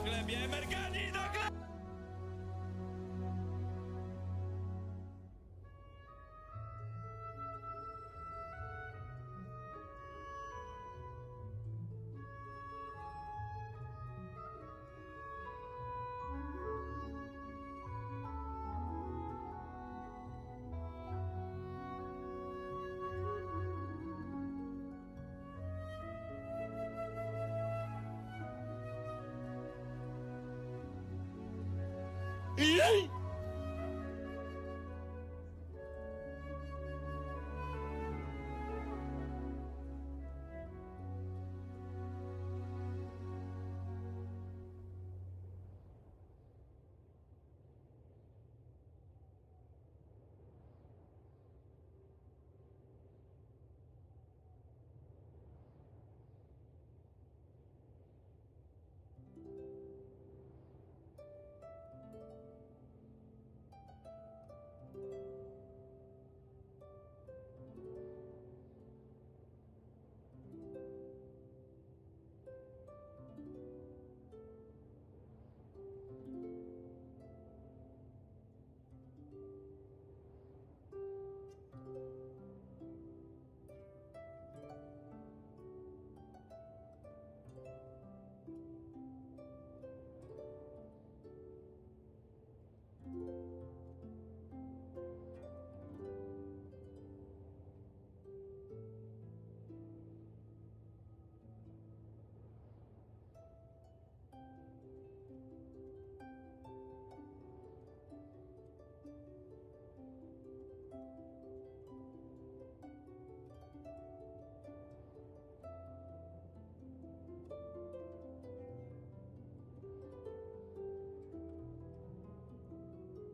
w glebie, mergani na glebie! Jej!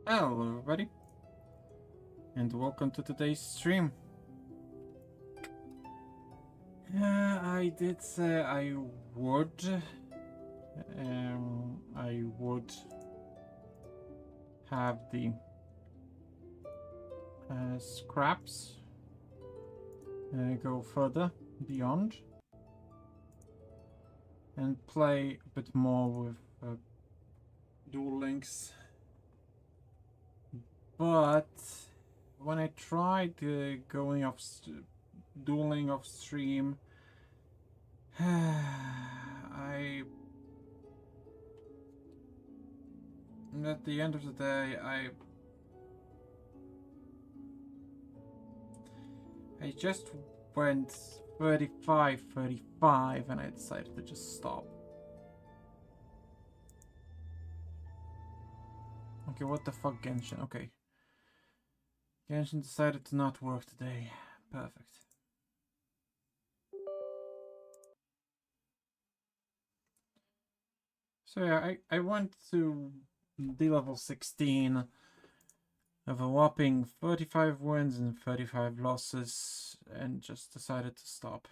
Hello everybody, and welcome to today's stream. I did say I would have the scraps go further beyond and play a bit more with Duel Links. But when I tried going off dueling off stream, at the end of the day, I just went 35, and I decided to just stop. Okay, what the fuck, Genshin? Okay. Genshin decided to not work today. Perfect. So yeah, I went to D-level 16 of a whopping 35 wins and 35 losses and just decided to stop.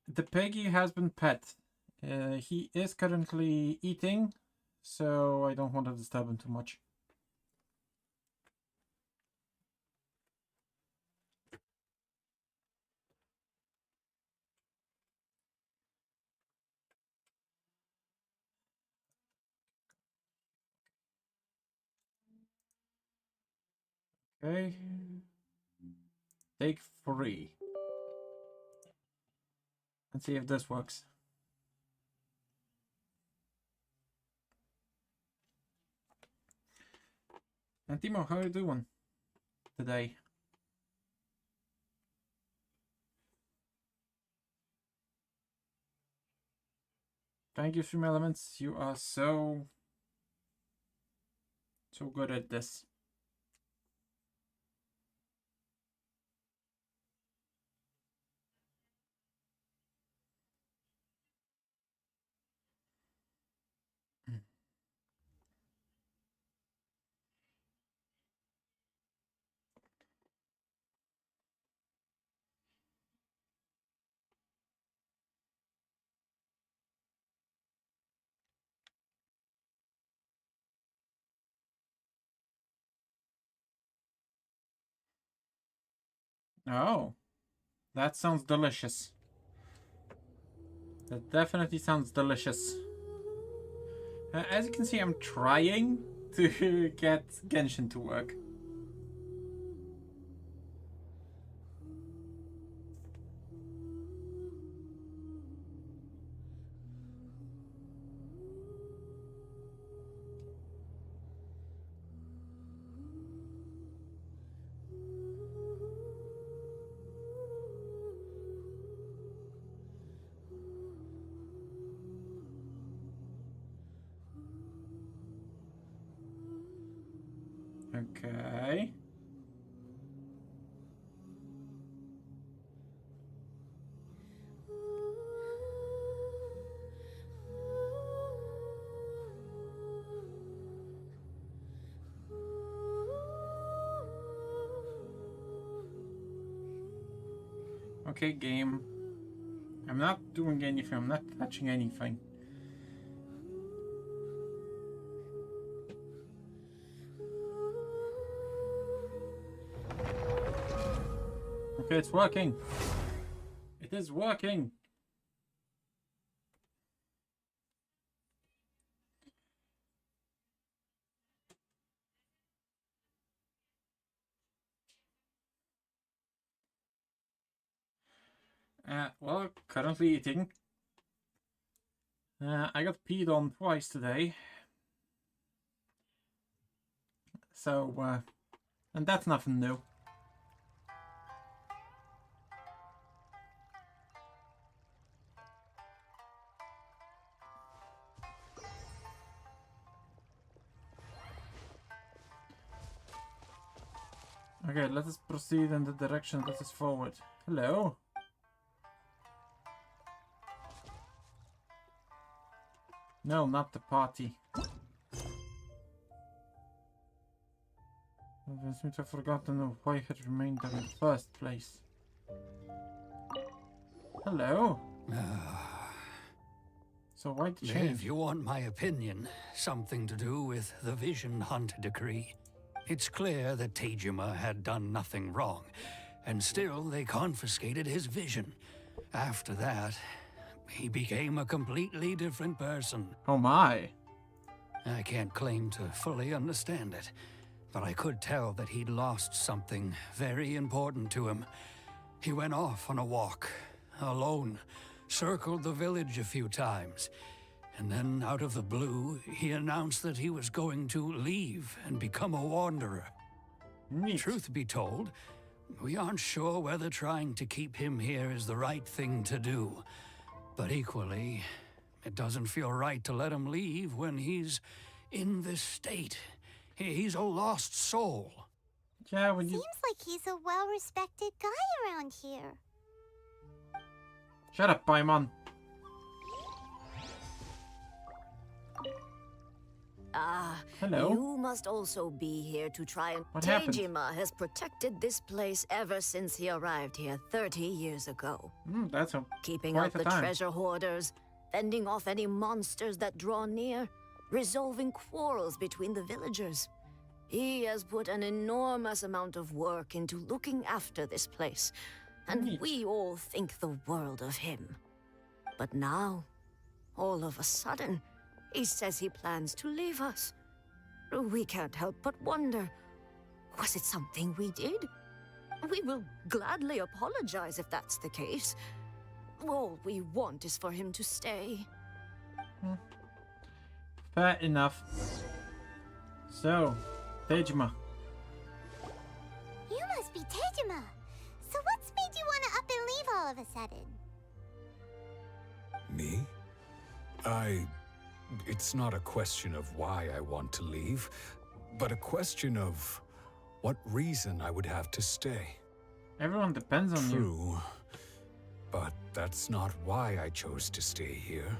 The piggy has been pet. He is currently eating, so I don't want to disturb him too much. Okay. Take 3. Let's see if this works. And Timo, how are you doing today? Thank you, Stream Elements. You are so good at this. Oh, that sounds delicious. That definitely sounds delicious. As you can see, I'm trying to get Genshin to work. Okay. Okay, game. I'm not doing anything. I'm not touching anything. Okay, it's working. It is working. Well, currently eating. I got peed on twice today. So, and that's nothing new. Okay, let us proceed in the direction that is forward. Hello? No, not the party. I seem to have forgotten why I had remained there in the first place. Hello? So why the change? If you want my opinion, something to do with the Vision Hunt decree. It's clear that Tejima had done nothing wrong, and still they confiscated his vision. After that, he became a completely different person. Oh my. I can't claim to fully understand it, but I could tell that he'd lost something very important to him. He went off on a walk, alone, circled the village a few times, and then out of the blue, he announced that he was going to leave and become a wanderer. Neat. Truth be told, we aren't sure whether trying to keep him here is the right thing to do. But equally, it doesn't feel right to let him leave when he's in this state. He's a lost soul. Yeah, when you... Seems like he's a well-respected guy around here. Shut up, Paimon. Hello? You must also be here to try and... What happened? Tejima has protected this place ever since he arrived here 30 years ago. That's a... Keeping quite out a the time. treasure hoarders, fending off any monsters that draw near, resolving quarrels between the villagers. He has put an enormous amount of work into looking after this place, and Neat. we all think the world of him. But now, all of a sudden, he says he plans to leave us. We can't help but wonder, was it something we did? We will gladly apologize if that's the case. All we want is for him to stay. Fair enough. So, Tejima. You must be Tejima. So what's made you want to up and leave all of a sudden? Me? It's not a question of why I want to leave, but a question of what reason I would have to stay. Everyone depends on you. True, but that's not why I chose to stay here.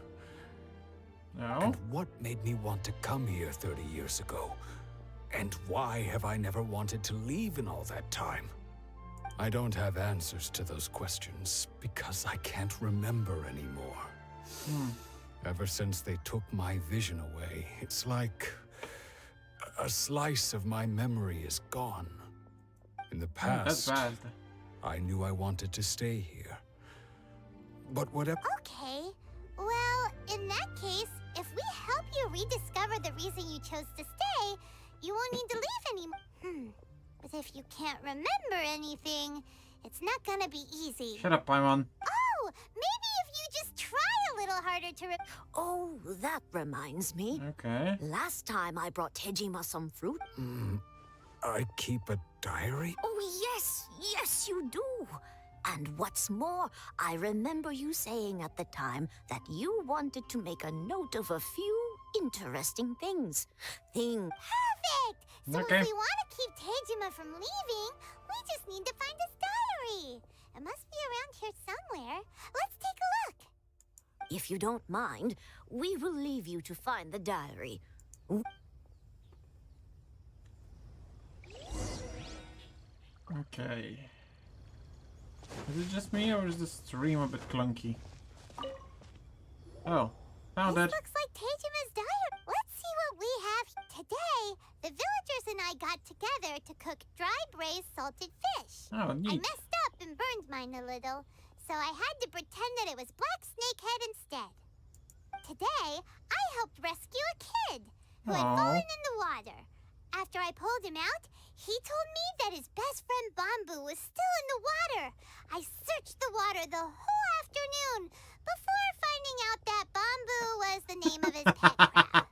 No? And what made me want to come here 30 years ago? And why have I never wanted to leave in all that time? I don't have answers to those questions because I can't remember anymore. Ever since they took my vision away, it's like a slice of my memory is gone. In the That's past, bad. I knew I wanted to stay here. But whatever. Okay. Well, in that case, if we help you rediscover the reason you chose to stay, you won't need to leave anymore. But if you can't remember anything, it's not gonna be easy. Shut up, Paimon. Oh, maybe if you just try a little harder to Oh, that reminds me. Okay. Last time I brought Tejima some fruit. I keep a diary? Oh, yes, you do. And what's more, I remember you saying at the time that you wanted to make a note of a few interesting things. Perfect! So Okay. if we want to keep Tejima from leaving, we just need to find his diary. It must be around here somewhere. Let's take a look. If you don't mind, we will leave you to find the diary. Okay. Is it just me or is the stream a bit clunky? Oh, found This it. looks like Tejima's diary. Let's see what we have. Today, the villagers and I got together to cook dry braised salted fish. Oh, I neat. messed up and burned mine a little, so I had to pretend that it was black snakehead instead. Today, I helped rescue a kid who had Aw. fallen in the water. After I pulled him out, he told me that his best friend Bamboo was still in the water. I searched the water the whole afternoon before finding out that Bamboo was the name of his pet crab.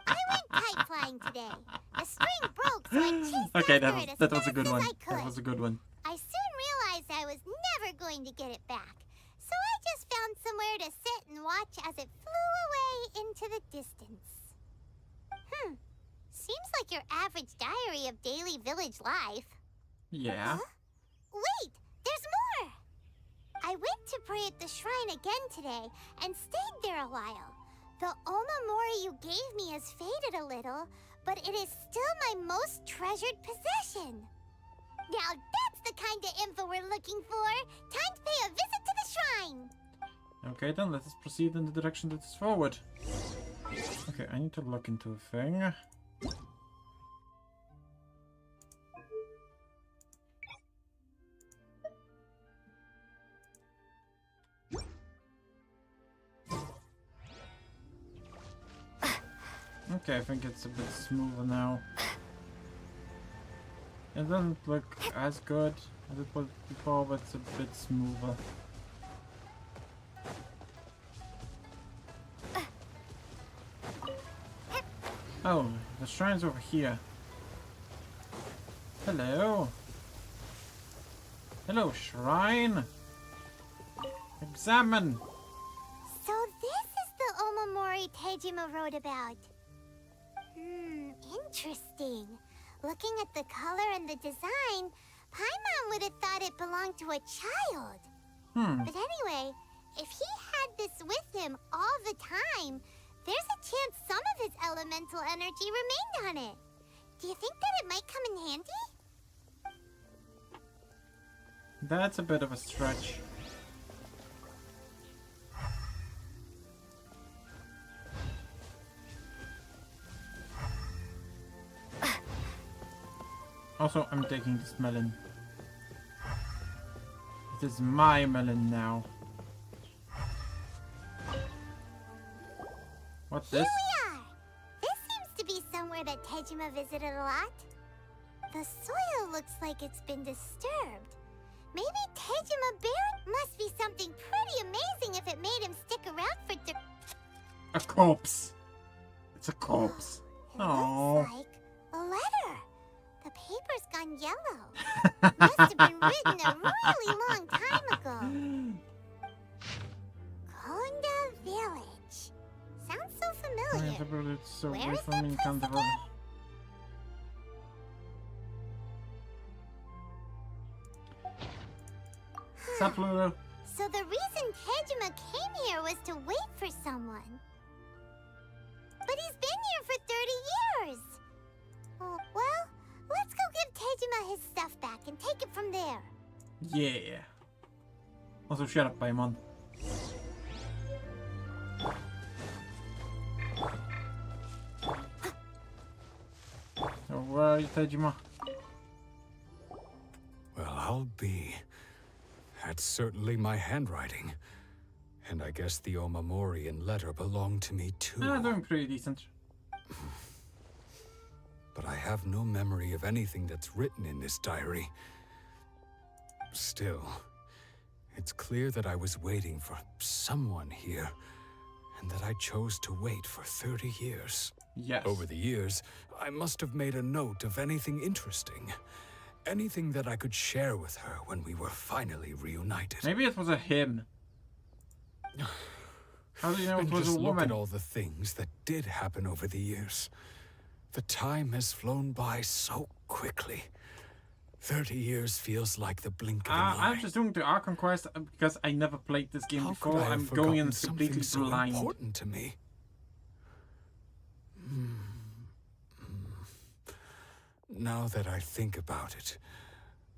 I went kite flying today. The string broke, so I chased Okay, after it as that was a fast good as one. I could. That was a good one. I soon realized I was never going to get it back, so I just found somewhere to sit and watch as it flew away into the distance. Seems like your average diary of daily village life. Yeah. Huh? Wait, there's more! I went to pray at the shrine again today and stayed there a while. The Omamori you gave me has faded a little, but it is still my most treasured possession. Now that's the kind of info we're looking for. Time to pay a visit to the shrine. Okay, then let us proceed in the direction that is forward. Okay, I need to look into a thing. Okay, I think it's a bit smoother now. It doesn't look as good as it was before, but it's a bit smoother. Oh, the shrine's over here. Hello. Hello, shrine. Examine. So this is the Omamori Tejima wrote about. Interesting. Looking at the color and the design, Paimon would have thought it belonged to a child. But anyway, if he had this with him all the time, there's a chance some of his elemental energy remained on it. Do you think that it might come in handy? That's a bit of a stretch. Also, I'm taking this melon. It is my melon now. What's Here this? we are! This seems to be somewhere that Tejima visited a lot. The soil looks like it's been disturbed. Maybe Tejima Baron must be something pretty amazing if it made him stick around for A corpse. It's a corpse. It Oh. looks like a letter. The paper's gone yellow. Must have been written a really long time ago. Konda Village. Sounds so familiar. It's so Where away is from that me, place kind of again? Sup, Lulu? So the reason Tejima came here was to wait for someone. But he's been here for 30 years. Oh, well, let's go give Tejima his stuff back and take it from there. Yeah. Also, shut up, Paimon. So, where are you, Tejima? Well, I'll be That's certainly my handwriting. And I guess the Omamorian letter belonged to me too. Doing pretty decent. But I have no memory of anything that's written in this diary. Still, it's clear that I was waiting for someone here, and that I chose to wait for 30 years. Yes. Over the years, I must have made a note of anything interesting. Anything that I could share with her when we were finally reunited. Maybe it was a him. How do you know it And was just a look woman? at all the things that did happen over the years. The time has flown by so quickly. 30 years feels like the blink of an eye. I'm just doing the Arkham quest because I never played this game How before. could I have I'm going in forgotten completely something so blind. important to me? Now that I think about it,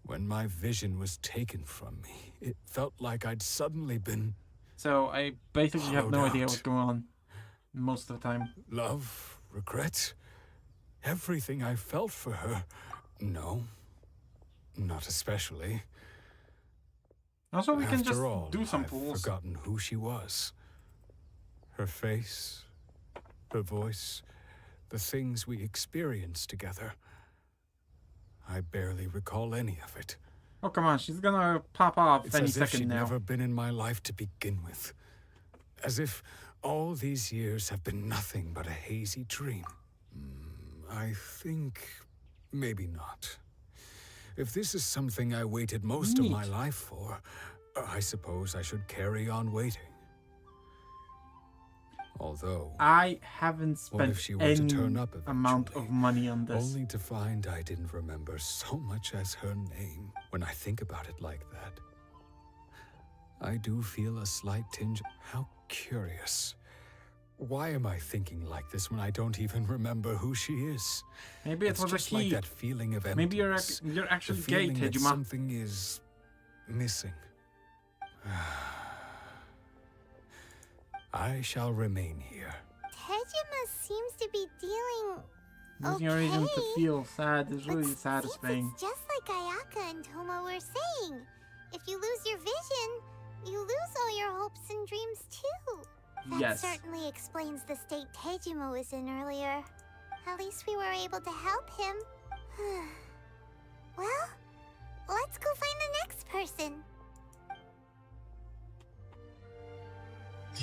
when my vision was taken from me, it felt like I'd suddenly been So I basically have no Hollowed idea out. what's going on most of the time. love, regret, everything I felt for her. No, not especially. Also, we can just After all, do some I've pulls. forgotten who she was. Her face, her voice, the things we experienced together. I barely recall any of it. Oh, come on. She's gonna pop off It's any as if second she'd now. never been in my life to begin with. As if all these years have been nothing but a hazy dream. I think maybe not. If this is something I waited most of my Neat. life for, I suppose I should carry on waiting. Although, I haven't what spent if she were any to turn up amount eventually? of money on this. Only to find I didn't remember so much as her name. When I think about it like that, I do feel a slight tinge. How curious. Why am I thinking like this when I don't even remember who she is? Maybe it It's was a just like he. that feeling of emptiness. Maybe you're actually the gay, feeling that Tejima. something is missing. I shall remain here. Tejima seems to be dealing Losing your reason to okay, feel sad is but really seems satisfying. it's just like Ayaka and Toma were saying. If you lose your vision, you lose all your hopes and dreams too. That Yes. certainly explains the state Tejima was in earlier. At least we were able to help him. Well, let's go find the next person.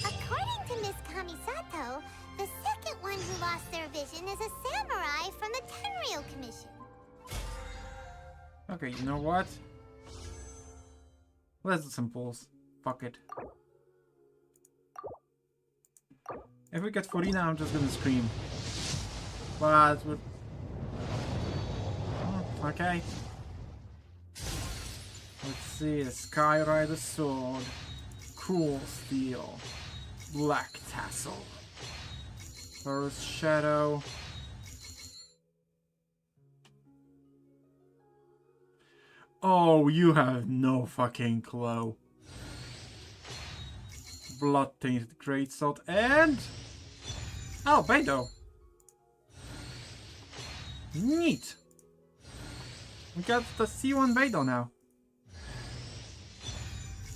According to Miss Kamisato, the second one who lost their vision is a samurai from the Tenryou Commission. Okay, you know what? Let's do some pulls. Fuck it. If we get Furina, I'm just gonna scream. But with... okay. Let's see. The Sky Rider Sword. Cool Steel. Black Tassel. Forest Shadow. Oh, you have no fucking clue. Blood Tainted Greatsword and... oh, Beidou. Neat. We got the C1 Beidou now.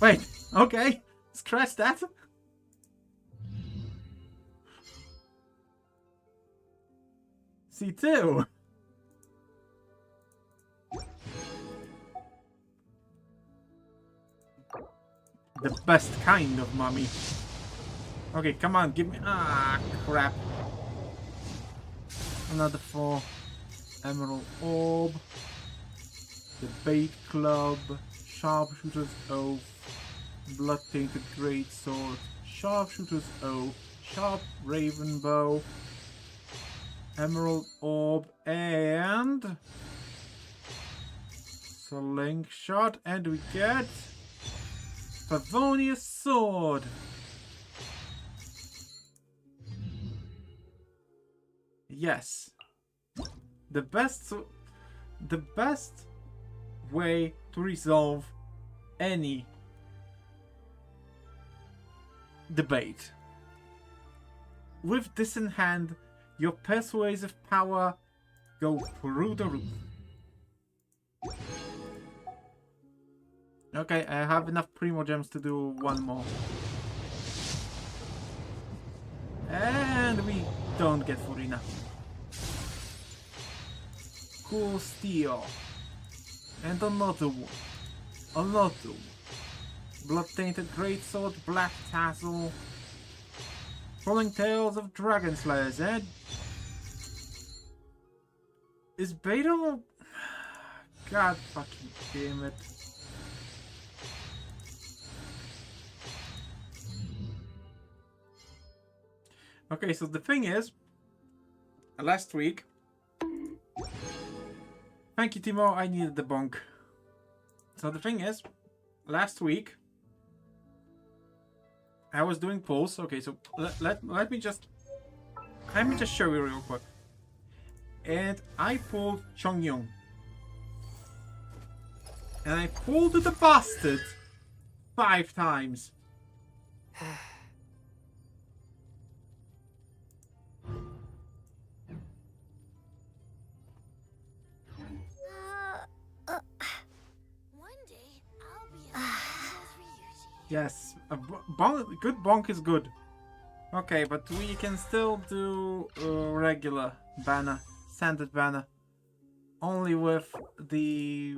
Wait, okay. Scratch that. C2. The best kind of mummy. Okay, come on, give me... ah, crap. Another 4. Emerald Orb. The Bait Club. Sharpshooter's Oath. Blood Tainted Greatsword. Sharpshooter's Oath. Sharp Raven Bow. Emerald Orb and... Slingshot. And we get... Favonius Sword. Yes. The best way to resolve any debate. With this in hand, your persuasive power go through the roof. Okay, I have enough Primo Gems to do one more. And we don't get Furina. Cool Steel. And another one. Another one. Blood-tainted Greatsword, Black Tassel. Falling Tales of Dragon Slayers, and... Is Beidou... God fucking damn it. Okay, so the thing is... Last week... Thank you, Timo, I needed the bonk. So the thing is... Last week... I was doing polls. Okay, so let me just show you real quick. And I pulled Chongyun. And I pulled the bastard 5 times. One day I'll be a Yes, a good bonk is good. Okay, but we can still do regular banner, standard banner. Only with the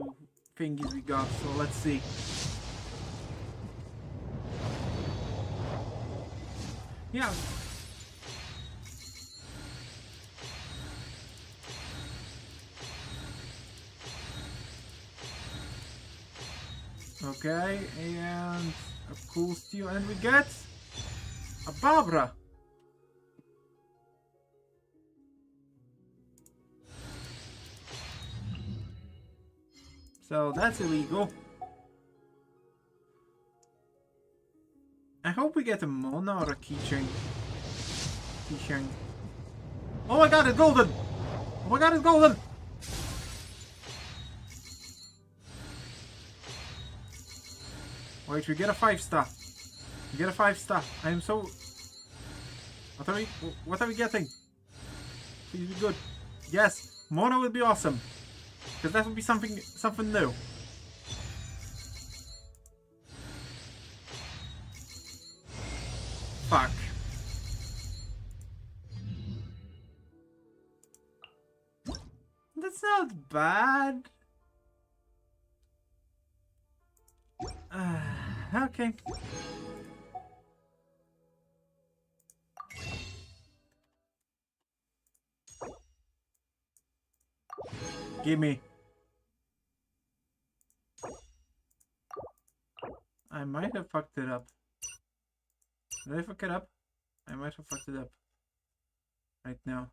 thingies we got, so let's see. Yeah. Okay, and a cool steel, and we get a Barbara. So that's illegal. I hope we get a Mona or a keychain. Keychain. Oh my god, it's golden! Oh my god, it's golden! Wait, we get a 5-star. We get a 5-star. I am so... What are we getting? Please be good. Yes, Mona would be awesome. Because that would be something new. Fuck. That's not bad. Okay. Gimme. I might have fucked it up. Did I fuck it up? I might have fucked it up. Right now.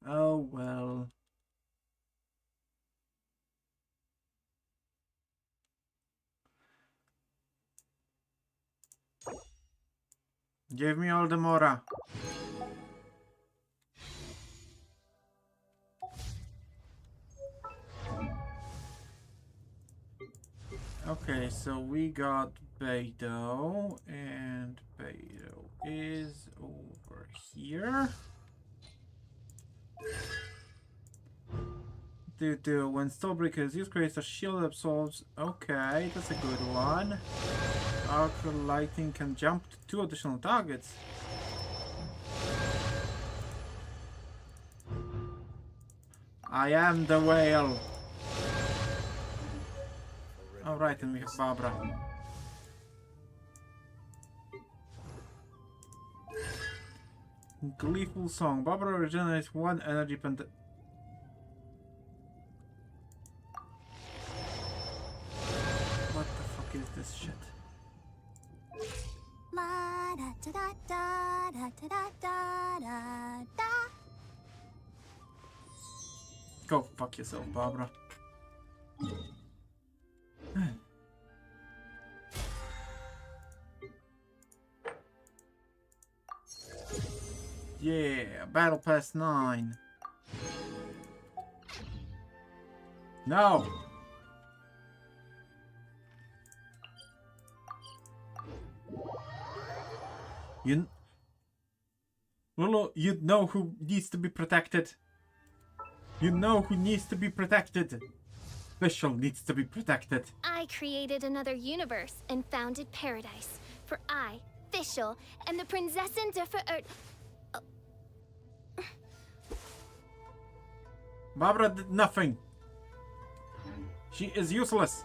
Oh well. Give me all the Mora. Okay, so we got Beidou, and Beidou is over here. When Stillbreaker is used, creates a shield that absorbs. Okay, that's a good one. Arc Lighting can jump to 2 additional targets. I am the whale. Alright, and we have Barbara. Gleeful Song. Barbara regenerates 1 energy pent. What the fuck is this shit? Go fuck yourself, Barbara. Yeah, Battle Pass 9. No! Lolo, you know who needs to be protected. You know who needs to be protected. Fischl needs to be protected. I created another universe and founded paradise. For I, Fischl, am the Prinzessin der Verirrt. Barbara did nothing. She is useless.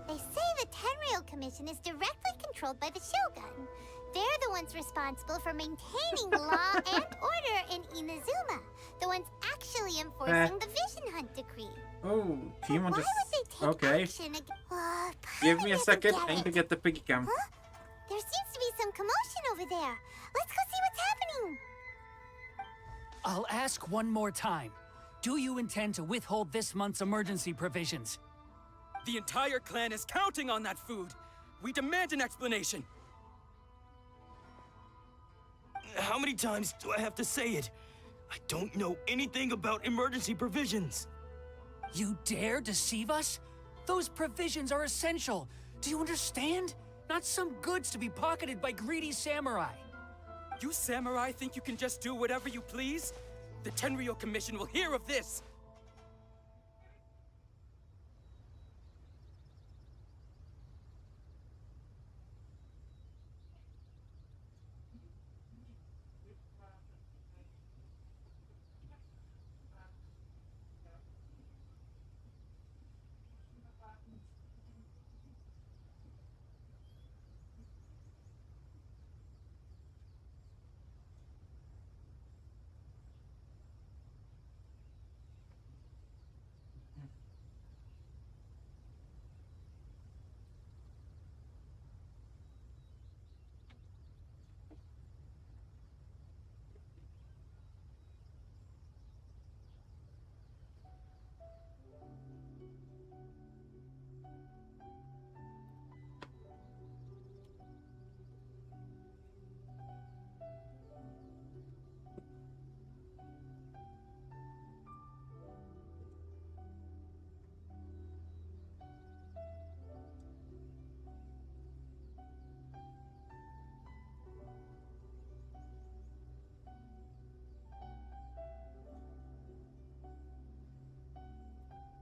They say the Tenryou Commission is directly controlled by the Shogun. They're the ones responsible for maintaining law and order in Inazuma. The ones actually enforcing the Vision Hunt decree. Oh, Timon Why just... would they take Okay. action Give me a second. I need to get the piggy cam. Huh? There seems to be some commotion over there. Let's go see what's happening. I'll ask one more time. Do you intend to withhold this month's emergency provisions? The entire clan is counting on that food. We demand an explanation. How many times do I have to say it? I don't know anything about emergency provisions. You dare deceive us? Those provisions are essential. Do you understand? Not some goods to be pocketed by greedy samurai. You samurai think you can just do whatever you please? The Tenryou Commission will hear of this!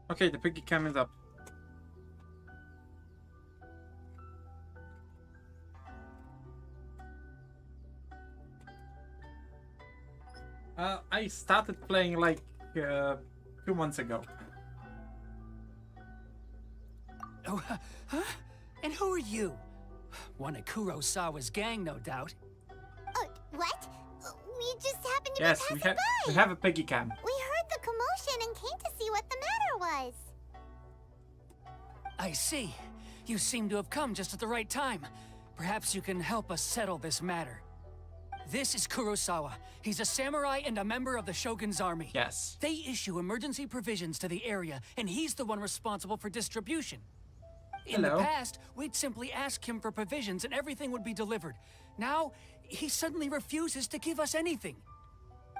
Okay, the piggy cam is up. I started playing like 2 months ago. Oh, huh? And who are you? One of Kurosawa's gang, no doubt. What? We just happened to Yes, be we passing by. have a piggy cam. We heard the commotion and came to see what the matter was. I see. You seem to have come just at the right time. Perhaps you can help us settle this matter. This is Kurosawa. He's a samurai and a member of the Shogun's army. Yes. They issue emergency provisions to the area, and he's the one responsible for distribution. In Hello. the past, we'd simply ask him for provisions and everything would be delivered. Now, he suddenly refuses to give us anything.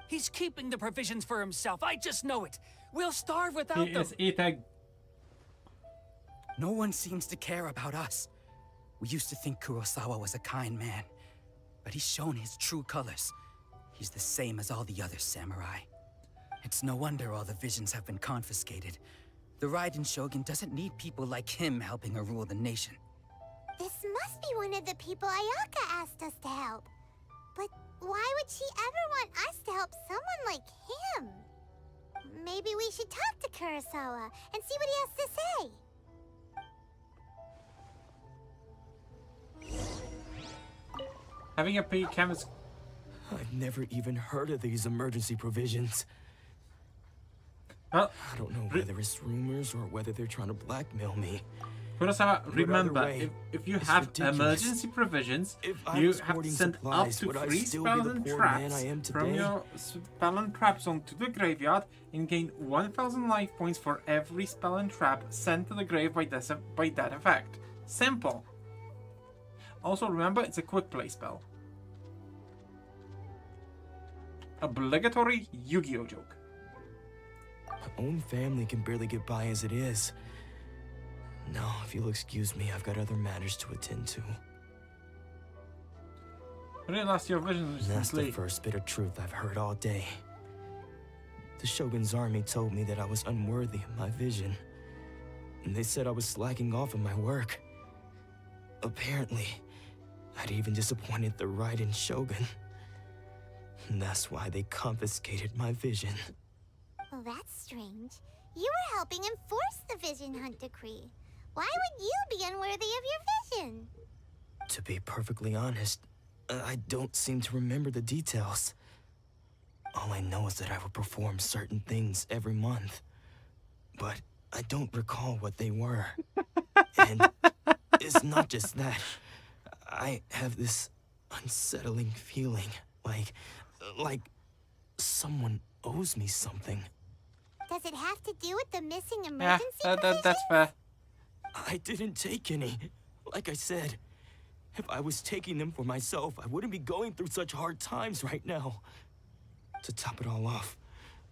He's keeping the provisions for himself. I just know it. We'll starve without He them. is eating. No one seems to care about us. We used to think Kurosawa was a kind man, but he's shown his true colors. He's the same as all the other samurai. It's no wonder all the visions have been confiscated. The Raiden Shogun doesn't need people like him helping her rule the nation. This must be one of the people Ayaka asked us to help. But why would she ever want us to help someone like him? Maybe we should talk to Kurosawa and see what he has to say. Having a piggy cam is... I've never even heard of these emergency provisions. Well, I don't know whether it's rumors or whether they're trying to blackmail me. Kurosawa, But remember, either way, if you it's have ridiculous. emergency provisions, If I you was have to hoarding send up supplies, to would I 3 still be spells the and poor traps man I am from today? your spell and trap zone to the graveyard and gain 1000 life points for every spell and trap sent to the grave by that effect. Simple. Also remember, it's a quick play spell. obligatory Yu-Gi-Oh joke. My own family can barely get by as it is. Now, if you'll excuse me, I've got other matters to attend to. I really lost your vision And that's the recently. first bit of truth I've heard all day. The Shogun's army told me that I was unworthy of my vision. And they said I was slacking off in my work. Apparently, I'd even disappointed the Raiden Shogun. And that's why they confiscated my vision. Well, that's strange. You were helping enforce the Vision Hunt decree. Why would you be unworthy of your vision? To be perfectly honest, I don't seem to remember the details. All I know is that I would perform certain things every month. But I don't recall what they were. And it's not just that. I have this unsettling feeling, like someone owes me something. Does it have to do with the missing Yeah, emergency that's provisions? fair. I didn't take any. Like I said, if I was taking them for myself, I wouldn't be going through such hard times right now. To top it all off,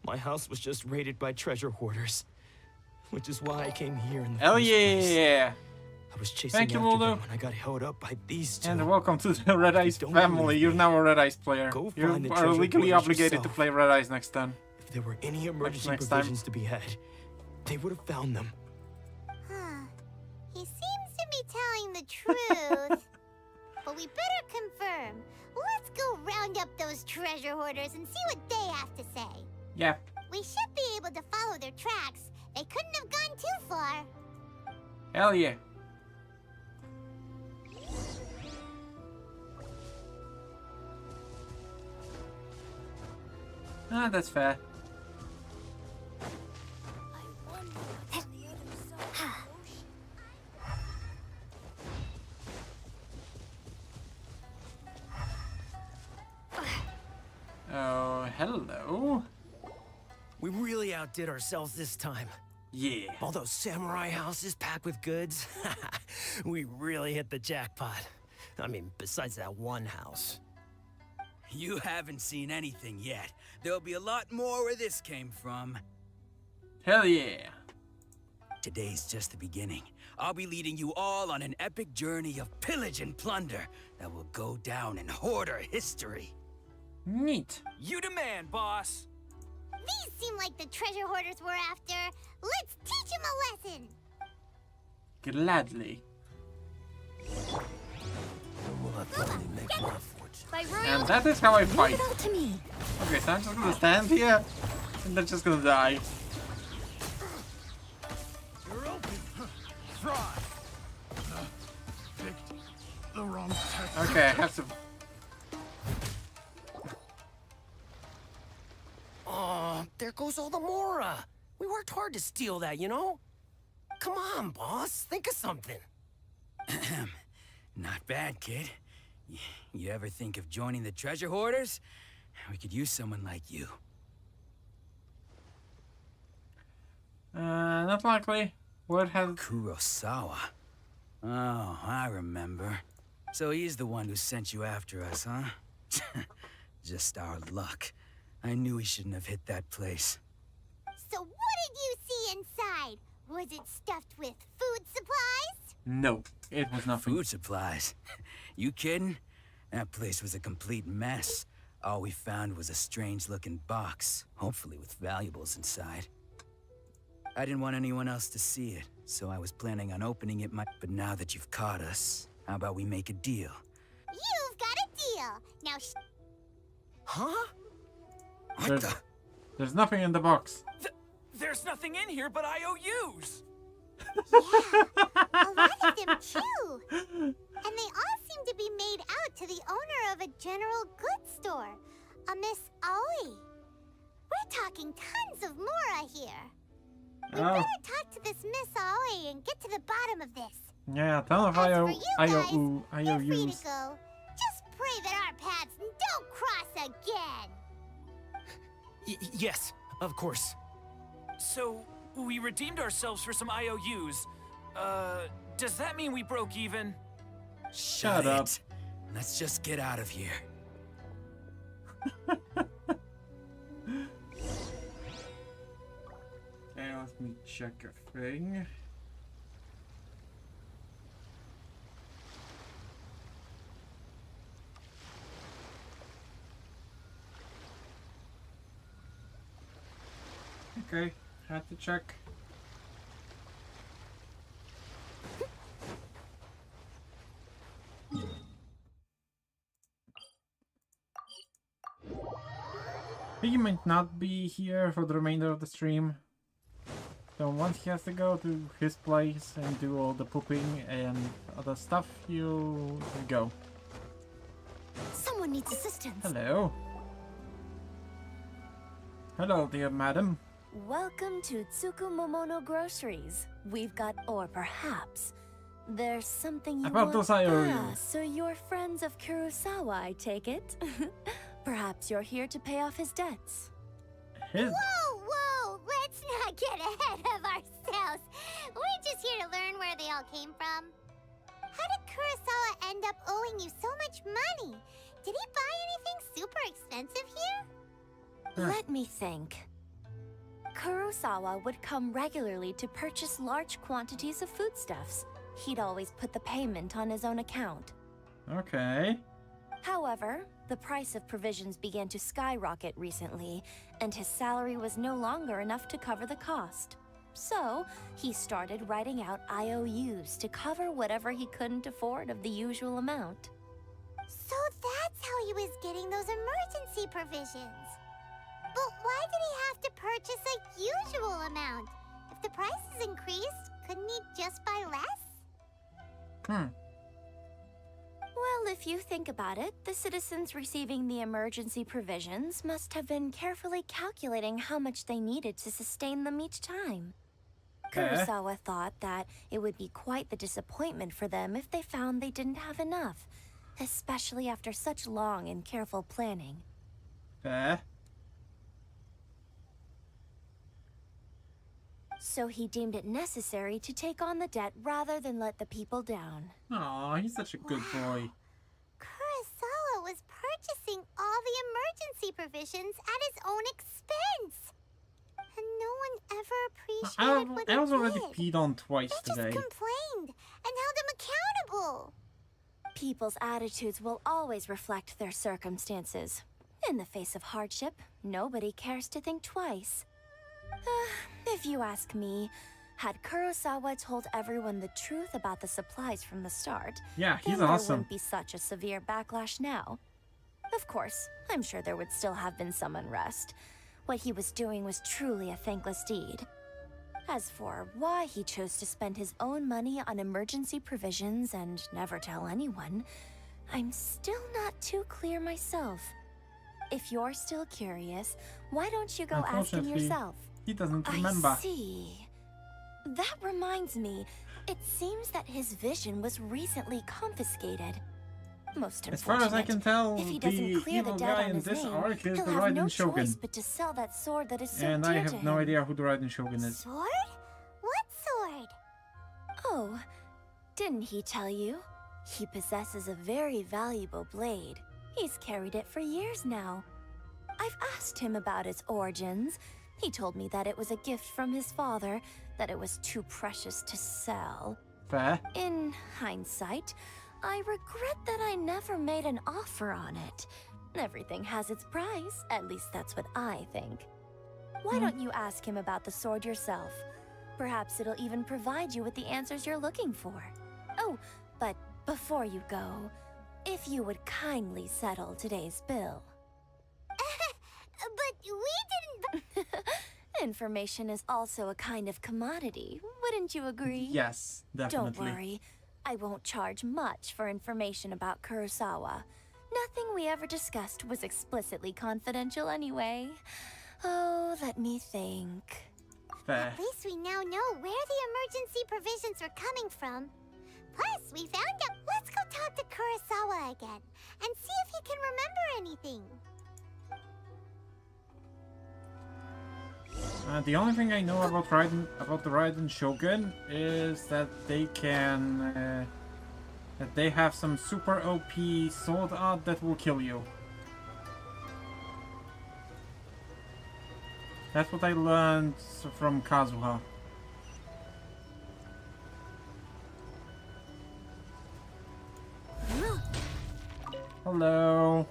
my house was just raided by treasure hoarders. Which is why I came here in the Hell first place. yeah! I was chasing Thank you, after Waldo. them when I got held up by these two. And welcome to the Red Eyes Don't family. believe You're me. now a Red Eyes player. Go You find the are treasure legally hoarders obligated to yourself. play Red Eyes next turn. If there were any emergency next time. provisions to be had, they would have found them. Huh. He seems to be telling the truth. But we better confirm. Let's go round up those treasure hoarders and see what they have to say. Yeah. We should be able to follow their tracks. They couldn't have gone too far. Hell yeah. Ah, that's fair. Oh, hello. We really outdid ourselves this time. Yeah. All those samurai houses packed with goods. We really hit the jackpot. I mean, besides that one house. You haven't seen anything yet. There'll be a lot more where this came from. Hell yeah. Today's just the beginning. I'll be leading you all on an epic journey of pillage and plunder that will go down in hoarder history. Neat. You demand, boss. These seem like the treasure hoarders we're after. Let's teach them a lesson. Gladly. We'll have to really make my fortune. By royal And that is how I leave fight. it all to me. Okay, so I'm just gonna stand here and they're just gonna die. You're open. Try. Picked the wrong tactic. Okay, I have to. Oh, there goes all the Mora. We worked hard to steal that, you know? Come on, boss. Think of something. Not bad, kid. You ever think of joining the treasure hoarders? We could use someone like you. Not likely. What has? Kurosawa. Oh, I remember. So he's the one who sent you after us, huh? Just our luck. I knew he shouldn't have hit that place. So what did you see inside? Was it stuffed with food supplies? No, it was nothing. Food supplies. You kidding? That place was a complete mess. All we found was a strange-looking box, hopefully with valuables inside. I didn't want anyone else to see it, so I was planning on opening it But now that you've caught us, how about we make a deal? You've got a deal. Now Huh? What There's, the? there's nothing in the box. There's nothing in here but IOUs. a lot of them too. And they all seem to be made out to the owner of a general goods store, a Miss Aoi. We're talking tons of Mora here. We Oh, better talk to this Miss Aoi and get to the bottom of this. yeah, ton of As for you guys, IOUs. you're free to go. Just pray that our paths don't cross again. Yes, of course. So, we redeemed ourselves for some IOUs. Does that mean we broke even? Shut up. Let's just get out of here. me check a thing. Okay, had to check. He might not be here for the remainder of the stream. So once he has to go to his place and do all the pooping and other stuff, you go. Someone needs assistance. Hello. Hello, dear madam. Welcome to Tsukumomono Groceries. We've got, or perhaps, there's something you About want. those I owe you. So you're friends of Kurosawa, I take it? Perhaps you're here to pay off his debts. His... Whoa! Let's not get ahead of ourselves. We're just here to learn where they all came from. How did Kurosawa end up owing you so much money? Did he buy anything super expensive here? Let me think. Kurosawa would come regularly to purchase large quantities of foodstuffs. He'd always put the payment on his own account. Okay. However, the price of provisions began to skyrocket recently, and his salary was no longer enough to cover the cost. So, he started writing out IOUs to cover whatever he couldn't afford of the usual amount. So that's how he was getting those emergency provisions. But why did he have to purchase a usual amount? If the prices increased, couldn't he just buy less? Well, if you think about it, the citizens receiving the emergency provisions must have been carefully calculating how much they needed to sustain them each time. Kurosawa thought that it would be quite the disappointment for them if they found they didn't have enough, especially after such long and careful planning. So he deemed it necessary to take on the debt rather than let the people down. Aw, he's such a good boy. Kurosawa was purchasing all the emergency provisions at his own expense. And no one ever appreciated what he I was already did. peed on twice They just today. complained and held him accountable. People's attitudes will always reflect their circumstances. In the face of hardship, nobody cares to think twice. If you ask me, had Kurosawa told everyone the truth about the supplies from the start, Yeah, he's then there awesome. wouldn't be such a severe backlash now. Of course, I'm sure there would still have been some unrest. What he was doing was truly a thankless deed. As for why he chose to spend his own money on emergency provisions and never tell anyone, I'm still not too clear myself. If you're still curious, why don't you go ask him Unfortunately, yourself? he doesn't remember. I see. That reminds me, it seems that his vision was recently confiscated. Most As far as I unfortunate. can tell, If he the doesn't clear the evil debt guy on in his this name, arc is he'll the have no Raiden Shogun. choice but to sell that sword that is so And dear I to have him. no idea who the Raiden Shogun is. Sword? What sword? Oh, didn't he tell you? He possesses a very valuable blade. He's carried it for years now. I've asked him about its origins. He told me that it was a gift from his father, that it was too precious to sell. Fair. In hindsight, I regret that I never made an offer on it. Everything has its price, at least that's what I think. Why don't you ask him about the sword yourself? Perhaps it'll even provide you with the answers you're looking for. Oh, but before you go, if you would kindly settle today's bill. But we didn't... Information is also a kind of commodity, wouldn't you agree? Yes, definitely. Don't worry, I won't charge much for information about Kurosawa. Nothing we ever discussed was explicitly confidential anyway. Oh, let me think. Fair. At least we now know where the emergency provisions were coming from. Plus, we found out... Let's go talk to Kurosawa again and see if he can remember anything. The only thing I know about the Raiden Shogun is that they can, that they have some super OP sword art that will kill you. That's what I learned from Kazuha. Hello.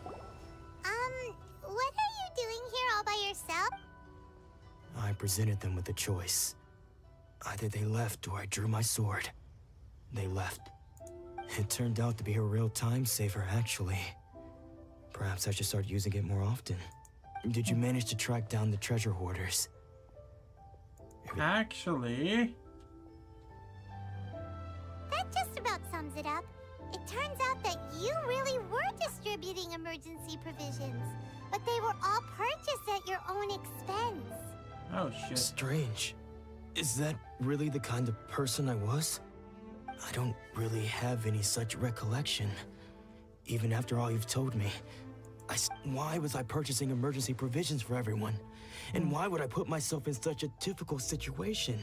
What are you doing here all by yourself? I presented them with a choice. Either they left or I drew my sword. They left. It turned out to be a real time saver, actually. Perhaps I should start using it more often. Did you manage to track down the treasure hoarders? Actually... That just about sums it up. It turns out that you really were distributing emergency provisions, but they were all purchased at your own expense. Oh shit. Strange. Is that really the kind of person I was? I don't really have any such recollection. Even after all you've told me. Why was I purchasing emergency provisions for everyone? And why would I put myself in such a difficult situation?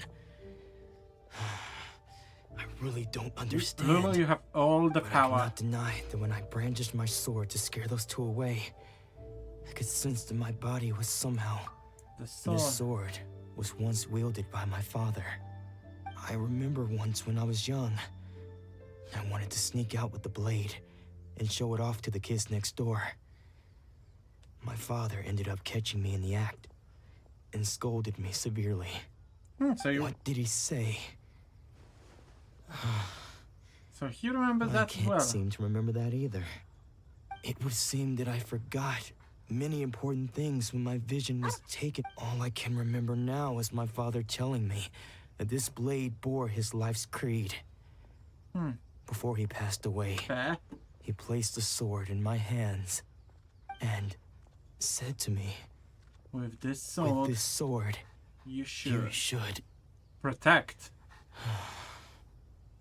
I really don't understand. Lulu, you have all the But I power. cannot deny that when I brandished my sword to scare those two away, I could sense that my body was somehow... The And sword. the sword was once wielded by my father. I remember once when I was young, I wanted to sneak out with the blade and show it off to the kids next door. My father ended up catching me in the act and scolded me severely. So you... What did he say? So he remembers I that can't well. seem to remember that either. It would seem that I forgot many important things when my vision was taken. All I can remember now is my father telling me that this blade bore his life's creed. Before he passed away, Fair. he placed the sword in my hands and said to me, With this sword, with this sword, you you should should. protect.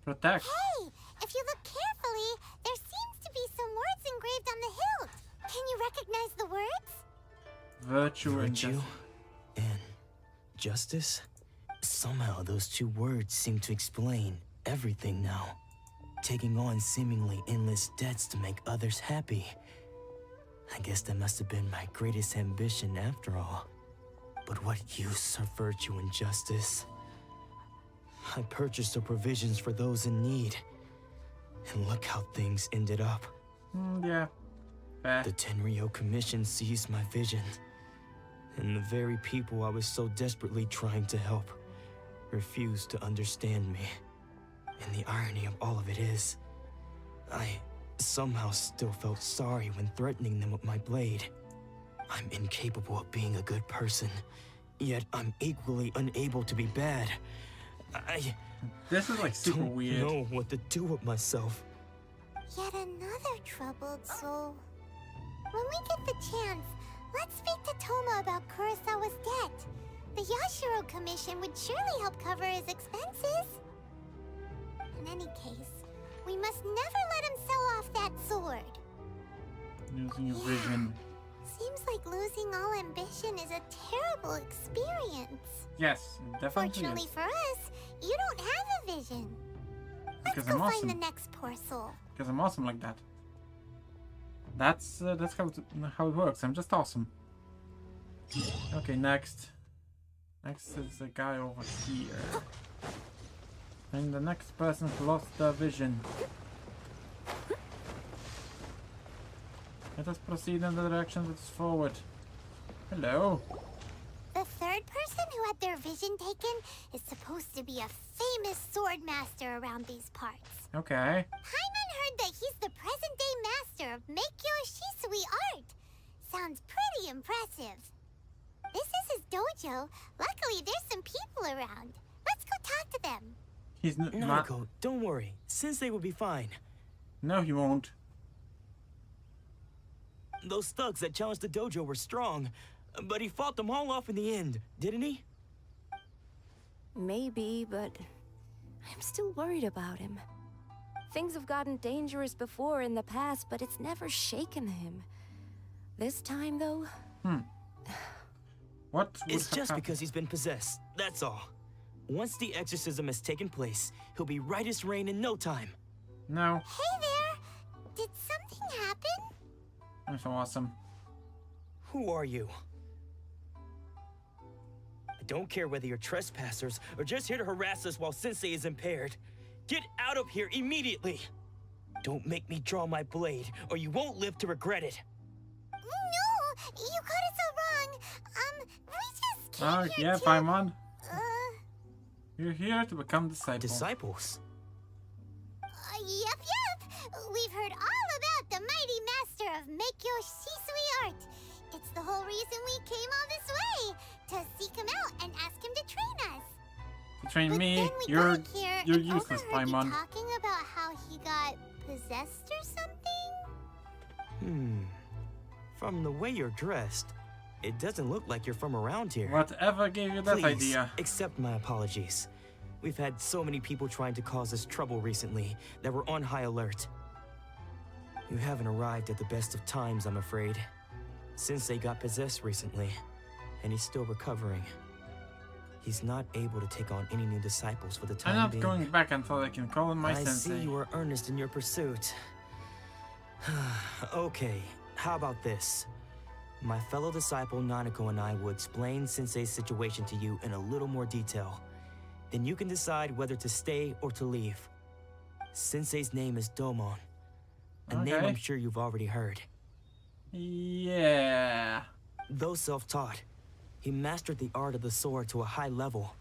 Protect. Hey, if you look carefully, there seems to be some words engraved on the hilt. Can you recognize the words? Virtue and Virtue justice. and justice? Somehow those two words seem to explain everything now. Taking on seemingly endless debts to make others happy. I guess that must have been my greatest ambition after all. But what use are virtue and justice? I purchased the provisions for those in need. And look how things ended up. Yeah. Fair. The Tenryo Commission seized my vision. And the very people I was so desperately trying to help refused to understand me. And the irony of all of it is, I somehow still felt sorry when threatening them with my blade. I'm incapable of being a good person, yet I'm equally unable to be bad. This is like super don't weird. know what to do with myself. Yet another troubled soul. When we get the chance, let's speak to Toma about Kurosawa's debt. The Yashiro Commission would surely help cover his expenses. In any case, we must never let him sell off that sword. Using your vision. Seems like losing all ambition is a terrible experience. Yes, definitely Fortunately is. for us, you don't have a vision. Let's Because go I'm find awesome. the next poor soul. Because I'm awesome like that. That's how it works. I'm just awesome. Okay, next. Next is the guy over here. And the next person lost their vision. Let us proceed in the direction that's forward. Hello. The third person who had their vision taken is supposed to be a famous sword master around these parts. Okay. Hyman heard that he's the present-day master of Meikyo Shisui art. Sounds pretty impressive. This is his dojo. Luckily, there's some people around. Let's go talk to them. He's not. Nanako, don't worry. Sensei will be fine. No, he won't. Those thugs that challenged the dojo were strong, but he fought them all off in the end, didn't he? Maybe, but I'm still worried about him. Things have gotten dangerous before in the past, but it's never shaken him. This time, though, What? would It's have just happened? because he's been possessed, that's all. Once the exorcism has taken place, he'll be right as rain in no time. No. Hey there! Did something happen? I'm so awesome. Who are you? I don't care whether you're trespassers or just here to harass us while Sensei is impaired. Get out of here immediately! Don't make me draw my blade, or you won't live to regret it. No, you got it so wrong. We just came Oh, here yeah, to... Paimon. You're here to become disciples. Disciples? Yep. We've heard all about the mighty master of Make-Your-Shisui art. It's the whole reason we came all this way, to seek him out and ask him to train us. To train But me, then we you're got here you're and useless, overheard you Paimon. talking about how he got possessed or something. From the way you're dressed, it doesn't look like you're from around here. Whatever gave you that Please, idea? accept my apologies. We've had so many people trying to cause us trouble recently that we're on high alert. You haven't arrived at the best of times, I'm afraid. Sensei got possessed recently, and he's still recovering. He's not able to take on any new disciples for the time I'm not being. going back until I can call him my I sensei. see you are earnest in your pursuit. Okay, how about this? My fellow disciple Nanako and I will explain Sensei's situation to you in a little more detail. Then you can decide whether to stay or to leave. Sensei's name is Domon, a name Okay. I'm sure you've already heard. Yeah. Though self-taught, he mastered the art of the sword to a high level.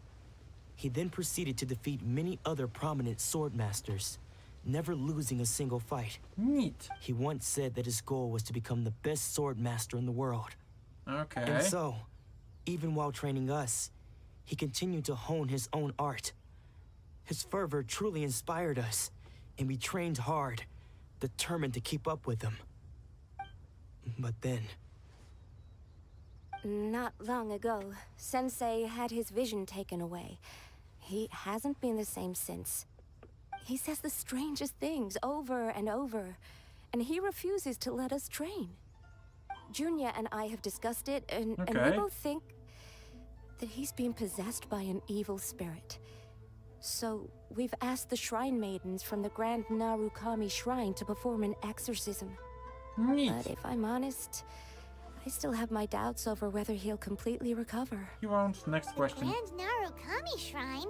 He then proceeded to defeat many other prominent sword masters, never losing a single fight. Neat. He once said that his goal was to become the best sword master in the world. Okay. And so, even while training us, he continued to hone his own art. His fervor truly inspired us, and we trained hard, determined to keep up with him. But then, Not long ago, Sensei had his vision taken away. He hasn't been the same since. He says the strangest things over and over, and he refuses to let us train. Junya and I have discussed it, and we Okay. both think that he's being possessed by an evil spirit. So we've asked the shrine maidens from the Grand Narukami Shrine to perform an exorcism. Neat. But if I'm honest, I still have my doubts over whether he'll completely recover. You won't. Next question. Grand Narukami Shrine?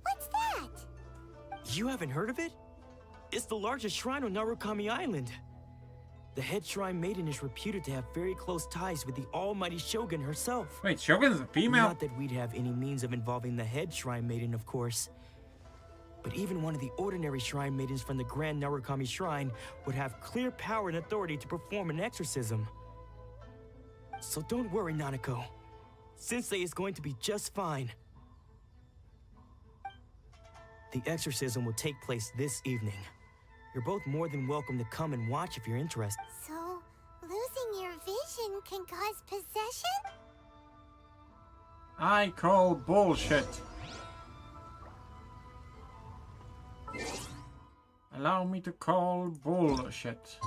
What's that? you haven't heard of it? It's the largest shrine on Narukami Island. The head shrine maiden is reputed to have very close ties with the almighty Shogun herself. Wait, Shogun's a female? Not that we'd have any means of involving the head shrine maiden, of course. But even one of the ordinary shrine maidens from the Grand Narukami Shrine would have clear power and authority to perform an exorcism. So don't worry, Nanako. Sensei is going to be just fine. The exorcism will take place this evening. You're both more than welcome to come and watch if you're interested. So, losing your vision can cause possession? I call bullshit. Allow me to call bullshit.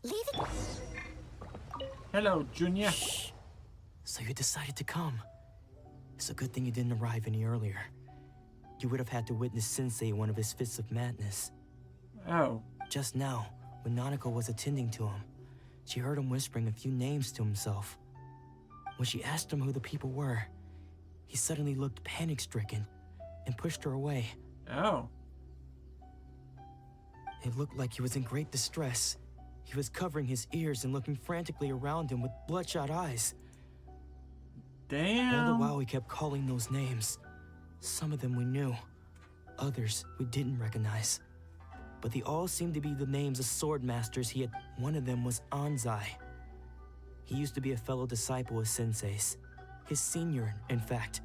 Leave it. Hello, Junior. Shh. So you decided to come. It's a good thing you didn't arrive any earlier. You would have had to witness Sensei one of his fits of madness. Oh. Just now, when Nanako was attending to him, she heard him whispering a few names to himself. When she asked him who the people were, he suddenly looked panic-stricken and pushed her away. Oh. It looked like he was in great distress. He was covering his ears and looking frantically around him with bloodshot eyes. Damn. All the while he kept calling those names. Some of them we knew, others we didn't recognize. But they all seemed to be the names of sword masters he had. One of them was Anzai. He used to be a fellow disciple of Sensei's. His senior, in fact.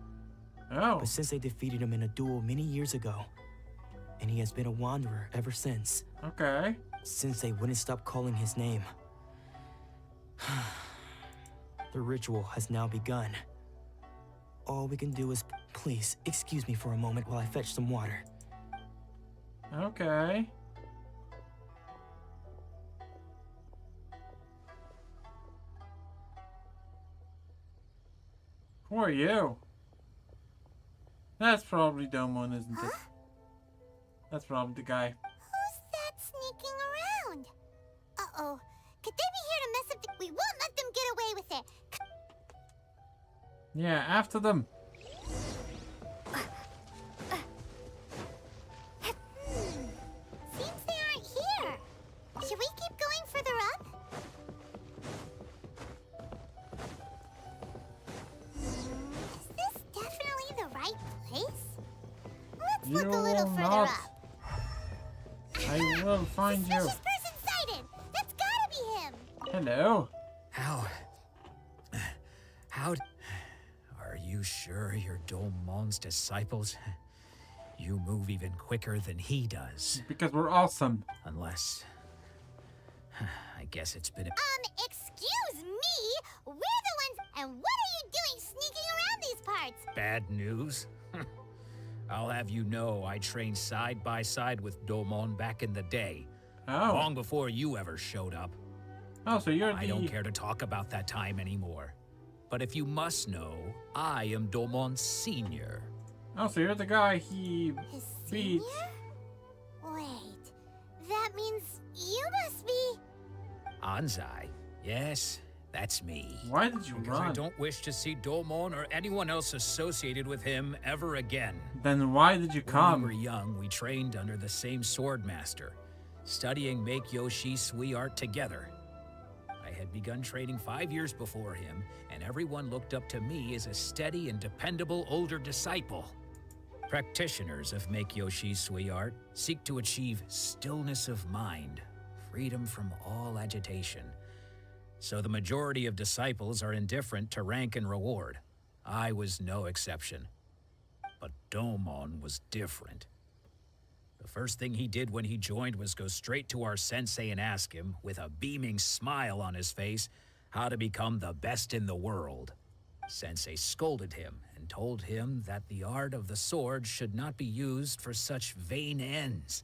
Oh. But Sensei defeated him in a duel many years ago. And he has been a wanderer ever since. Okay. Sensei wouldn't stop calling his name. The ritual has now begun. All we can do is, please, excuse me for a moment while I fetch some water. Okay. Who are you? That's probably Domon, isn't it? That's probably the guy. Who's that sneaking around? Uh-oh. Could they be here to mess up the... We won't Yeah, after them. Seems they aren't here. Should we keep going further up? Is this definitely the right place? Let's look a little further not. up. I will find you. Suspicious person sighted. That's gotta be him. Hello. How? Are you sure you're Domon's disciples? You move even quicker than he does. Because we're awesome. Unless... I guess it's been a... Excuse me? We're the ones, and what are you doing sneaking around these parts? Bad news? I'll have you know I trained side by side with Domon back in the day. Oh. Long before you ever showed up. Oh, so you're the... I don't care to talk about that time anymore. But if you must know, I am Domon's senior. Oh, so you're the guy he His beat. senior? Wait, that means you must be... Anzai. Yes, that's me. Why did you Because run? I don't wish to see Domon or anyone else associated with him ever again. Then why did you When we were come? young, we trained under the same sword master, studying Make Yoshi Sui art together. I had begun training 5 years before him, and everyone looked up to me as a steady and dependable older disciple. Practitioners of Make Yoshi Sui art seek to achieve stillness of mind, freedom from all agitation. So the majority of disciples are indifferent to rank and reward. I was no exception. But Domon was different. The first thing he did when he joined was go straight to our sensei and ask him, with a beaming smile on his face, how to become the best in the world. Sensei scolded him and told him that the art of the sword should not be used for such vain ends.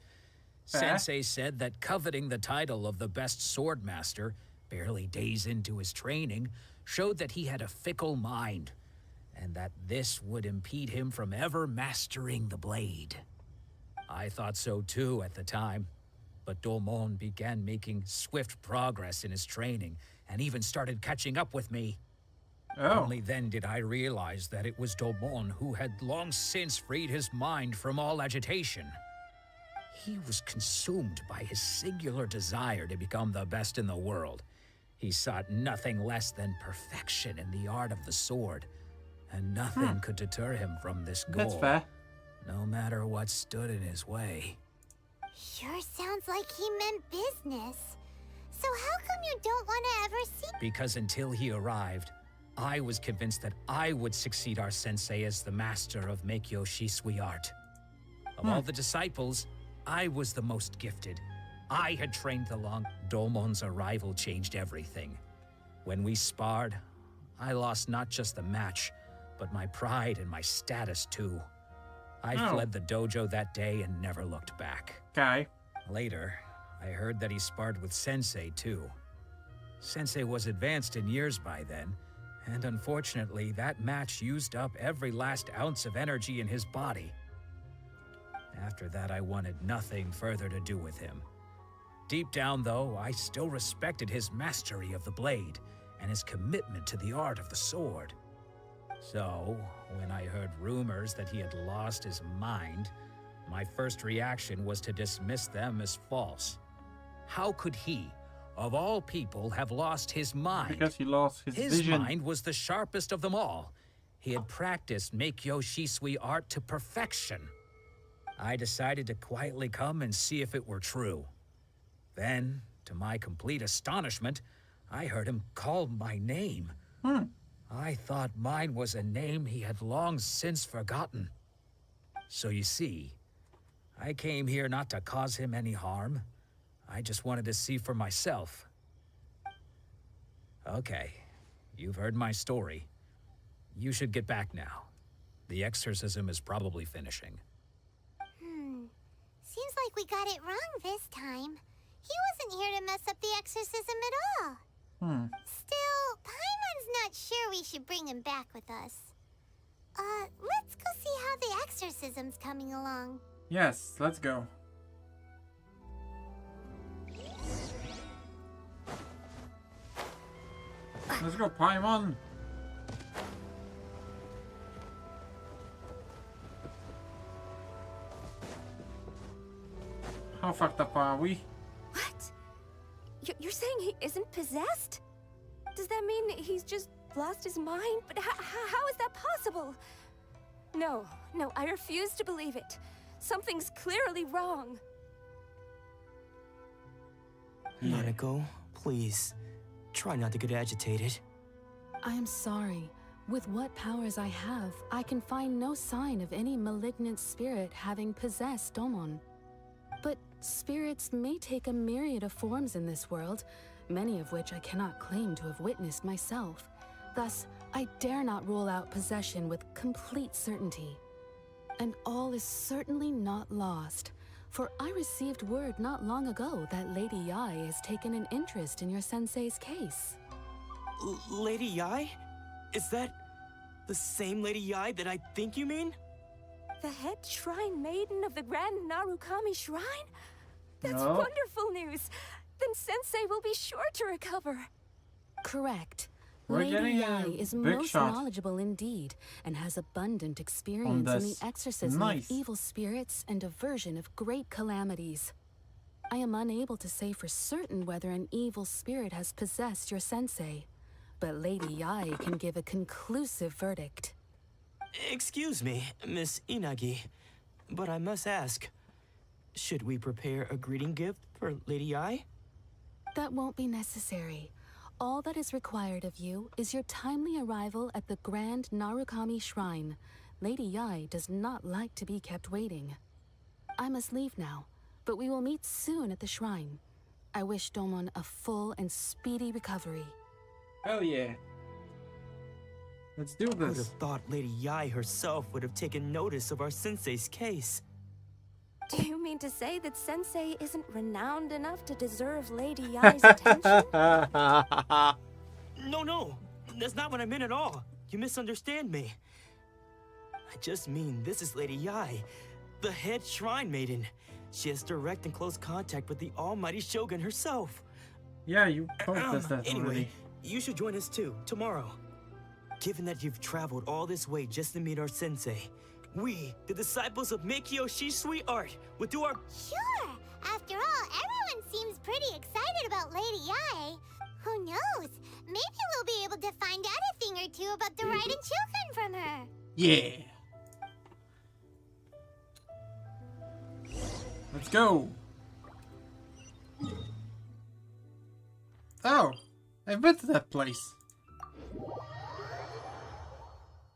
Sensei said that coveting the title of the best sword master, barely days into his training, showed that he had a fickle mind, and that this would impede him from ever mastering the blade. I thought so too at the time, but Domon began making swift progress in his training and even started catching up with me. Oh. Only then did I realize that it was Domon who had long since freed his mind from all agitation. He was consumed by his singular desire to become the best in the world. He sought nothing less than perfection in the art of the sword, and nothing could deter him from this goal. That's fair. No matter what stood in his way. Sure sounds like he meant business. So how come you don't want to ever see... Because until he arrived, I was convinced that I would succeed our sensei as the master of Make Yoshi Sui art. Of all the disciples, I was the most gifted. I had trained the long... Domon's arrival changed everything. When we sparred, I lost not just the match, but my pride and my status too. I fled the dojo that day and never looked back. Okay. Later, I heard that he sparred with Sensei too. Sensei was advanced in years by then, and unfortunately that match used up every last ounce of energy in his body. After that, I wanted nothing further to do with him. Deep down, though, I still respected his mastery of the blade and his commitment to the art of the sword. So, when I heard rumors that he had lost his mind, my first reaction was to dismiss them as false. How could he, of all people, have lost his mind? Because he lost his vision. Mind was the sharpest of them all. He had practiced Make Yoshi Sui art to perfection. I decided to quietly come and see if it were true. Then, to my complete astonishment, I heard him call my name. I thought mine was a name he had long since forgotten. So you see, I came here not to cause him any harm. I just wanted to see for myself. Okay, you've heard my story. You should get back now. The exorcism is probably finishing. Seems like we got it wrong this time. He wasn't here to mess up the exorcism at all. Still, Paimon's not sure we should bring him back with us. Let's go see how the exorcism's coming along. Yes, let's go. Let's go, Paimon. How fucked up are we? What? You're saying he isn't possessed? Does that mean he's just lost his mind? But how is that possible? No, I refuse to believe it. Something's clearly wrong. Nanako, please, try not to get agitated. I am sorry. With what powers I have, I can find no sign of any malignant spirit having possessed Domon. But spirits may take a myriad of forms in this world, many of which I cannot claim to have witnessed myself. Thus, I dare not rule out possession with complete certainty. And all is certainly not lost, for I received word not long ago that Lady Yae has taken an interest in your sensei's case. Lady Yae? Is that the same Lady Yae that I think you mean? The head shrine maiden of the Grand Narukami Shrine? That's No. wonderful news! Then Sensei will be sure to recover. Correct. We're Lady getting a Yae is big most shot knowledgeable indeed, and has abundant experience in the this. exorcism Nice. of evil spirits and aversion of great calamities. I am unable to say for certain whether an evil spirit has possessed your sensei, but Lady Yae can give a conclusive verdict. Excuse me, Miss Inagi, but I must ask, should we prepare a greeting gift for Lady Yae? That won't be necessary. All that is required of you is your timely arrival at the Grand Narukami Shrine. Lady Yae does not like to be kept waiting. I must leave now, but we will meet soon at the shrine. I wish Domon a full and speedy recovery. Hell yeah. Let's do Who would have this. thought Lady Yae herself would have taken notice of our sensei's case? Do you mean to say that Sensei isn't renowned enough to deserve Lady Yae's attention? No, that's not what I meant at all. You misunderstand me. I just mean this is Lady Yae, the head shrine maiden. She has direct and close contact with the almighty Shogun herself. Yeah, you told us that Anyway, already. you should join us too, tomorrow. Given that you've traveled all this way just to meet our sensei, we, the disciples of Meikyo Shisui Art, will do our... Sure! After all, everyone seems pretty excited about Lady Yae. Who knows? Maybe we'll be able to find out a thing or two about the Raiden children from her. Yeah. Let's go. Oh, I've been to that place.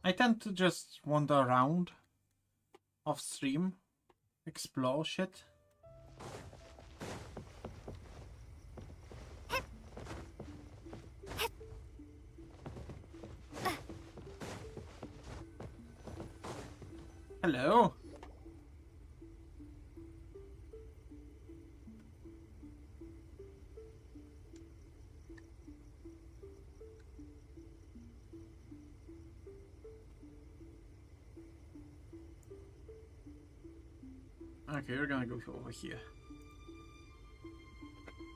I tend to just wander around off stream, explore shit. Hello. Okay, we're gonna go over here.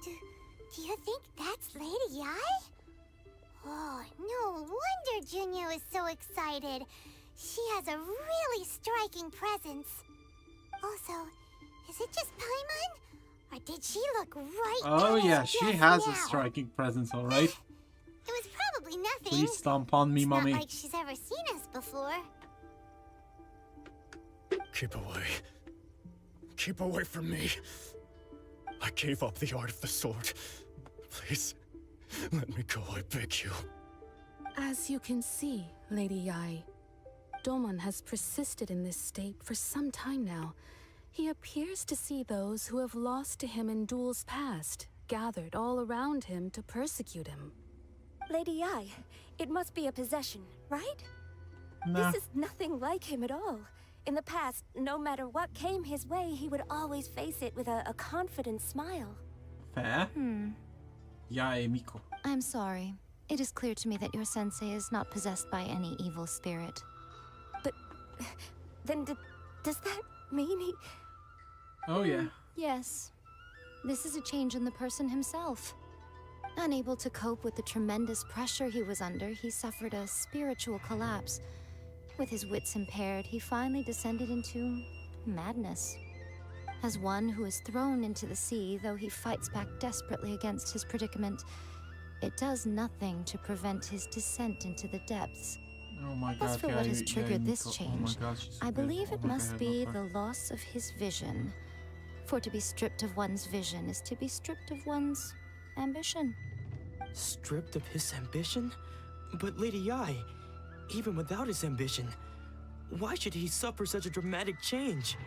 Do you think that's Lady Yae? Oh, no wonder Junyo is so excited. She has a really striking presence. Also, is it just Paimon? Or did she look right Oh at yeah, us she just has a now? striking presence, alright. It was probably nothing. Please stomp on me, It's mommy. not like she's ever seen us before. Keep away. Keep away from me. I gave up the art of the sword. Please, let me go, I beg you. As you can see, Lady Yae, Domon has persisted in this state for some time now. He appears to see those who have lost to him in duels past, gathered all around him to persecute him. Lady Yae, it must be a possession, right? Nah. This is nothing like him at all. In the past, no matter what came his way, he would always face it with a confident smile. Fair. Yae Miko. I'm sorry. It is clear to me that your sensei is not possessed by any evil spirit. But then does that mean he... Oh yeah. Yes. This is a change in the person himself. Unable to cope with the tremendous pressure he was under, he suffered a spiritual collapse. With his wits impaired, he finally descended into madness. As one who is thrown into the sea, though he fights back desperately against his predicament, it does nothing to prevent his descent into the depths. Oh my god. As for what has triggered this change, oh my god, she's so I believe beautiful. it Oh my must god, be love her. the loss of his vision. For to be stripped of one's vision is to be stripped of one's ambition. Stripped of his ambition? But Lady Yi, even without his ambition, why should he suffer such a dramatic change?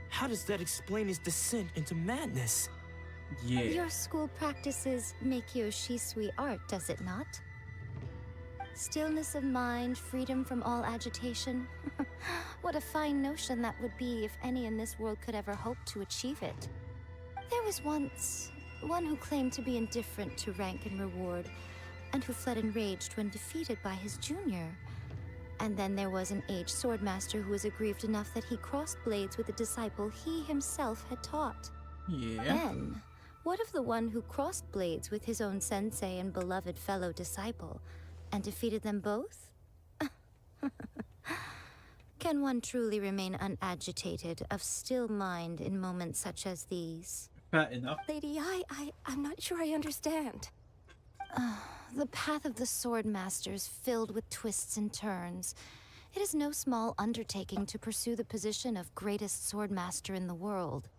How does that explain his descent into madness? Yeah. Your school practices Meikyo Shisui art, does it not? Stillness of mind, freedom from all agitation. What a fine notion that would be if any in this world could ever hope to achieve it. There was once one who claimed to be indifferent to rank and reward, and who fled enraged when defeated by his junior. And then there was an aged swordmaster who was aggrieved enough that he crossed blades with a disciple he himself had taught. Yeah. Then, what of the one who crossed blades with his own sensei and beloved fellow disciple, and defeated them both? Can one truly unagitated, unagitated, of still mind in moments such as these? Fair enough. Lady, I'm not sure I understand. The path of the Swordmaster is filled with twists and turns. It is no small undertaking to pursue the position of greatest Swordmaster in the world.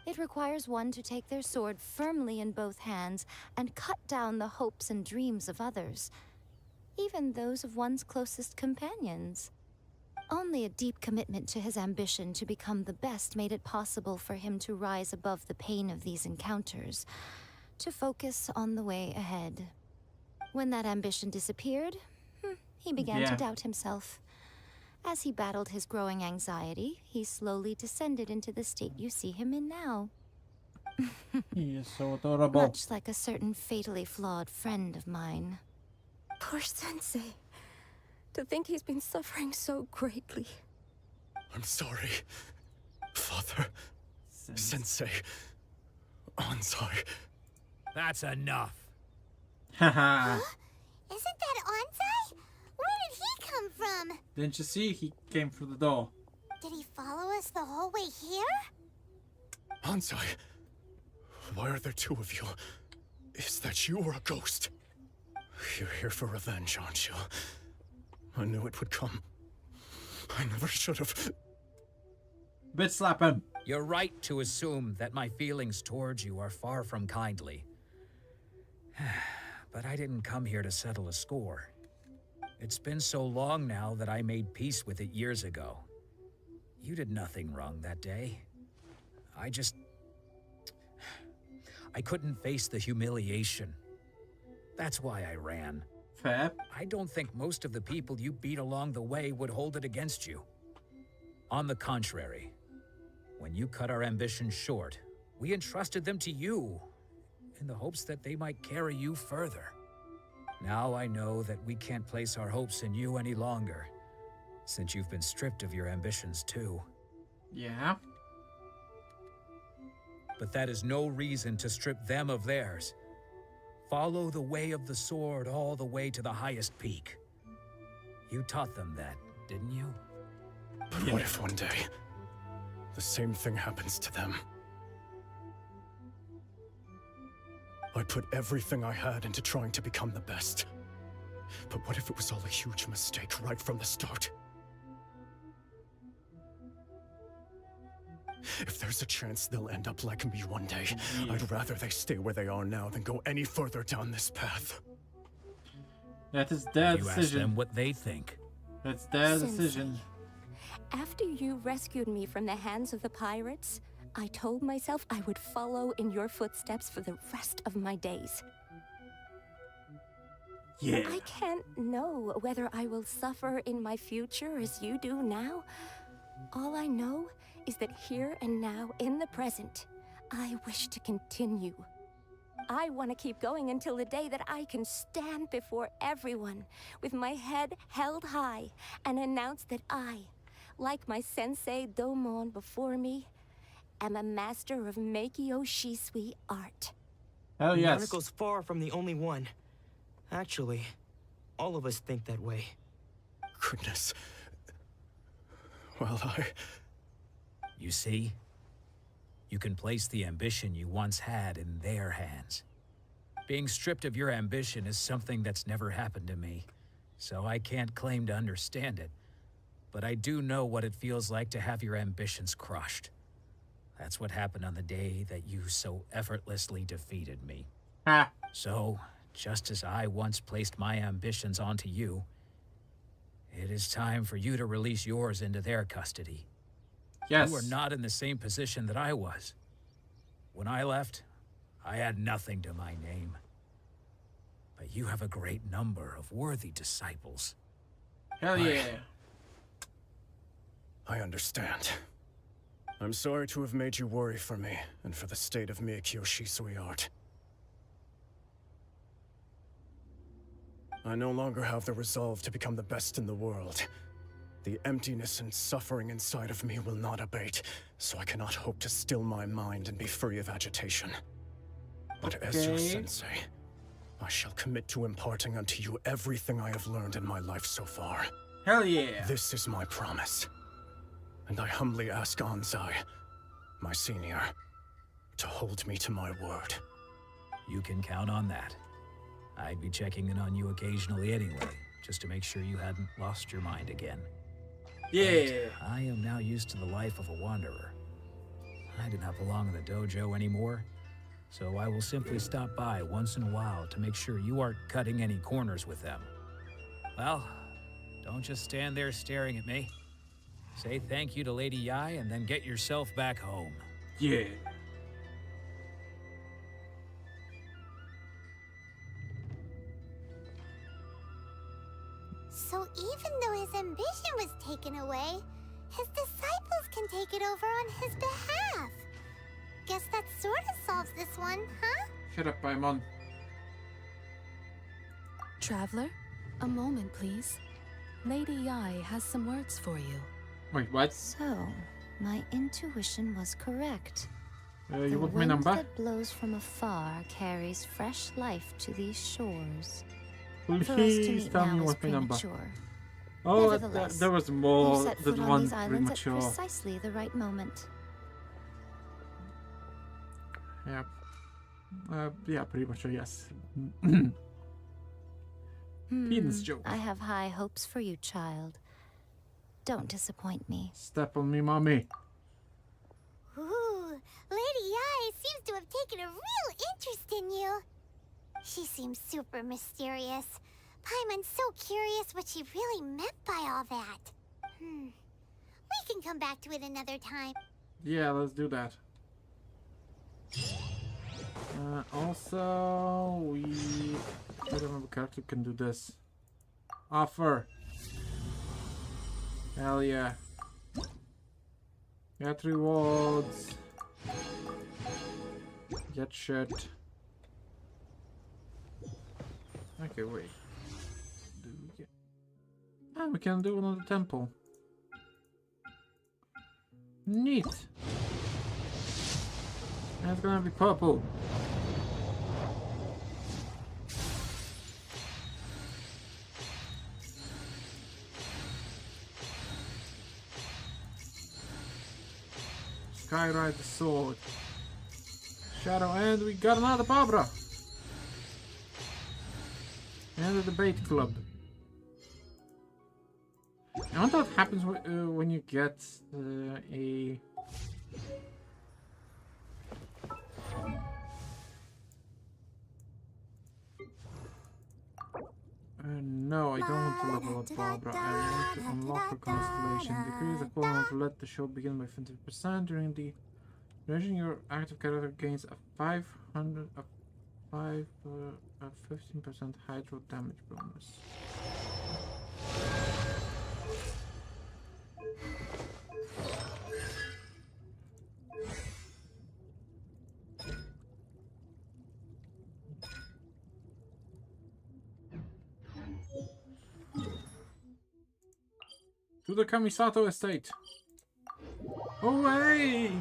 It requires one to take their sword firmly in both hands and cut down the hopes and dreams of others, even those of one's closest companions. Only a deep commitment to his ambition to become the best made it possible for him to rise above the pain of these encounters, to focus on the way ahead. When that ambition disappeared, he began to doubt himself. As he battled his growing anxiety, he slowly descended into the state you see him in now. He is so adorable. Much like a certain fatally flawed friend of mine. Poor Sensei. To think he's been suffering so greatly. I'm sorry, Father, Sensei, Ansai. That's enough. Haha. Isn't that Ansai? Where did he come from? Didn't you see? He came through the door. Did he follow us the whole way here? Ansai, why are there two of you? Is that you or a ghost? You're here for revenge, aren't you? I knew it would come. I never should have. Bitch slap him. You're right to assume that my feelings towards you are far from kindly. But I didn't come here to settle a score. It's been so long now that I made peace with it years ago. You did nothing wrong that day. I couldn't face the humiliation. That's why I ran. Fair. I don't think most of the people you beat along the way would hold it against you. On the contrary, when you cut our ambitions short, we entrusted them to you, in the hopes that they might carry you further. Now I know that we can't place our hopes in you any longer, since you've been stripped of your ambitions too. Yeah. But that is no reason to strip them of theirs. Follow the way of the sword all the way to the highest peak. You taught them that, didn't you? But what if one day, the same thing happens to them? I put everything I had into trying to become the best. But what if it was all a huge mistake right from the start? If there's a chance they'll end up like me one day, I'd rather they stay where they are now than go any further down this path. That is their You ask decision. them what they think. That's their Sensei, decision. After you rescued me from the hands of the pirates, I told myself I would follow in your footsteps for the rest of my days. Yeah. I can't know whether I will suffer in my future as you do now. All I know is that here and now, in the present, I wish to continue. I want to keep going until the day that I can stand before everyone with my head held high and announce that I, like my sensei Domon before me, am a master of Meikyo Shisui art. Hell yes. Nanako's far from the only one. Actually, all of us think that way. Goodness. Well, You see? you can place the ambition you once had in their hands. Being stripped of your ambition is something that's never happened to me, so I can't claim to understand it. But I do know what it feels like to have your ambitions crushed. That's what happened on the day that you so effortlessly defeated me. Ah. So, just as I once placed my ambitions onto you, it is time for you to release yours into their custody. Yes. You are not in the same position that I was. When I left, I had nothing to my name. But you have a great number of worthy disciples. Hell yeah. I understand. I'm sorry to have made you worry for me, and for the state of Miyakyoshi, sweetheart. I no longer have the resolve to become the best in the world. The emptiness and suffering inside of me will not abate, so I cannot hope to still my mind and be free of agitation. But as your sensei, I shall commit to imparting unto you everything I have learned in my life so far. Hell yeah. This is my promise. And I humbly ask Anzai, my senior, to hold me to my word. You can count on that. I'd be checking in on you occasionally anyway, just to make sure you hadn't lost your mind again. Yeah. But I am now used to the life of a wanderer. I do not belong in the dojo anymore, so I will simply stop by once in a while to make sure you aren't cutting any corners with them. Well, don't just stand there staring at me. Say thank you to Lady Yai and then get yourself back home. Yeah. So even though his ambition was taken away, his disciples can take it over on his behalf. Guess that sort of solves this one, huh? Shut up, Paimon. Traveler, a moment, please. Lady Yai has some words for you. Wait, what? So, my intuition was correct. You the want my wind number? that blows from afar carries fresh life to these shores. For us to Please meet tell me now is what my number. premature. Oh, Nevertheless, there was you more set than foot on one these islands at premature. precisely the right moment. Yeah. Yeah, premature, yes. Penis joke. I have high hopes for you, child. Don't disappoint me. Step on me, mommy. Ooh, Lady Yai seems to have taken a real interest in you. She seems super mysterious. Paimon's so curious what she really meant by all that. We can come back to it another time. Yeah, let's do that. Also, I don't know if a character can do this. Offer. Hell yeah. Get rewards. Get shit. Okay, wait. We can do another temple. Neat. And it's gonna be purple. Skyride the sword. Shadow, and we got another Barbara. And the debate club. I wonder what happens when you get a... no, I don't want to level up Barbara. I want to unlock her constellation. Decrease the cooldown to let the show begin by 50%. During the duration, your active character gains a 15% hydro damage bonus. To the Kamisato estate. Away!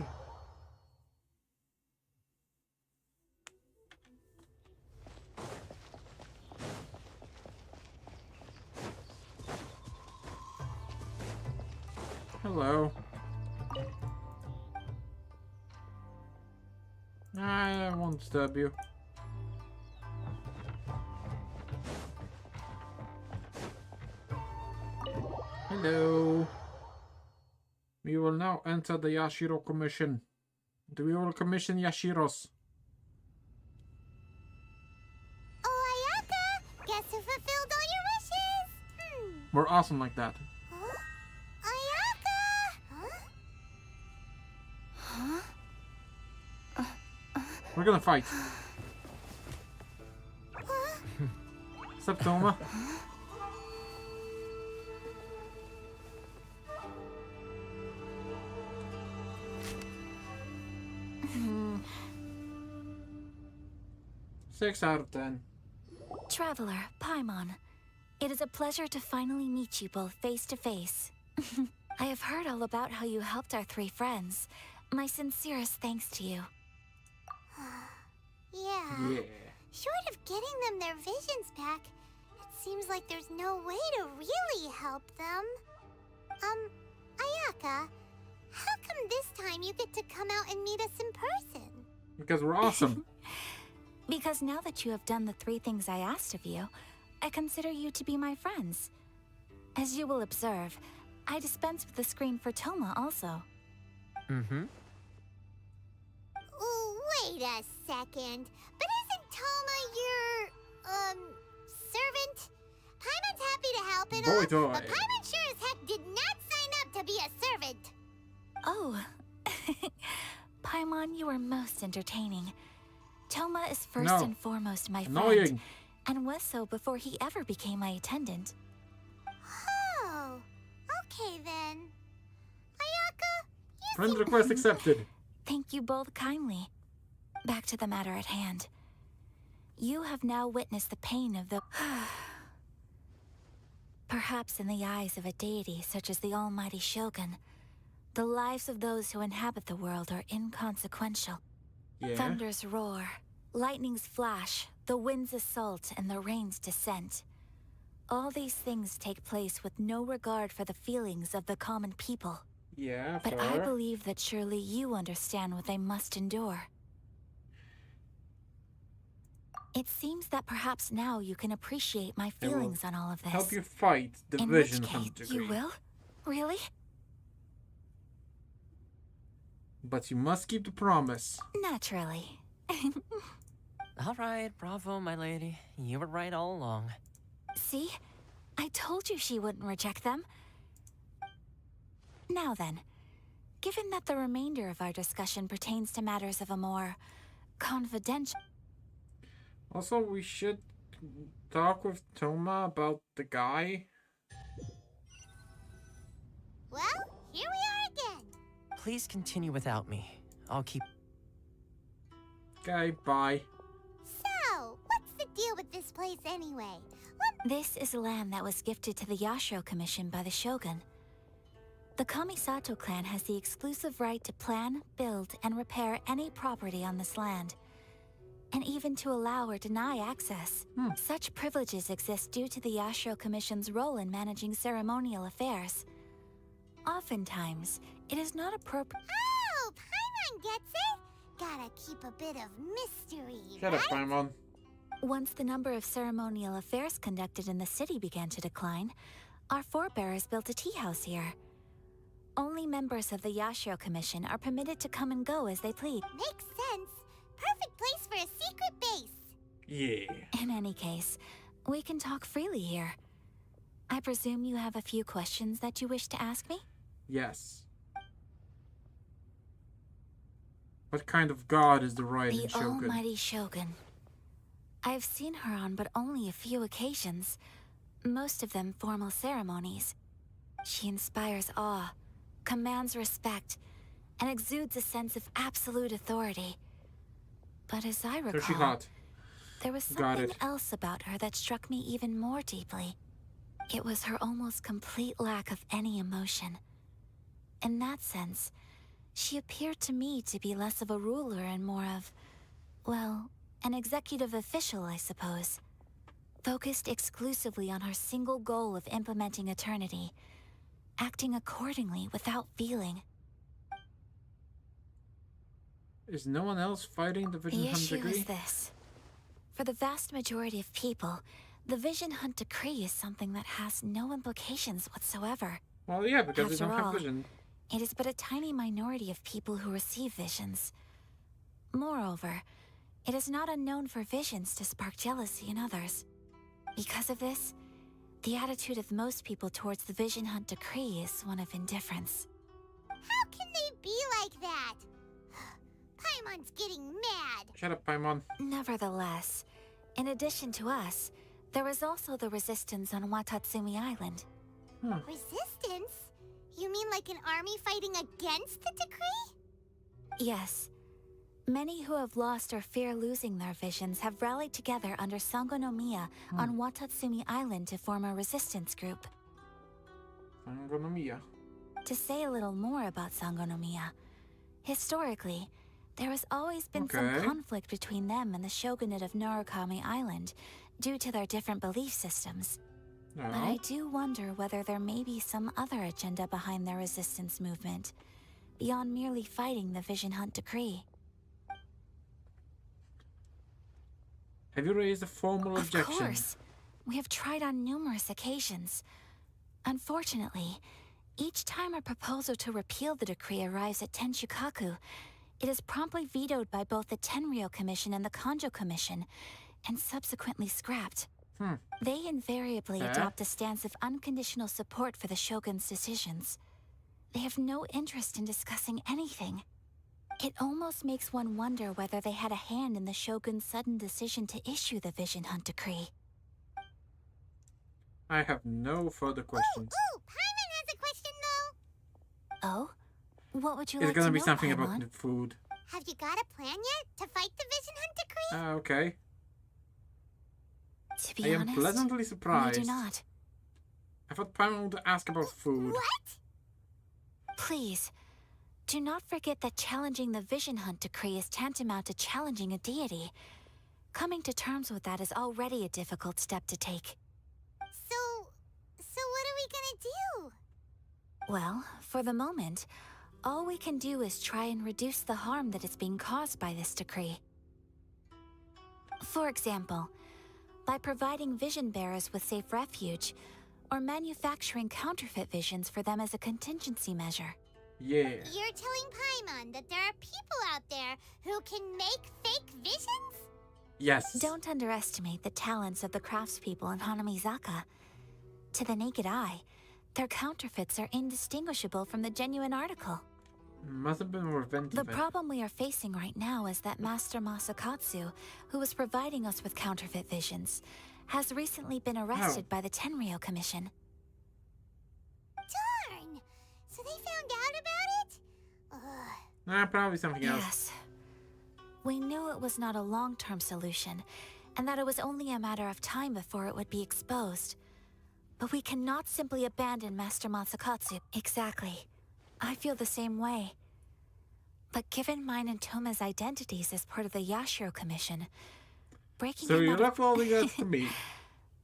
Hello. disturb you. Hello. We will now enter the Yashiro Commission. We will commission Yashiros. Oh, Ayaka! Guess who fulfilled all your wishes? We're awesome like that. Huh? Ayaka! Huh? We're gonna fight. What's up, Toma? Six out of 10. Traveler, Paimon, it is a pleasure to finally meet you both face to face. I have heard all about how you helped our three friends. My sincerest thanks to you. Yeah. Short of getting them their visions back, it seems like there's no way to really help them. Ayaka, how come this time you get to come out and meet us in person? Because we're awesome. Because now that you have done the three things I asked of you, I consider you to be my friends. As you will observe, I dispense with the screen for Toma also. Mm-hmm. Wait a second. But isn't Toma your, servant? Paimon's happy to help and all, but Paimon sure as heck did not sign up to be a servant. Oh. Paimon, you are most entertaining. Toma is first and foremost my friend, and was so before he ever became my attendant. Oh, okay then. Ayaka, you Friend request accepted. Thank you both kindly. Back to the matter at hand. You have now witnessed the pain of the... Perhaps in the eyes of a deity such as the almighty Shogun, the lives of those who inhabit the world are inconsequential. Yeah. Thunders roar, lightnings flash, the winds assault, and the rains descent. All these things take place with no regard for the feelings of the common people. Yeah, but I believe that surely you understand what they must endure. It seems that perhaps now you can appreciate my feelings on all of this. Help you fight the vision to some degree. You will? Really? But you must keep the promise. Naturally. Alright, bravo, my lady. You were right all along. See? I told you she wouldn't reject them. Now then, given that the remainder of our discussion pertains to matters of a more confidential... Also, we should talk with Toma about the guy. Well, here we are again. Please continue without me. I'll keep... Okay, bye. So, what's the deal with this place anyway? This is land that was gifted to the Yashiro Commission by the Shogun. The Kamisato clan has the exclusive right to plan, build, and repair any property on this land, and even to allow or deny access. Such privileges exist due to the Yashiro Commission's role in managing ceremonial affairs. Oftentimes, it is not appropriate... Oh, Paimon gets it! Gotta keep a bit of mystery, Shut up, Paimon. Once the number of ceremonial affairs conducted in the city began to decline, our forebears built a tea house here. Only members of the Yashiro Commission are permitted to come and go as they please. Makes sense. Perfect place for a secret base. Yeah. In any case, we can talk freely here. I presume you have a few questions that you wish to ask me? Yes. What kind of god is the Raiden Shogun? The almighty Shogun. I've seen her on but only a few occasions, most of them formal ceremonies. She inspires awe, commands respect, and exudes a sense of absolute authority. But as I recall, there was something else about her that struck me even more deeply. It was her almost complete lack of any emotion. In that sense, she appeared to me to be less of a ruler and more of, well, an executive official, I suppose. Focused exclusively on her single goal of implementing eternity, acting accordingly without feeling. Is no one else fighting the Vision The Hunt issue Decree? is this. For the vast majority of people, the Vision Hunt Decree is something that has no implications whatsoever. Well, yeah, because they After don't have all, vision. it is but a tiny minority of people who receive visions. Moreover, it is not unknown for visions to spark jealousy in others. Because of this, the attitude of most people towards the Vision Hunt Decree is one of indifference. How can they be like that? Paimon's getting mad. Shut up, Paimon. Nevertheless, in addition to us, there is also the resistance on Watatsumi Island. Resistance? You mean like an army fighting against the decree? Yes. Many who have lost or fear losing their visions have rallied together under Sangonomiya on Watatsumi Island to form a resistance group. Sangonomiya. To say a little more about Sangonomiya, historically, there has always been some conflict between them and the shogunate of Narukami Island due to their different belief systems. But I do wonder whether there may be some other agenda behind their resistance movement, beyond merely fighting the Vision Hunt Decree. Have you raised a formal objection? Of course. We have tried on numerous occasions. Unfortunately, each time a proposal to repeal the decree arrives at Tenshukaku, it is promptly vetoed by both the Tenryou Commission and the Kanjo Commission, and subsequently scrapped. They invariably adopt a stance of unconditional support for the Shogun's decisions. They have no interest in discussing anything. It almost makes one wonder whether they had a hand in the Shogun's sudden decision to issue the Vision Hunt Decree. I have no further questions. Ooh, Paimon has a question though. Oh? What would you It's like gonna to be know, something Paimon? about the food. Have you got a plan yet to fight the Vision Hunt Decree? Okay. To be I am honest, pleasantly surprised. we do not. I thought Paimon would ask about food. What? Please, do not forget that challenging the Vision Hunt Decree is tantamount to challenging a deity. Coming to terms with that is already a difficult step to take. So what are we gonna do? Well, for the moment, all we can do is try and reduce the harm that is being caused by this decree. For example, by providing vision bearers with safe refuge, or manufacturing counterfeit visions for them as a contingency measure. Yeah. You're telling Paimon that there are people out there who can make fake visions? Yes. Don't underestimate the talents of the craftspeople in Hanamizaka. To the naked eye, their counterfeits are indistinguishable from the genuine article. Must have been more inventive. The problem we are facing right now is that Master Masakatsu, who was providing us with counterfeit visions, has recently been arrested by the Tenryou Commission. Darn! So they found out about it? Ugh. Probably something else. Yes. We knew it was not a long-term solution, and that it was only a matter of time before it would be exposed. But we cannot simply abandon Master Masakatsu. Exactly. I feel the same way. But given mine and Toma's identities as part of the Yashiro Commission, breaking So him you out left all the to me.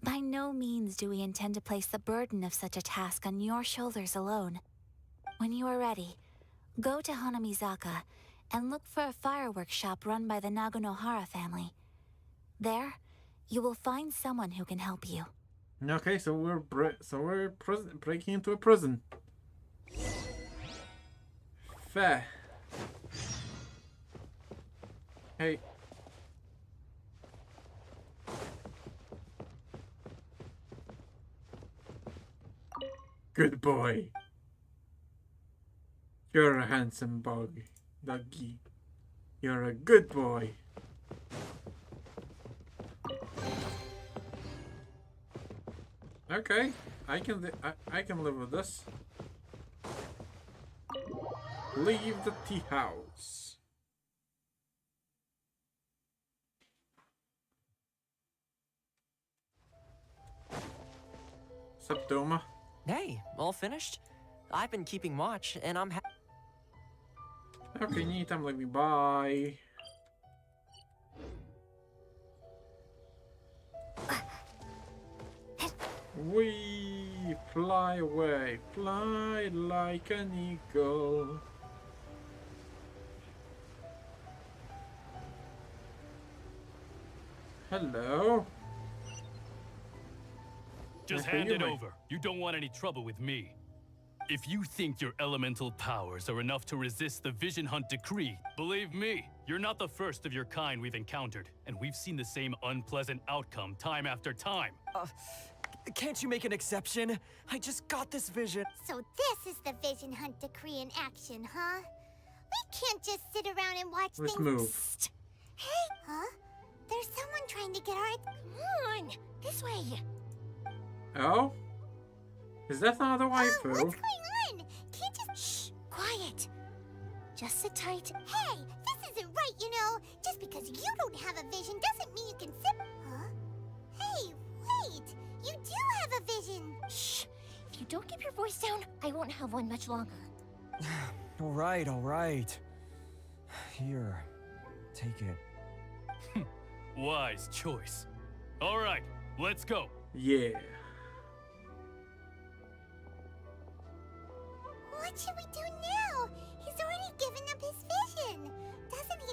By no means do we intend to place the burden of such a task on your shoulders alone. When you are ready, go to Hanamizaka and look for a fireworks shop run by the Naganohara family. There, you will find someone who can help you. Okay, so we're breaking into a prison. Fair. Hey. Good boy. You're a handsome doggy. You're a good boy. Okay, I can live with this. Leave the tea house. Sup, Doma? Hey, all finished? I've been keeping watch, and I'm Okay, neat, I'm leaving. Bye. We fly away, fly like an eagle. Hello. Just Nice to hand you, it mate. over. You don't want any trouble with me. If you think your elemental powers are enough to resist the Vision Hunt decree, believe me, you're not the first of your kind we've encountered, and we've seen the same unpleasant outcome time after time. Can't you make an exception? I just got this vision. So this is the Vision Hunt decree in action, huh? We can't just sit around and watch Let's things. move. Psst. Hey, huh? There's someone trying to get our. Come on, this way. Oh? Is that not a waifu? What's going on? Can't just. Shh, quiet. Just sit tight. Hey, this isn't right, you know. Just because you don't have a vision doesn't mean you can sit. Huh? Hey, wait. You do have a vision. Shh. If you don't keep your voice down, I won't have one much longer. All right. Here, take it. Wise choice. All right, let's go. Yeah. What should we do now? He's already given up his vision. Doesn't he?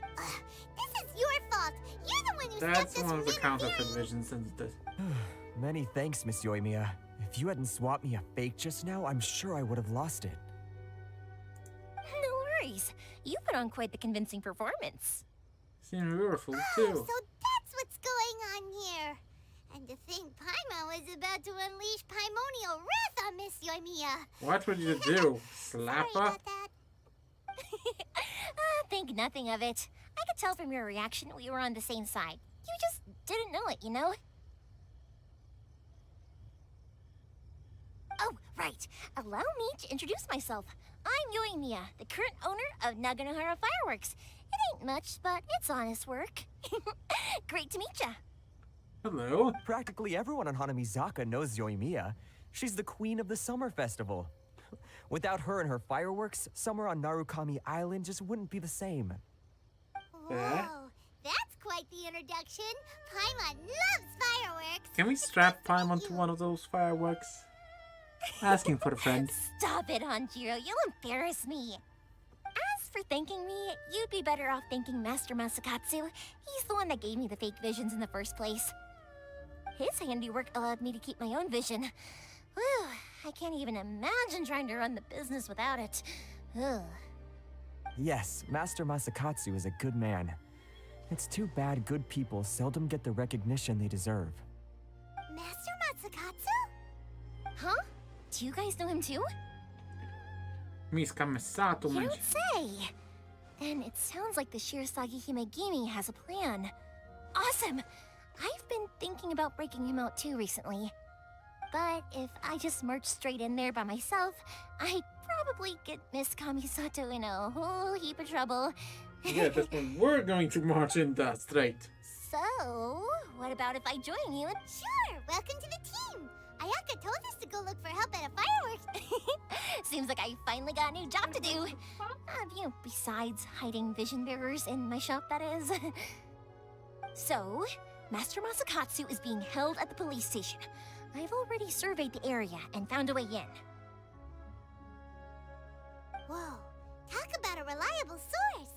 This is your fault. You're the one who That's stopped us one of the from counterfeit interfering. visions and this. Many thanks, Miss Yoimiya. If you hadn't swapped me a fake just now, I'm sure I would have lost it. No worries. You put on quite the convincing performance. Seems beautiful Oh, too. so that's what's going on here. And to think Paimon was about to unleash Paimonial wrath on Miss Yoimiya. What would you do? Slap her? Think nothing of it. I could tell from your reaction we were on the same side. You just didn't know it, you know? Oh, right. Allow me to introduce myself. I'm Yoimiya, the current owner of Naganohara Fireworks. It ain't much, but it's honest work. Great to meet ya. Hello. Practically everyone on Hanamizaka knows Yoimiya. She's the queen of the summer festival. Without her and her fireworks, summer on Narukami Island just wouldn't be the same. Whoa, that's quite the introduction. Paimon loves fireworks. Can we strap Paimon to one of those fireworks? Asking for a friend. Stop it, Hanjiro. You'll embarrass me. As for thanking me, you'd be better off thanking Master Masakatsu. He's the one that gave me the fake visions in the first place. His handiwork allowed me to keep my own vision. Whew, I can't even imagine trying to run the business without it. Ugh. Yes, Master Masakatsu is a good man. It's too bad good people seldom get the recognition they deserve. Master Matsukatsu? Huh? Do you guys know him too? Miska Misato You don't mentioned. say! Then it sounds like the Shirasagi Himegimi has a plan. Awesome! I've been thinking about breaking him out too recently. But if I just march straight in there by myself, I'd probably get Miss Kamisato in a whole heap of trouble. Yeah, that's when we're going to march in that straight. So, what about if I join you? Sure, welcome to the team. Ayaka told us to go look for help at a fireworks. Seems like I finally got a new job to do. Besides hiding vision bearers in my shop, that is. So, Master Masakatsu is being held at the police station. I've already surveyed the area and found a way in. Whoa, talk about a reliable source.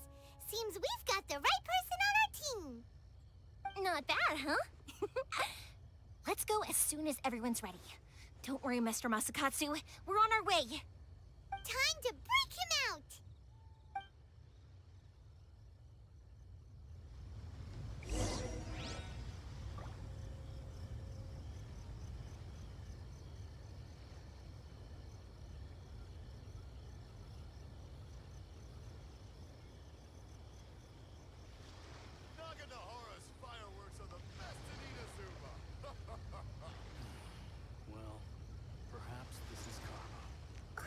Seems we've got the right person on our team. Not bad, huh? Let's go as soon as everyone's ready. Don't worry, Mr. Masakatsu. We're on our way. Time to break him out. Naganohara's fireworks are the best in Inazuma. Well, perhaps this is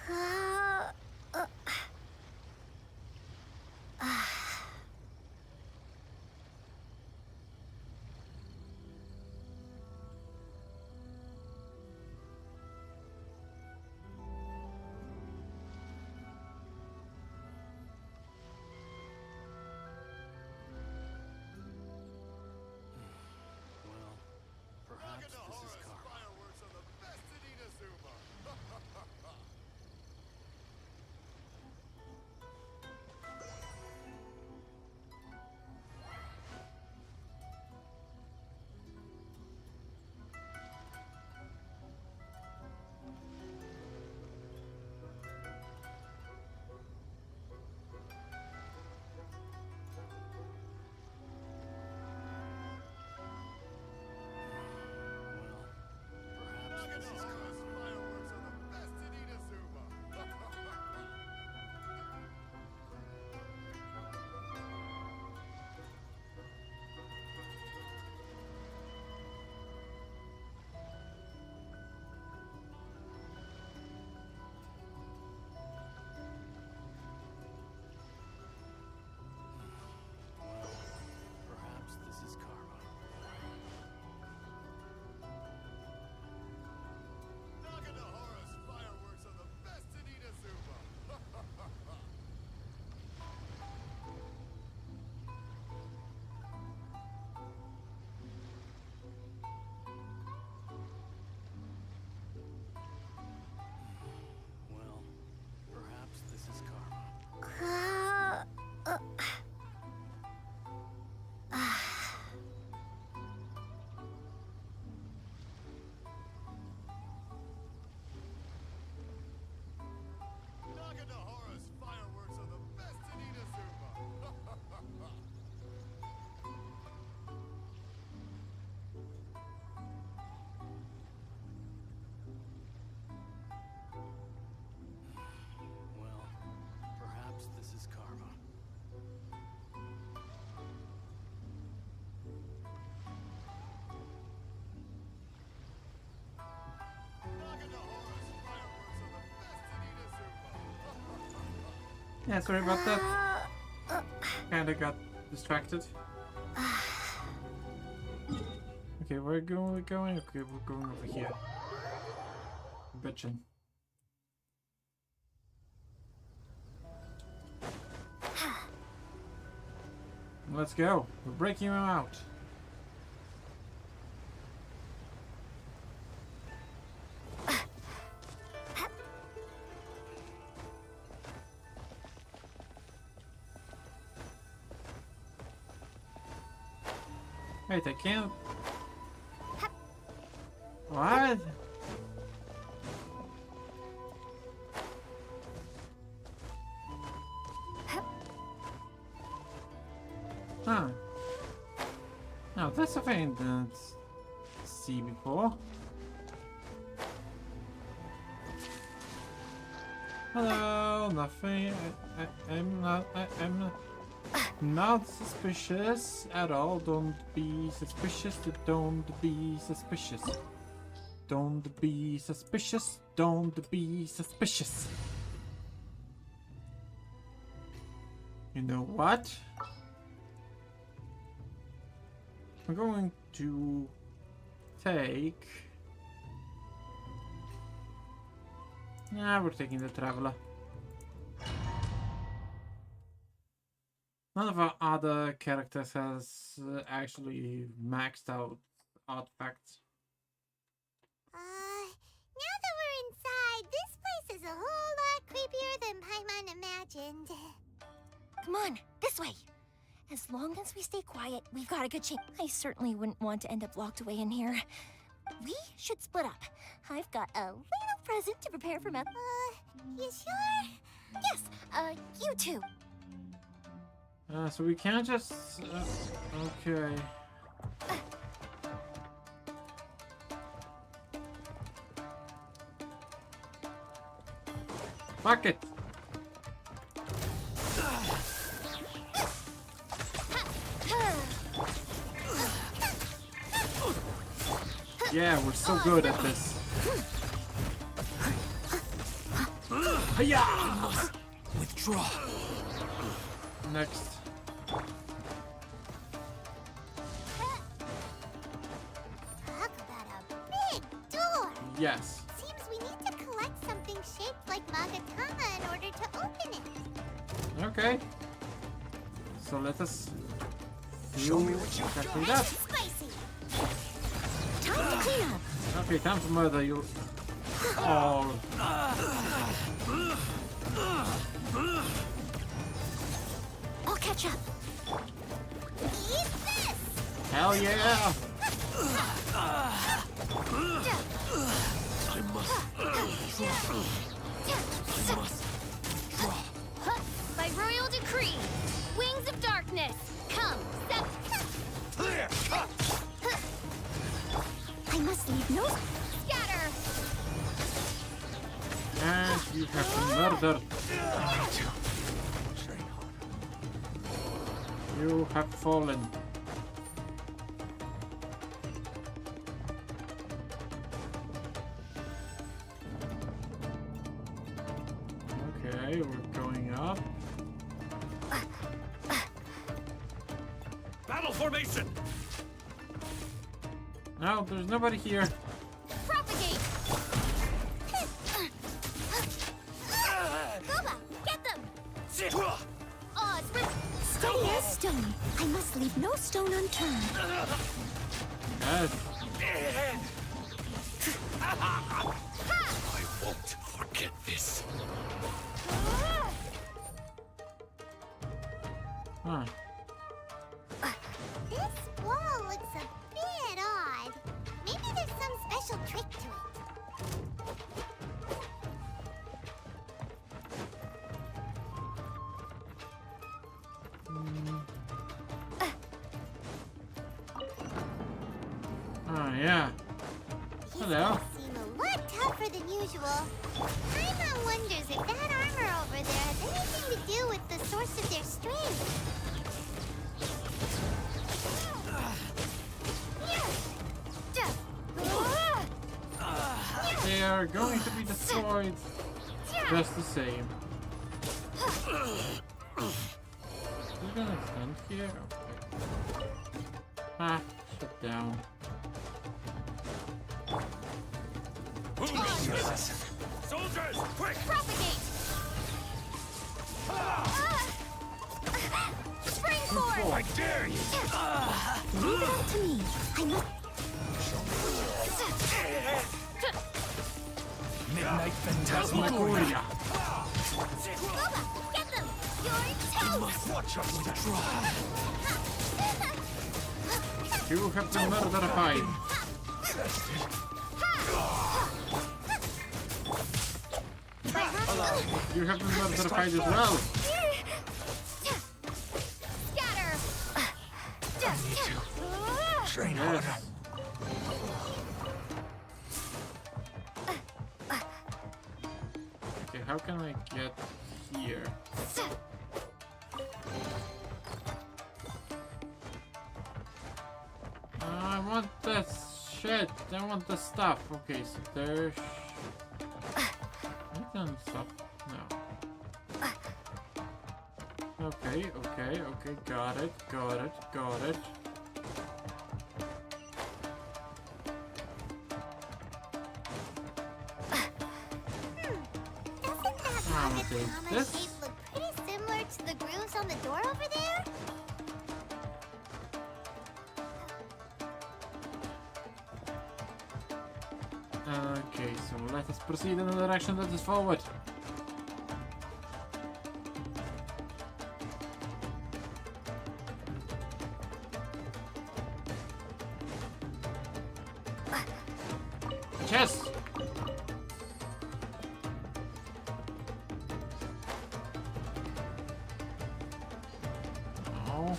karma. Yeah, sorry about that. Kinda got distracted. Okay, where are we going? Okay, we're going over here. Bitchin'. Let's go. We're breaking him out. Wait, I can't. What? Huh. No, that's something I didn't see before. Hello, nothing. I'm not suspicious at all. Don't be suspicious. Don't be suspicious. Don't be suspicious. Don't be suspicious. You know what? I'm going to take... Nah, we're taking the Traveler. None of our other characters has actually maxed out artifacts. Now that we're inside, this place is a whole lot creepier than Paimon imagined. Come on, this way. As long as we stay quiet, we've got a good chance. I certainly wouldn't want to end up locked away in here. We should split up. I've got a little present to prepare for Meth. You sure? Yes, you too. So we can't just... okay. Fuck it! Yeah, we're so good at this. Hiya! Withdraw. Next. Talk about a big door. Yes. Seems we need to collect something shaped like Magatama in order to open it. Okay. So let us show me what you exactly got. that. Spicy. Time to clean up. Okay, time to murder you. Oh. I'll catch up. Eat this. Hell yeah! By royal decree, wings of darkness, come, I must leave no scatter. And you have been murdered. You have fallen. Okay, we're going up. Battle formation! No, there's nobody here. Propagate. Boba, get them. Stone is stone. I must leave no stone unturned. Yes. I won't forget this. Huh. This wall looks a bit odd. Maybe there's some special trick to it. Oh, yeah. Hello. Seem a lot tougher than usual. Paimon wonders if that armor over there has anything to do with the source of their strength. They are going to be destroyed just the same. Is gonna extend here? Okay. Ah, shut down. Soldiers, quick! Propagate! Spring cord! I dare you! Leave it up to me. I must. Midnight Phantasmagoria. Boba, get them! You're toast! Must watch out with the draw. You have been murdered. You have been murdered as well. Scatter! Train Yes. harder. Okay, how can I get here? I want this shit. I want the stuff. Okay, so there's. I done stuff. No. Okay, okay. Got it. Doesn't take that this. shape look pretty similar to the grooves on the door over there? Okay, so let us proceed in the direction that is forward. Chest! Oh.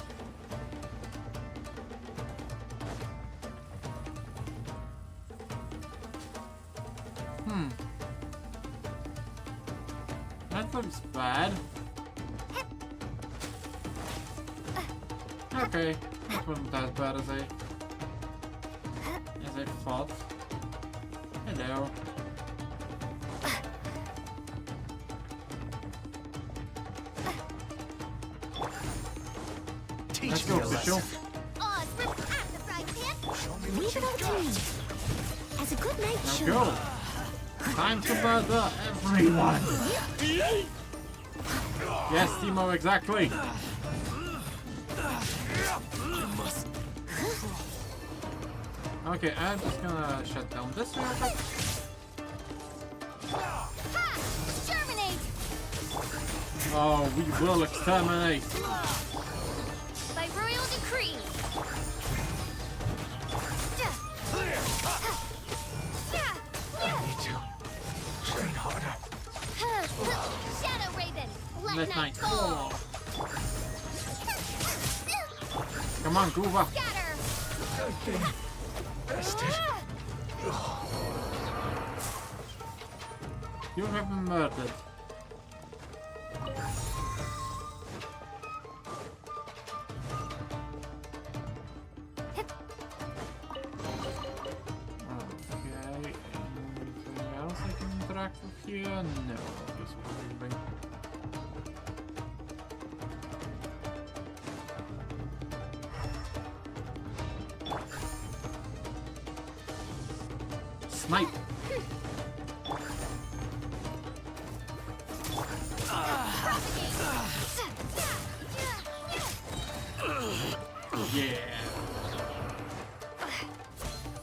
That looks bad. Okay, that wasn't as bad as I thought. Hello. Let's go, official. Oz, rip at the frying pan. Leave it up to me. As a good night Now show. go. Time to murder everyone. Yes, Timo, exactly. Okay, I'm just gonna shut down this real quick. Exterminate! Oh, we will exterminate. By royal decree! Train harder. Shadow Raven! Let Let night night fall! fall. Come on, Guva. Scatter! You have been murdered. Okay, anything else I can interact with here? No, just leaving. Snipe! Yeah!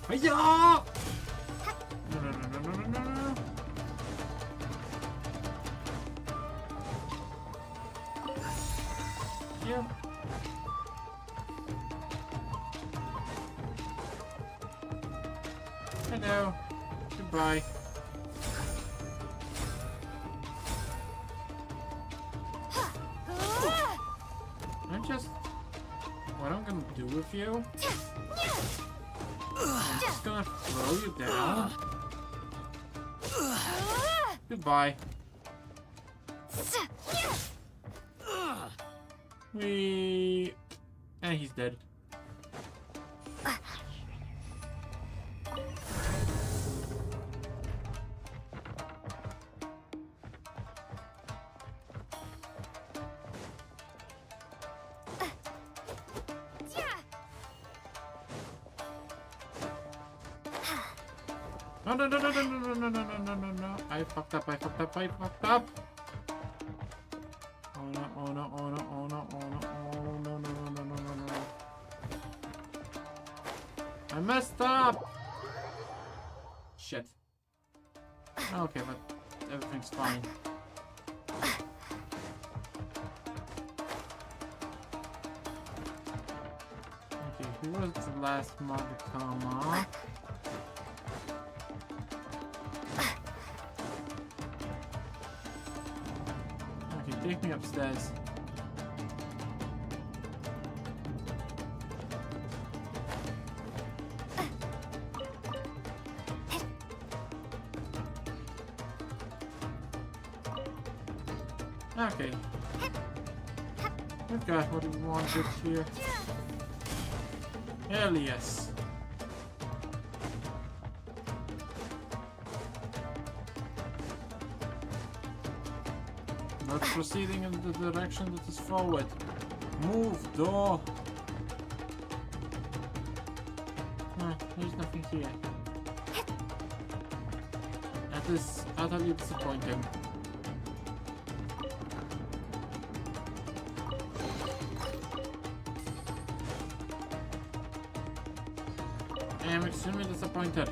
Hiya! No. Yeah. Hello. Goodbye. I'm just... What I'm gonna do with you... I'm just gonna throw you down. Goodbye. And he's dead. No, no, no, no, no, no, no, no, no, no, no, no. I fucked up, I fucked up, I fucked up. Oh no, oh no, oh no, oh no, oh no, oh no, no, no, no, no, no, no. I messed up! Shit. Okay, but everything's fine. Okay, who was the last Magakama? Okay, take me upstairs. Okay. We've got what we wanted here. Hell yes. Not proceeding in the direction that is forward. Move, door. There's nothing here. That is utterly disappointing. I am extremely disappointed.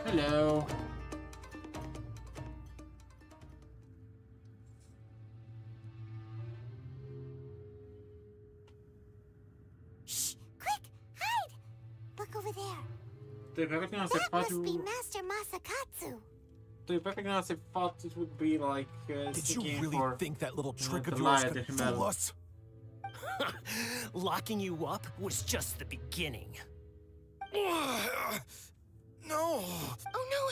Hello. Shh! Quick! Hide! Look over there. They recognize That must be Master Masakatsu. They recognize I thought it would be like Did you game really for, think that little trick of the yours Lion could de Himmel. fool us? Locking you up was just the beginning. No! Oh no!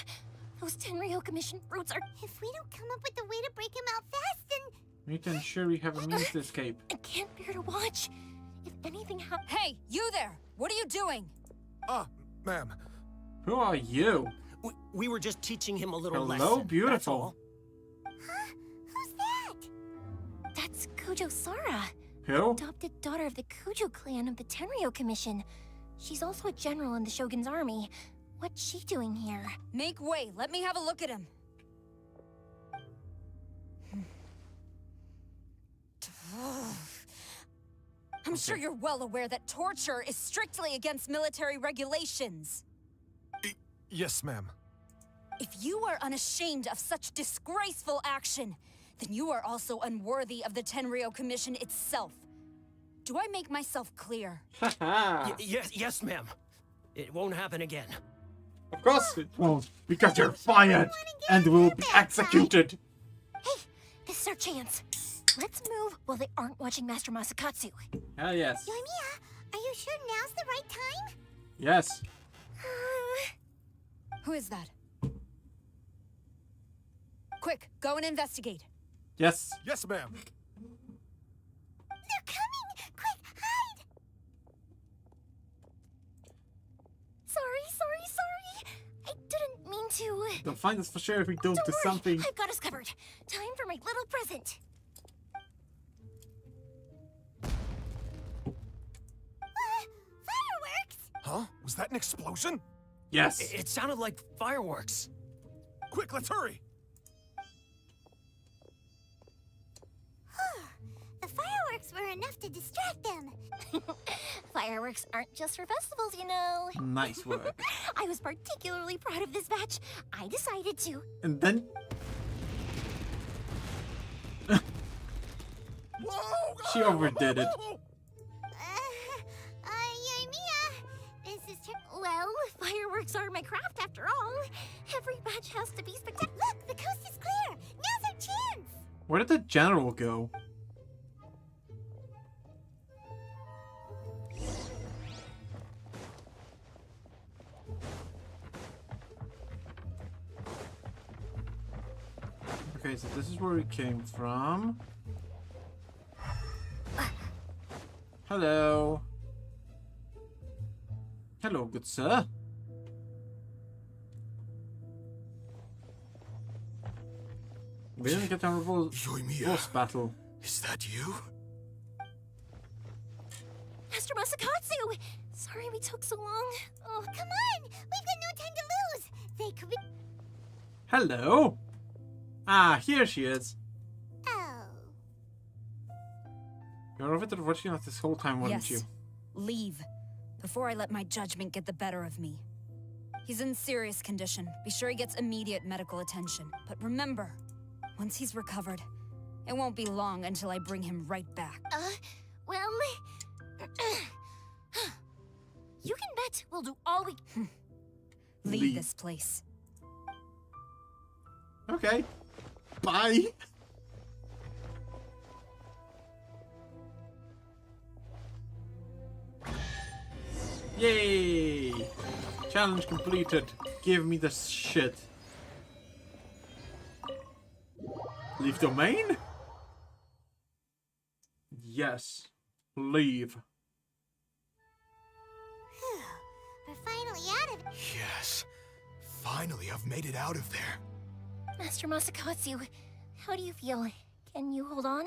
Those Tenryo Commission brutes are... If we don't come up with a way to break him out fast, then... We can ensure we have a means to escape. I can't bear to watch. If anything happens... Hey, you there! What are you doing? Ma'am. Who are you? We were just teaching him a little Hello, lesson. That's beautiful. all. Huh? Who's that? That's Kujo Sara. Who? Adopted daughter of the Kujo clan of the Tenryo Commission. She's also a general in the Shogun's army. What's she doing here? Make way. Let me have a look at him. I'm sure you're well aware that torture is strictly against military regulations. Yes, ma'am. If you are unashamed of such disgraceful action, then you are also unworthy of the Tenryo Commission itself. Do I make myself clear? Yes, ma'am. It won't happen again. Of course it won't, because you're fired and will be executed. Hey, this is our chance. Let's move while they aren't watching Master Masakatsu. Hell yes. Yoimiya, are you sure now's the right time? Yes. Who is that? Quick, go and investigate. Yes. Yes, ma'am. They're coming! Quick, hide! Sorry. I didn't mean to. They'll find us for sure if we don't do something. I've got us covered. Time for my little present. Fireworks! Huh? Was that an explosion? Yes. It sounded like fireworks. Quick, let's hurry. The fireworks were enough to distract them. Fireworks aren't just for festivals, you know. Nice work. I was particularly proud of this batch. I decided to. And then... Whoa! She overdid it. Yoimiya, this is Well, fireworks are my craft after all. Every batch has to be spectacular. Look, the coast is clear. Now's our chance. Where did the general go? Okay, so this is where we came from. Hello. Hello, good sir. We didn't get our boss battle. Is that you? Master Masakatsu! Sorry we took so long. Oh, come on! We've got no time to lose! They could be... Hello? Ah, here she is. Oh. You're over there watching us this whole time, weren't Yes. you? Leave. Before I let my judgment get the better of me. He's in serious condition. Be sure he gets immediate medical attention. But remember, once he's recovered, it won't be long until I bring him right back. Well... you can bet we'll do all we... Leave this place. Okay. Bye. Yay! Challenge completed. Give me the shit. Leave domain? Yes. Leave. We're finally out of it. Yes. Finally, I've made it out of there. Master Masakatsu, how do you feel? Can you hold on?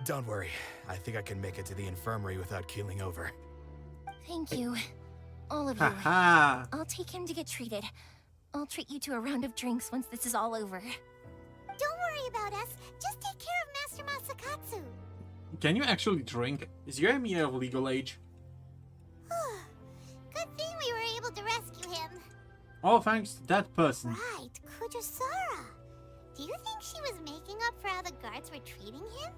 Don't worry. I think I can make it to the infirmary without keeling over. Thank you. All of you. Haha. I'll take him to get treated. I'll treat you to a round of drinks once this is all over. Don't worry about us. Just take care of Master Masakatsu. Can you actually drink? Is Yoimiya of legal age? Good thing we were able to rescue him. All thanks to that person. Right, Kujosara. Do you think she was making up for how the guards were treating him?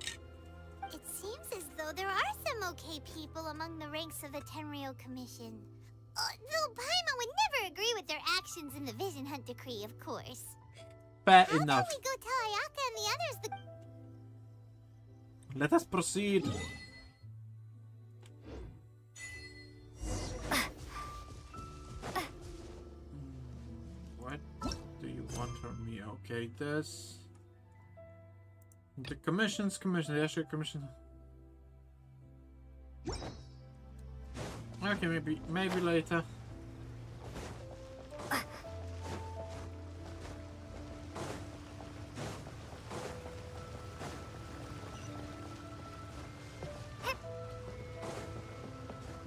It seems as though there are some okay people among the ranks of the Tenryou Commission. Though Paimon would never agree with their actions in the Vision Hunt Decree, of course. Fair How enough. about we go tell Ayaka and the others the... Let us proceed. What do you want from me? Okay, this. The commissions, the Asher commission. Okay, maybe later.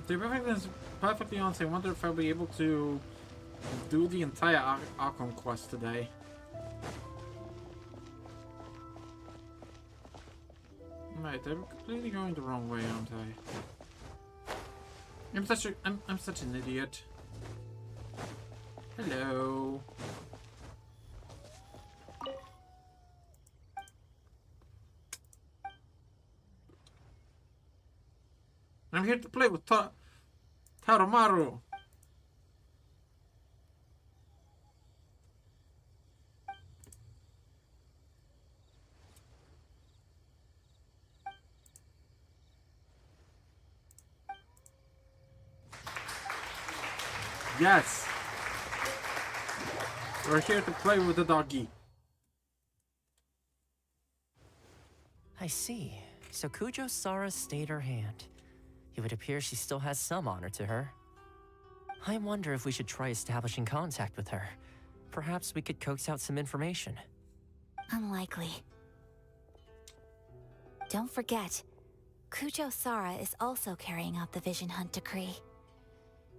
To be perfectly honest, I wonder if I'll be able to do the entire Archon quest today. Right, I'm completely going the wrong way, aren't I? I'm such an idiot. Hello. I'm here to play with Taromaru. Yes. We're here to play with the doggy. I see. So Kujosara stayed her hand. It would appear she still has some honor to her. I wonder if we should try establishing contact with her. Perhaps we could coax out some information. Unlikely. Don't forget, Kujosara is also carrying out the Vision Hunt Decree.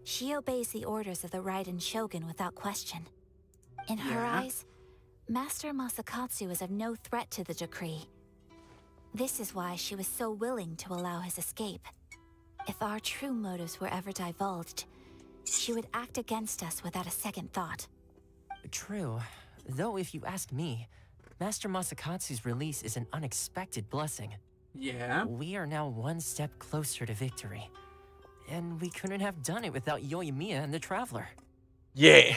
She obeys the orders of the Raiden Shogun without question. In her eyes, Master Masakatsu is of no threat to the decree. This is why she was so willing to allow his escape. If our true motives were ever divulged, she would act against us without a second thought. True. Though if you ask me, Master Masakatsu's release is an unexpected blessing. Yeah? We are now one step closer to victory. And we couldn't have done it without Yoimiya and the Traveler. Yeah!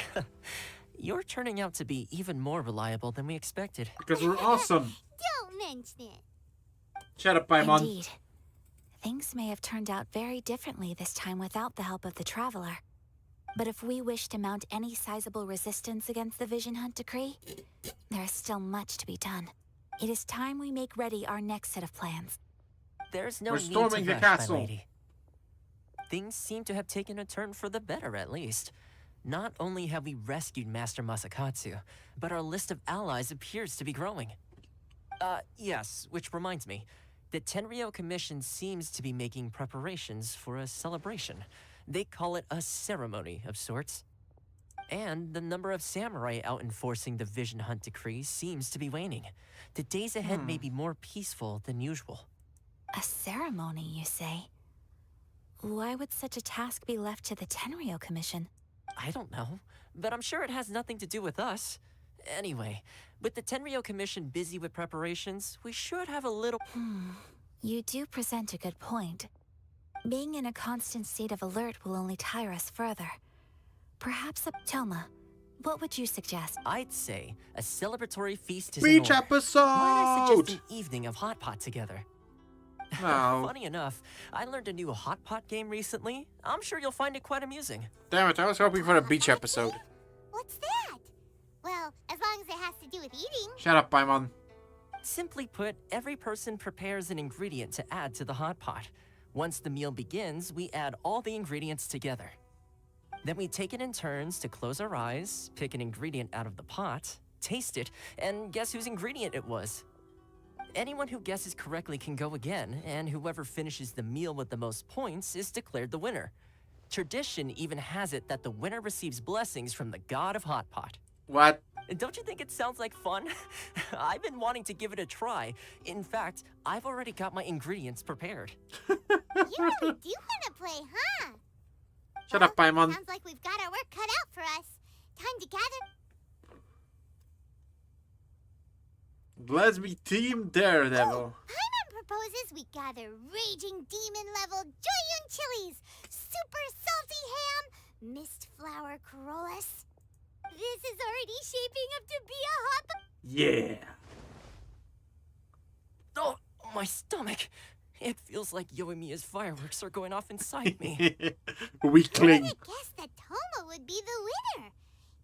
You're turning out to be even more reliable than we expected. Because we're awesome! Don't mention it. Shut up, Paimon. Indeed. Things may have turned out very differently this time without the help of the Traveler. But if we wish to mount any sizable resistance against the Vision Hunt Decree, there is still much to be done. It is time we make ready our next set of plans. There's no We're need storming to the rush, castle. my lady. Things seem to have taken a turn for the better, at least. Not only have we rescued Master Masakatsu, but our list of allies appears to be growing. Yes, which reminds me. The Tenryou Commission seems to be making preparations for a celebration. They call it a ceremony of sorts. And the number of samurai out enforcing the Vision Hunt decree seems to be waning. The days ahead may be more peaceful than usual. A ceremony, you say? Why would such a task be left to the Tenryo Commission? I don't know, but I'm sure it has nothing to do with us. Anyway, with the Tenryo Commission busy with preparations, we should have a little... You do present a good point. Being in a constant state of alert will only tire us further. Perhaps Toma, what would you suggest? I'd say a celebratory feast is Beach in order. episode! Might I suggest an evening of hot pot together? Oh. Funny enough, I learned a new hot pot game recently. I'm sure you'll find it quite amusing. Damn it, I was hoping for a beach episode. What's that? Well, as long as it has to do with eating. Shut up, Paimon. Simply put, every person prepares an ingredient to add to the hot pot. Once the meal begins, we add all the ingredients together. Then we take it in turns to close our eyes, pick an ingredient out of the pot, taste it, and guess whose ingredient it was. Anyone who guesses correctly can go again, and whoever finishes the meal with the most points is declared the winner. Tradition even has it that the winner receives blessings from the god of hot pot. What? Don't you think it sounds like fun? I've been wanting to give it a try. In fact, I've already got my ingredients prepared. You really do want to play, huh? Shut up, Paimon. Sounds like we've got our work cut out for us. Time to gather. Let's be Team Daredevil. Paimon proposes we gather raging demon-level Joyun chilies, super salty ham, mist flower corollas. This is already shaping up to be a hot... Yeah. Oh, my stomach. It feels like Yoimiya's fireworks are going off inside me. Weakling. I guess that Toma would be the winner.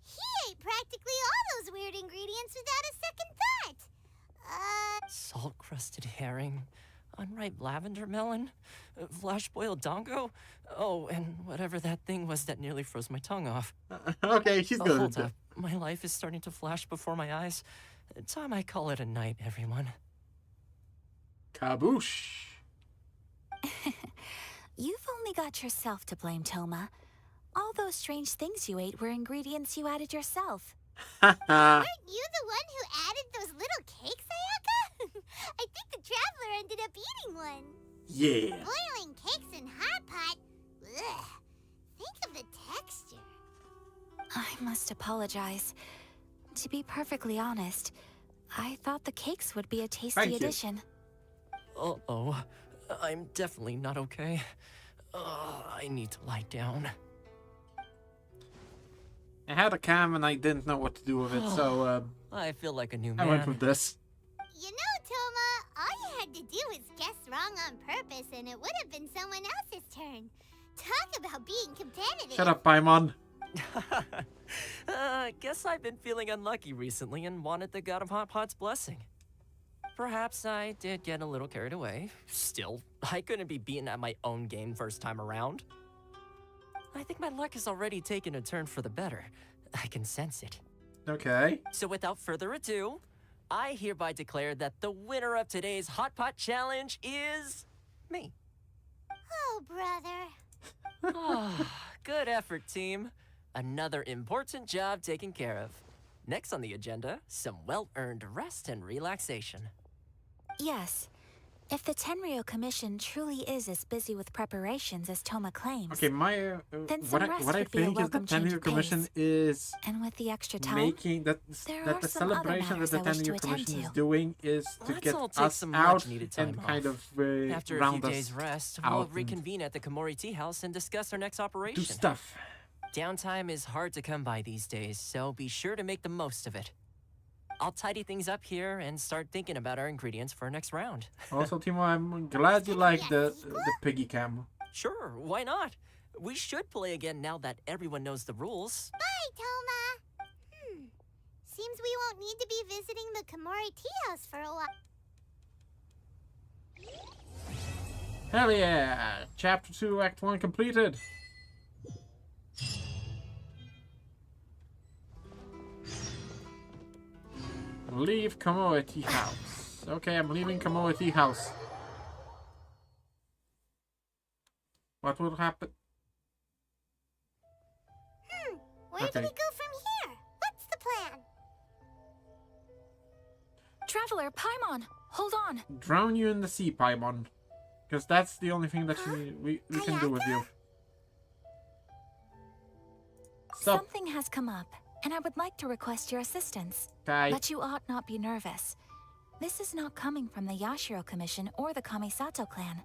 He ate practically all those weird ingredients without a second thought. Salt-crusted herring, unripe lavender melon, flash-boiled dongo. Oh, and whatever that thing was that nearly froze my tongue off. Okay, she's good. Hold up. My life is starting to flash before my eyes. Time I call it a night, everyone. Kaboosh. You've only got yourself to blame, Toma. All those strange things you ate were ingredients you added yourself. Aren't you the one who added those little cakes, Ayaka? I think the traveler ended up eating one. Yeah. Boiling cakes in hot pot? Ugh. Think of the texture. I must apologize. To be perfectly honest, I thought the cakes would be a tasty addition. Uh-oh. I'm definitely not okay. I need to lie down. I had a cam and I didn't know what to do with it, so I feel like a new I man. went with this. You know, Toma, all you had to do was guess wrong on purpose and it would have been someone else's turn. Talk about being competitive. Shut up, Paimon. Guess I've been feeling unlucky recently and wanted the god of hot pot's blessing. Perhaps I did get a little carried away. Still, I couldn't be beaten at my own game first time around. I think my luck has already taken a turn for the better. I can sense it. Okay. So without further ado, I hereby declare that the winner of today's Hot Pot Challenge is... me. Oh, brother. Good effort, team. Another important job taken care of. Next on the agenda, some well-earned rest and relaxation. Yes. If the Tenryo Commission truly is as busy with preparations as Toma claims, Okay, my then some rest what I would be a think is the welcome change Tenryo of Commission pace. is And with the extra time, making that there that are the some other celebration that matters the I wish to Tenryo attend Commission is to. doing is to Let's get all take us some out much-needed time and off. kind of After a round few us days' rest, we'll out and reconvene at the Komori Tea House and discuss our next operation. do stuff. Downtime is hard to come by these days, so be sure to make the most of it. I'll tidy things up here and start thinking about our ingredients for our next round. Also, Timo, I'm glad you like the piggy cam. Sure, why not? We should play again now that everyone knows the rules. Bye, Toma. Seems we won't need to be visiting the Komori Tea House for a while. Hell yeah! Chapter 2, Act 1 completed. Leave Komori Tea House. Okay, I'm leaving Komori Tea House. What will happen? Where do we go from here? What's the plan? Traveler, Paimon, hold on. Drown you in the sea, Paimon. Because that's the only thing that we can do with you. Stop. Something has come up, and I would like to request your assistance. Okay. But you ought not be nervous. This is not coming from the Yashiro Commission or the Kamisato clan.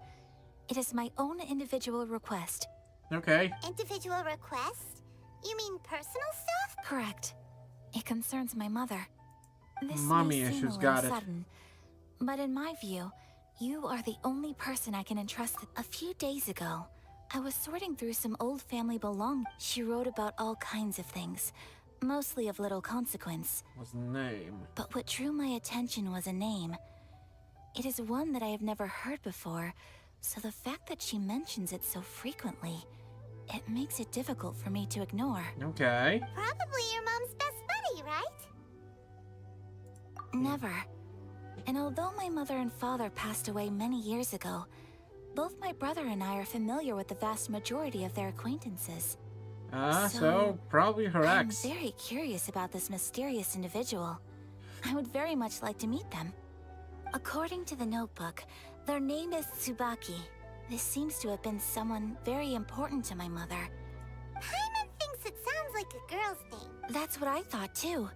It is my own individual request. Okay. Individual request? You mean personal stuff? Correct. It concerns my mother. This Mommy may seem issues, a got little it. sudden, but in my view, you are the only person I can entrust. A few days ago, I was sorting through some old family belongings. She wrote about all kinds of things, mostly of little consequence. What's the name? But what drew my attention was a name. It is one that I have never heard before, so the fact that she mentions it so frequently, it makes it difficult for me to ignore. Okay. Probably your mom's best buddy, right? Never. And although my mother and father passed away many years ago, both my brother and I are familiar with the vast majority of their acquaintances. So probably her I'm ex. very curious about this mysterious individual. I would very much like to meet them. According to the notebook, their name is Tsubaki. This seems to have been someone very important to my mother. Paimon thinks it sounds like a girl's name. That's what I thought too.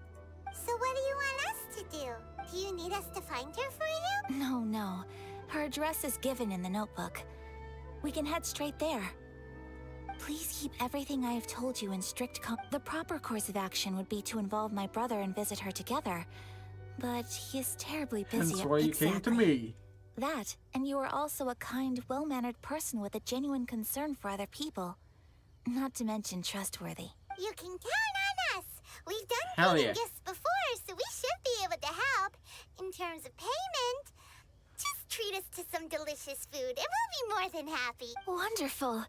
So what do you want us to do? Do you need us to find her for you? No. Her address is given in the notebook. We can head straight there. Please keep everything I have told you in strict The proper course of action would be to involve my brother and visit her together. But he is terribly busy. Hence why you came to me. That, and you are also a kind, well-mannered person with a genuine concern for other people. Not to mention trustworthy. You can count on us. We've done Hell greeting yeah. gifts before, so we should be able to help. In terms of payment, just treat us to some delicious food and we'll be more than happy. Wonderful.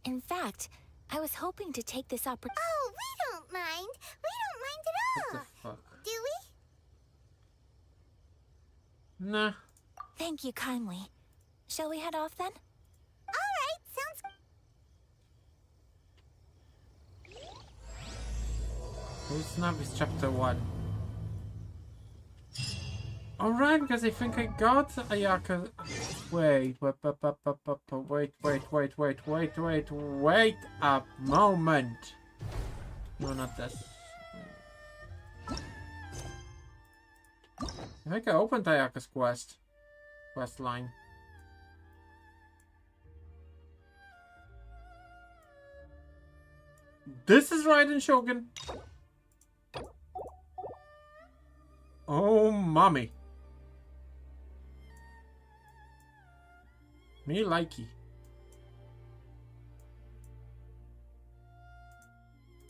In fact, I was hoping to take this opportunity. Oh, we don't mind. We don't mind at all. What the fuck? Do we? Nah. Thank you kindly. Shall we head off then? Alright, sounds Who's Navi's chapter 1? Alright, because I think I got Ayaka. Wait a moment. No, not this. I think I opened Ayaka's quest line. This is Raiden Shogun. Oh, mommy. Me likey.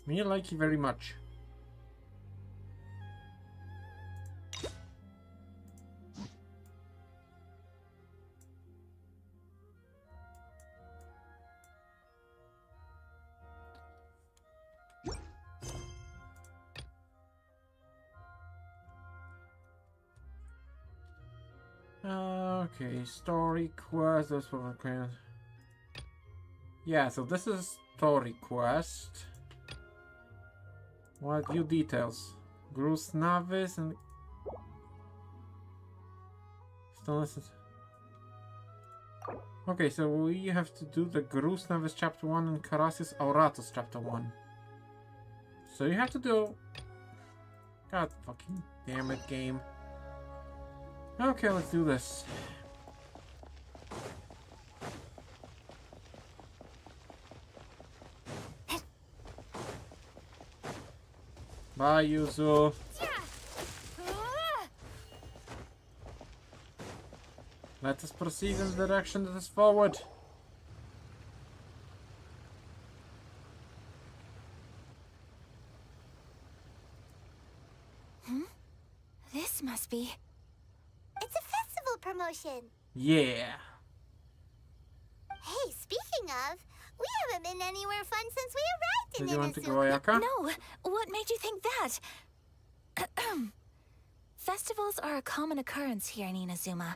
Me likey very much. Okay, story quest. That's what I'm going. Yeah, so this is story quest. What new details? Grus Navis and Stillness. Okay, so we have to do the Grus Navis chapter 1 and Karasis Auratus chapter 1. So you have to do. God fucking damn it, game. Okay, let's do this. Bye, Yuzu. Let us proceed in the direction that is forward. This must be... It's a festival promotion. Yeah. Hey, speaking of, we haven't been anywhere fun since we arrived in Did you want to go, Inazuma. Ayaka? No! What made you think that? Festivals are a common occurrence here in Inazuma.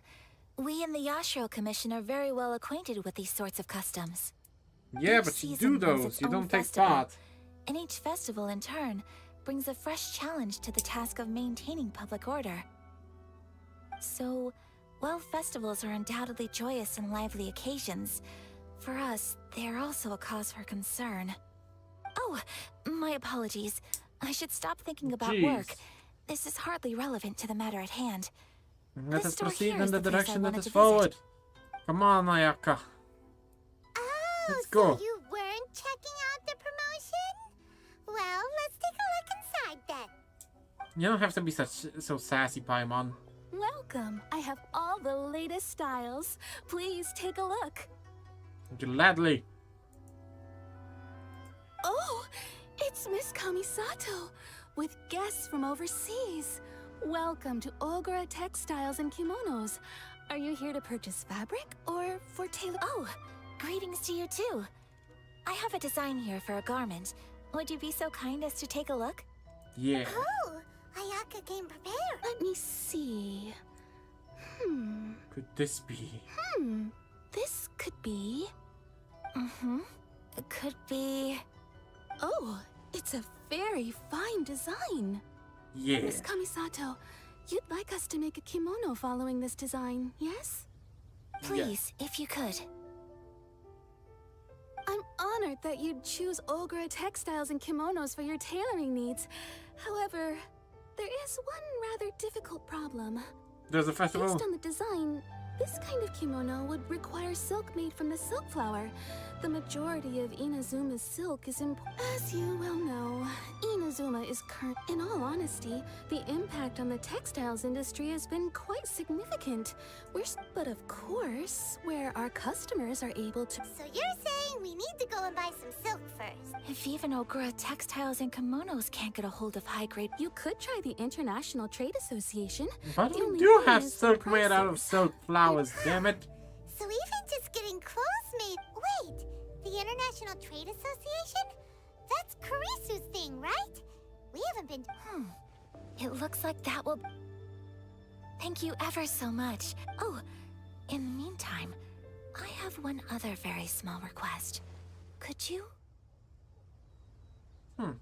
We in the Yashiro Commission are very well acquainted with these sorts of customs. Yeah, Each but you season do has those. its You own don't take festival, part. and each festival in turn brings a fresh challenge to the task of maintaining public order. So, while festivals are undoubtedly joyous and lively occasions, for us, they are also a cause for concern. Oh, my apologies. I should stop thinking about work. This is hardly relevant to the matter at hand. Let This us store proceed here in is the the place I direction that wanted is to forward. visit. Come on, Ayaka. Let's go. So you weren't checking out the promotion? Well, let's take a look inside then. You don't have to be so sassy, Paimon. Welcome. I have all the latest styles. Please take a look. Gladly. Oh, it's Miss Kamisato with guests from overseas. Welcome to Ogura Textiles and Kimonos. Are you here to purchase fabric or for tailor? Oh, greetings to you too. I have a design here for a garment. Would you be so kind as to take a look? Yeah. Oh, Ayaka came prepared. Let me see. Could this be? This could be... It could be... Oh, it's a very fine design. Yeah. Miss Kamisato, you'd like us to make a kimono following this design, yes? Please, if you could. I'm honored that you'd choose Ogura Textiles and Kimonos for your tailoring needs. However, there is one rather difficult problem. There's a festival. Based on the design, this kind of kimono would require silk made from the silk flower. The majority of Inazuma's silk is as you well know, Inazuma is current. In all honesty, the impact on the textiles industry has been quite significant. But of course, where our customers are able to... So you're saying we need to go and buy some silk first? If even Ogura Textiles and Kimonos can't get a hold of high-grade... You could try the International Trade Association. But The we only do thing have is silk the made out of prices. silk flowers, damn it. So even just getting clothes made... Wait, the International Trade Association? That's Kurisu's thing, right? We haven't been... It looks like that will... Thank you ever so much. Oh, in the meantime, I have one other very small request. Could you? Why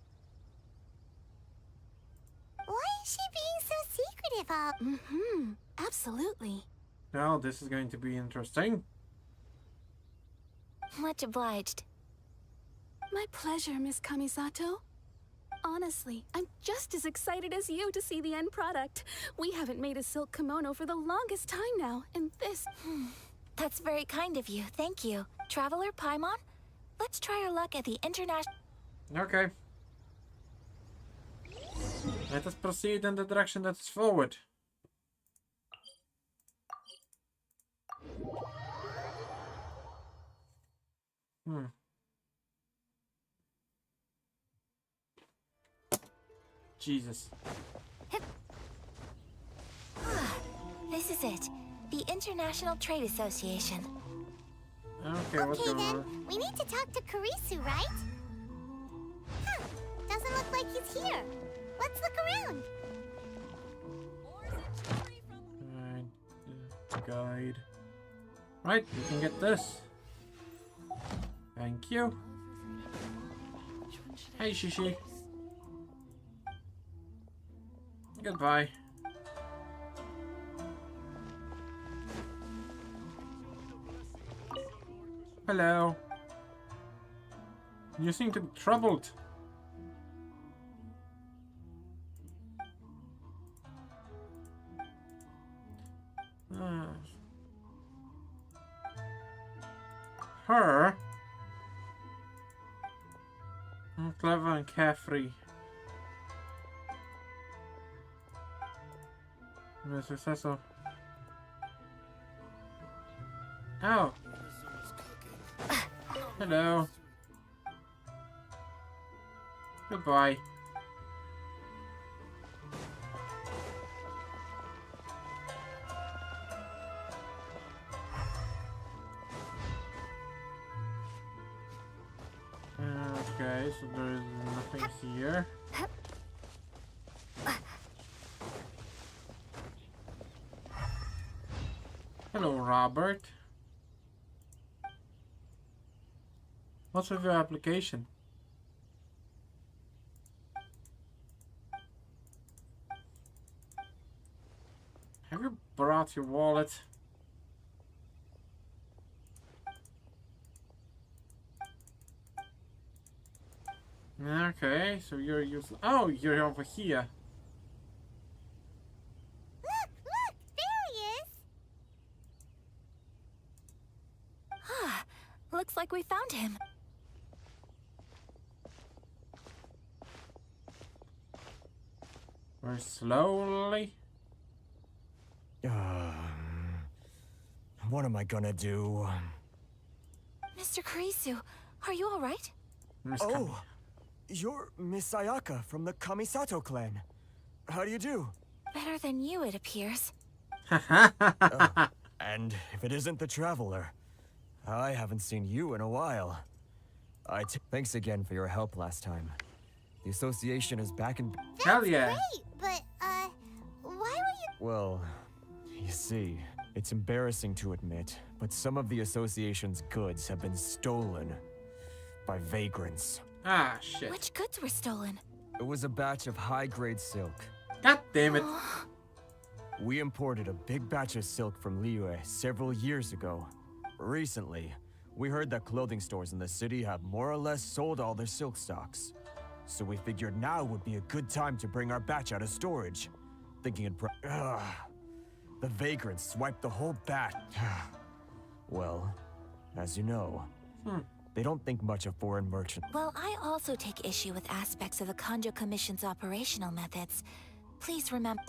is she being so secretive? Absolutely. Well, this is going to be interesting. Much obliged. My pleasure, Miss Kamisato. Honestly, I'm just as excited as you to see the end product. We haven't made a silk kimono for the longest time now, and this... That's very kind of you, thank you. Traveler Paimon, let's try our luck at the international... Okay. Let us proceed in the direction that is forward. Jesus. This is it. The International Trade Association. Okay, what's Okay going then, on? we need to talk to Kurisu, right? Doesn't look like he's here. Let's look around. Guide. Right, you can get this. Thank you. Hey, Shishi. Goodbye. Hello. You seem to be troubled. Her? Clever and carefree. The successor. Oh. Hello. Goodbye. Okay, so there is nothing here. Hello, Robert. What's with your application? not your wallet. Okay, so you're useless. Oh, you're over here. Look, look, there he is. Ah, looks like we found him. Very slowly. What am I gonna do? Mr. Kurisu, are you all right? Oh, you're Miss Sayaka from the Kamisato clan. How do you do? Better than you, it appears. And if it isn't the Traveler, I haven't seen you in a while. Thanks again for your help last time. The association is back in... Hell yeah. Great, but, why were you... Well, you see, it's embarrassing to admit, but some of the association's goods have been stolen by vagrants. Ah, shit. Which goods were stolen? It was a batch of high-grade silk. God damn it. We imported a big batch of silk from Liyue several years ago. Recently, we heard that clothing stores in the city have more or less sold all their silk stocks. So we figured now would be a good time to bring our batch out of storage. Thinking the vagrants swiped the whole batch. Well, as you know, they don't think much of foreign merchants. Well, I also take issue with aspects of the Kanjo Commission's operational methods. Please remember...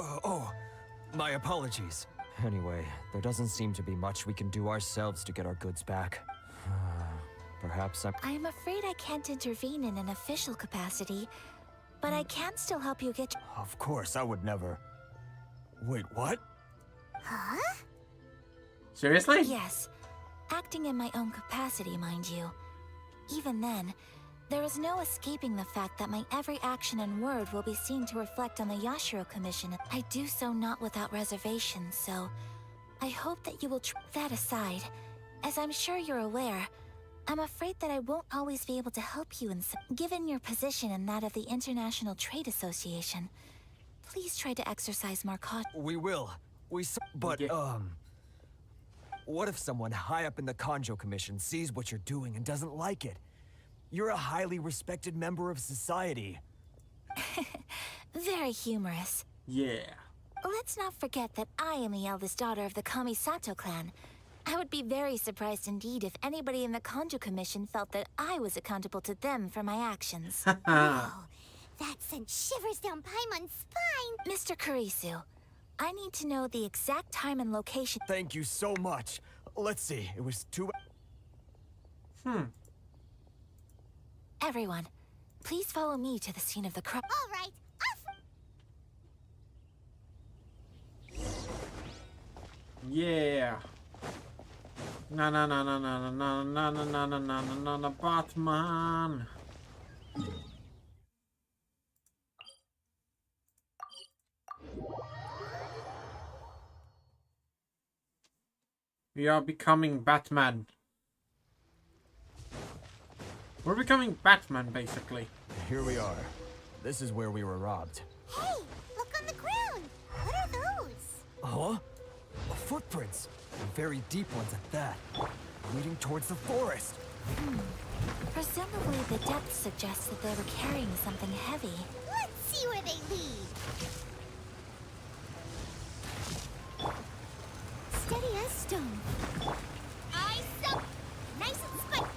My apologies. Anyway, there doesn't seem to be much we can do ourselves to get our goods back. Perhaps I'm afraid I can't intervene in an official capacity, but I can still help you get... Of course, I would never... Wait, what? Huh? Seriously? Yes. Acting in my own capacity, mind you. Even then, there is no escaping the fact that my every action and word will be seen to reflect on the Yashiro Commission. I do so not without reservations, so I hope that you will that aside, as I'm sure you're aware, I'm afraid that I won't always be able to help you given your position and that of the International Trade Association. Please try to exercise more caution. We will. But, what if someone high up in the Kanjo Commission sees what you're doing and doesn't like it? You're a highly respected member of society. Very humorous. Yeah. Let's not forget that I am the eldest daughter of the Kamisato clan. I would be very surprised indeed if anybody in the Kanjo Commission felt that I was accountable to them for my actions. Wow, that sent shivers down Paimon's spine. Mr. Kurisu, I need to know the exact time and location. Thank you so much. Let's see, it was 2... Everyone, please follow me to the scene of the crime. All right, Yeah. Na na na na na na na na na na na na na na Batman. We are becoming Batman. We're becoming Batman, basically. Here we are. This is where we were robbed. Hey, look on the ground. What are those? Huh? Footprints. Very deep ones at that. Leading towards the forest. Presumably the depth suggests that they were carrying something heavy. Let's see where they lead. Steady as stone. Eyes up. Nice and spike.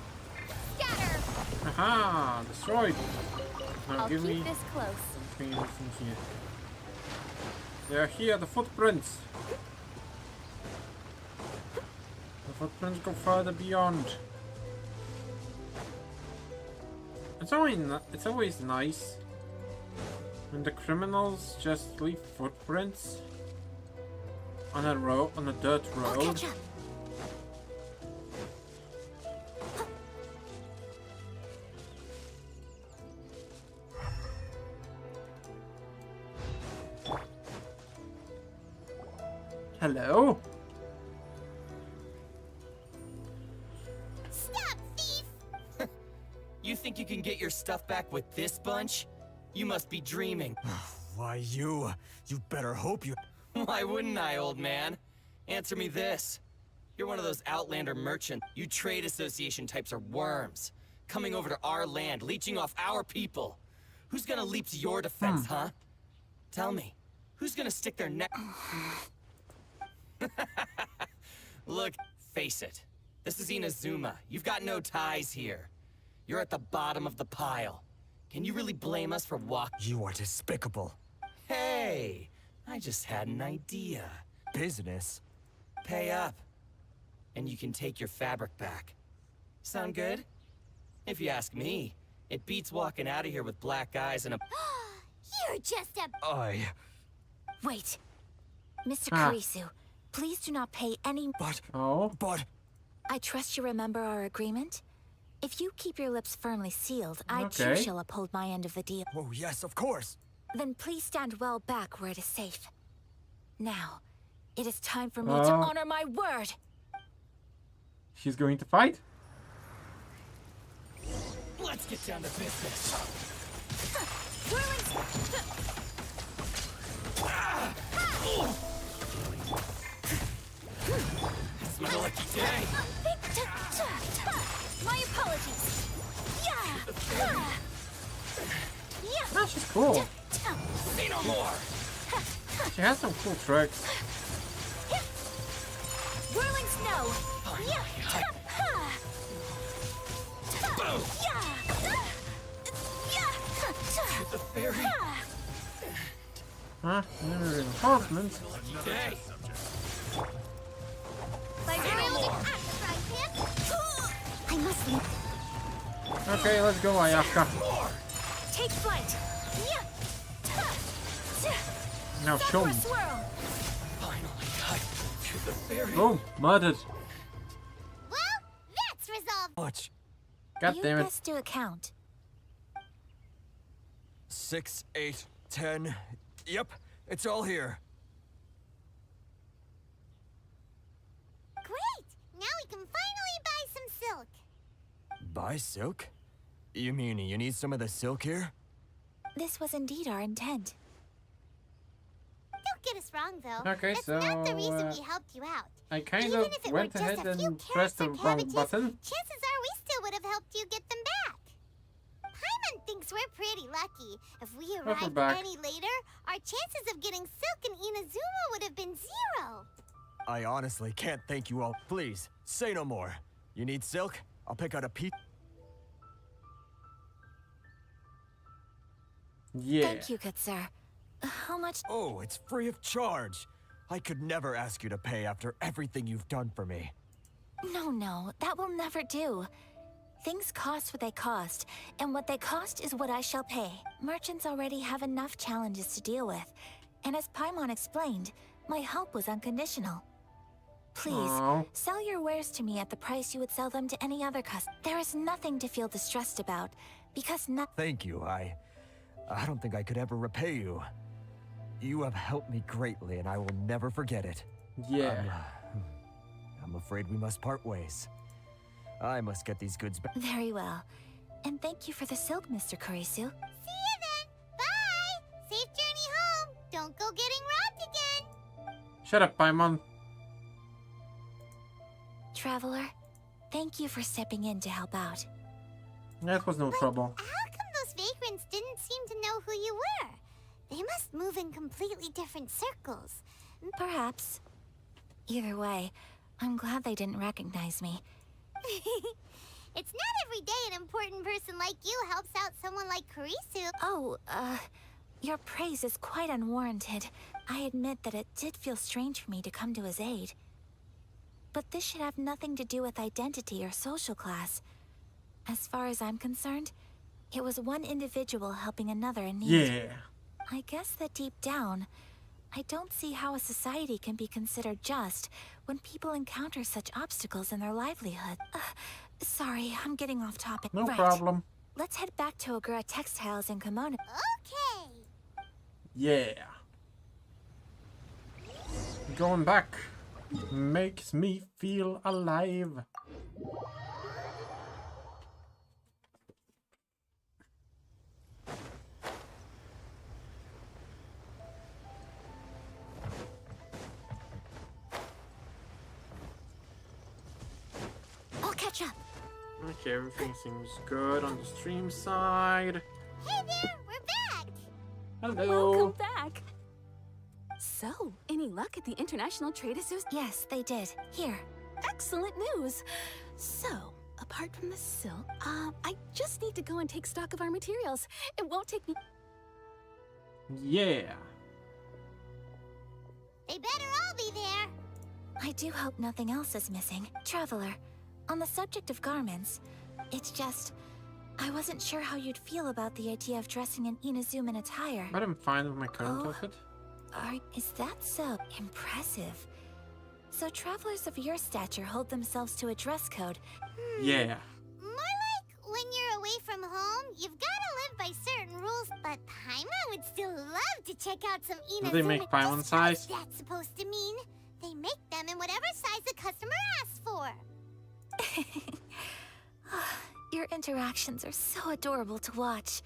Scatter. Aha! Destroyed. Now I'll give me keep this close. something from here. They're here, the footprints. The footprints go further beyond. It's always nice when the criminals just leave footprints on a road, on a dirt road. Catch up. Hello? Stop, thief! You think you can get your stuff back with this bunch? You must be dreaming. Why, you better hope you... Why wouldn't I, old man? Answer me this. You're one of those Outlander merchants. You trade association types are worms. Coming over to our land, leeching off our people. Who's gonna leap to your defense, huh? Tell me, who's gonna stick their neck? Look, face it. This is Inazuma. You've got no ties here. You're at the bottom of the pile. Can you really blame us for walking? You are despicable. Hey, I just had an idea. Business? Pay up, and you can take your fabric back. Sound good? If you ask me, it beats walking out of here with black eyes and a... You're just a... Wait. Mr. Kurisu, please do not pay any... But... I trust you remember our agreement? If you keep your lips firmly sealed, I too shall uphold my end of the deal. Oh, yes, of course. Then please stand well back where it is safe. Now, it is time for me to honor my word. She's going to fight? Let's get down to business. It's my lucky day. My apologies. Oh, she's cool. Say no more. She has some cool tricks. Whirling snow. The fairy. Huh? Reinforcements. Day. I must leave. Okay, let's go, Ayaka. Take flight. Now show me. Finally got to the fairy. Oh, murdered. Well, that's resolved. Much. God damn You it. best do a count. 6, 8, 10. Yep, it's all here. Great! Now we can finally buy some silk. Buy silk? You mean you need some of the silk here? This was indeed our intent. Don't get us wrong, though. Okay, That's so, not the reason we helped you out. I kind Even of if it went were just ahead a few and pressed the carrots or wrong cabbages, button. chances are we still would have helped you get them back. Paimon thinks we're pretty lucky. If we we're arrived back. any later, our chances of getting silk in Inazuma would have been 0. I honestly can't thank you all. Please, say no more. You need silk? I'll pick out a piece. Yeah. Thank you, good sir. How much? Oh, it's free of charge. I could never ask you to pay after everything you've done for me. No, that will never do. Things cost what they cost, and what they cost is what I shall pay. Merchants already have enough challenges to deal with, and as Paimon explained, my help was unconditional. Please, sell your wares to me at the price you would sell them to any other customer. There is nothing to feel distressed about, because Thank you, I don't think I could ever repay you. You have helped me greatly, and I will never forget it. Yeah. I'm afraid we must part ways. I must get these goods back. Very well. And thank you for the silk, Mr. Kurisu. See you then. Bye. Safe journey home. Don't go getting robbed again. Shut up, Paimon. Traveler, thank you for stepping in to help out. That was no trouble. How come those vagrants didn't seem to know who you were? They must move in completely different circles. Perhaps. Either way, I'm glad they didn't recognize me. It's not every day an important person like you helps out someone like Kurisu. Oh, your praise is quite unwarranted. I admit that it did feel strange for me to come to his aid. But this should have nothing to do with identity or social class. As far as I'm concerned, it was one individual helping another in need. Yeah. I guess that deep down, I don't see how a society can be considered just when people encounter such obstacles in their livelihood. Sorry, I'm getting off topic. No Right. problem. Let's head back to Ogura Textiles in Kimono. Okay. Yeah. Going back makes me feel alive. Okay, everything seems good on the stream side. Hey there, we're back! Hello. Welcome back. So, any luck at the International Trade Association? Yes, they did. Here. Excellent news. So, apart from the silk, I just need to go and take stock of our materials. It won't take me. Yeah. They better all be there. I do hope nothing else is missing. Traveler, on the subject of garments, it's just... I wasn't sure how you'd feel about the idea of dressing in Inazuman attire. But I'm fine with my current outfit. Is that so impressive? So travelers of your stature hold themselves to a dress code. Yeah. More like when you're away from home, you've gotta live by certain rules, but Paimon would still love to check out some Inazuman. Do they make Paimon size? What's that supposed to mean? They make them in whatever size the customer asks for. Your interactions are so adorable to watch.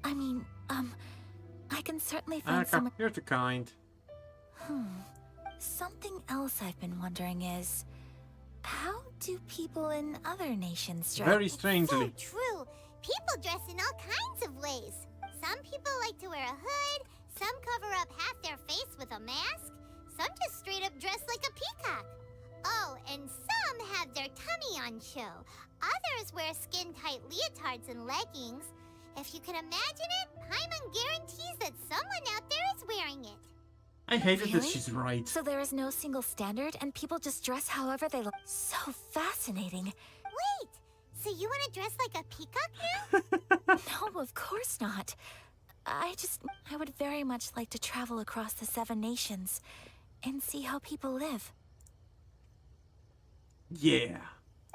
I mean, I can certainly find some... You're too kind. Something else I've been wondering is... How do people in other nations dress? Very strangely. So true. People dress in all kinds of ways. Some people like to wear a hood, some cover up half their face with a mask, some just straight up dress like a peacock. Oh, and some have their tummy on show. Others wear skin-tight leotards and leggings. If you can imagine it, Paimon guarantees that someone out there is wearing it. I hate it that Really? she's right. So there is no single standard and people just dress however they look. So fascinating. Wait, so you want to dress like a peacock now? No, of course not. I would very much like to travel across the 7 nations and see how people live. Yeah.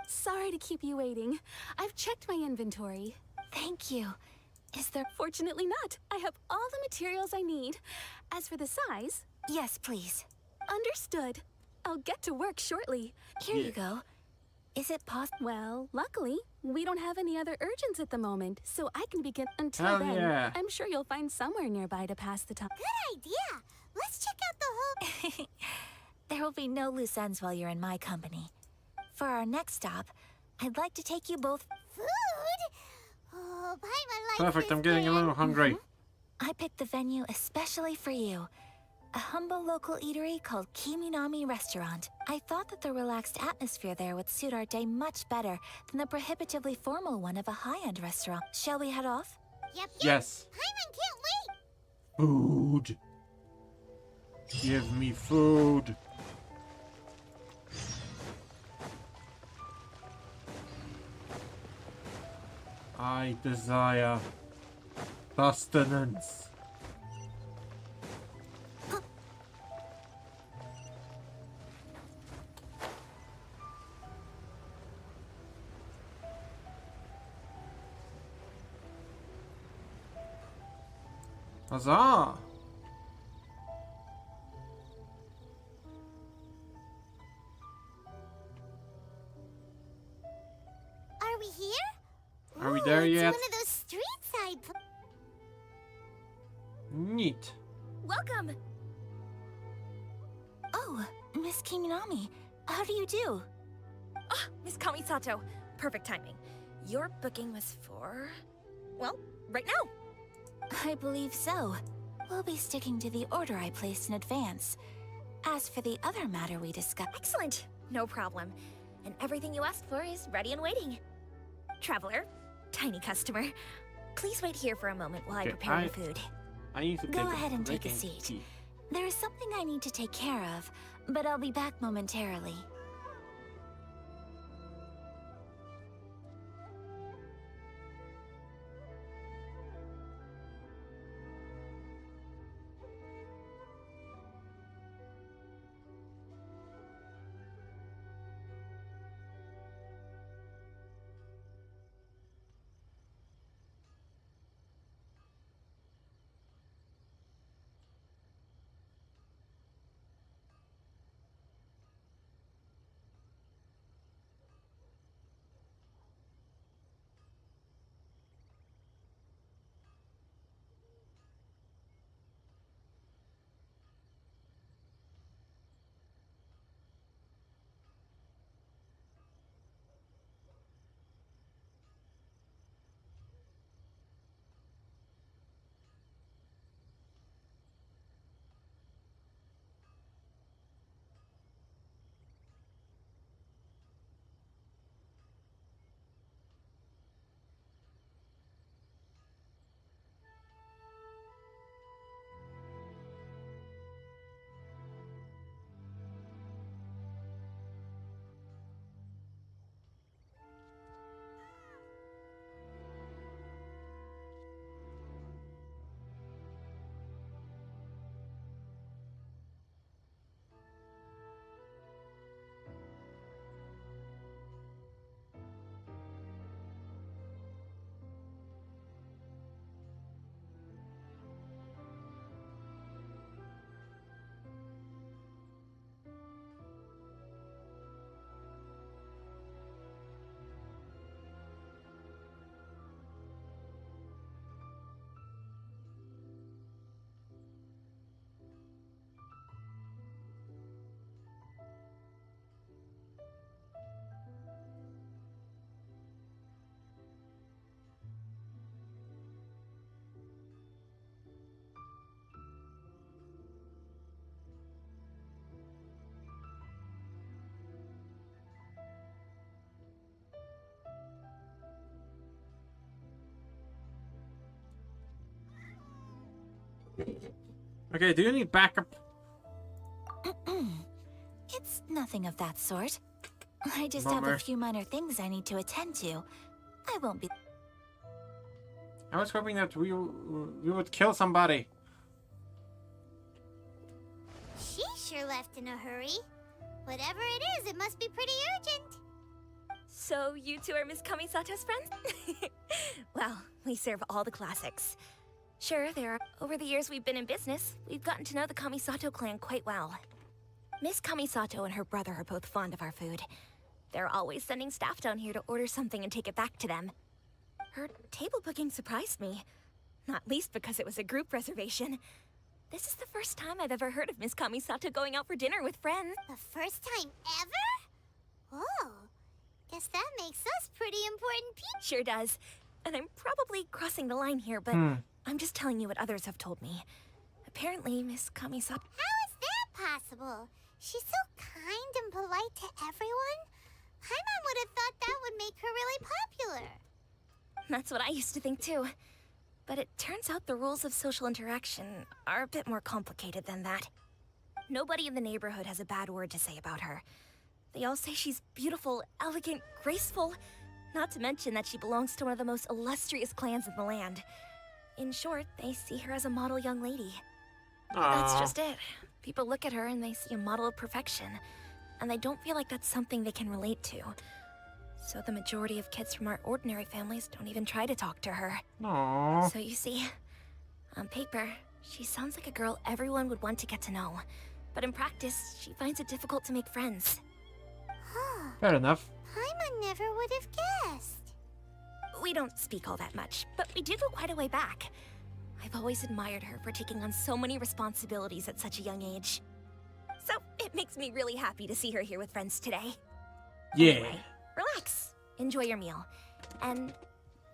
Sorry to keep you waiting. I've checked my inventory. Thank you. Is there... Fortunately not. I have all the materials I need. As for the size... Yes, please. Understood. I'll get to work shortly. Here you go. Is it possible? Well, luckily, we don't have any other urgents at the moment, so I can begin. Until Hell then, yeah. I'm sure you'll find somewhere nearby to pass the time. Good idea. Let's check out the whole... There will be no loose ends while you're in my company. For our next stop, I'd like to take you both... Food? Oh, Paimon likes Perfect, this I'm getting a game. little hungry. I picked the venue especially for you. A humble local eatery called Kiminami Restaurant. I thought that the relaxed atmosphere there would suit our day much better than the prohibitively formal one of a high-end restaurant. Shall we head off? Yep. Yes. Paimon can't wait. Food. Give me food. I desire sustenance. Huzzah! Are we here? Are we there it's yet? one of those street side... Neat. Welcome! Oh, Miss Kiminami, how do you do? Ah, Miss Kamisato. Perfect timing. Your booking was for... well, right now. I believe so. We'll be sticking to the order I placed in advance. As for the other matter we discussed... Excellent. No problem. And everything you asked for is ready and waiting. Traveler, tiny customer, please wait here for a moment while I prepare your food. I need to Go ahead and take a seat. There is something I need to take care of, but I'll be back momentarily. Okay, do you need backup? It's nothing of that sort. I just have Bummer. a few minor things I need to attend to. I won't be... I was hoping that we would kill somebody. She sure left in a hurry. Whatever it is, it must be pretty urgent. So, you two are Miss Kamisato's friends? Well, we serve all the classics. Sure, over the years we've been in business, we've gotten to know the Kamisato clan quite well. Miss Kamisato and her brother are both fond of our food. They're always sending staff down here to order something and take it back to them. Her table booking surprised me. Not least because it was a group reservation. This is the first time I've ever heard of Miss Kamisato going out for dinner with friends. The first time ever? Whoa. Guess that makes us pretty important people. Sure does. And I'm probably crossing the line here, but I'm just telling you what others have told me. Apparently, Miss Kamisato... How is that possible? She's so kind and polite to everyone. Paimon would have thought that would make her really popular. That's what I used to think too. But it turns out the rules of social interaction are a bit more complicated than that. Nobody in the neighborhood has a bad word to say about her. They all say she's beautiful, elegant, graceful. Not to mention that she belongs to one of the most illustrious clans in the land. In short, they see her as a model young lady. That's just it. People look at her and they see a model of perfection. And they don't feel like that's something they can relate to. So the majority of kids from our ordinary families don't even try to talk to her. Aww. So you see, on paper, she sounds like a girl everyone would want to get to know. But in practice, she finds it difficult to make friends. Fair enough. Paimon never would have guessed. We don't speak all that much, but we do go quite a way back. I've always admired her for taking on so many responsibilities at such a young age. So it makes me really happy to see her here with friends today. Yeah. Anyway, relax. Enjoy your meal. And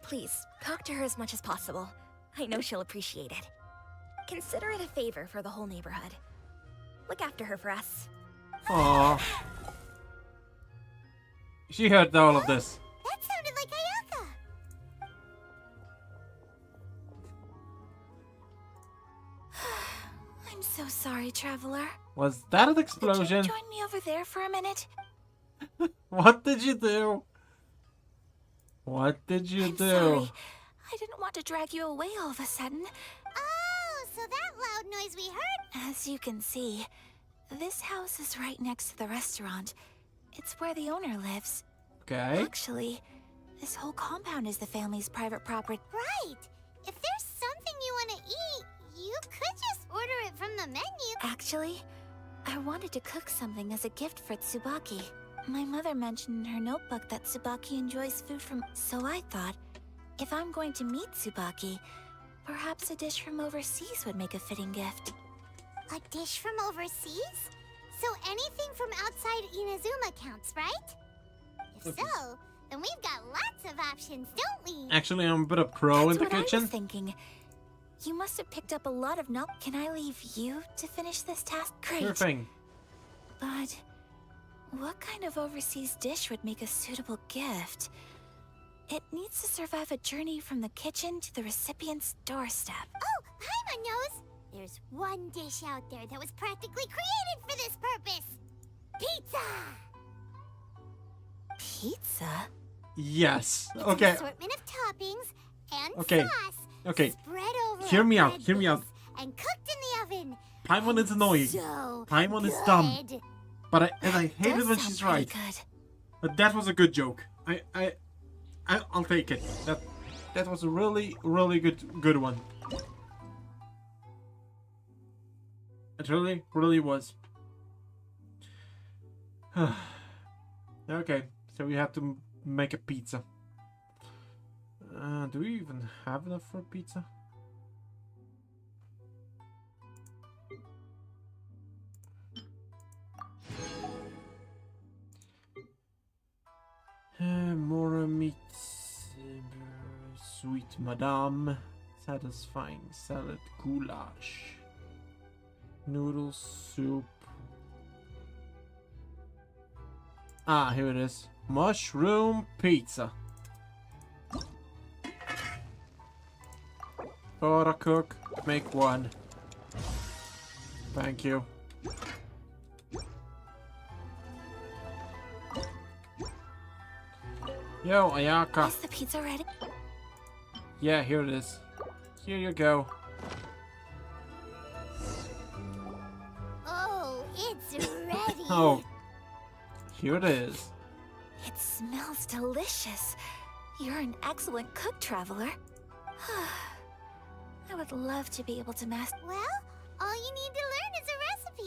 please, talk to her as much as possible. I know she'll appreciate it. Consider it a favor for the whole neighborhood. Look after her for us. Aww. She heard all of this. That sounded like Ayaka. I'm so sorry, traveler. Was that an Could explosion? you join me over there for a minute? What did you do? What did you do? Sorry. I didn't want to drag you away all of a sudden. Oh, so that loud noise we heard... As you can see, this house is right next to the restaurant. It's where the owner lives. Okay. Actually, this whole compound is the family's private property. Right. If there's something you want to eat, you could just order it from the menu. Actually, I wanted to cook something as a gift for Tsubaki. My mother mentioned in her notebook that Tsubaki enjoys food from... So I thought, if I'm going to meet Tsubaki, perhaps a dish from overseas would make a fitting gift. A dish from overseas? So anything from outside Inazuma counts, right? If so, then we've got lots of options, don't we? Actually, I'm a bit of pro in the That's what I kitchen. was thinking. You must have picked up a lot of knowledge. Can I leave you to finish this task? Great. Sure thing. But what kind of overseas dish would make a suitable gift? It needs to survive a journey from the kitchen to the recipient's doorstep. Oh, Paimon knows! There's one dish out there that was practically created for this purpose! Pizza! Pizza? Yes. It's Okay. an assortment of toppings and Okay. sauce Okay. spread over Hear a me out. bread Hear me out. base and cooked in the oven. Paimon is annoying. So Paimon is dumb. good. But I hate it Does when sound she's pretty right. good. But that was a good joke. I'll take it. That was a really good one. It really was. Okay, so we have to make a pizza. Do we even have enough for pizza? More meat, sweet madame, satisfying salad, goulash, noodle soup. Ah, here it is. Mushroom pizza. Gotta cook, make one. Thank you. Yo, Ayaka. Is the pizza ready? Yeah, here it is. Here you go. Oh, it's ready. Oh, here it is. It smells delicious. You're an excellent cook, traveler. I would love to be able to master. Well, all you need to learn is a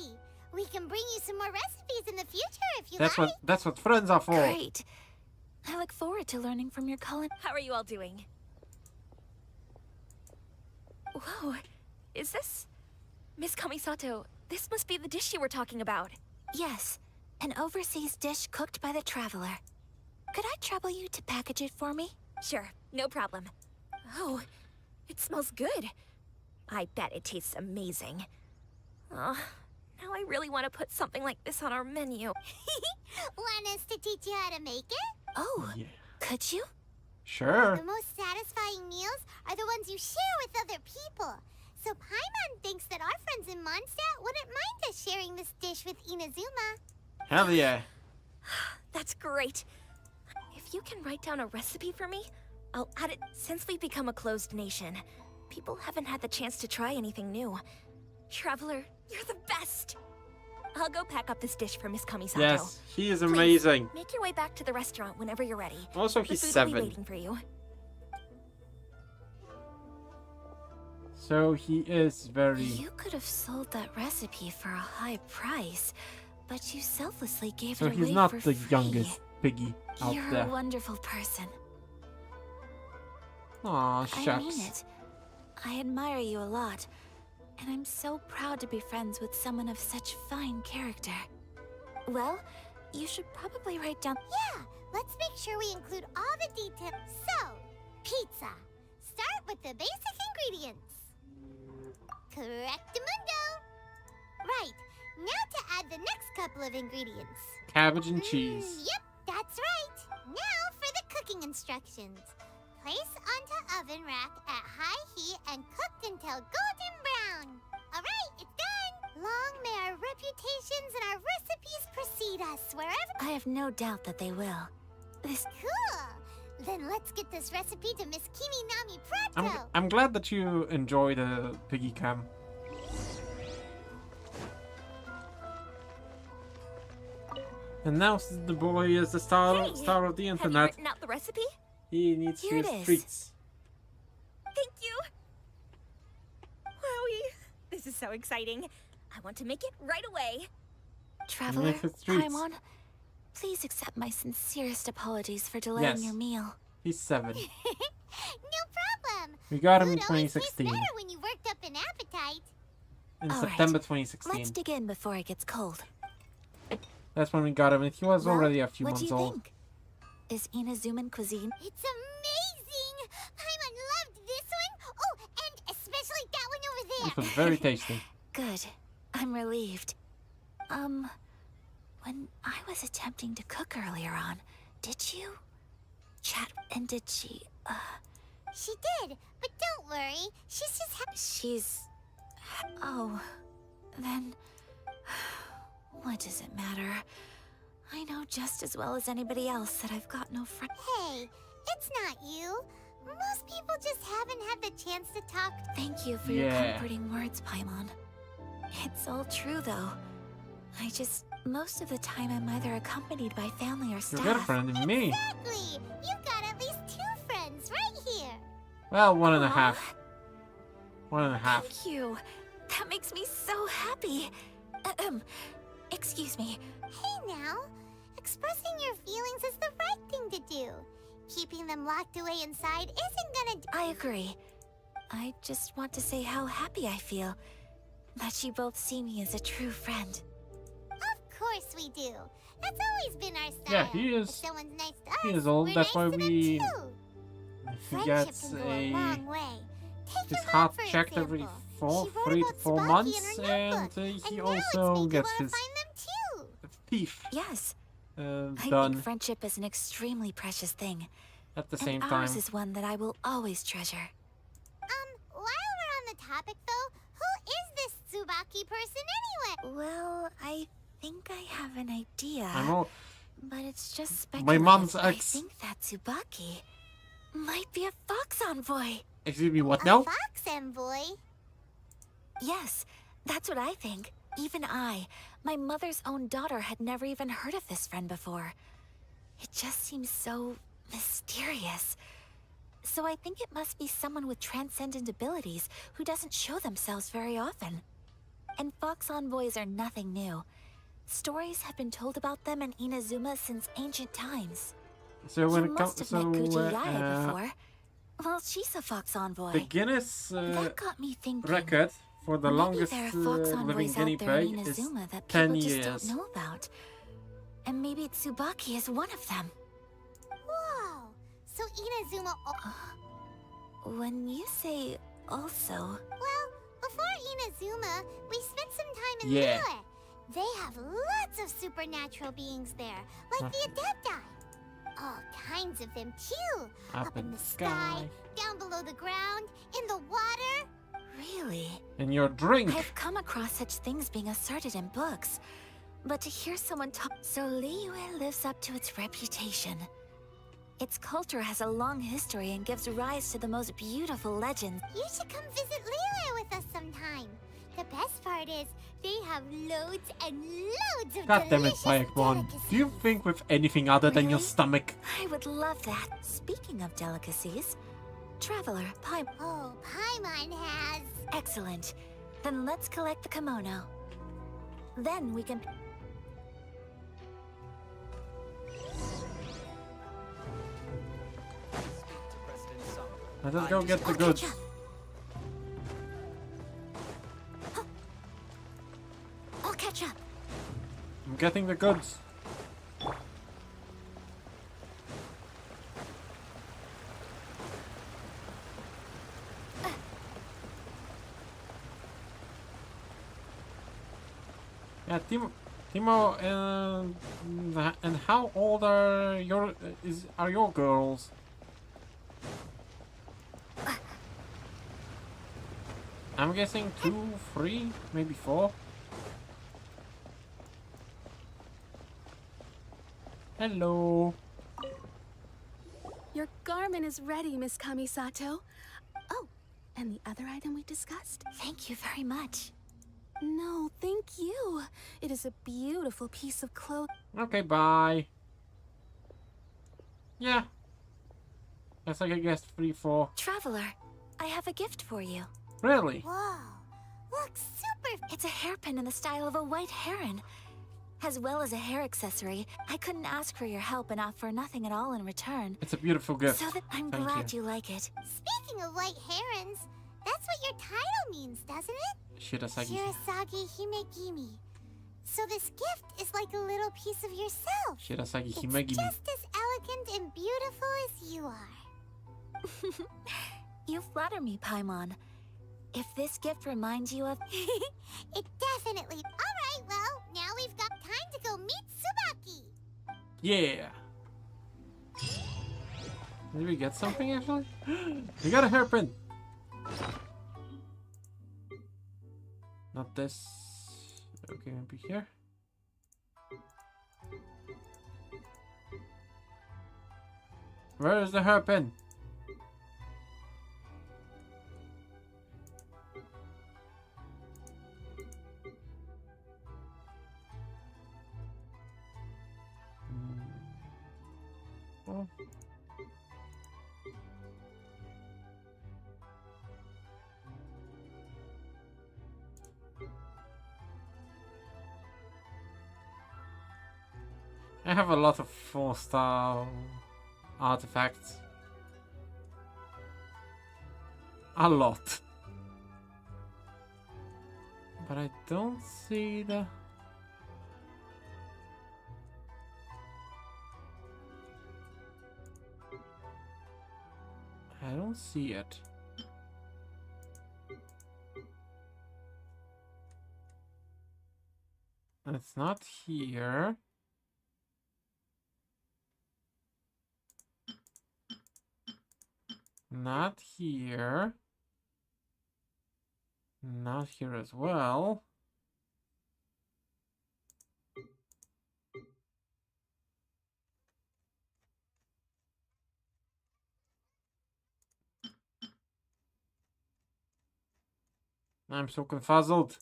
recipe. We can bring you some more recipes in the future if you like. That's what friends are for. Great. I look forward to learning from your Cullen. How are you all doing? Whoa, is this... Miss Kamisato, this must be the dish you were talking about. Yes, an overseas dish cooked by the traveler. Could I trouble you to package it for me? Sure, no problem. Oh, it smells good. I bet it tastes amazing. Oh, now I really want to put something like this on our menu. Want us to teach you how to make it? Oh, yeah. Could you? Sure. The most satisfying meals are the ones you share with other people. So Paimon thinks that our friends in Mondstadt wouldn't mind us sharing this dish with Inazuma. Hell yeah. That's great. If you can write down a recipe for me, I'll add it. Since we've become a closed nation, people haven't had the chance to try anything new. Traveler, you're the best! I'll go pack up this dish for Miss Kamisato. Yes, he is Please, amazing. make your way back to the restaurant whenever you're ready. Also, The he's food will be 7. waiting for you. So he is very... You could have sold that recipe for a high price, but you selflessly gave So it away he's not for the free. youngest piggy out You're there. a wonderful person. Aw, I shucks. mean it. I admire you a lot, and I'm so proud to be friends with someone of such fine character. Well, you should probably write down... Yeah, let's make sure we include all the details. So, pizza. Start with the basic ingredients. Correctamundo. Right, now to add the next couple of ingredients. Cabbage and cheese. Yep, that's right. Now for the cooking instructions. Place onto oven rack at high heat and cooked until golden brown. All right, it's done. Long may our reputations and our recipes precede us wherever... I have no doubt that they will. This... Cool. Then let's get this recipe to Miss Kiminami Prato. I'm glad that you enjoy the piggy cam. And now since the boy is the star of the Have you internet, written out the recipe? he needs Here it his is. treats. Thank you. Wowie, this is so exciting. I want to make it right away. Traveler, Make his treats. Paimon, please accept my sincerest apologies for delaying Yes. your meal. He's 7. No problem. We got him in Food always tastes 2016. better when you worked up an appetite. In All right, September 2016. Let's dig in before it gets cold. That's when we got him, and he was Well, already a few what do months you old. think? Is Inazuman cuisine? It's amazing. Paimon loved this one. Oh, and especially that one over there. This was very tasty. Good. I'm relieved. When I was attempting to cook earlier on, did you chat and did she, She did, but don't worry. She's just She's... Oh, then... What does it matter? I know just as well as anybody else that I've got no friend. Hey, it's not you. Most people just haven't had the chance to talk. Thank you for your Yeah. comforting words, Paimon. It's all true, though. Most of the time I'm either accompanied by family or Your staff. girlfriend and me. Exactly. You've got at least 2 friends right here. Well, 1.5. Aw. 1.5. Thank you. That makes me so happy. Excuse me. Hey now, expressing your feelings is the right thing to do. Keeping them locked away inside isn't gonna... I agree. I just want to say how happy I feel that you both see me as a true friend. Of course we do. That's always been our style. Yeah, he is. If someone's nice to us, He is old. we're That's why nice to them we. too. He Friendship gets can go a long way. Take his your heart mom, for checked every example. 4, She wrote 3 to about 4 Tsubaki in months, her and notebook, he and now it's also made you gets wanna his find them too. thief Yes. I done think friendship is an extremely precious thing. at the And same time. ours is one that I will always treasure. While we're on the topic though, who is this Tsubaki person anyway. Well, I think I have an idea. I know. But it's just My speculative. mom's I ex. think that Tsubaki might be a fox envoy. Excuse me, what A now? fox envoy? Yes, that's what I think. Even I, my mother's own daughter, had never even heard of this friend before. It just seems so mysterious. So I think it must be someone with transcendent abilities who doesn't show themselves very often. And fox envoys are nothing new. Stories have been told about them in Inazuma since ancient times. So when you it must comes have met Kujiyaya before. Well, she's a fox envoy. the Guinness That got me thinking. record for the Maybe longest there are fox living envoys guinea out there in pig is Inazuma that 10 people just years. don't know about. And maybe Tsubaki is one of them. Whoa. So Inazuma. When you say also... Well, before Inazuma, we spent some time in Yeah. Liyue. They have lots of supernatural beings there, like the Adepti. All kinds of them too. Up in the sky, down below the ground, in the water. Really? In your drink. I've come across such things being asserted in books. But to hear someone talk... So Liyue lives up to its reputation. Its culture has a long history and gives rise to the most beautiful legends. You should come visit Liyue with us sometime. The best part is, they have loads and loads of God damn it, delicious Paimon. Do you think with anything other than your Really? stomach? I would love that. Speaking of delicacies, Traveler, Oh, Paimon has... Excellent. Then let's collect the kimono. Then we can... Let us go get the I'll goods. catch up. I'll catch up. I'm getting the goods. Yeah, Timo, and how old are your girls? I'm guessing 2, 3, maybe 4. Hello. Your garment is ready, Miss Kamisato. Oh, and the other item we discussed? Thank you very much. No, thank you. It is a beautiful piece of clothing. Okay, bye. Yeah. Guess I could guess 3, 4. Traveler, I have a gift for you. Really? Whoa. Looks super... It's a hairpin in the style of a white heron. As well as a hair accessory, I couldn't ask for your help and offer for nothing at all in return. It's a beautiful gift. So that I'm Thank glad you like it. Speaking of white herons, that's what your title means, doesn't it? Shirasagi. Shirasagi Himegimi. So this gift is like a little piece of yourself. Shirasagi It's Himegimi. just as elegant and beautiful as you are. You flatter me, Paimon. If this gift reminds you of... It definitely... Alright, well, now we've got time to go meet Tsubaki. Yeah. Did we get something actually? We got a hairpin. Not this. Okay, maybe here. Where is the hairpin? Oh. I have a lot of 4-star artifacts. A lot. But I don't see the... I don't see it. It's not here. Not here. Not here as well. I'm so confuzzled.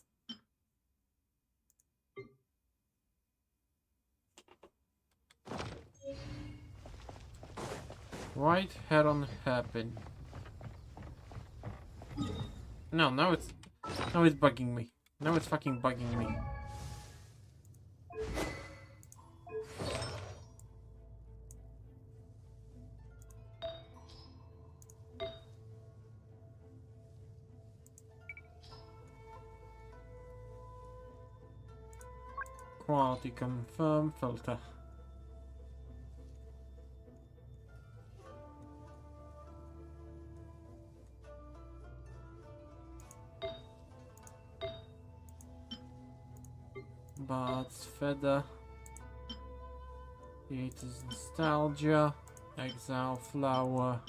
White heron happen. No, now it's bugging me. Now it's fucking bugging me. Quality confirm filter. Bard's feather. Creator's nostalgia. Exile flower.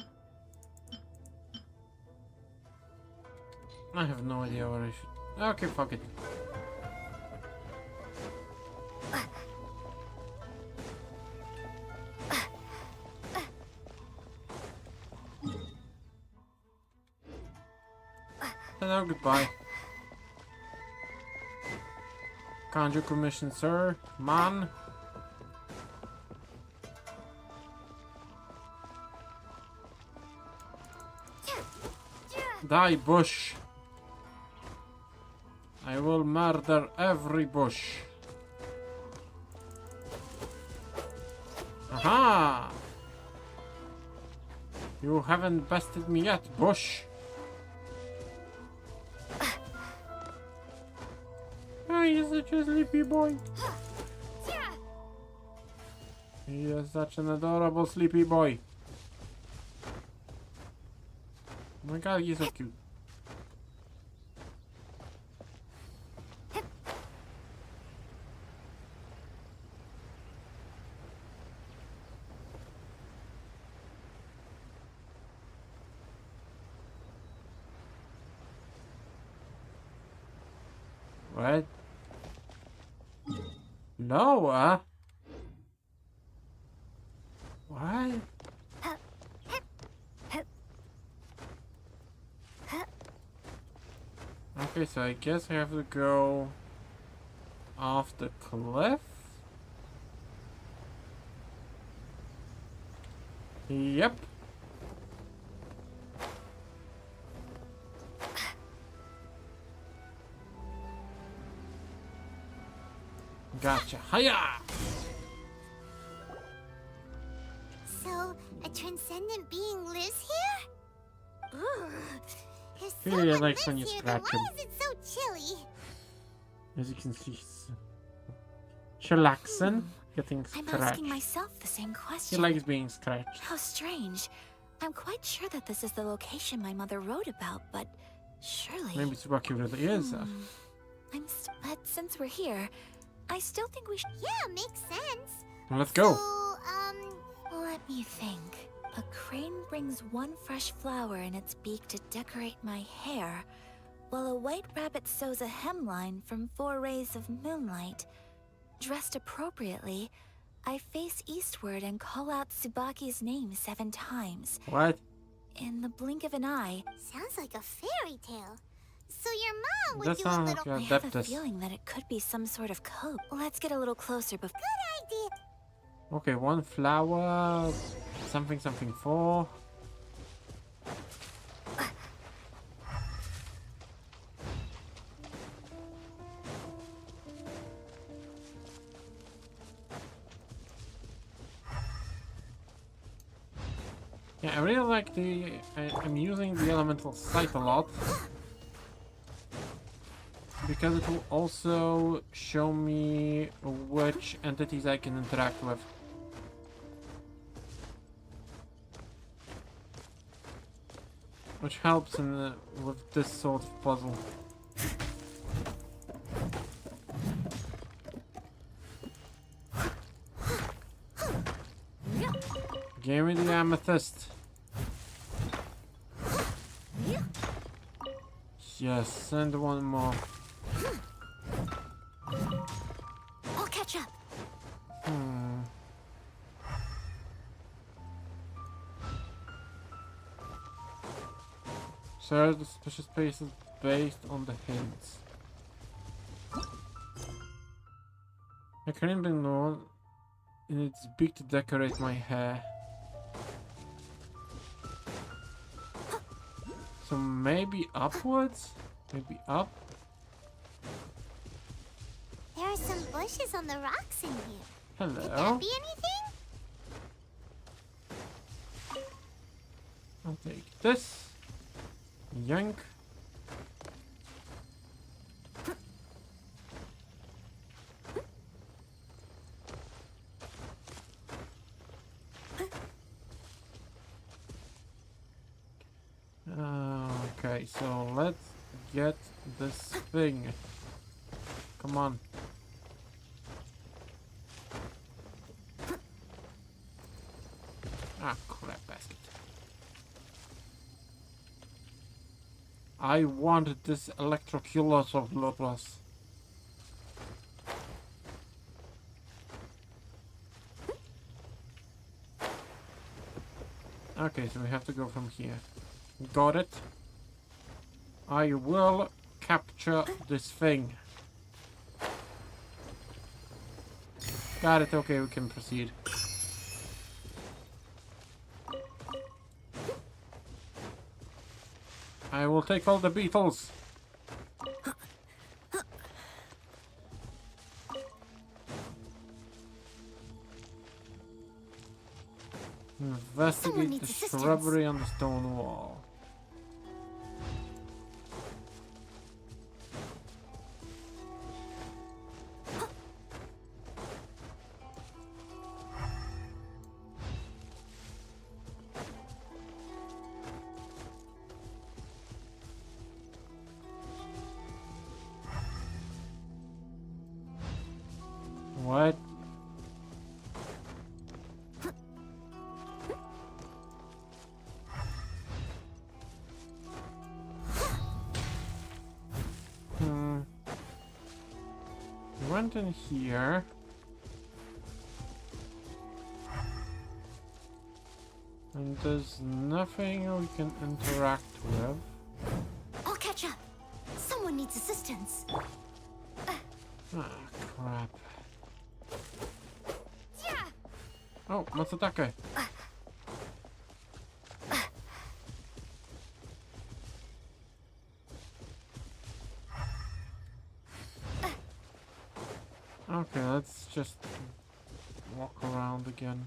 I have no idea what I should. Okay, fuck it. Hello, goodbye. Conjure commission, sir. Man. Die, bush. I will murder every bush. Aha! You haven't bested me yet, bush. Oh, you're such a sleepy boy. You're such an adorable sleepy boy. Oh my god, he's so cute. What? Noah? What? Okay, so I guess I have to go off the cliff? Yep. Gotcha. Hiya! So, a transcendent being lives here? Ugh. There's He so really much likes when you lives here, scratch then him. why is it so chilly? As you can see, he's chillaxing, getting I'm scratched. asking myself the same He question. likes being scratched. How strange. I'm quite sure that this is the location my mother wrote about, but surely... Maybe Tsubaki really is. But since we're here, I still think we should... Yeah, makes sense. Let's go. Let me think. A crane brings one fresh flower in its beak to decorate my hair, while a white rabbit sews a hemline from 4 rays of moonlight. Dressed appropriately, I face eastward and call out Tsubaki's name 7 times. What? In the blink of an eye. Sounds like a fairy tale. So your mom would That do a sounds little... like I have a Adeptus. feeling that it could be some sort of code. Let's get a little closer before... Good idea. Okay, 1 flower, something 4. Yeah, I really like the... I'm using the elemental sight a lot. Because it will also show me which entities I can interact with. Which helps in with this sort of puzzle. Give me the amethyst. yes, send one more. I'll catch up. Search the special spaces based on the hints. I can't ignore and it's big to decorate my hair. So maybe upwards? Maybe up? There are some bushes on the rocks in here. Hello. Could that be anything? I'll take this. Yank. Okay, so let's get this thing. Come on. Ah, crap basket. I wanted this electroculus of Lopus. Okay, so we have to go from here. Got it. I will capture this thing. Got it. Okay, we can proceed. I will take all the beetles. Investigate the shrubbery on the stone wall. What? We went in here. And there's nothing we can interact with. I'll catch up. Someone needs assistance. Ah, crap. Oh, Matsutake. Okay, let's just walk around again.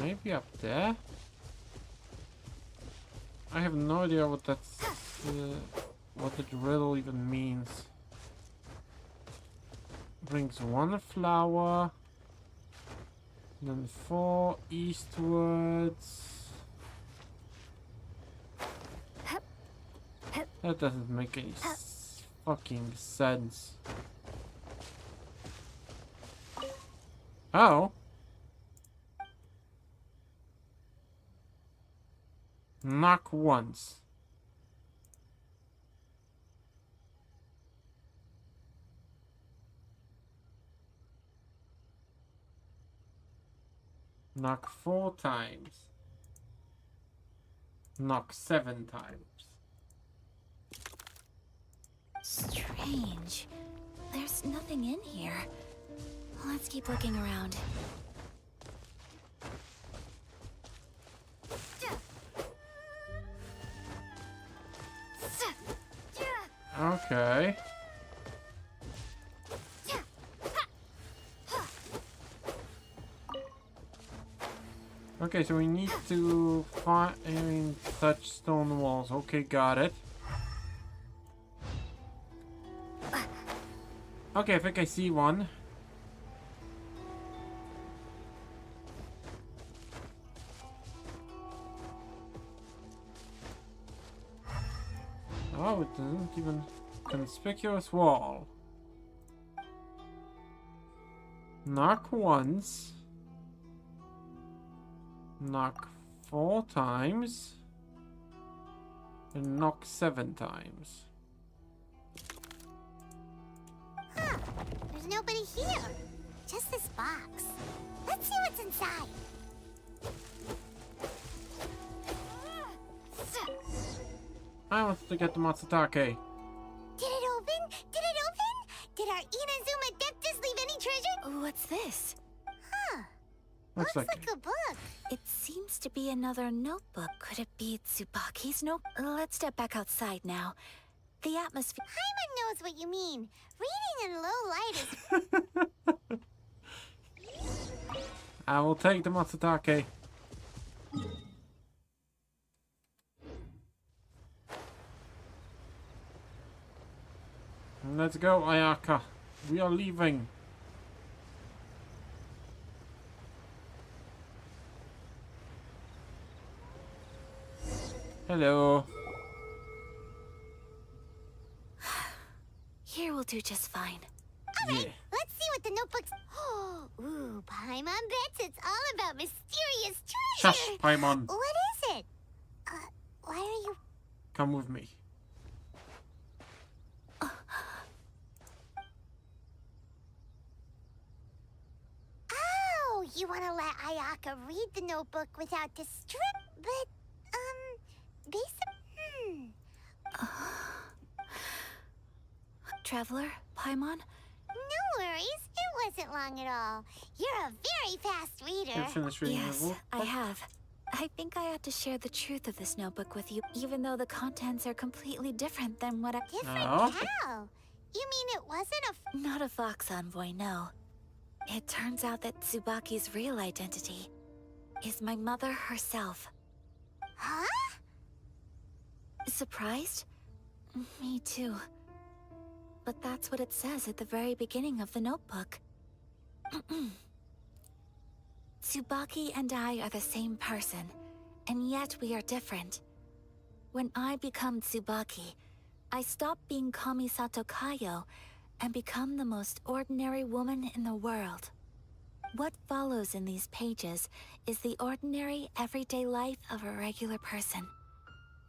Maybe up there? I have no idea what that's what the riddle even means. Brings one flower, then 4 eastwards. That doesn't make any fucking sense. Oh. Knock once. Knock 4 times. Knock 7 times. Strange. There's nothing in here. Let's keep looking around. Okay. Okay, so we need to find touch stone walls. Okay, got it. Okay, I think I see one. Oh, it doesn't even... Conspicuous wall. Knock once. Knock 4 times. And knock 7 times. Huh. There's nobody here. Just this box. Let's see what's inside. I want to get the Matsutake. Did it open? Did it open? Did our Inazuma Adeptus leave any treasure? What's this? Huh. Looks Looks like like a book. It seems to be another notebook. Could it be Tsubaki's note? Let's step back outside now. The atmosphere. Paimon knows what you mean. Reading in low light is... I will take the Matsutake. Let's go, Ayaka. We are leaving. Hello. Here will do just fine. Alright, let's see what the notebook's... Ooh, Paimon bets it's all about mysterious treasure. Shush, Paimon. What is it? Why are you... Come with me. Oh, you want to let Ayaka read the notebook without the strip? But, Traveler, Paimon? No worries. It wasn't long at all. You're a very fast reader. You finished reading the Yes, book? I have. I think I ought to share the truth of this notebook with you, even though the contents are completely different than what I... Different No. how? You mean it wasn't a... Not a Fox Envoy, no. It turns out that Tsubaki's real identity is my mother herself. Huh? Surprised? Me too. But that's what it says at the very beginning of the notebook. Tsubaki and I are the same person, and yet we are different. When I become Tsubaki, I stop being Kamisato Kayo and become the most ordinary woman in the world. What follows in these pages is the ordinary, everyday life of a regular person.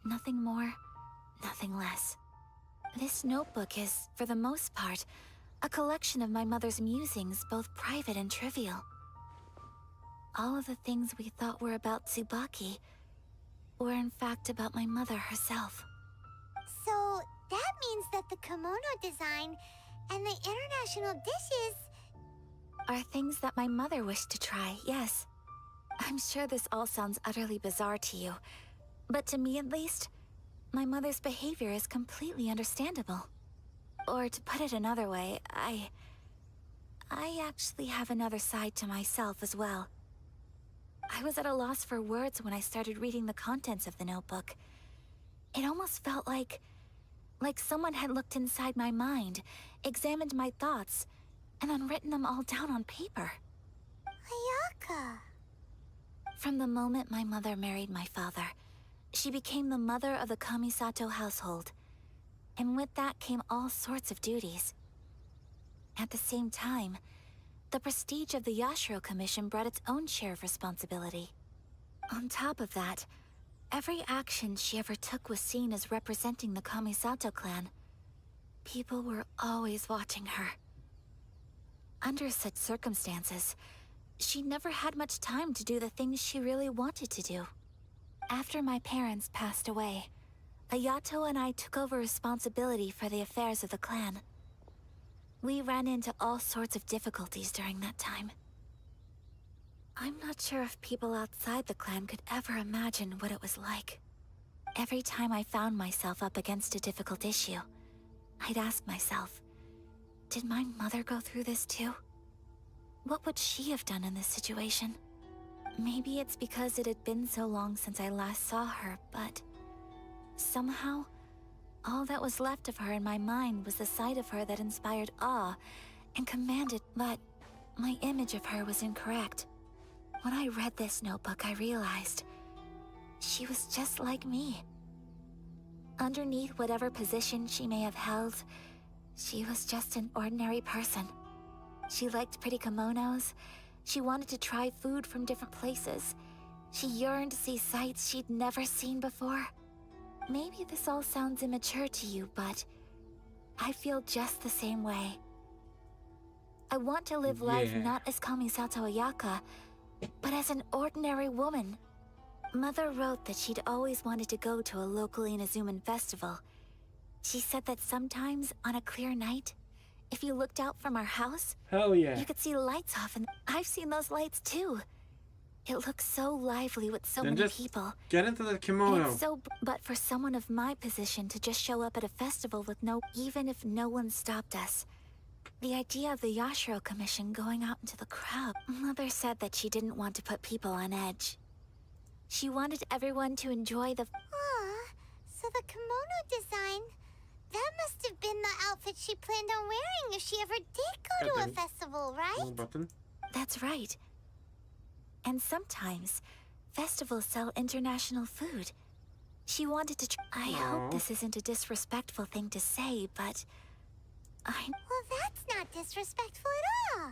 Nothing more, nothing less. This notebook is, for the most part, a collection of my mother's musings, both private and trivial. All of the things we thought were about Tsubaki were in fact about my mother herself. So, that means that the kimono design and the international dishes... Are things that my mother wished to try, yes. I'm sure this all sounds utterly bizarre to you, but to me at least, my mother's behavior is completely understandable. Or to put it another way, I actually have another side to myself as well. I was at a loss for words when I started reading the contents of the notebook. It almost felt like someone had looked inside my mind, examined my thoughts, and then written them all down on paper. Ayaka... From the moment my mother married my father, she became the mother of the Kamisato household. And with that came all sorts of duties. At the same time, the prestige of the Yashiro Commission brought its own share of responsibility. On top of that, every action she ever took was seen as representing the Kamisato clan. People were always watching her. Under such circumstances, she never had much time to do the things she really wanted to do. After my parents passed away, Ayato and I took over responsibility for the affairs of the clan. We ran into all sorts of difficulties during that time. I'm not sure if people outside the clan could ever imagine what it was like. Every time I found myself up against a difficult issue, I'd ask myself, did my mother go through this too? What would she have done in this situation? Maybe it's because it had been so long since I last saw her, but somehow, all that was left of her in my mind was the sight of her that inspired awe and commanded, but my image of her was incorrect. When I read this notebook, I realized she was just like me. Underneath whatever position she may have held, she was just an ordinary person. She liked pretty kimonos, she wanted to try food from different places, She yearned to see sights she'd never seen before. Maybe this all sounds immature to you, but I feel just the same way. I want to live life not as Kamisato Ayaka, but as an ordinary woman. Mother wrote that she'd always wanted to go to a local Inazuman festival. She said that sometimes, on a clear night, if you looked out from our house, hell yeah, you could see lights off, and I've seen those lights too. It looks so lively with so then many just people. get into the And kimono. it's so, but for someone of my position to just show up at a festival with even if no one stopped us. The idea of the Yashiro Commission going out into the crowd. Mother said that she didn't want to put people on edge. She wanted everyone to enjoy the... Aw, so the kimono design, that must have been the outfit she planned on wearing if she ever did go to a festival, right? Button. That's right. And sometimes, festivals sell international food. She wanted to I hope this isn't a disrespectful thing to say, but... Well, that's not disrespectful at all.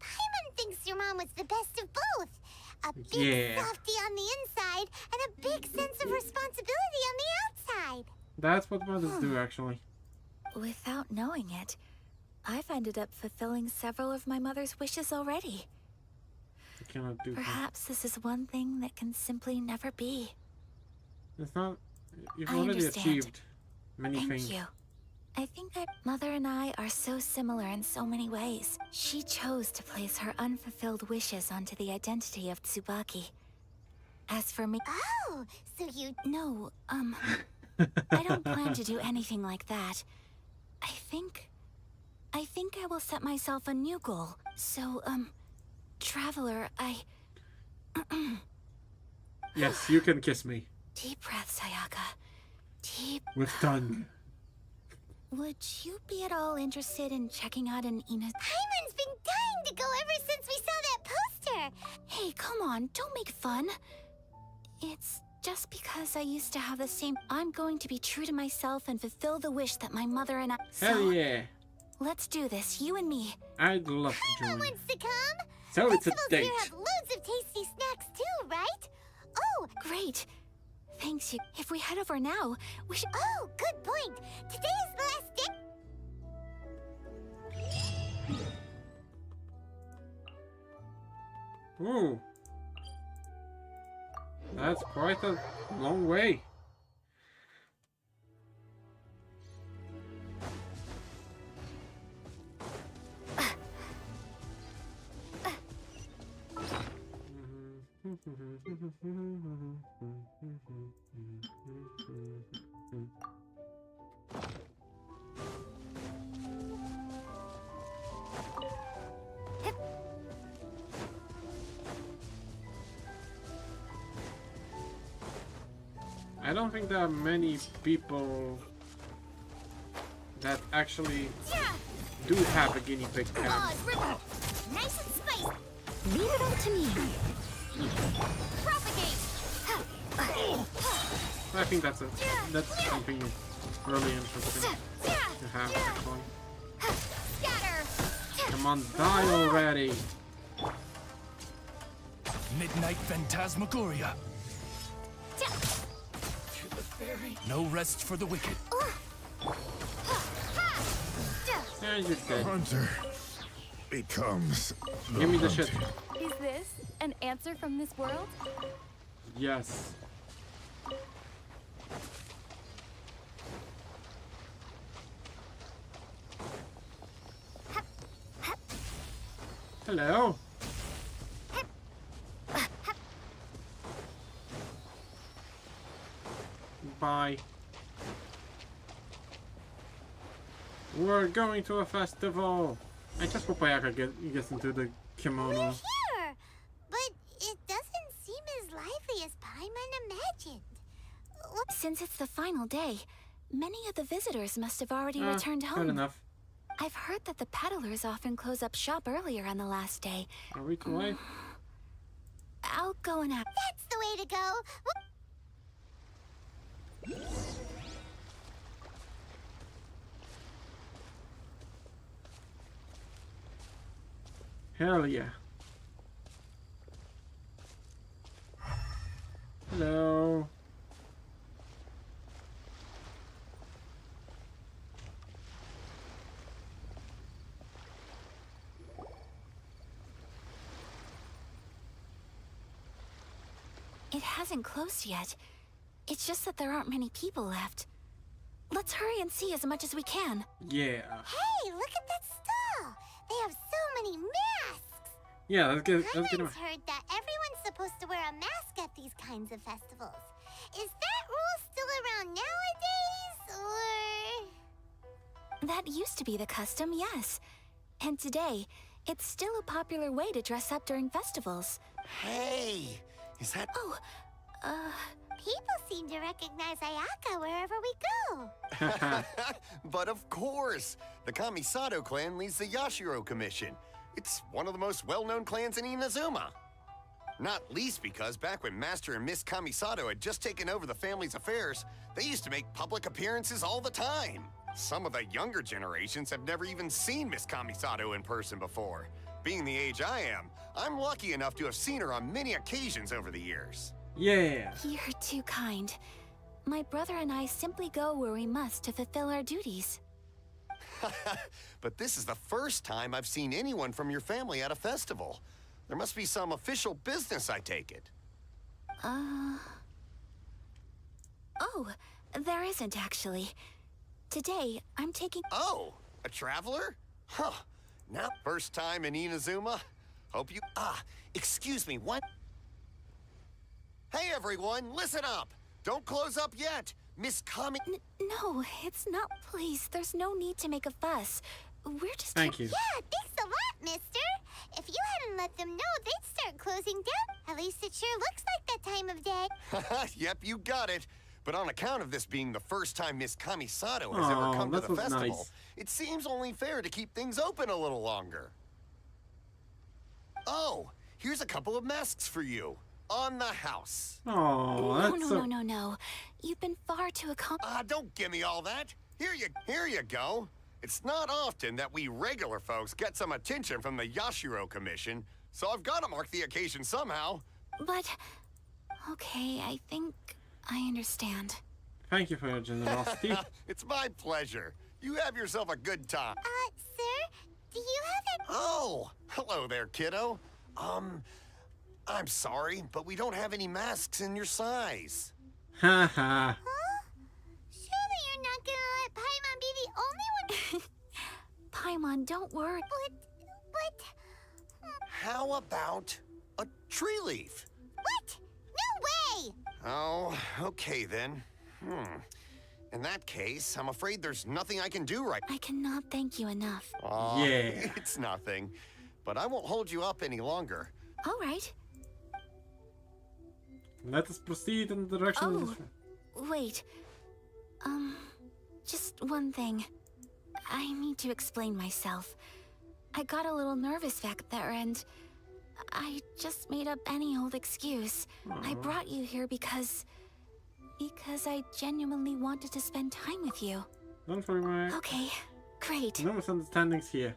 Paimon thinks your mom was the best of both. A big softy on the inside and a big sense of responsibility on the outside. That's what mothers do, actually. Without knowing it, I've ended up fulfilling several of my mother's wishes already. I cannot do Perhaps this is one thing that can simply never be. It's not... You've I already understand. achieved many Thank things. you. I think Mother and I are so similar in so many ways. She chose to place her unfulfilled wishes onto the identity of Tsubaki. As for me... Oh, so you... No, I don't plan to do anything like that. I think I will set myself a new goal. So, Traveler, Yes, you can kiss me. Deep breaths, Sayaka. Deep... With tongue. Would you be at all interested in checking out an Paimon's been dying to go ever since we saw that poster. Hey, come on, don't make fun. It's just because I used to have the same... I'm going to be true to myself and fulfill the wish that my mother and I... Hell yeah. Let's do this, you and me. I'd love to join. Wants to come? So it's a Festivals date. here have loads of tasty snacks too, right? Oh, great. Thanks, you. If we head over now, we should... Oh, good point. Today is the last day. Ooh. That's quite a long way. I don't think there are many people that actually do have a guinea pig cat. Nice and spicy. Leave it up to me. Propagate. I think that's something really interesting to have. Actually. Scatter. Come on, die already! Midnight Phantasmagoria. No rest for the wicked. Yeah, you're dead. Hunter becomes the Give me the shit. Is this an answer from this world? Yes. Hello. Bye. We're going to a festival. I just hope Ayaka gets into the kimono. We're here, but it doesn't seem as lively as Paimon imagined. Since it's the final day, many of the visitors must have already returned home. Good enough. I've heard that the peddlers often close up shop earlier on the last day. Are we too late? I'll go and ask. That's the way to go. Hell yeah. Hello. It hasn't closed yet. It's just that there aren't many people left. Let's hurry and see as much as we can. Yeah. Hey, look at that stall! They have so many masks! Yeah, let's get I him. once heard that everyone's supposed to wear a mask at these kinds of festivals. Is that rule still around nowadays, or...? That used to be the custom, yes. And today, it's still a popular way to dress up during festivals. Hey! Is that... Oh, People seem to recognize Ayaka wherever we go. But of course! The Kamisato clan leads the Yashiro Commission. It's one of the most well-known clans in Inazuma. Not least because back when Master and Miss Kamisato had just taken over the family's affairs, they used to make public appearances all the time. Some of the younger generations have never even seen Miss Kamisato in person before. Being the age I am, I'm lucky enough to have seen her on many occasions over the years. Yeah. You're too kind. My brother and I simply go where we must to fulfill our duties. But this is the first time I've seen anyone from your family at a festival. There must be some official business, I take it. Oh, there isn't actually. Today, I'm taking... Oh, a traveler? Huh. Now, first time in Inazuma? Hope you... excuse me, what? Hey everyone, listen up! Don't close up yet! Miss Kami... No, it's not, please. There's no need to make a fuss. We're just... Thank you. Yeah, thanks a lot, mister. If you hadn't let them know, they'd start closing down. At least it sure looks like that time of day. Yep, you got it. But on account of this being the first time Miss Kamisato has ever come to the festival, nice. it seems only fair to keep things open a little longer. Oh, here's a couple of masks for you. On the house. Oh, that's No. You've been far too accommodating. Don't give me all that. Here you go. It's not often that we regular folks get some attention from the Yashiro Commission, so I've got to mark the occasion somehow. But... okay, I think I understand. Thank you for your generosity. It's my pleasure. You have yourself a good time. Sir, do you have a... Oh, hello there, kiddo. I'm sorry, but we don't have any masks in your size. Haha. Surely you're not gonna let Paimon be the only one... Paimon, don't worry. But... How about a tree leaf? What? No way! Oh, okay then. In that case, I'm afraid there's nothing I can do right. I cannot thank you enough. Yeah. It's nothing. But I won't hold you up any longer. All right. Let us proceed in the direction of this... Wait. Just one thing. I need to explain myself. I got a little nervous back there and I just made up any old excuse. I brought you here because I genuinely wanted to spend time with you. Don't worry, Mike. Okay, great. No misunderstandings here.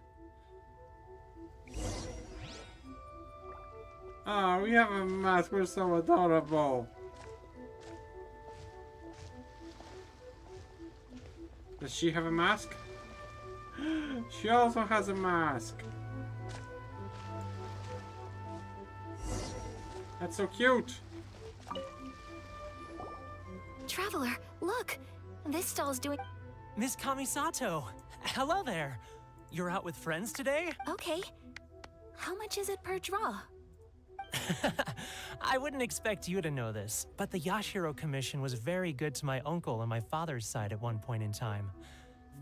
Ah, we have a mask. We're so adorable. Does she have a mask? She also has a mask. That's so cute. Traveler, look! This stall's doing... Miss Kamisato! Hello there! You're out with friends today? Okay. How much is it per draw? I wouldn't expect you to know this, but the Yashiro Commission was very good to my uncle on my father's side at one point in time.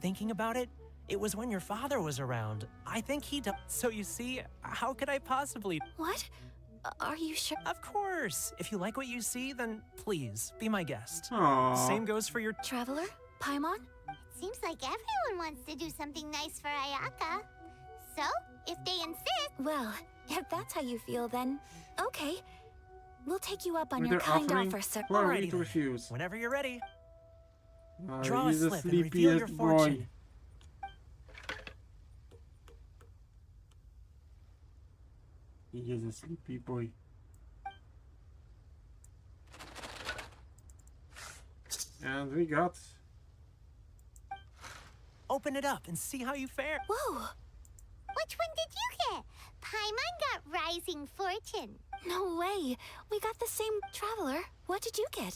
Thinking about it, it was when your father was around. I think he died. So you see, how could I possibly... What? Are you sure? Of course! If you like what you see, then please, be my guest. Aww. Same goes for your... Traveler? Paimon? It seems like everyone wants to do something nice for Ayaka. So, if they insist... Well, if that's how you feel, then... okay. We'll take you up on With your their kind offering, offer, sir. we're ready Alrighty to then. refuse. Whenever you're ready. Draw a the slip and reveal your sleepiest fortune. boy. He is a sleepy boy. And we got... Open it up and see how you fare. Whoa! Which one did you get? Paimon got Rising Fortune. No way! We got the same Traveler. What did you get?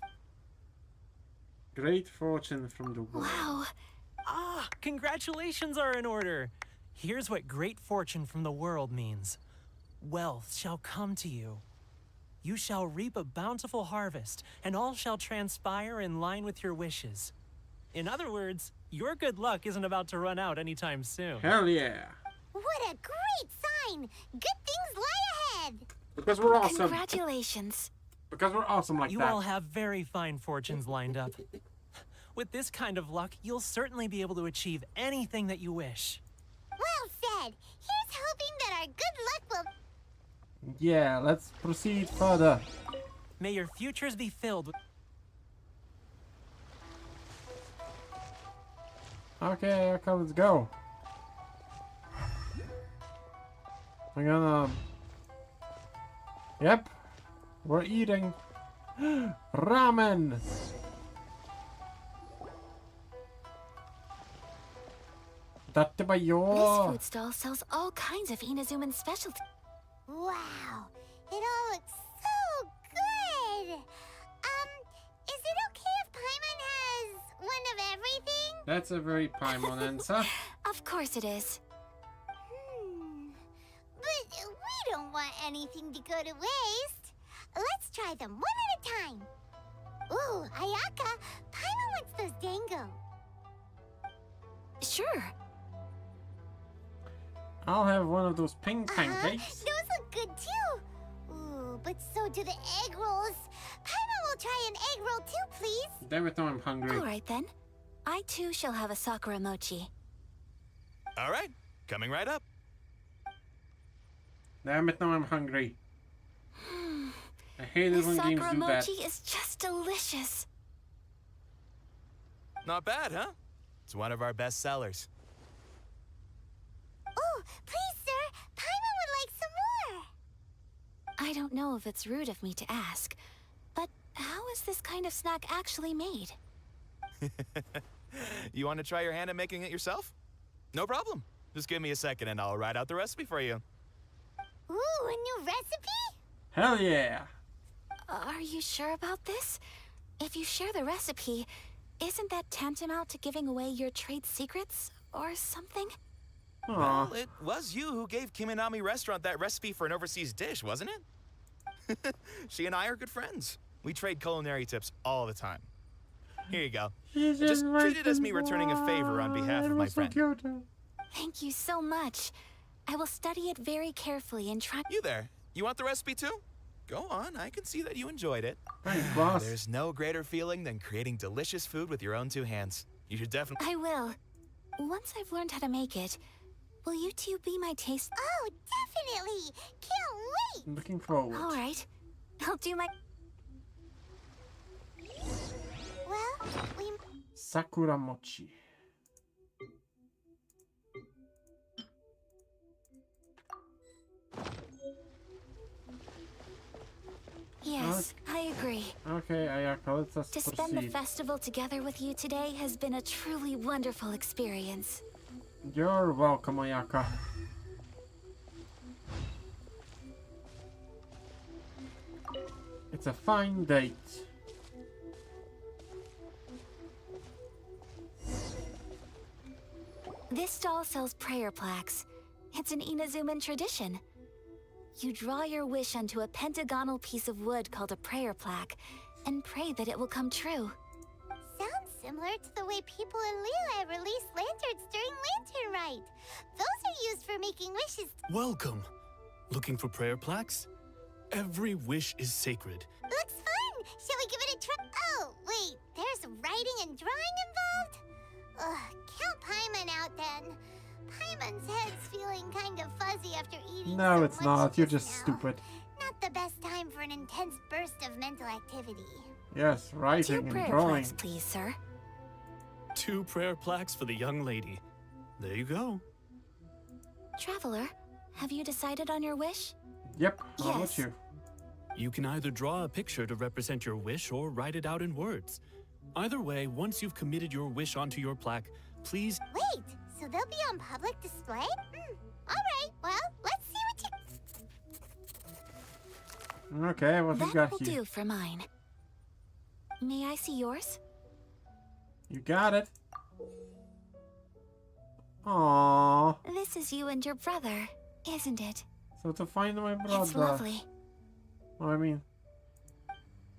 Great Fortune from the world. Wow! Ah, congratulations are in order. Here's what great fortune from the world means. Wealth shall come to you. You shall reap a bountiful harvest, and all shall transpire in line with your wishes. In other words, your good luck isn't about to run out anytime soon. Hell yeah! What a great sign! Good things lie ahead! Because we're awesome. Congratulations. Because we're awesome like You that. all have very fine fortunes lined up. With this kind of luck, you'll certainly be able to achieve anything that you wish. Well said! Here's hoping that our good luck will... Yeah, let's proceed further. May your futures be filled with... Okay, okay, let's go. We're gonna... Yep. We're eating ramen. This food stall sells all kinds of Inazuman specialty. Wow! It all looks so good! Is it okay if Paimon has one of everything? That's a very Paimon answer. Of course it is. But we don't want anything to go to waste. Let's try them one at a time. Ooh, Ayaka, Paimon wants those dango. Sure. I'll have one of those pink pancakes. Those look good too. Ooh, but so do the egg rolls. Paimon will try an egg roll too, please. Damn it, no, I'm hungry. All right then. I too shall have a Sakura mochi. All right, coming right up. Damn it, no, I'm hungry. I hate it This when games Sakura do that. mochi is just delicious. Not bad, huh? It's one of our best sellers. Oh, please, sir. Paimon would like some more. I don't know if it's rude of me to ask, but how is this kind of snack actually made? You want to try your hand at making it yourself? No problem. Just give me a second and I'll write out the recipe for you. Ooh, a new recipe? Hell yeah. Are you sure about this? If you share the recipe, isn't that tantamount to giving away your trade secrets or something? Well, it was you who gave Kiminami Restaurant that recipe for an overseas dish, wasn't it? She and I are good friends. We trade culinary tips all the time. Here you go. Just treat it as me returning a favor on behalf of my friend. Thank you so much. I will study it very carefully and try. You there. You want the recipe too? Go on, I can see that you enjoyed it. Thanks, boss. There's no greater feeling than creating delicious food with your own two hands. You should definitely... I will. Once I've learned how to make it, will you two be my taste? Oh, definitely! Can't wait! Looking forward. All right. I'll do my... Well, we... Sakura mochi. Yes, I agree. Okay, Ayaka, let's just To spend the proceed. festival together with you today has been a truly wonderful experience. You're welcome, Ayaka. It's a fine date. This stall sells prayer plaques. It's an Inazuman tradition. You draw your wish onto a pentagonal piece of wood called a prayer plaque, and pray that it will come true. Sounds similar to the way people in Liyue release lanterns during Lantern Rite. Those are used for making wishes. Welcome. Looking for prayer plaques? Every wish is sacred. Looks fun! Shall we give it a try? Oh, wait, there's writing and drawing involved? Ugh, count Paimon out then. Paimon's head's feeling kind of fuzzy after eating No, so it's much not. You're just just now. stupid. Not the best time for an intense burst of mental activity. Yes, Two writing and prayer drawing. plaques, please, sir. 2 prayer plaques for the young lady. There you go. Traveler, have you decided on your wish? Yep, how about Yes. you? You can either draw a picture to represent your wish or write it out in words. Either way, once you've committed your wish onto your plaque, please... Wait, so they'll be on public display? Alright, well, let's see what you... Okay, what you got That will here? do for mine. May I see yours? You got it. Aww. This is you and your brother, isn't it? So to find my brother. It's lovely. I mean,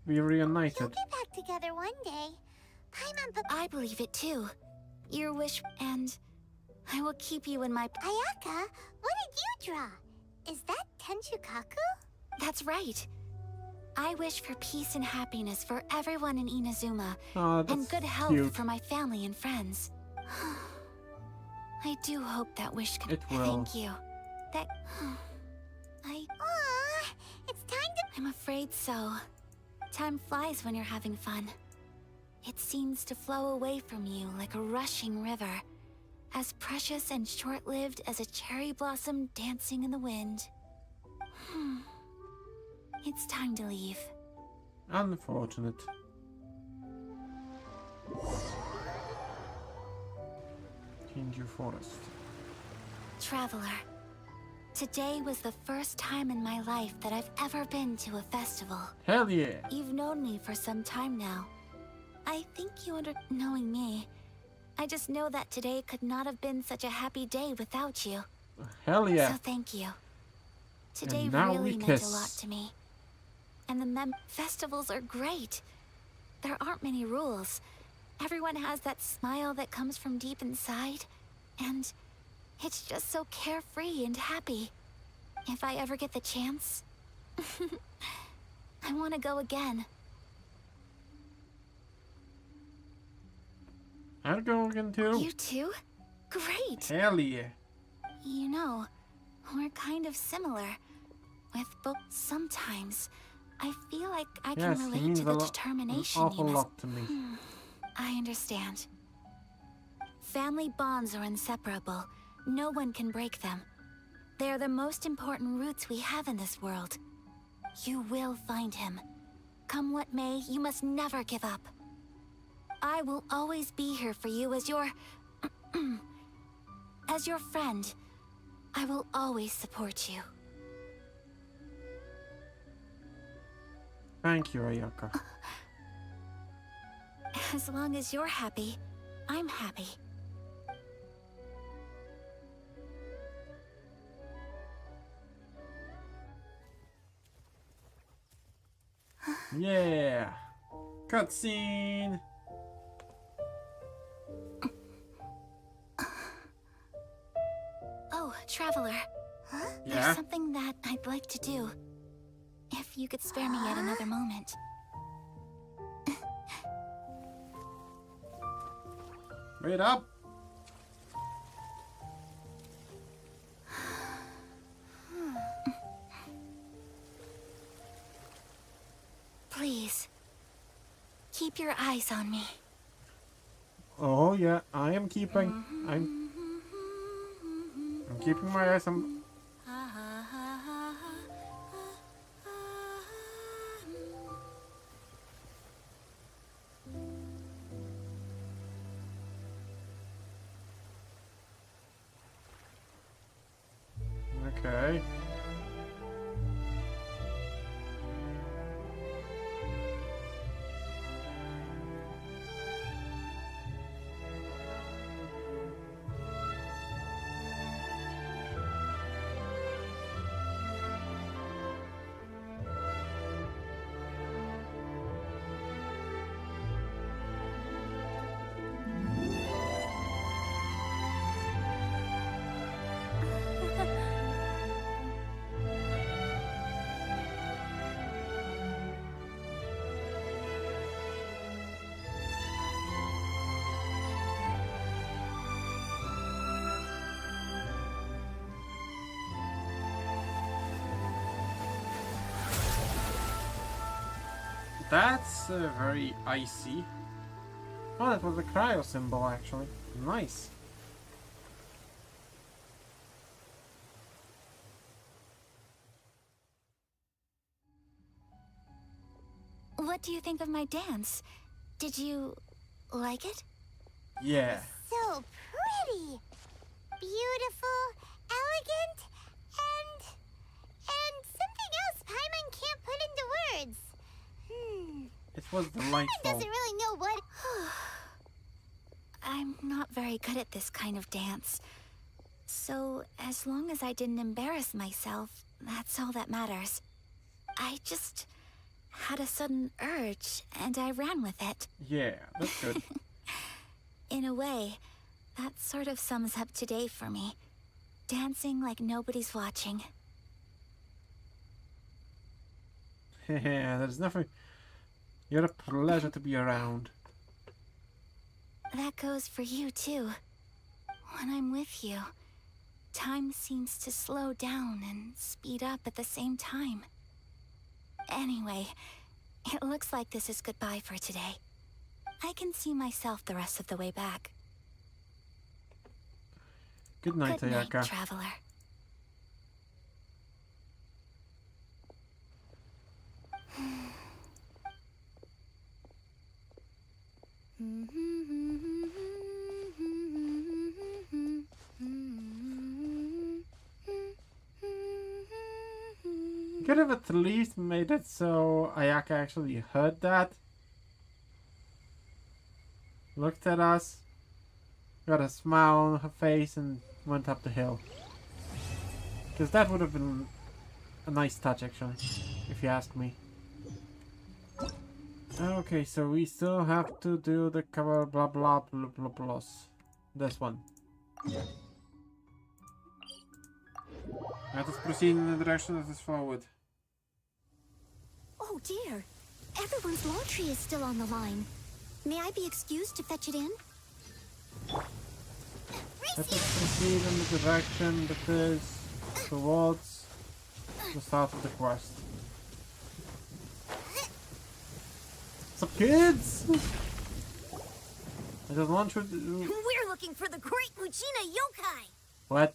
we reunited. We'll be back together one day. I believe it too. Your wish, and I will keep you in my... Ayaka, what did you draw? Is that Tenchukaku? That's right. I wish for peace and happiness for everyone in Inazuma, Oh, that's and good health cute. for my family and friends. I do hope that wish can... It will. Thank you. That... Aww, it's time to... I'm afraid so. Time flies when you're having fun. It seems to flow away from you like a rushing river, as precious and short-lived as a cherry blossom dancing in the wind. It's time to leave. Unfortunate. Kinju Forest. Traveler, today was the first time in my life that I've ever been to a festival. Hell yeah! You've known me for some time now. I think you knowing me. I just know that today could not have been such a happy day without you. Hell yeah! So thank you. Today And now really we meant a kiss. lot to me. And the festivals are great. There aren't many rules. Everyone has that smile that comes from deep inside. And it's just so carefree and happy. If I ever get the chance, I want to go again. I'll go again too. You too? Great! Hell yeah! You know, we're kind of similar. With both sometimes, I feel like I can Yes, he relate means to a the lot, an determination awful you must... lot to me. I understand. Family bonds are inseparable. No one can break them. They are the most important roots we have in this world. You will find him. Come what may, you must never give up. I will always be here for you as your... as your friend. I will always support you. Thank you, Ayaka. As long as you're happy, I'm happy. Yeah! Cutscene! Oh, Traveler. Yeah? There's something that I'd like to do. If you could spare me yet another moment. Wait up! Please. Keep your eyes on me. Oh yeah, I am keeping. I'm keeping my eyes on. Okay. That's very icy. Oh, that was a cryo symbol actually. Nice. What do you think of my dance? Did you like it? Yeah. So pretty. Beautiful, elegant, and something else Paimon can't put into words. It was Paimon delightful. doesn't really know what... I'm not very good at this kind of dance. So, as long as I didn't embarrass myself, that's all that matters. I just had a sudden urge, and I ran with it. Yeah, that's good. In a way, that sort of sums up today for me. Dancing like nobody's watching. Yeah, there's nothing. You're a pleasure to be around. That goes for you, too. When I'm with you, time seems to slow down and speed up at the same time. Anyway, it looks like this is goodbye for today. I can see myself the rest of the way back. Good night, Good night, Ayaka. traveler. Could have at least made it so Ayaka actually heard that. Looked at us, got a smile on her face, and went up the hill. Because that would have been a nice touch, actually, if you ask me. Okay, so we still have to do the cover blah blah blah blah blah. This one. Let us proceed in the direction that is forward. Oh dear, everyone's laundry is still on the line. May I be excused to fetch it in? Let us proceed in the direction that is towards the start of the quest. What's up, kids? I just want you to... We're looking for the Great Mujina Yokai. What?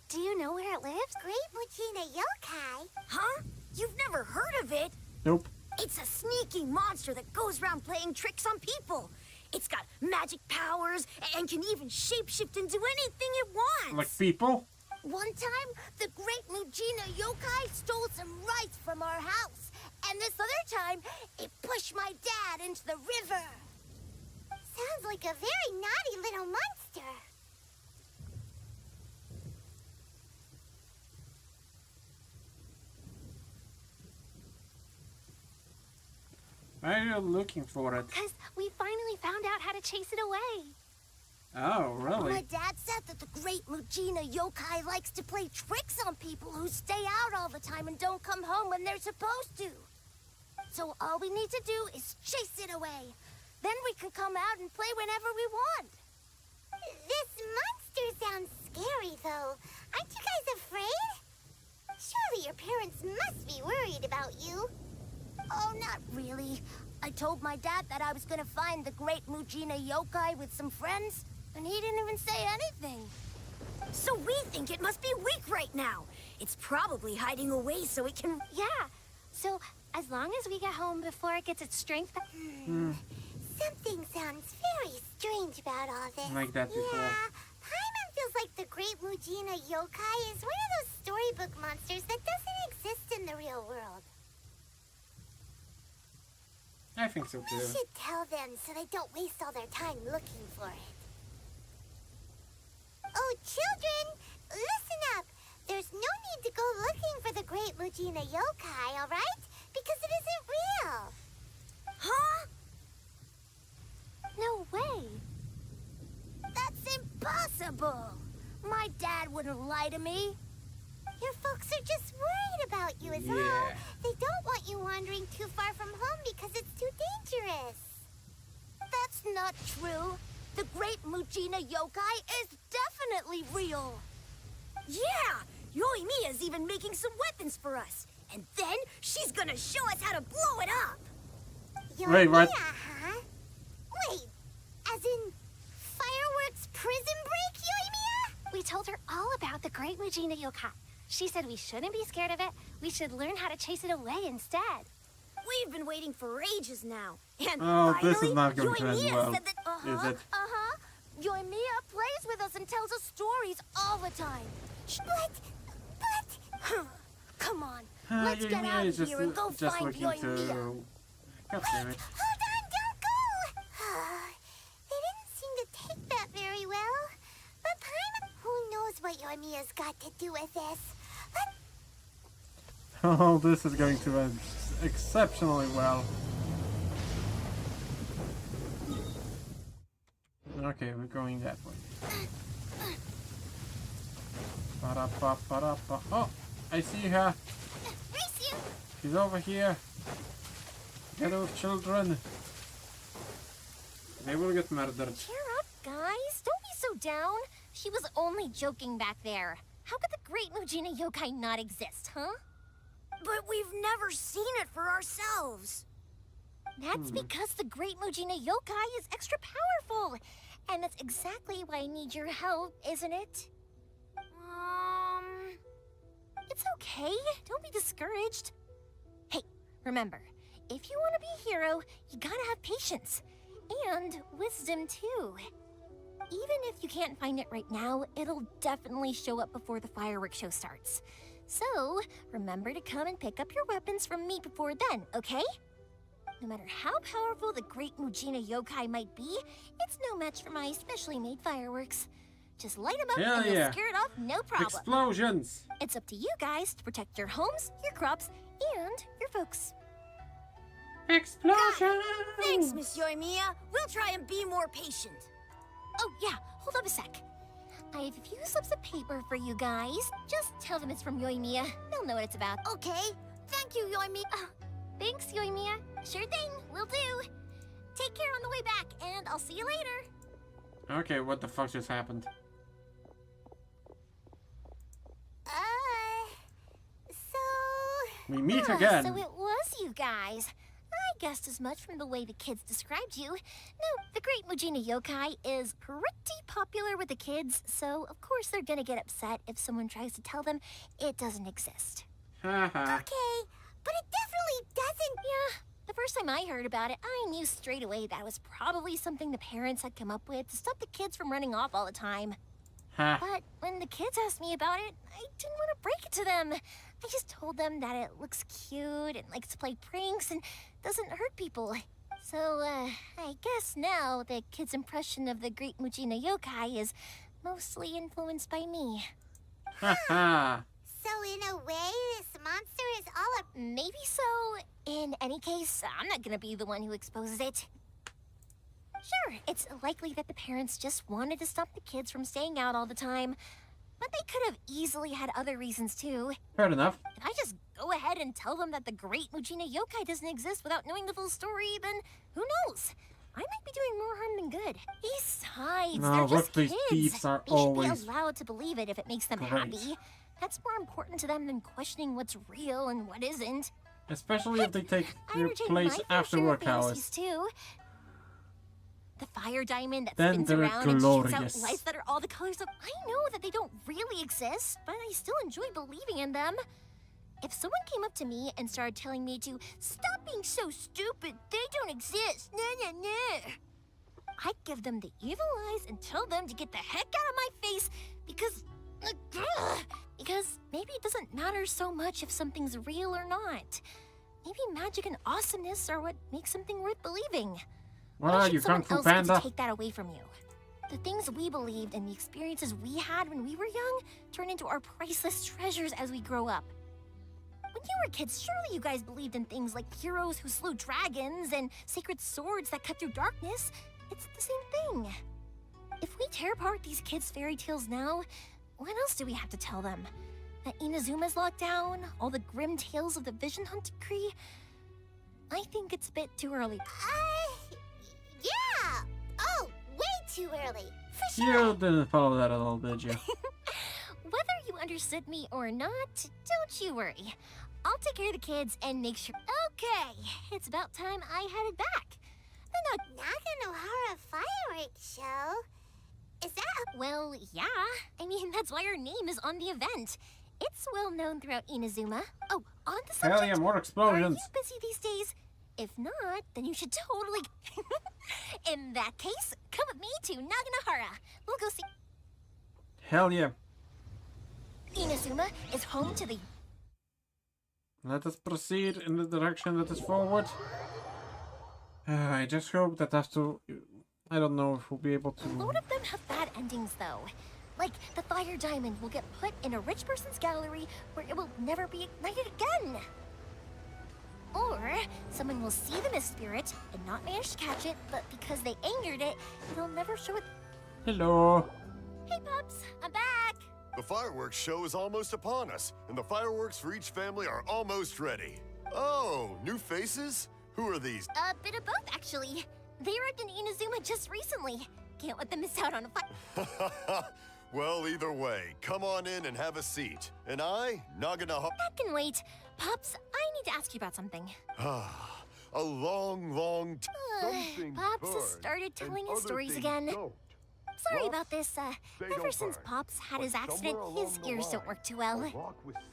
Do you know where it lives? Great Mujina Yokai? Huh? You've never heard of it? Nope. It's a sneaky monster that goes around playing tricks on people. It's got magic powers and can even shapeshift into anything it wants. Like people? One time, the Great Mujina Yokai stole some rice from our house. And this other time, it pushed my dad into the river. Sounds like a very naughty little monster. Why are you looking for it? Because we finally found out how to chase it away. Oh, really? My dad said that the Great Mujina Yokai likes to play tricks on people who stay out all the time and don't come home when they're supposed to. So all we need to do is chase it away. Then we can come out and play whenever we want. This monster sounds scary, though. Aren't you guys afraid? Surely your parents must be worried about you. Oh, not really. I told my dad that I was gonna find the Great Mujina Yokai with some friends, and he didn't even say anything. So we think it must be weak right now. It's probably hiding away so it can... Yeah, so as long as we get home before it gets its strength back... Something sounds very strange about all this. Like that before. Yeah, Paimon feels like the Great Mujina Yokai is one of those storybook monsters that doesn't exist in the real world. I think so too. We should tell them so they don't waste all their time looking for it. Oh, children, listen up. There's no need to go looking for the Great Mujina Yokai, all right? Because it isn't real. Huh? No way. That's impossible. My dad wouldn't lie to me. Your folks are just worried about you is all. They don't want you wandering too far from home because it's too dangerous. That's not true. The Great Mujina Yokai is definitely real. Yeah, Yoimiya's even making some weapons for us. And then she's gonna show us how to blow it up. Wait, what? Huh? Wait, as in fireworks prison break, Yoimiya? We told her all about the Great Mujina Yokai. She said we shouldn't be scared of it. We should learn how to chase it away instead. We've been waiting for ages now. And Oh, finally, this is not going to end Yoimiya well, said that, is it? Yoimiya plays with us and tells us stories all the time. But... Come on, let's get Yoimiya out is of here and go just find looking Yoimiya. to... God damn it. Hold on, don't go! They didn't seem to take that very well. But Paimon, who knows what Yoimiya's got to do with this? Oh, this is going to end exceptionally well. Okay, we're going that way. Ba-da-ba-ba-da-ba. Oh, I see her. She's over here. Get those children. They will get murdered. Cheer up, guys. Don't be so down. She was only joking back there. How could the Great Mujina Yokai not exist, huh? But we've never seen it for ourselves. That's because the Great Mujina Yokai is extra powerful. And that's exactly why I need your help, isn't it? It's okay. Don't be discouraged. Hey, remember, if you want to be a hero, you gotta have patience. And wisdom, too. Even if you can't find it right now, it'll definitely show up before the fireworks show starts. So, remember to come and pick up your weapons from me before then, okay? No matter how powerful the Great Mujina Yokai might be, it's no match for my specially made fireworks. Just light them up Hell and you'll yeah. scare it off, no problem. Explosions! It's up to you guys to protect your homes, your crops, and your folks. Explosion! Thanks, Miss Yoimiya. We'll try and be more patient. Oh, yeah. Hold up a sec. I have a few slips of paper for you guys. Just tell them it's from Yoimiya. They'll know what it's about. Okay. Thank you, Yoimiya. Thanks, Yoimiya. Sure thing. Will do. Take care on the way back, and I'll see you later. Okay, what the fuck just happened? We meet again. So it was you guys. I guessed as much from the way the kids described you. No, the Great Mujina Yokai is pretty popular with the kids, so of course they're gonna get upset if someone tries to tell them it doesn't exist. Haha. Okay, but it definitely doesn't. Yeah, the first time I heard about it, I knew straight away that was probably something the parents had come up with to stop the kids from running off all the time. Huh. But when the kids asked me about it, I didn't want to break it to them. I just told them that it looks cute and likes to play pranks and doesn't hurt people. So, I guess now the kids' impression of the Great Mujina Yokai is mostly influenced by me. Haha. So in a way, this monster is all a... Maybe so. In any case, I'm not gonna be the one who exposes it. Sure, it's likely that the parents just wanted to stop the kids from staying out all the time. But they could have easily had other reasons too. Fair enough. If I just go ahead and tell them that the Great Mujina Yokai doesn't exist without knowing the full story, then who knows? I might be doing more harm than good. Besides, No, they're just workplace kids. thieves are They should always be allowed to believe it if it makes them great. happy. That's more important to them than questioning what's real and what isn't. Especially if they take I their entertain place my fair after share of work fantasies, hours. too. The fire diamond that Then spins they're around and shoots out glorious. lights that are all the colors of... I know that they don't really exist, but I still enjoy believing in them. If someone came up to me and started telling me to stop being so stupid, they don't exist, I'd give them the evil eyes and tell them to get the heck out of my face because maybe it doesn't matter so much if something's real or not. Maybe magic and awesomeness are what makes something worth believing. What Why are should you, Kung someone Fu else get Panda? to take that away from you? The things we believed and the experiences we had when we were young turn into our priceless treasures as we grow up. When you were kids, surely you guys believed in things like heroes who slew dragons and sacred swords that cut through darkness. It's the same thing. If we tear apart these kids' fairy tales now, what else do we have to tell them? That Inazuma's locked down? All the grim tales of the Vision Hunt decree? I think it's a bit too early. Yeah! Oh, way too early. For sure. You didn't follow that at all, did you? Whether you understood me or not, don't you worry. I'll take care of the kids and make sure... Okay, it's about time I headed back. The Naganohara fireworks show? Is that... Well, yeah. I mean, that's why our name is on the event. It's well known throughout Inazuma. Oh, on the subject, Hell yeah, more are explosions. you busy these days? If not, then you should totally... In that case, come with me to Naganohara. We'll go see... Hell yeah. Inazuma is home to the... Let us proceed in the direction that is forward. I just hope that after... I don't know if we'll be able to... A lot of them have bad endings, though. Like, the fire diamond will get put in a rich person's gallery where it will never be ignited again. Or, someone will see the mist spirit and not manage to catch it, but because they angered it, they'll never show it. Hello. Hey, pups, I'm back. The fireworks show is almost upon us, and the fireworks for each family are almost ready. Oh, new faces? Who are these? A bit of both, actually. They arrived in Inazuma just recently. Can't let them miss out on a fire. Well, either way, come on in and have a seat. And I, Naganohara... That can wait. Pops, I need to ask you about something. A long Pops has started telling his stories again. Sorry about this. Ever since Pops had his accident, his ears don't work too well.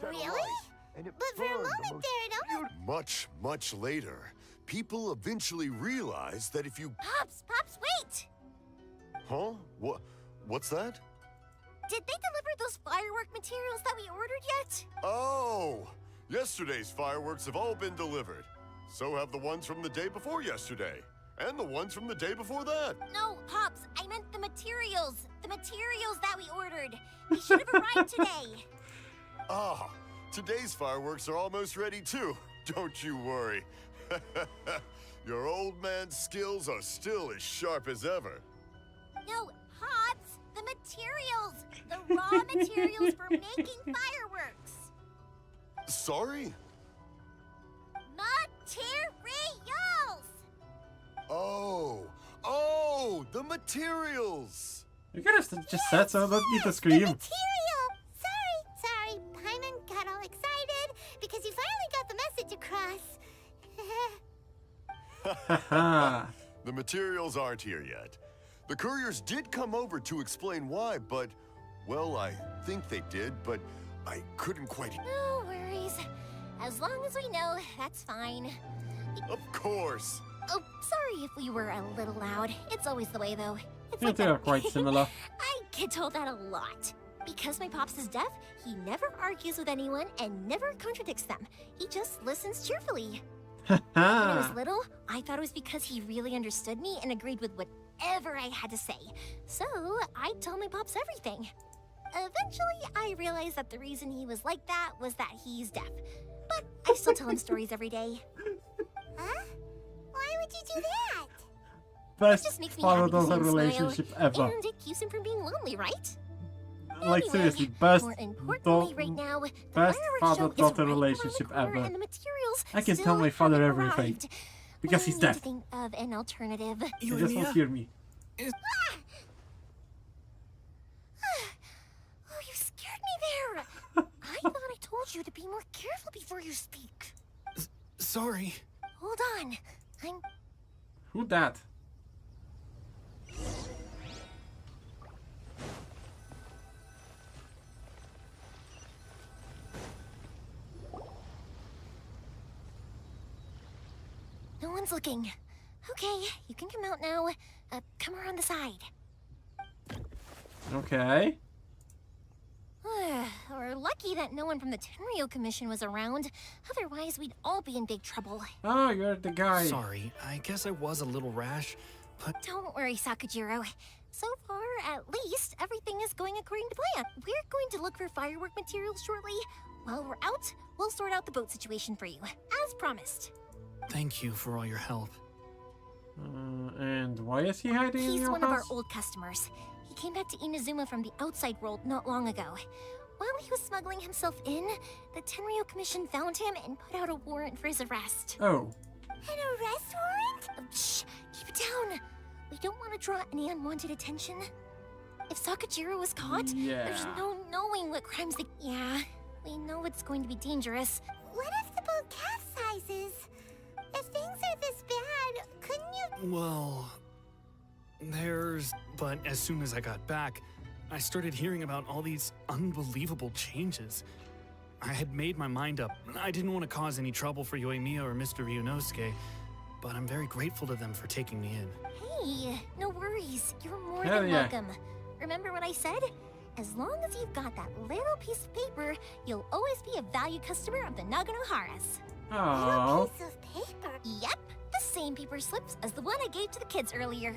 Really? But for a moment there, it almost... Much later, people eventually realized that if you... Pops, wait! Huh? What's that? Did they deliver those firework materials that we ordered yet? Oh! Yesterday's fireworks have all been delivered. So have the ones from the day before yesterday. And the ones from the day before that. No, Pops, I meant the materials. The materials that we ordered. They should have arrived today. Today's fireworks are almost ready too. Don't you worry. Your old man's skills are still as sharp as ever. No, Pops, the materials. The raw materials for making fireworks. Sorry? Materials! Oh, the materials! You could have just said so, don't need to scream. Material! Sorry. Paimon got all excited because you finally got the message across. The materials aren't here yet. The couriers did come over to explain why, but, well, I think they did, but I couldn't quite... No worries. As long as we know, that's fine. Of course! Oh, sorry if we were a little loud. It's always the way, though. It's Yeah, like they are quite similar. I get told that a lot. Because my pops is deaf, he never argues with anyone and never contradicts them. He just listens cheerfully. When I was little, I thought it was because he really understood me and agreed with whatever I had to say. So, I told my pops everything. Eventually, I realized that the reason he was like that was that he's deaf. But I still tell him stories every day. Huh? Why would you do that? Best It just makes me father-daughter happy to see him relationship smile, ever. And it keeps him from being lonely, right? Like Anyway, seriously, best more importantly right now, the best fireworks show is father-daughter right around the relationship corner, ever. and the materials I can still tell my father haven't everything arrived. because We he's need deaf. to think of an alternative. He just won't hear me. Oh, you scared me there. I thought I told you to be more careful before you speak. Sorry. Hold on. Who that? No one's looking. Okay, you can come out now. Come around the side. Okay. We're lucky that no one from the Tenryo Commission was around. Otherwise, we'd all be in big trouble. Oh, you're the guy. Sorry, I guess I was a little rash, but... Don't worry, Sakujiro. So far, at least, everything is going according to plan. We're going to look for firework materials shortly. While we're out, we'll sort out the boat situation for you, as promised. Thank you for all your help. And why is he hiding in He's your one house? of our old customers. He came back to Inazuma from the outside world not long ago. While he was smuggling himself in, the Tenryo Commission found him and put out a warrant for his arrest. Oh. An arrest warrant? Shh, keep it down. We don't want to draw any unwanted attention. If Sakujiro was caught, there's no knowing what crimes they... Yeah, we know it's going to be dangerous. What if the boat capsizes? If things are this bad, couldn't you... Well... But as soon as I got back, I started hearing about all these unbelievable changes. I had made my mind up. I didn't want to cause any trouble for Yoimiya or Mr. Ryunosuke, but I'm very grateful to them for taking me in. Hey, no worries. You're more Hell than yeah. welcome. Remember what I said? As long as you've got that little piece of paper, you'll always be a valued customer of the Naganoharas. Oh. Piece of paper? Yep, the same paper slips as the one I gave to the kids earlier.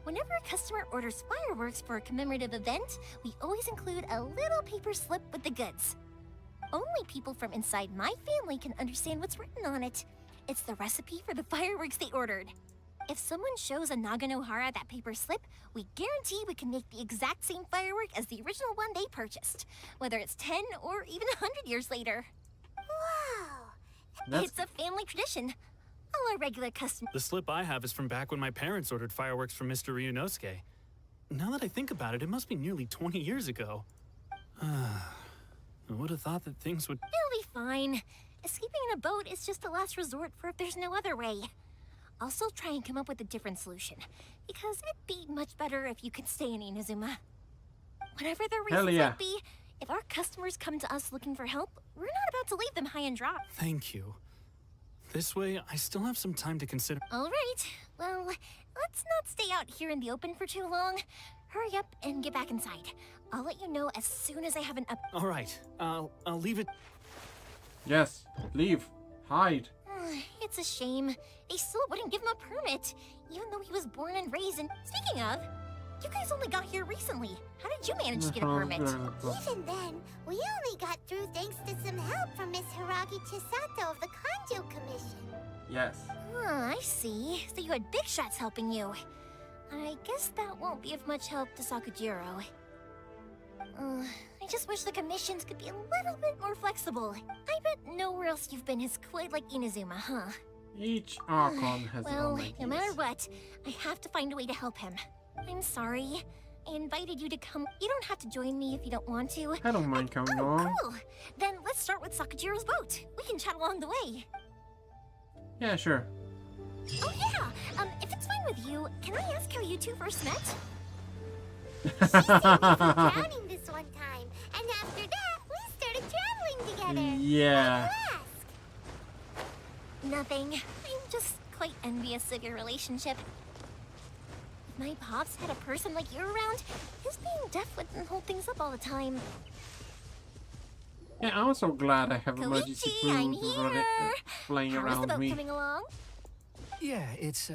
Whenever a customer orders fireworks for a commemorative event, we always include a little paper slip with the goods. Only people from inside my family can understand what's written on it. It's the recipe for the fireworks they ordered. If someone shows a Naganohara that paper slip, we guarantee we can make the exact same firework as the original one they purchased, whether it's 10 or even 100 years later. Wow! It's a family tradition. All our regular customers. The slip I have is from back when my parents ordered fireworks from Mr. Ryunosuke. Now that I think about it, it must be nearly 20 years ago. I would have thought that things would... It'll be fine. Escaping in a boat is just a last resort for if there's no other way. I'll still try and come up with a different solution, because it'd be much better if you could stay in Inazuma. Whatever the reasons might be, if our customers come to us looking for help, we're not about to leave them high and dry. Thank you. This way, I still have some time to consider... All right. Well, let's not stay out here in the open for too long. Hurry up and get back inside. I'll let you know as soon as I have an up... All right. I'll leave it... Yes. Leave. Hide. It's a shame. They still wouldn't give him a permit, even though he was born and raised in... Speaking of, you guys only got here recently. How did you manage to get a permit? Even then, we only got through thanks to some help from Miss Hiragi Chisato of the Kanjo Commission. Yes. I see. So you had big shots helping you. I guess that won't be of much help to Sakujiro. I just wish the commissions could be a little bit more flexible. I bet nowhere else you've been has quite like Inazuma, huh? Each Archon has their own Well, ideas. no matter what, I have to find a way to help him. I'm sorry. I invited you to come. You don't have to join me if you don't want to. I don't mind coming along. Cool. Then let's start with Sakujiro's boat. We can chat along the way. Yeah, sure. Oh yeah. If it's fine with you, can I ask how you two first met? Drowning this one time, and after that, we started traveling together. Yeah. Nothing. I'm just quite envious of your relationship. If my pops had a person like you around, his being deaf wouldn't hold things up all the time. Yeah, I'm also glad I have emergency Koichi, I'm food here. playing How's the around boat me. coming along? Yeah, it's,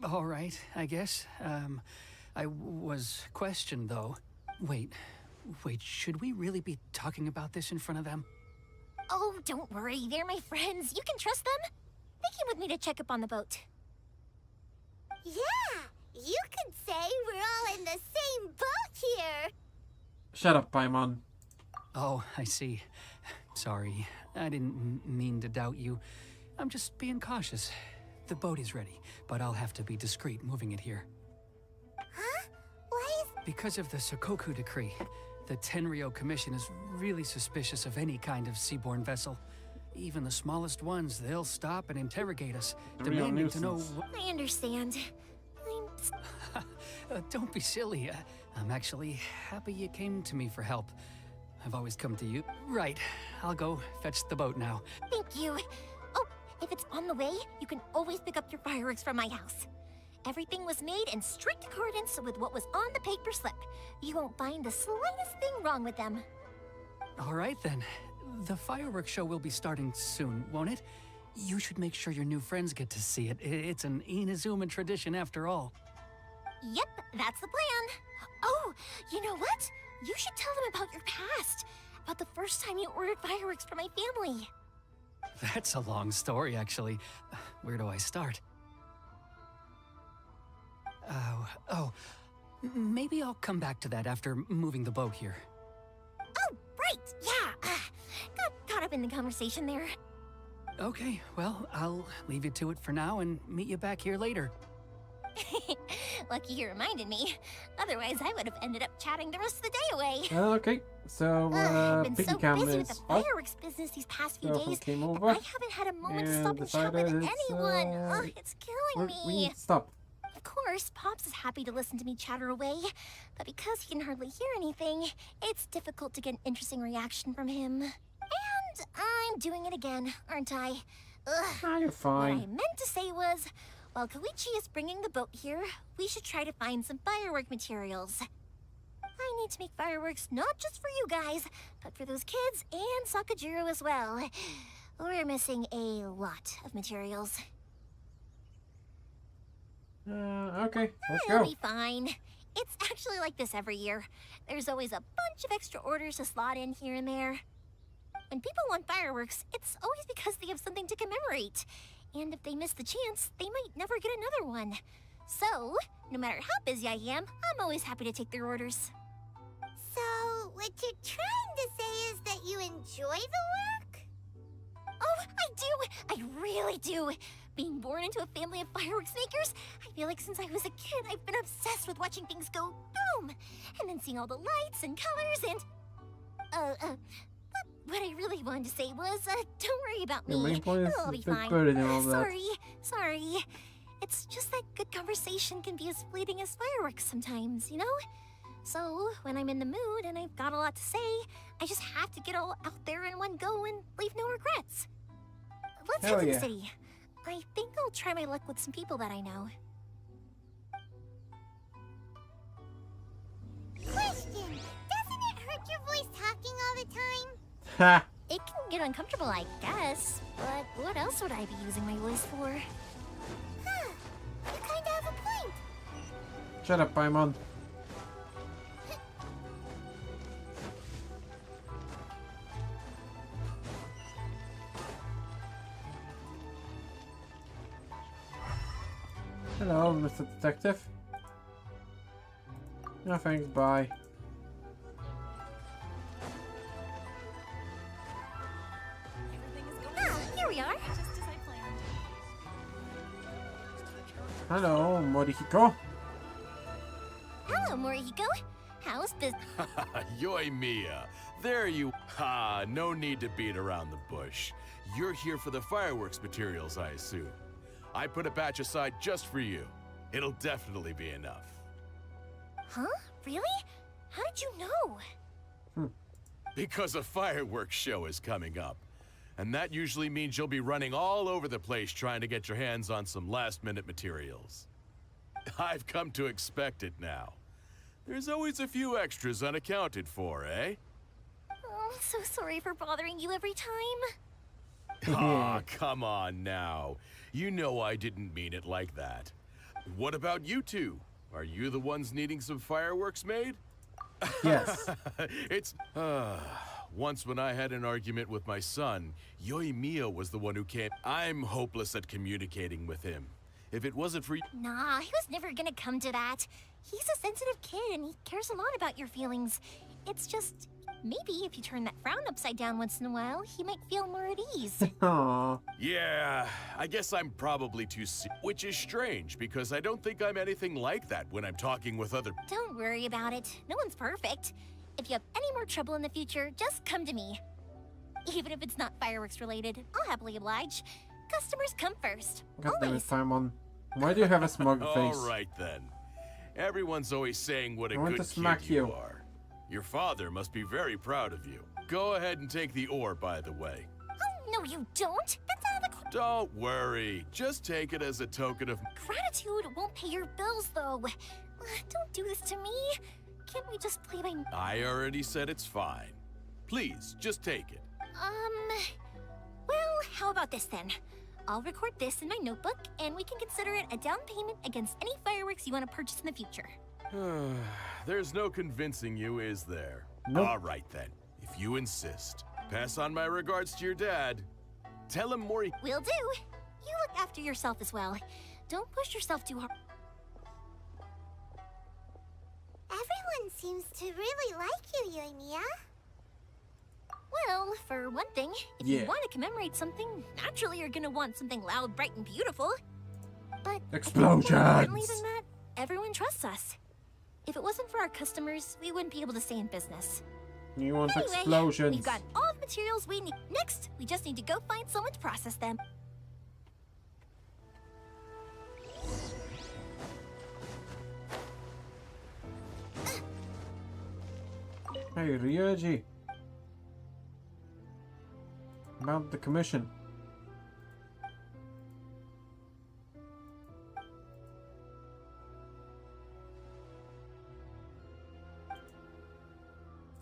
all right, I guess. I was questioned, though. Wait, should we really be talking about this in front of them? Oh, don't worry. They're my friends. You can trust them. They came with me to check up on the boat. Yeah, you could say we're all in the same boat here. Shut up, Paimon. Oh, I see. Sorry, I didn't mean to doubt you. I'm just being cautious. The boat is ready, but I'll have to be discreet moving it here. Huh? Why is... Because of the Sokoku decree, the Tenryo Commission is really suspicious of any kind of seaborne vessel. Even the smallest ones, they'll stop and interrogate us, demanding to know what... I understand. Don't be silly. I'm actually happy you came to me for help. I've always come to you. Right, I'll go fetch the boat now. Thank you. Oh, if it's on the way, you can always pick up your fireworks from my house. Everything was made in strict accordance with what was on the paper slip. You won't find the slightest thing wrong with them. All right, then. The fireworks show will be starting soon, won't it? You should make sure your new friends get to see it. It's an Inazuma tradition after all. Yep, that's the plan. Oh, you know what? You should tell them about your past. About the first time you ordered fireworks for my family. That's a long story, actually. Where do I start? Maybe I'll come back to that after moving the boat here. Oh, right, yeah. Got caught up in the conversation there. Okay, well, I'll leave you to it for now and meet you back here later. Lucky you reminded me. Otherwise, I would have ended up chatting the rest of the day away. Okay, so I've been Piggy so Cam busy with the is off. fireworks business these past few So days. came over I haven't had a moment to stop and chat with decided it's, anyone. It's killing we me. need to stop. Of course, Pops is happy to listen to me chatter away, but because he can hardly hear anything, it's difficult to get an interesting reaction from him. And I'm doing it again, aren't I? Ugh. Ah, you're fine. What I meant to say was, while Koichi is bringing the boat here, we should try to find some firework materials. I need to make fireworks not just for you guys, but for those kids and Sakajiro as well. We're missing a lot of materials. Okay, let's It'll go. be fine. It's actually like this every year. There's always a bunch of extra orders to slot in here and there. When people want fireworks, it's always because they have something to commemorate. And if they miss the chance, they might never get another one. So, no matter how busy I am, I'm always happy to take their orders. So, what you're trying to say is that you enjoy the work? Oh, I do! I really do! Being born into a family of fireworks makers, I feel like since I was a kid, I've been obsessed with watching things go boom! And then seeing all the lights and colors and... What I really wanted to say was, don't worry about me. Your main point is It'll be the fine. burden and all that. Sorry. It's just that good conversation can be as fleeting as fireworks sometimes, you know? So, when I'm in the mood and I've got a lot to say, I just have to get all out there in one go and leave no regrets. Let's head to the city. I think I'll try my luck with some people that I know. Question! Doesn't it hurt your voice talking all the time? Ha! It can get uncomfortable, I guess, but what else would I be using my voice for? Huh. You kinda have a point. Shut up, Paimon. Hello, Mr. Detective. No thanks, bye. Here we are. Hello, Morihiko. Hello, Morihiko. How's business? Yoimiya, there you... no need to beat around the bush. You're here for the fireworks materials, I assume. I put a batch aside just for you. It'll definitely be enough. Huh? Really? How did you know? Because a fireworks show is coming up. And that usually means you'll be running all over the place trying to get your hands on some last-minute materials. I've come to expect it now. There's always a few extras unaccounted for, eh? Oh, I'm so sorry for bothering you every time. Aw, come on now. You know I didn't mean it like that. What about you two? Are you the ones needing some fireworks made? Yes. It's... once when I had an argument with my son, Yoimiya was the one who came. I'm hopeless at communicating with him. If it wasn't for... Nah, he was never gonna come to that. He's a sensitive kid and he cares a lot about your feelings. It's just, maybe if you turn that frown upside down once in a while, he might feel more at ease. Aww. Yeah, I guess I'm probably too which is strange, because I don't think I'm anything like that when I'm talking with other... Don't worry about it. No one's perfect. If you have any more trouble in the future, just come to me. Even if it's not fireworks related, I'll happily oblige. Customers come first. God damn it, Paimon. Why do you have a smug face? All right then. Everyone's always saying what a I want good to smack kid you you. are. Your father must be very proud of you. Go ahead and take the ore, by the way. Oh, no you don't. That's out of the... Don't worry. Just take it as a token of... Gratitude won't pay your bills, though. Don't do this to me. Can't we just play by... I already said it's fine. Please, just take it. Well, how about this then? I'll record this in my notebook, and we can consider it a down payment against any fireworks you want to purchase in the future. There's no convincing you, is there? Nope. All right then, if you insist. Pass on my regards to your dad. Tell him Mori... Will do. You look after yourself as well. Don't push yourself too hard. Everyone seems to really like you, Yoimiya. Well, for one thing, if Yeah. you want to commemorate something, naturally you're gonna want something loud, bright, and beautiful. But Explosions! more importantly than that, everyone trusts us. If it wasn't for our customers, we wouldn't be able to stay in business. You want Anyway, explosions? we've got all the materials we need. Next, we just need to go find someone to process them. Hey, Ryoji. About the commission.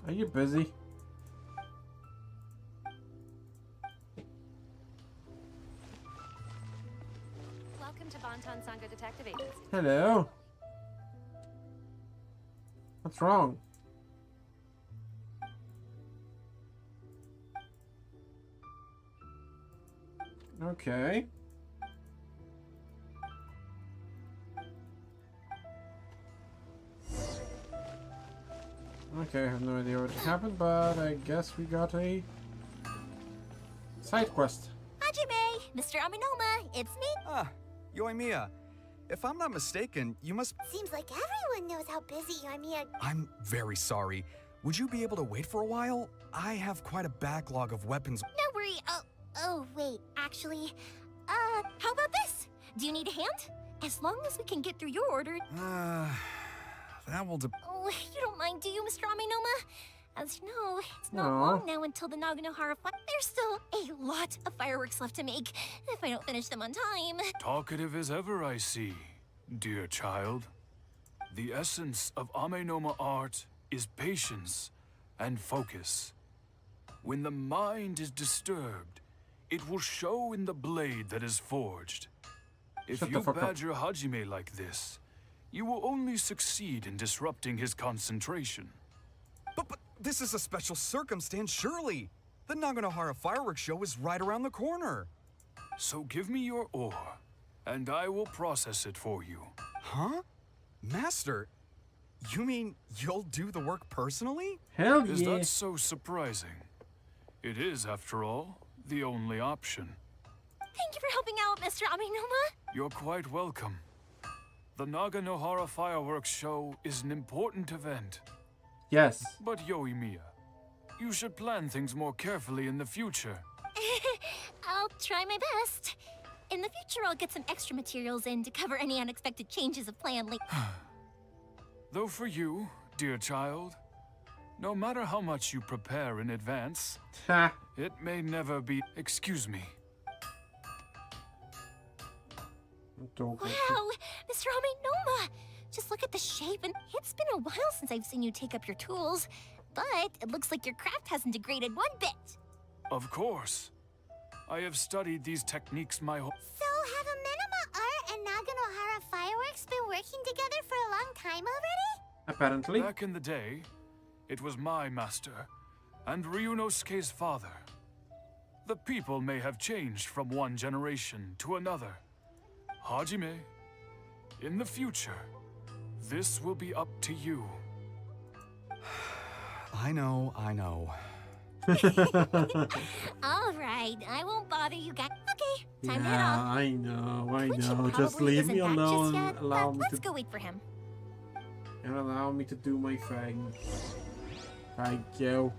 Are you busy? Welcome to Bonton Sangha Detective Agency. Hello. What's wrong? Okay. Okay, I have no idea what happened, but I guess we got a side quest. Hajime, Mr. Aminoma, it's me. Ah, Yoimiya. If I'm not mistaken, you must... Seems like everyone knows how busy Yoimiya... I'm very sorry. Would you be able to wait for a while? I have quite a backlog of weapons. No worry. Oh, wait, actually, how about this? Do you need a hand? As long as we can get through your order... That will Oh, you don't mind, do you, Mr. Aminoma? As you know, it's not Aw. long now until the Naganohara fight. There's still a lot of fireworks left to make if I don't finish them on time. Talkative as ever, I see, dear child. The essence of Amenoma art is patience and focus. When the mind is disturbed, it will show in the blade that is forged. If Shut the you fuck up. badger Hajime like this, you will only succeed in disrupting his concentration. But this is a special circumstance, surely. The Naganohara fireworks show is right around the corner. So give me your ore, and I will process it for you. Huh? Master, you mean you'll do the work personally? Hell Is yeah. that so surprising? It is, after all, the only option. Thank you for helping out, Mr. Aminoma. You're quite welcome. The Naganohara fireworks show is an important event. Yes. But Yoimiya, you should plan things more carefully in the future. I'll try my best. In the future, I'll get some extra materials in to cover any unexpected changes of plan like... Though for you, dear child, no matter how much you prepare in advance, it may never be... Excuse me. Wow, Mr. Aminoma! Just look at the shape, and it's been a while since I've seen you take up your tools. But it looks like your craft hasn't degraded one bit. Of course. I have studied these techniques my whole... So, have Amenoma Art and Naganohara Fireworks been working together for a long time already? Apparently. Back in the day, it was my master, and Ryunosuke's father. The people may have changed from one generation to another. Hajime, in the future, this will be up to you. I know. All right, I won't bother you guys. Okay, time to head Yeah, off. I know. Which Just probably leave me isn't that alone. just yet, Allow but me let's to go wait for him. and allow me to do my thing. Thank you.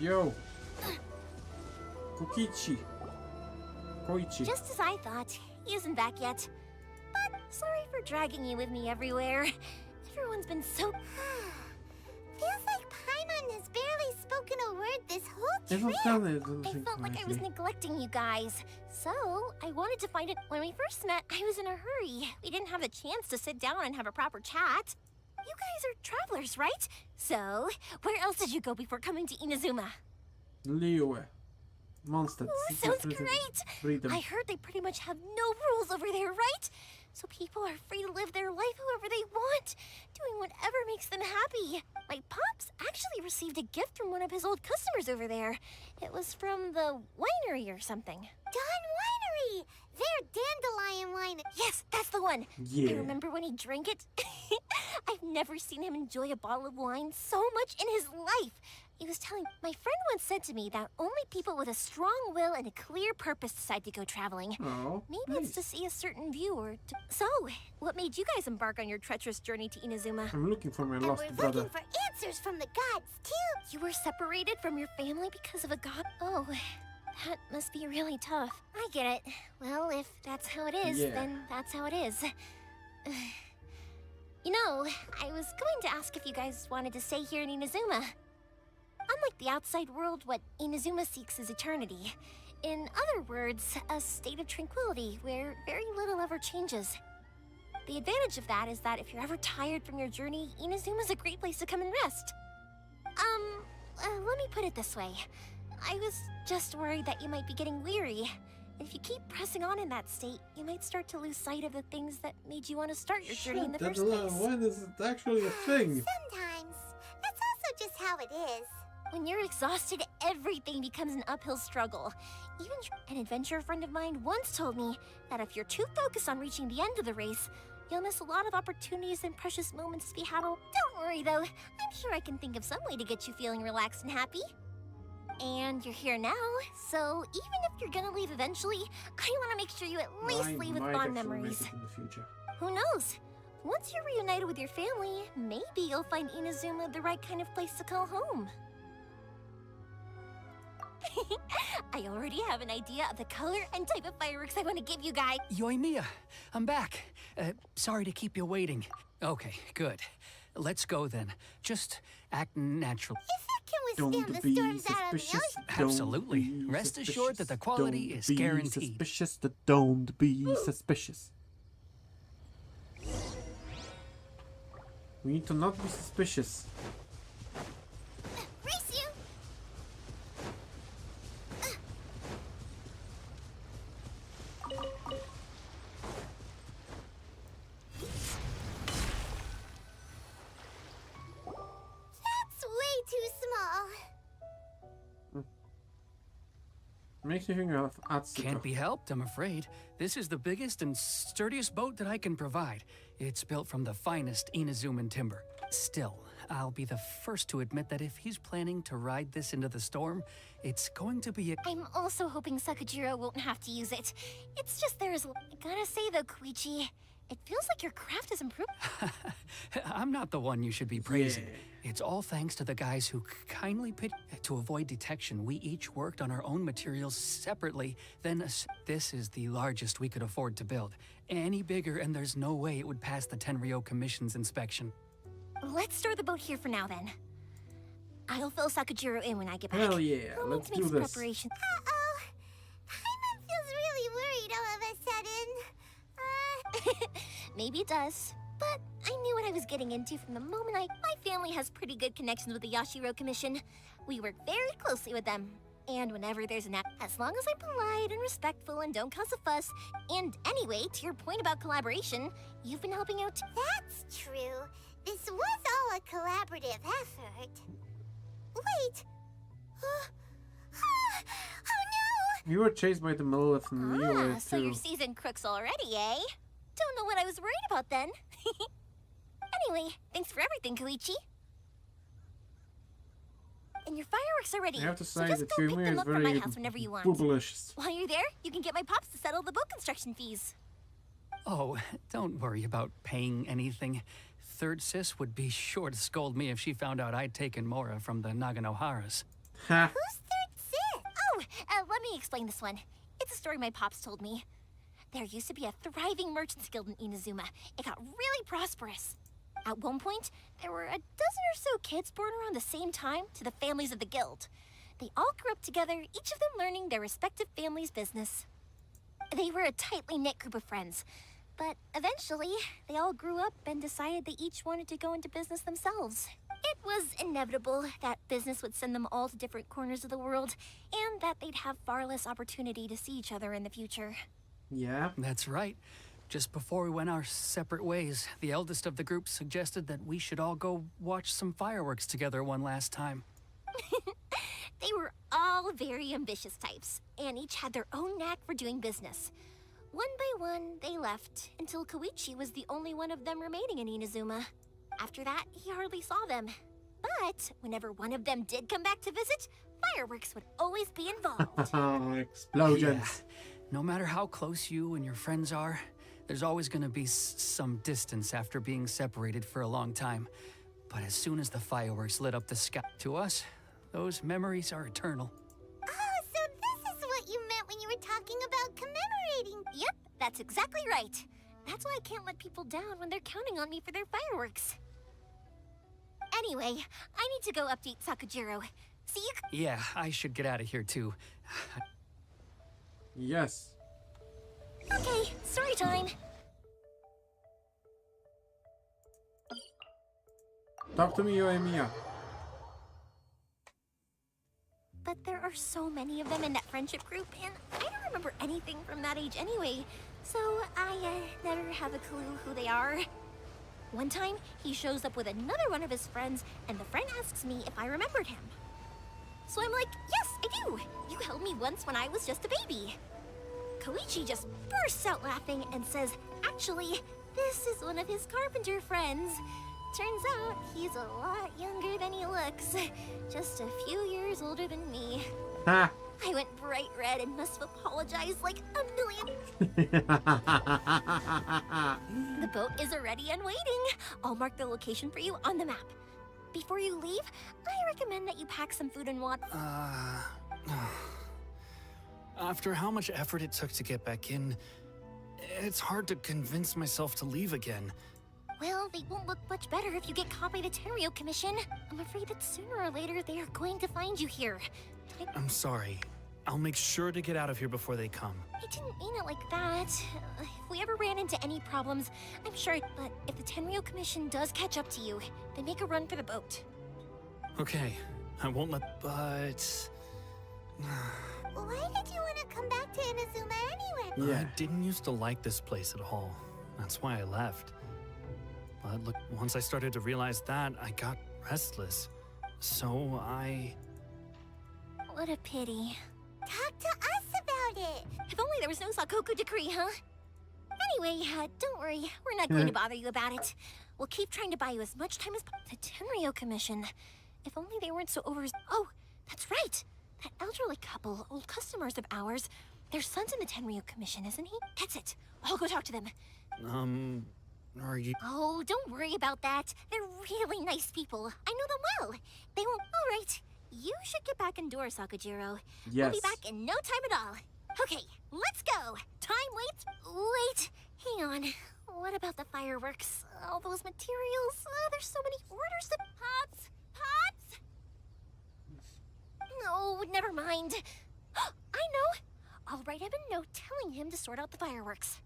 Yo. Kokichi. Koichi. Just as I thought, he isn't back yet. But sorry for dragging you with me everywhere. Everyone's been so... Feels like Paimon has barely spoken a word this whole It was trip. done. I felt like I was neglecting you guys. So, I wanted to find it. When we first met, I was in a hurry. We didn't have the chance to sit down and have a proper chat. You guys are travelers, right? So, where else did you go before coming to Inazuma? Liyue. Monster. Sounds great! Freedom. I heard they pretty much have no rules over there, right? So people are free to live their life however they want, doing whatever makes them happy. My pops actually received a gift from one of his old customers over there. It was from the winery or something. Dawn Winery! They're dandelion wine. Yes, that's the one. Yeah. I remember when he drank it. I've never seen him enjoy a bottle of wine so much in his life. He was telling... My friend once said to me that only people with a strong will and a clear purpose decide to go traveling. Oh, Maybe it's to see a certain view or to... So, what made you guys embark on your treacherous journey to Inazuma? I'm looking for my And lost we're brother. looking for answers from the gods, too. You were separated from your family because of a god? Oh, That must be really tough. I get it. Well, if that's how it is, Yeah. then that's how it is. You know, I was going to ask if you guys wanted to stay here in Inazuma. Unlike the outside world, what Inazuma seeks is eternity. In other words, a state of tranquility where very little ever changes. The advantage of that is that if you're ever tired from your journey, Inazuma's a great place to come and rest. Let me put it this way. I was just worried that you might be getting weary. If you keep pressing on in that state, you might start to lose sight of the things that made you want to start your journey in the first place. When is it actually a thing? Sometimes. That's also just how it is. When you're exhausted, everything becomes an uphill struggle. Even an adventurer friend of mine once told me that if you're too focused on reaching the end of the race, you'll miss a lot of opportunities and precious moments to be had. Don't worry though, I'm sure I can think of some way to get you feeling relaxed and happy. And you're here now, so even if you're gonna leave eventually, I want to make sure you at least leave with fond memories. In the future. Who knows? Once you're reunited with your family, maybe you'll find Inazuma the right kind of place to call home. I already have an idea of the color and type of fireworks I want to give you guys. Yoimiya, I'm back. Sorry to keep you waiting. Okay, good. Let's go then. Just act natural. Can withstand the storms out on the ocean. Absolutely. Rest assured that the quality is guaranteed. Suspicious, don't be suspicious. We need to not be suspicious. Race you! That's way too small. Makes me think of Atsuko. Can't be helped, I'm afraid. This is the biggest and sturdiest boat that I can provide. It's built from the finest Inazuman timber. Still, I'll be the first to admit that if he's planning to ride this into the storm, it's going to be a... I'm also hoping Sakajiro won't have to use it. It's just I gotta say though, Koichi, it feels like your craft has improved. I'm not the one you should be praising. It's all thanks to the guys who kindly to avoid detection. We each worked on our own materials separately. Then this is the largest we could afford to build. Any bigger and there's no way it would pass the Tenryo Commission's inspection. Let's store the boat here for now then. I'll fill Sakajiro in when I get back. Hell yeah, We'll let's make do some this. preparations. Uh-oh. Paimon feels really worried all of a sudden. Maybe it does. But I knew what I was getting into from the moment my family has pretty good connections with the Yashiro Commission. We work very closely with them. And whenever there's an as long as I'm polite and respectful and don't cause a fuss. And anyway, to your point about collaboration, you've been helping out. That's true. This was all a collaborative effort. Wait. Oh no! You were chased by the Millilith and Liyue So too. you're seasoned crooks already, eh? Don't know what I was worried about then. Anyway, thanks for everything, Koichi. And your fireworks are ready. I have to so say just that go pick Yumi them is up from my very house whenever you want. boobalicious. While you're there, you can get my pops to settle the boat construction fees. Oh, don't worry about paying anything. Third Sis would be sure to scold me if she found out I'd taken Mora from the Naganoharas. Ha. Who's Third Sis? Oh, let me explain this one. It's a story my pops told me. There used to be a thriving merchants guild in Inazuma. It got really prosperous. At one point, there were a dozen or so kids born around the same time to the families of the guild. They all grew up together, each of them learning their respective family's business. They were a tightly knit group of friends. But eventually, they all grew up and decided they each wanted to go into business themselves. It was inevitable that business would send them all to different corners of the world, and that they'd have far less opportunity to see each other in the future. Yeah? That's right. Just before we went our separate ways, the eldest of the group suggested that we should all go watch some fireworks together one last time. They were all very ambitious types, and each had their own knack for doing business. One by one, they left, until Koichi was the only one of them remaining in Inazuma. After that, he hardly saw them. But whenever one of them did come back to visit, fireworks would always be involved. Explosions. Yeah. No matter how close you and your friends are, there's always going to be some distance after being separated for a long time. But as soon as the fireworks lit up the sky to us, those memories are eternal. Oh, so this is That's exactly right. That's why I can't let people down when they're counting on me for their fireworks. Anyway, I need to go update Sakujiro. See you. Yeah, I should get out of here too. Yes. Okay, story time. Talk to me, Yoimiya. But there are so many of them in that friendship group, and I don't remember anything from that age anyway. So I never have a clue who they are. One time, he shows up with another one of his friends, and the friend asks me if I remembered him. So I'm like, yes, I do. You held me once when I was just a baby. Koichi just bursts out laughing and says, actually, this is one of his carpenter friends. Turns out he's a lot younger than he looks. Just a few years older than me. Ha! I went bright red and must have apologized like a million. The boat is ready and waiting. I'll mark the location for you on the map. Before you leave, I recommend that you pack some food and water. After how much effort it took to get back in, it's hard to convince myself to leave again. Well, they won't look much better if you get caught by the Tenryo Commission. I'm afraid that sooner or later they are going to find you here. I'm sorry. I'll make sure to get out of here before they come. I didn't mean it like that. If we ever ran into any problems, I'm sure, but if the Tenryo Commission does catch up to you, then make a run for the boat. Okay, I won't let, but... Why did you want to come back to Inazuma anyway? I didn't used to like this place at all. That's why I left. But look, once I started to realize that, I got restless. So What a pity. Talk to us about it. If only there was no Sakoku decree, huh? Anyway, don't worry. We're not going to bother you about it. We'll keep trying to buy you as much time as the Tenryo Commission. If only they weren't so Oh, that's right. That elderly couple, old customers of ours. Their son's in the Tenryo Commission, isn't he? That's it. I'll go talk to them. Are you... Oh, don't worry about that. They're really nice people. I know them well. They won't... All right. You should get back indoors, Sakujiro. Yes. We'll be back in no time at all. Okay, let's go. Time waits. Wait, hang on. What about the fireworks? All those materials? There's so many orders to... Pops? Pops? No, never mind. I know. I'll write him a note telling him to sort out the fireworks.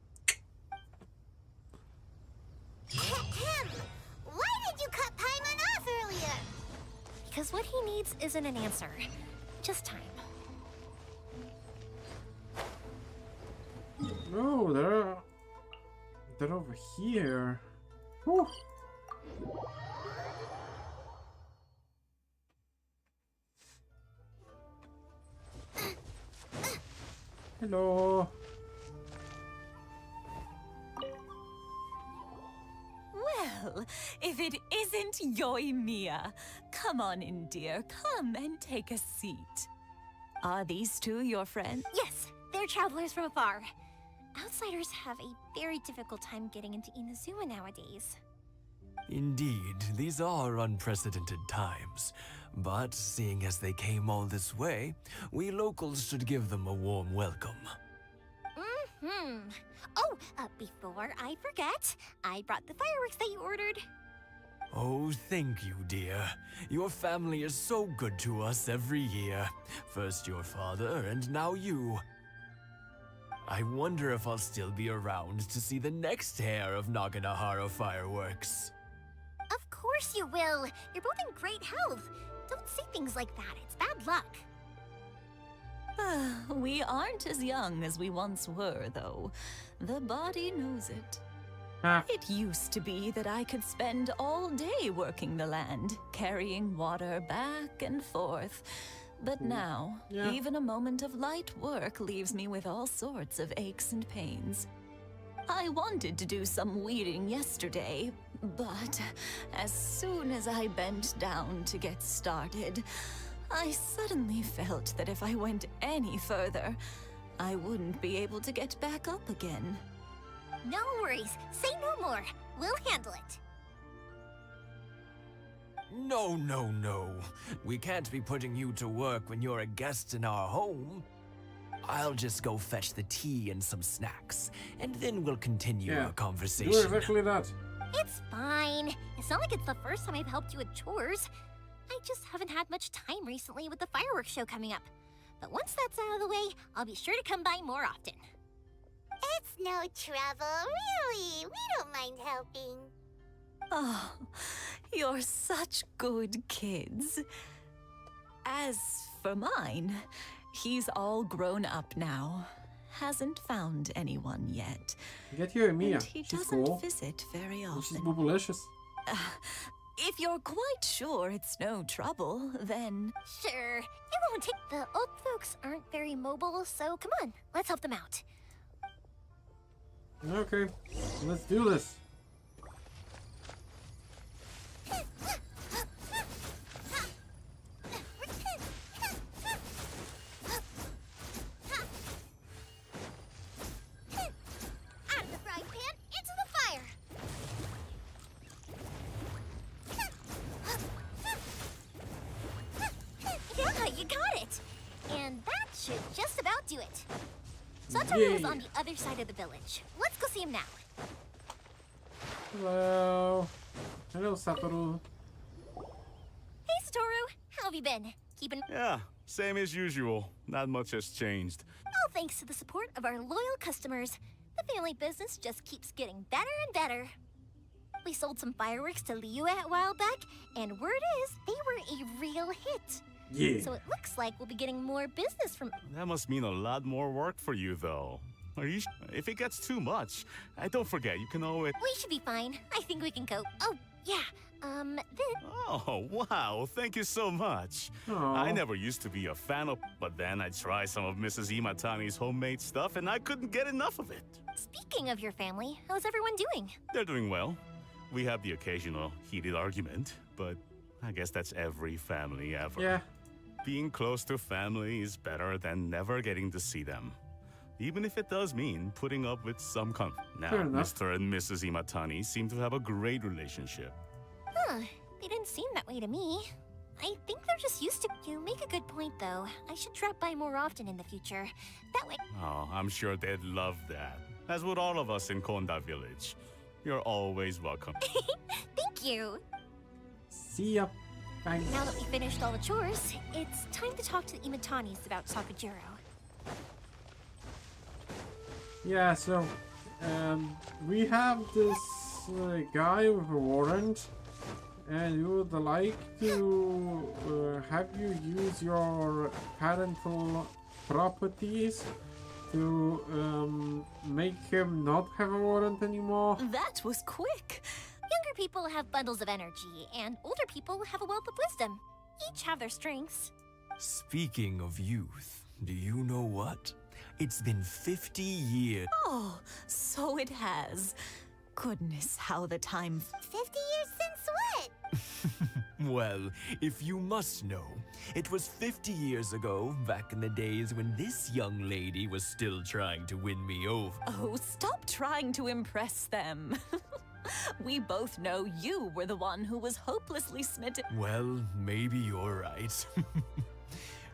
Why did you cut Paimon off earlier? Because what he needs isn't an answer, just time. Oh, they're over here. Whew. Hello. Well, if it isn't Yoimiya. Come on in, dear. Come and take a seat. Are these two your friends? Yes, they're travelers from afar. Outsiders have a very difficult time getting into Inazuma nowadays. Indeed, these are unprecedented times. But seeing as they came all this way, we locals should give them a warm welcome. Oh, before I forget, I brought the fireworks that you ordered. Oh, thank you, dear. Your family is so good to us every year. First your father, and now you. I wonder if I'll still be around to see the next pair of Naganahara fireworks. Of course you will. You're both in great health. Don't say things like that. It's bad luck. We aren't as young as we once were, though. The body knows it. It used to be that I could spend all day working the land, carrying water back and forth. But now, even a moment of light work leaves me with all sorts of aches and pains. I wanted to do some weeding yesterday, but as soon as I bent down to get started, I suddenly felt that if I went any further, I wouldn't be able to get back up again. No worries. Say no more. We'll handle it. No, no, no. We can't be putting you to work when you're a guest in our home. I'll just go fetch the tea and some snacks, and then we'll continue our Do conversation. exactly that. It's fine. It's not like it's the first time I've helped you with chores. I just haven't had much time recently with the fireworks show coming up. But once that's out of the way, I'll be sure to come by more often. It's no trouble, really. We don't mind helping. Oh, you're such good kids. As for mine, he's all grown up now. Hasn't found anyone yet. Get here, Mia. And he She's doesn't cool. visit very often. She's boobalicious. If you're quite sure it's no trouble, then... Sure, it won't take. The old folks aren't very mobile, so come on, let's help them out. Okay, let's do this. Out of the frying pan, into the fire. Yeah, you got it. And that should just about do it. Satoru's on the other side of the village. Let's go see him now. Hello. Hello, Satoru. Hey, Satoru. How have you been? Keeping... Yeah, same as usual. Not much has changed. All thanks to the support of our loyal customers. The family business just keeps getting better and better. We sold some fireworks to Liu a while back, and word is they were a real hit. Yeah. So it looks like we'll be getting more business from... That must mean a lot more work for you, though. Are you? If it gets too much, don't forget you can always. We should be fine. I think we can cope. Oh, yeah. Then... Oh wow! Thank you so much. Aw. I never used to be a fan of, but then I tried some of Mrs. Imatani's homemade stuff, and I couldn't get enough of it. Speaking of your family, how's everyone doing? They're doing well. We have the occasional heated argument, but I guess that's every family ever. Yeah. Being close to family is better than never getting to see them. Even if it does mean putting up with some conflict. Now, Fair enough. Mr. and Mrs. Imatani seem to have a great relationship. Huh. They didn't seem that way to me. I think they're just used to... You make a good point, though. I should drop by more often in the future. That way... Oh, I'm sure they'd love that. As would all of us in Konda Village. You're always welcome. Thank you. See ya. Thanks. Now that we finished all the chores, it's time to talk to the Imatanis about Sakujiro. Yeah, so we have this guy with a warrant, and we would like to have you use your parental properties to make him not have a warrant anymore. That was quick. Younger people have bundles of energy, and older people have a wealth of wisdom. Each have their strengths. Speaking of youth, do you know what? It's been 50 years. Oh, so it has. Goodness, how the time... 50 years since what? Well, if you must know, it was 50 years ago, back in the days when this young lady was still trying to win me over. Oh, stop trying to impress them. We both know you were the one who was hopelessly smitten. Well, maybe you're right.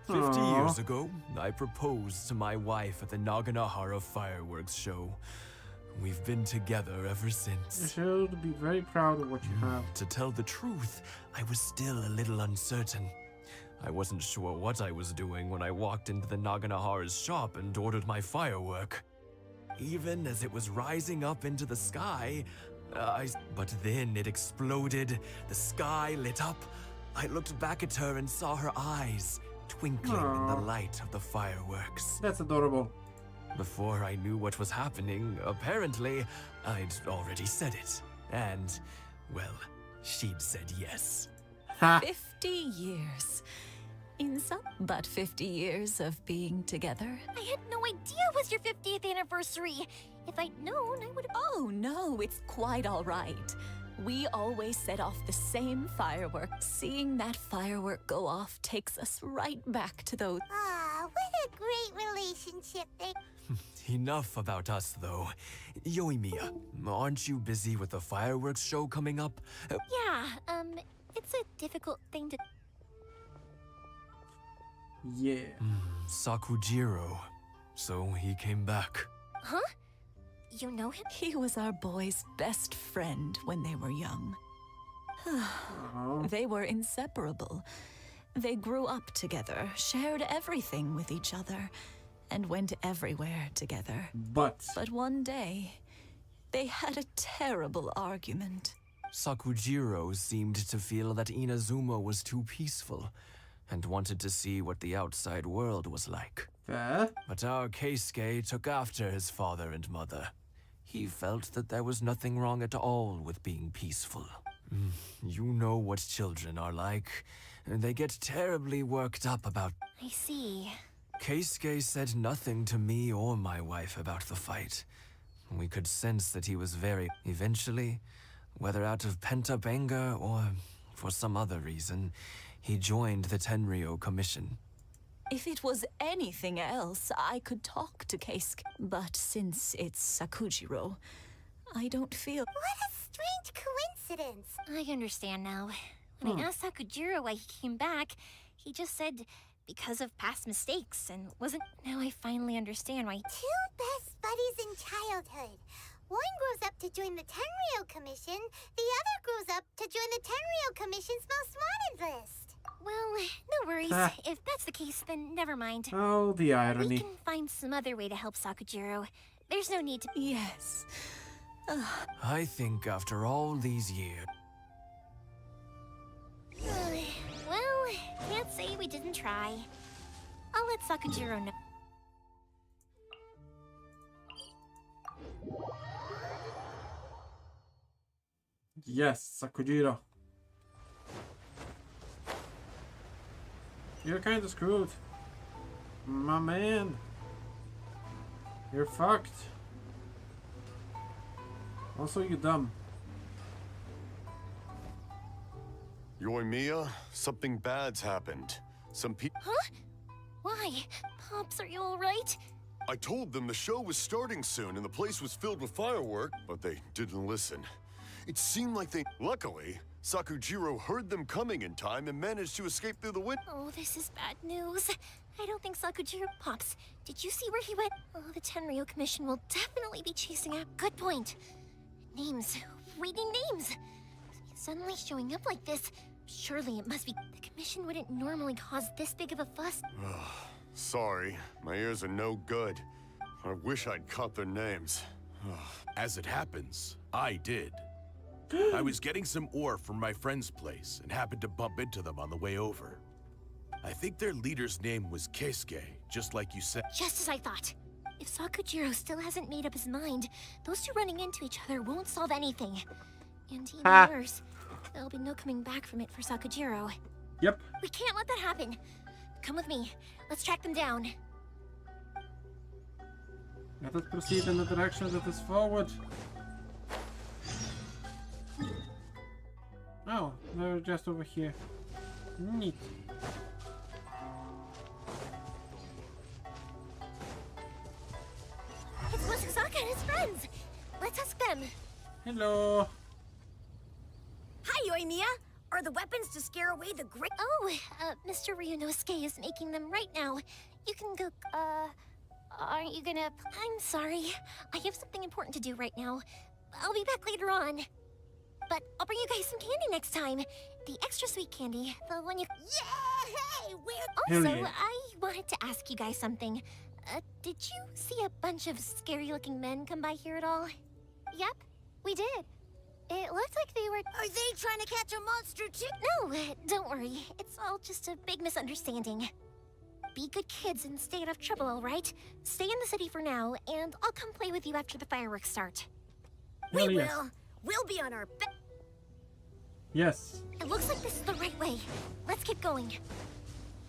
50 Aw. years ago, I proposed to my wife at the Naganahara fireworks show. We've been together ever You since. should be very proud of what you have. To tell the truth, I was still a little uncertain. I wasn't sure what I was doing when I walked into the Naganahara's shop and ordered my firework. Even as it was rising up into the sky, but then it exploded, the sky lit up. I looked back at her and saw her eyes twinkling in the Aw. light of the fireworks. That's adorable. Before I knew what was happening, apparently, I'd already said it. And, well, she'd said yes. 50 years. In some but 50 years of being together. I had no idea it was your 50th anniversary. If I'd known, I would have... Oh, no, it's quite all right. We always set off the same firework. Seeing that firework go off takes us right back to those... Ah, what a great relationship they... Enough about us, though. Yoimiya, aren't you busy with the fireworks show coming up? Yeah, it's a difficult thing to... Yeah. Sakujiro. so he came back. Huh? You know him? He was our boy's best friend when they were young. They were inseparable. They grew up together, shared everything with each other, and went everywhere together. But one day, they had a terrible argument. Sakujiro seemed to feel that Inazuma was too peaceful and wanted to see what the outside world was like. Fair. But our Keisuke took after his father and mother. He felt that there was nothing wrong at all with being peaceful. You know what children are like. They get terribly worked up about... I see. Keisuke said nothing to me or my wife about the fight. We could sense that he was very... Eventually, whether out of pent-up anger or for some other reason, he joined the Tenryou Commission. If it was anything else, I could talk to Keisuke. But since it's Sakujiro, I don't feel... What a strange coincidence. I understand now. When I asked Sakujiro why he came back, he just said because of past mistakes and wasn't... Now I finally understand why... Two best buddies in childhood. One grows up to join the Tenryou Commission, the other grows up to join the Tenryou Commission's most wanted list. Well, no worries. If that's the case, then never mind. Oh, the irony. We can find some other way to help Sakujiro. There's no need to... Yes. I think after all these years... Well, can't say we didn't try. I'll let Sakujiro know. Yes, Sakujiro. You're kind of screwed. My man. You're fucked. Also, you dumb. Yoimiya, something bad's happened. Some people... Huh? Why? Pops, are you alright? I told them the show was starting soon and the place was filled with fireworks, but they didn't listen. It seemed like they... Luckily, Sakujiro heard them coming in time and managed to escape through the window. Oh, this is bad news. I don't think Sakujiro... Pops, did you see where he went? Oh, the Tenryou Commission will definitely be chasing after... Good point. Names. Reading names. Suddenly showing up like this. Surely it must be... The Commission wouldn't normally cause this big of a fuss. Sorry, my ears are no good. I wish I'd caught their names. As it happens, I did. I was getting some ore from my friend's place and happened to bump into them on the way over. I think their leader's name was Keisuke, just like you said. Just as I thought. If Sakujiro still hasn't made up his mind, those two running into each other won't solve anything. And even worse, there'll be no coming back from it for Sakujiro. Yep. We can't let that happen. Come with me. Let's track them down. Let us proceed in the direction that is forward. Oh, they're just over here. Neat. It's Musasaka and his friends. Let's ask them. Hello. Hi, Yoimiya. Are the weapons to scare away the great... Oh, Mr. Ryunosuke is making them right now. You can go, aren't you gonna... I'm sorry. I have something important to do right now. I'll be back later on. But I'll bring you guys some candy next time. The extra sweet candy. The one you... Yay! Also, I wanted to ask you guys something. Did you see a bunch of scary-looking men come by here at all? Yep, we did. It looked like they were... Are they trying to catch a monster too? No, don't worry. It's all just a big misunderstanding. Be good kids and stay out of trouble, all right? Stay in the city for now, and I'll come play with you after the fireworks start. We will. We'll be on our best. Yes. It looks like this is the right way. Let's get going.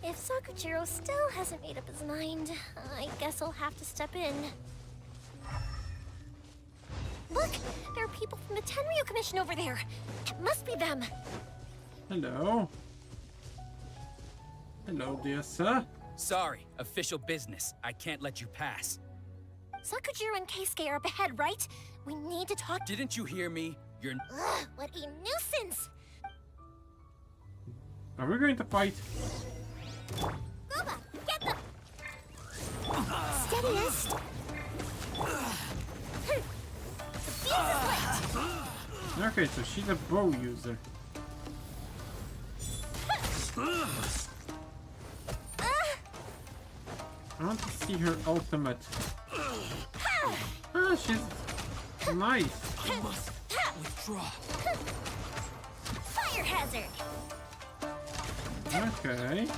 If Sakujiro still hasn't made up his mind, I guess I'll have to step in. Look! There are people from the Tenryou Commission over there! It must be them! Hello. Hello, dear sir. Sorry, official business. I can't let you pass. Sakujiro and Keisuke are up ahead, right? We need to talk- Didn't you hear me? You're- Ugh, what a nuisance! Are we going to fight? Guba, get them! Steadiest. Okay, so she's a bow user. I want to see her ultimate. Ah, she's nice. I must withdraw. Fire hazard. Okay.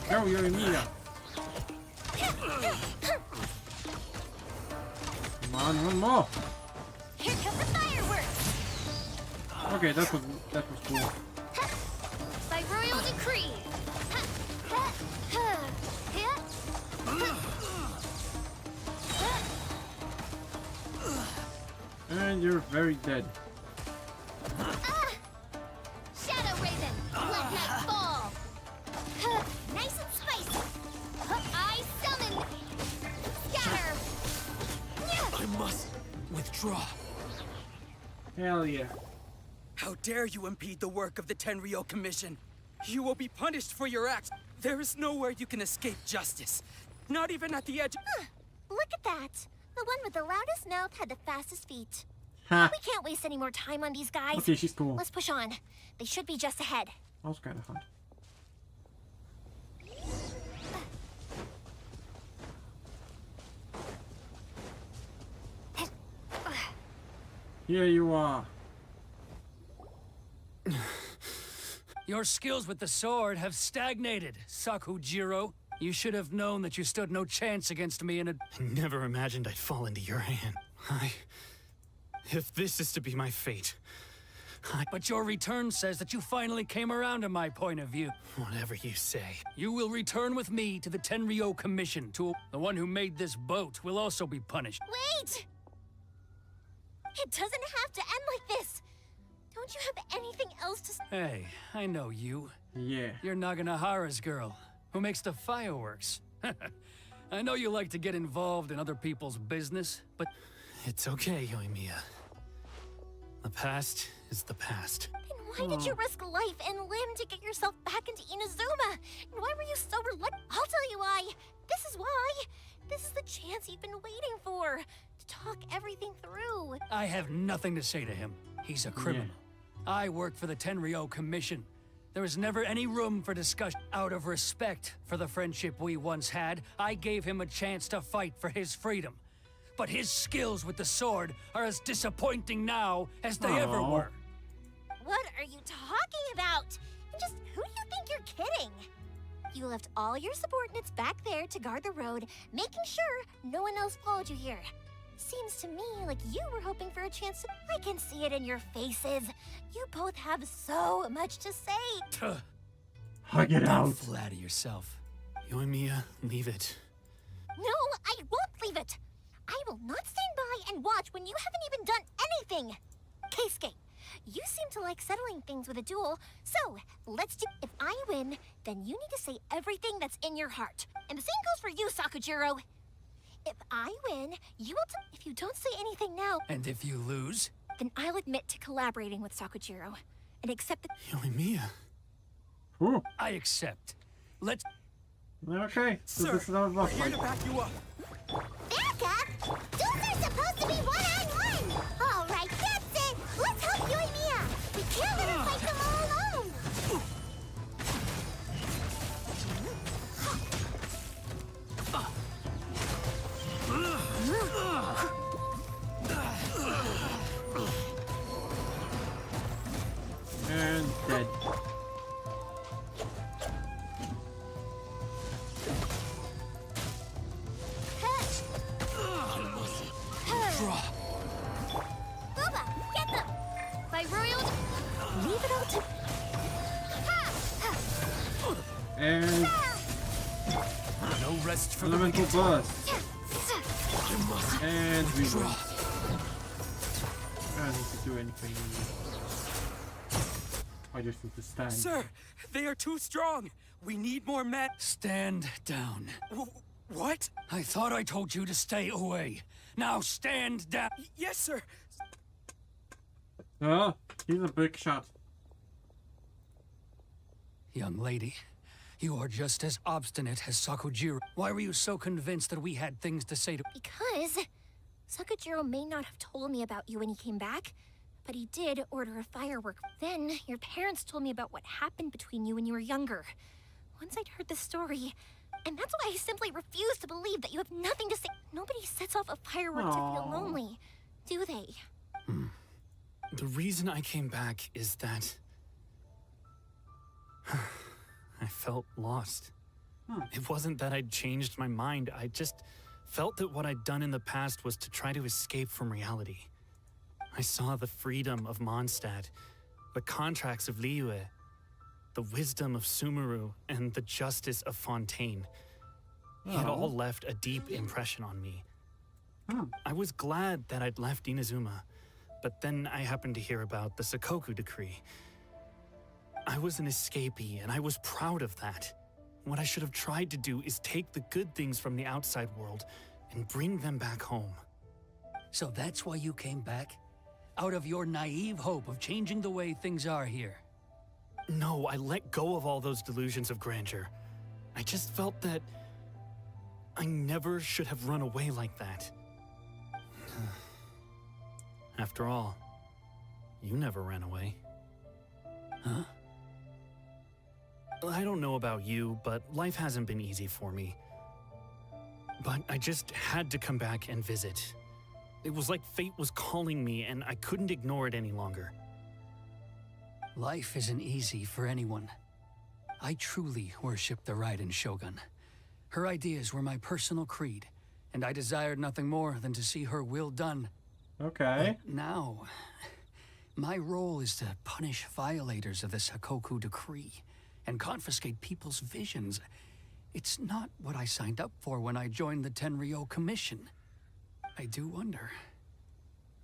Go, Yoimiya. Come on, one more. Here come the fireworks. Okay, that was cool. By royal decree. And you're very dead. Shadow Raven, let night fall. Nice and spicy. I summon. Scatter. I must withdraw. Hell yeah. How dare you impede the work of the Tenryou Commission? You will be punished for your acts. There is nowhere you can escape justice. Not even at the edge. Look at that. The one with the loudest mouth had the fastest feet. Ha. We can't waste any more time on these guys. Okay, she's cool. Let's push on. They should be just ahead. That was kind of fun. Here you are. Your skills with the sword have stagnated, Sakujiro. You should have known that you stood no chance against me and I never imagined I'd fall into your hand. If this is to be my fate... But your return says that you finally came around to my point of view. Whatever you say. You will return with me to the Tenryou Commission. The one who made this boat will also be punished. Wait! It doesn't have to end like this. Don't you have anything else to say? Hey, I know you. Yeah. You're Naganohara's girl, who makes the fireworks. I know you like to get involved in other people's business, but it's okay, Yoimiya. The past is the past. Then why did you risk life and limb to get yourself back into Inazuma? And why were you so reluctant? I'll tell you why. This is why. This is the chance you've been waiting for. To talk everything through. I have nothing to say to him. He's a criminal. I work for the Tenryou Commission. There was never any room for discussion. Out of respect for the friendship we once had, I gave him a chance to fight for his freedom. But his skills with the sword are as disappointing now as they ever were. What are you talking about? And just who do you think you're kidding? You left all your subordinates back there to guard the road, making sure no one else followed you here. Seems to me like you were hoping for a chance to... I can see it in your faces. You both have so much to say. Hug it out. Don't flatter yourself. Yoimiya, leave it. No, I won't leave it. I will not stand by and watch when you haven't even done anything. Keisuke, you seem to like settling things with a duel, so let's do... If I win, then you need to say everything that's in your heart. And the same goes for you, Sakujiro. If I win, you will... If you don't say anything now... And if you lose? Then I'll admit to collaborating with Sakujiro and accept the... Yoimiya. Ooh. I accept. Let's... Okay, so Sir, this is our boss we're here fight. to back you up. Back up? Duels are supposed to be one-on-one! All right, that's it! Let's help Yoimiya! We can't let her fight them all alone! And dead. Draw. Booba, get them! By royal... Leave it all to... And No rest for elemental the burst. And we win. Draw. I don't need to do anything. I just need to stand. Sir, they are too strong. We need more men. Stand down. What? I thought I told you to stay away. Now stand down. Yes, sir. Oh, he's a big shot. Young lady, You are just as obstinate as Sakujiro. Why were you so convinced that we had things to say to— Because Sakujiro may not have told me about you when he came back, but he did order a firework. Then your parents told me about what happened between you when you were younger. Once I'd heard the story, and that's why I simply refuse to believe that you have nothing to say. Nobody sets off a firework to feel lonely, do they? The reason I came back is that I felt lost. It wasn't that I'd changed my mind. I just felt that what I'd done in the past was to try to escape from reality. I saw the freedom of Mondstadt, the contracts of Liyue, the wisdom of Sumeru, and the justice of Fontaine. It all left a deep impression on me. I was glad that I'd left Inazuma, but then I happened to hear about the Sakoku decree. I was an escapee, and I was proud of that. What I should have tried to do is take the good things from the outside world and bring them back home. So that's why you came back? Out of your naive hope of changing the way things are here? No, I let go of all those delusions of grandeur. I just felt that I never should have run away like that. After all, you never ran away. Huh? I don't know about you, but life hasn't been easy for me. But I just had to come back and visit. It was like fate was calling me, and I couldn't ignore it any longer. Life isn't easy for anyone. I truly worship the Raiden Shogun. Her ideas were my personal creed, and I desired nothing more than to see her will done. Okay. But now, my role is to punish violators of the Sakoku decree and confiscate people's visions. It's not what I signed up for when I joined the Tenryo Commission. I do wonder,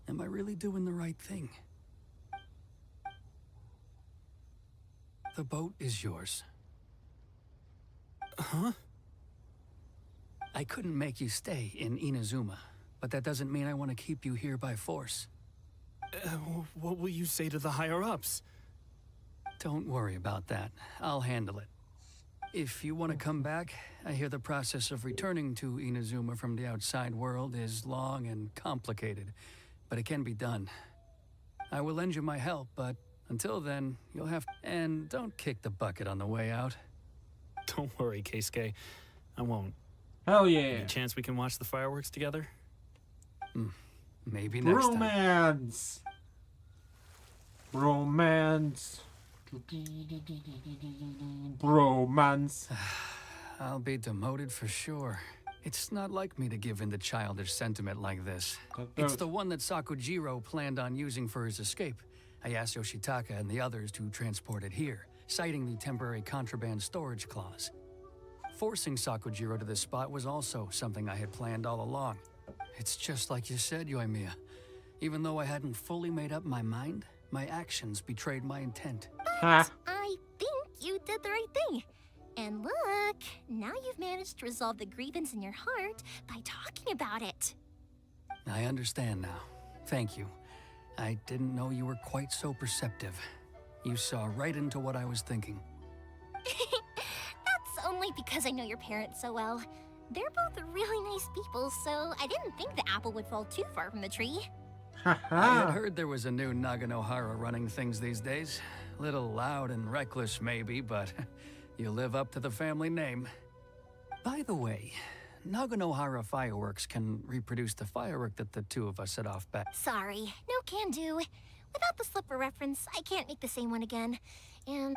am I really doing the right thing? The boat is yours. Huh? I couldn't make you stay in Inazuma, but that doesn't mean I want to keep you here by force. What will you say to the higher-ups? Don't worry about that. I'll handle it. If you want to come back, I hear the process of returning to Inazuma from the outside world is long and complicated, but it can be done. I will lend you my help, but until then, you'll have... And don't kick the bucket on the way out. Don't worry, Keisuke. I won't. Hell yeah. Any chance we can watch the fireworks together? Maybe next time. Romance. Romance. Bromance. I'll be demoted for sure. It's not like me to give in to childish sentiment like this. It's the one that Sakujiro planned on using for his escape. I asked Yoshitaka and the others to transport it here, citing the temporary contraband storage clause. Forcing Sakujiro to this spot was also something I had planned all along. It's just like you said, Yoimiya. Even though I hadn't fully made up my mind, my actions betrayed my intent. But I think you did the right thing. And look, now you've managed to resolve the grievance in your heart by talking about it. I understand now. Thank you. I didn't know you were quite so perceptive. You saw right into what I was thinking. That's only because I know your parents so well. They're both really nice people, so I didn't think the apple would fall too far from the tree. I had heard there was a new Naganohara running things these days. Little loud and reckless maybe, but you live up to the family name. By the way, Naganohara fireworks can reproduce the firework that the two of us set off back. Sorry, no can do. Without the slipper reference, I can't make the same one again. And...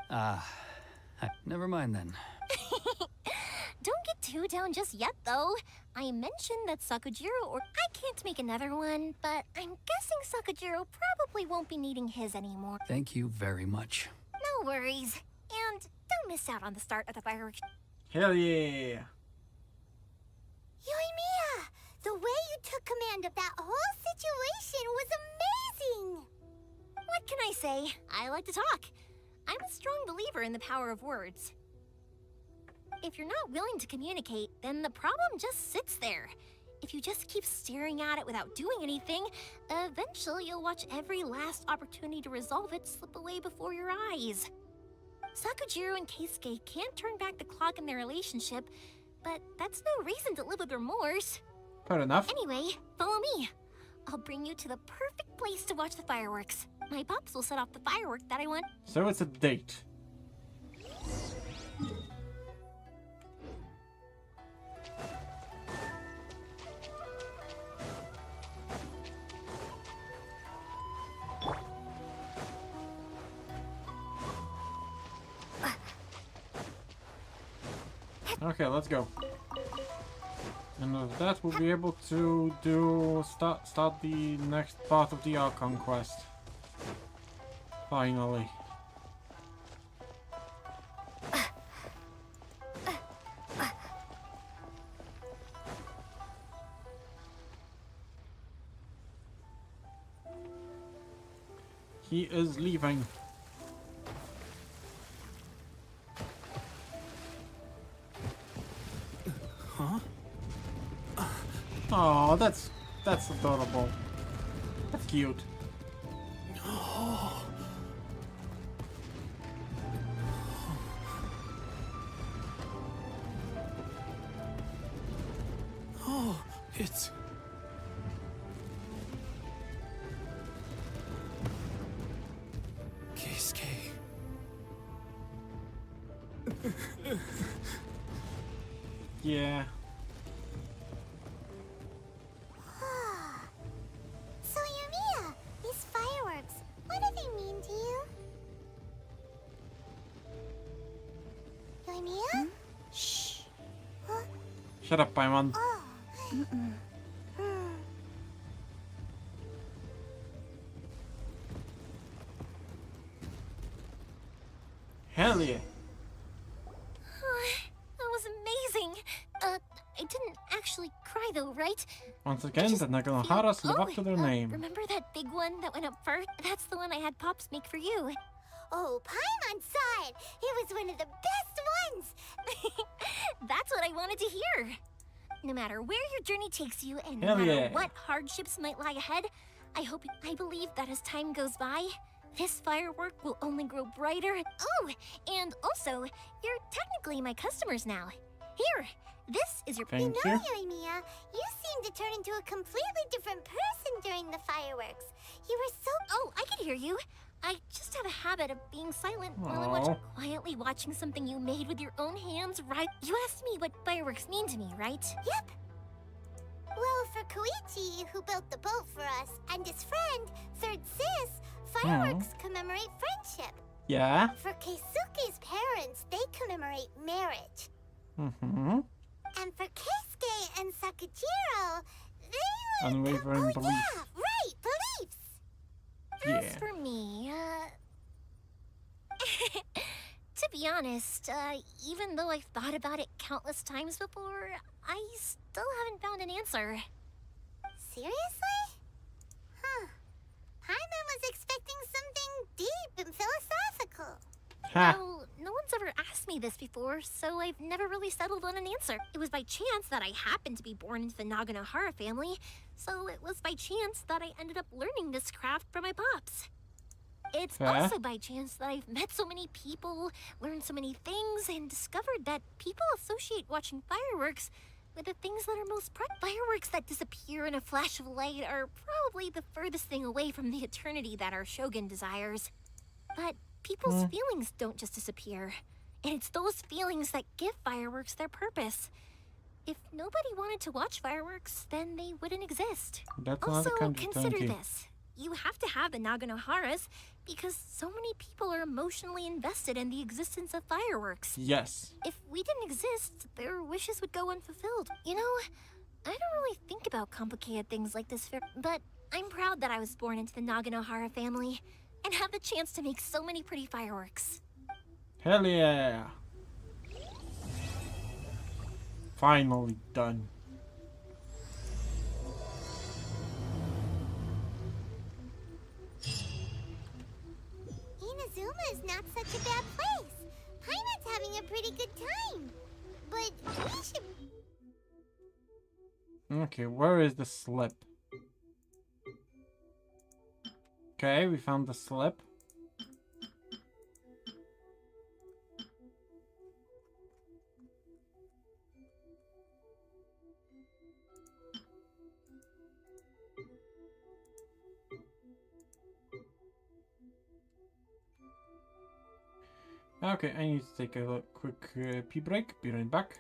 never mind then. Don't get too down just yet, though. I mentioned that Sakujiro or I can't make another one, but I'm guessing Sakujiro probably won't be needing his anymore. Thank you very much. No worries. And don't miss out on the start of the fireworks. Hell yeah. Yoimiya, the way you took command of that whole situation was amazing! What can I say? I like to talk. I'm a strong believer in the power of words. If you're not willing to communicate, then the problem just sits there. If you just keep staring at it without doing anything, eventually you'll watch every last opportunity to resolve it slip away before your eyes. Sakujiro and Keisuke can't turn back the clock in their relationship, but that's no reason to live with remorse. Fair enough. Anyway, follow me. I'll bring you to the perfect place to watch the fireworks. My pops will set off the firework that I want. So it's a date. Okay, let's go. And with that, we'll be able to start the next part of the Archon quest. Finally. He is leaving. Huh? Oh, that's adorable. That's cute. Oh, it's... Keisuke. Yeah. So, Yumiya, these fireworks, what do they mean to you? Yumiya? Shh. Huh? Shut up, Paimon. Oh. Hell yeah. That was amazing. I didn't actually cry though, right? Once again, the Naganoharas live up to their name. Remember that big one that went up first? That's the one I had Pops make for you. Oh, Paimon saw it. It was one of the best ones. That's what I wanted to hear. No matter where your journey takes you, and Hell no matter yeah. what hardships might lie ahead, I believe that as time goes by, this firework will only grow brighter. Oh, and also, you're technically my customers now. Here, this is your... Thank you know, you. Yumiya, you seemed to turn into a completely different person during the fireworks. You were so... Oh, I can hear you. I just have a habit of being silent while I'm quietly watching something you made with your own hands, right? You asked me what fireworks mean to me, right? Yep. Well, for Koichi, who built the boat for us, and his friend, Third Sis, fireworks commemorate friendship. Yeah. For Keisuke's parents, they commemorate marriage. Mm-hmm. And for Keisuke and Sakujiro, they Unwavering belief. Yeah, right, beliefs. As for me, to be honest, even though I've thought about it countless times before, I still haven't found an answer. Seriously? Huh. Paimon was expecting something deep and philosophical. Well, no one's ever asked me this before, so I've never really settled on an answer. It was by chance that I happened to be born into the Naganohara family, so it was by chance that I ended up learning this craft from my pops. It's also by chance that I've met so many people, learned so many things, and discovered that people associate watching fireworks with the things that are most fireworks that disappear in a flash of light are probably the furthest thing away from the eternity that our shogun desires. But people's feelings don't just disappear, and it's those feelings that give fireworks their purpose. If nobody wanted to watch fireworks, then they wouldn't exist. That's Also, not kind of consider thinking. this. You have to have the Naganoharas because so many people are emotionally invested in the existence of fireworks. Yes. If we didn't exist, their wishes would go unfulfilled. You know, I don't really think about complicated things like this, but I'm proud that I was born into the Naganohara family and have the chance to make so many pretty fireworks. Hell yeah. Finally done. Inazuma is not such a bad place. Paimon's having a pretty good time. But we should... Okay, where is the slip? Okay, we found the slip. Okay, I need to take a quick pee break. Be right back.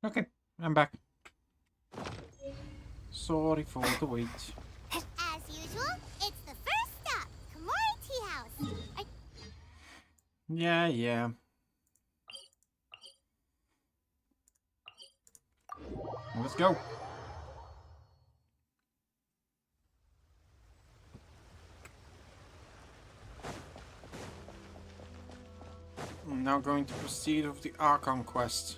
Okay, I'm back. Sorry for the wait. As usual, it's the first stop, Komori Tea House. Yeah. Let's go. Now going to proceed with the Archon quest.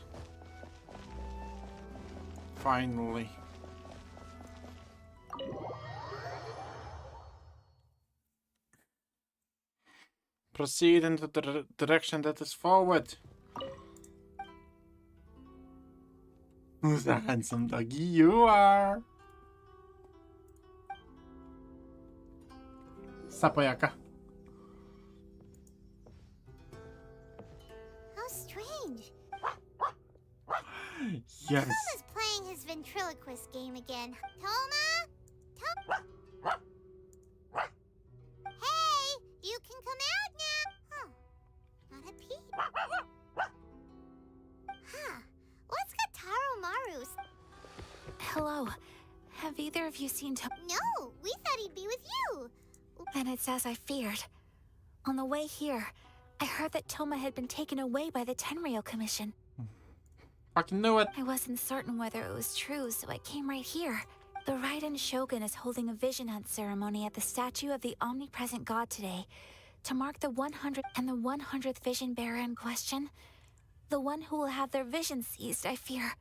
Finally. Proceed into the direction that is forward. Who's the handsome doggy you are? Sapayaka. How strange. Yes. Toma's playing his ventriloquist game again. Toma? Hey, you can come out now. Huh. Not a peep. Huh. What's Kataro Maru's? Hello. Have either of you seen No, we thought he'd be with you. Then it's as I feared. On the way here, I heard that Toma had been taken away by the Tenryou Commission. Fucking knew it. I wasn't certain whether it was true, so I came right here. The Raiden Shogun is holding a vision hunt ceremony at the statue of the omnipresent god today to mark the 100th vision bearer in question. The one who will have their vision seized, I fear,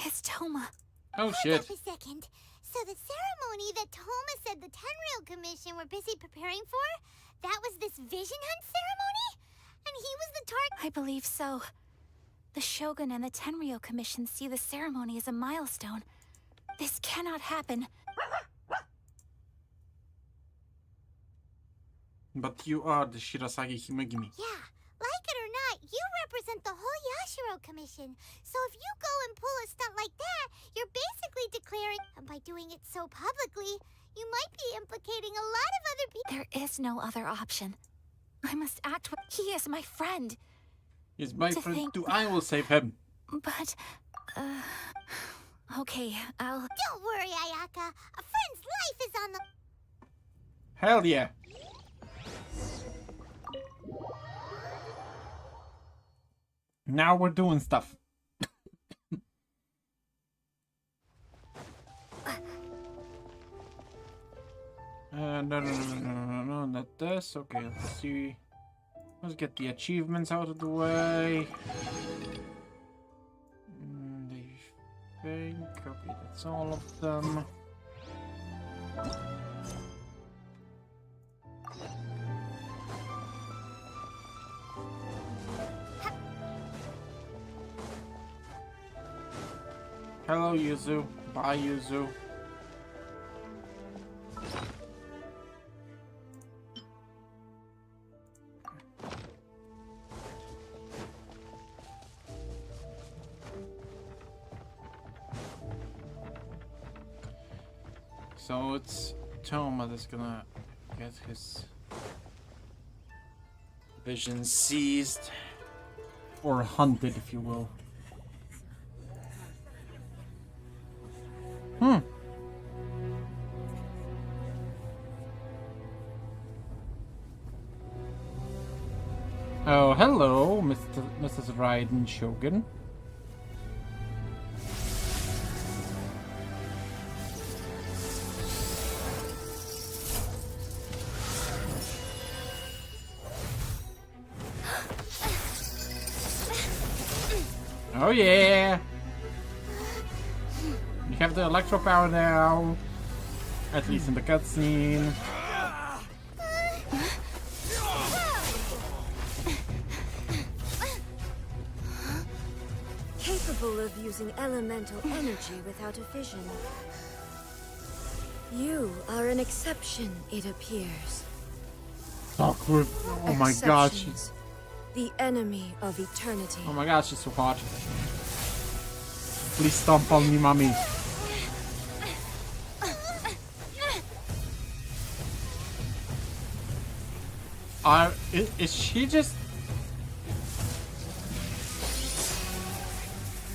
is Toma. Oh shit. Hold up a second. So the ceremony that Toma said the Tenryou Commission were busy preparing for, that was this vision hunt ceremony? And he was the target? I believe so. The Shogun and the Tenryou Commission see the ceremony as a milestone. This cannot happen. But you are the Shirasagi Himegimi. Yeah, like it or not, you represent the whole Yashiro Commission. So if you go and pull a stunt like that, you're basically declaring, and by doing it so publicly, you might be implicating a lot of other people. There is no other option. I must act with... He is my friend. He's my friend too. I will save him. But, okay, I'll... Don't worry, Ayaka. A friend's life is on the... Hell yeah. Now we're doing stuff. No, not this. Okay, let's see. Let's get the achievements out of the way. I think, okay, that's all of them. Hello, Yuzu. Bye, Yuzu. So it's Toma that's gonna get his vision seized, or hunted, if you will. Oh, hello, Mrs. Raiden Shogun. Oh yeah! You have the electro power now, at least in the cutscene. Capable of using elemental energy without a vision. You are an exception, it appears. Awkward. Oh my god, Exceptions. The enemy of eternity. oh my god, she's so hot. Please stomp on me, mommy. Is she just...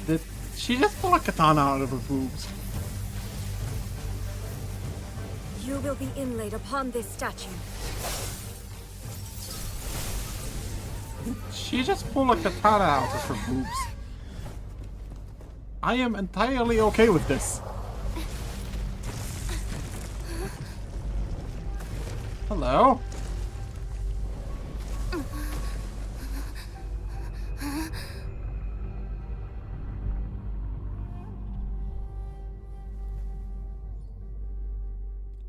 Did she just pull a katana out of her boobs? You will be inlaid upon this statue. She just pulled a katana out of her boobs. I am entirely okay with this. Hello?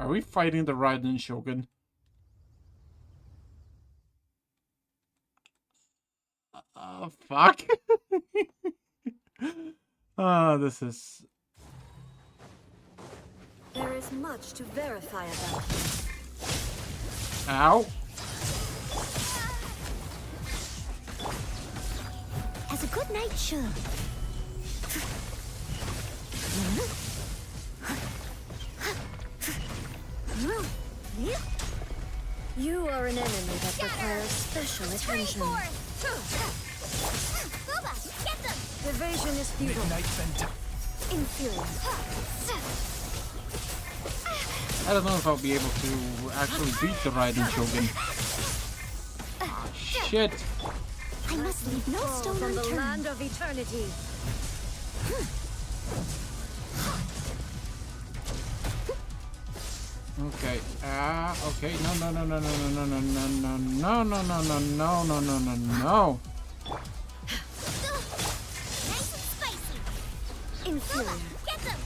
Are we fighting the Raiden Shogun? Fuck. This is... There is much to verify about. Ow. As a good knight should. You are an enemy that requires special attention. Evasion is futile. Inferior. I don't know if I'll be able to actually beat the Raiden Shogun. Ah, shit. I must leave no stone from the unturned. land of eternity. Okay. Okay. No. Inferior. Get them.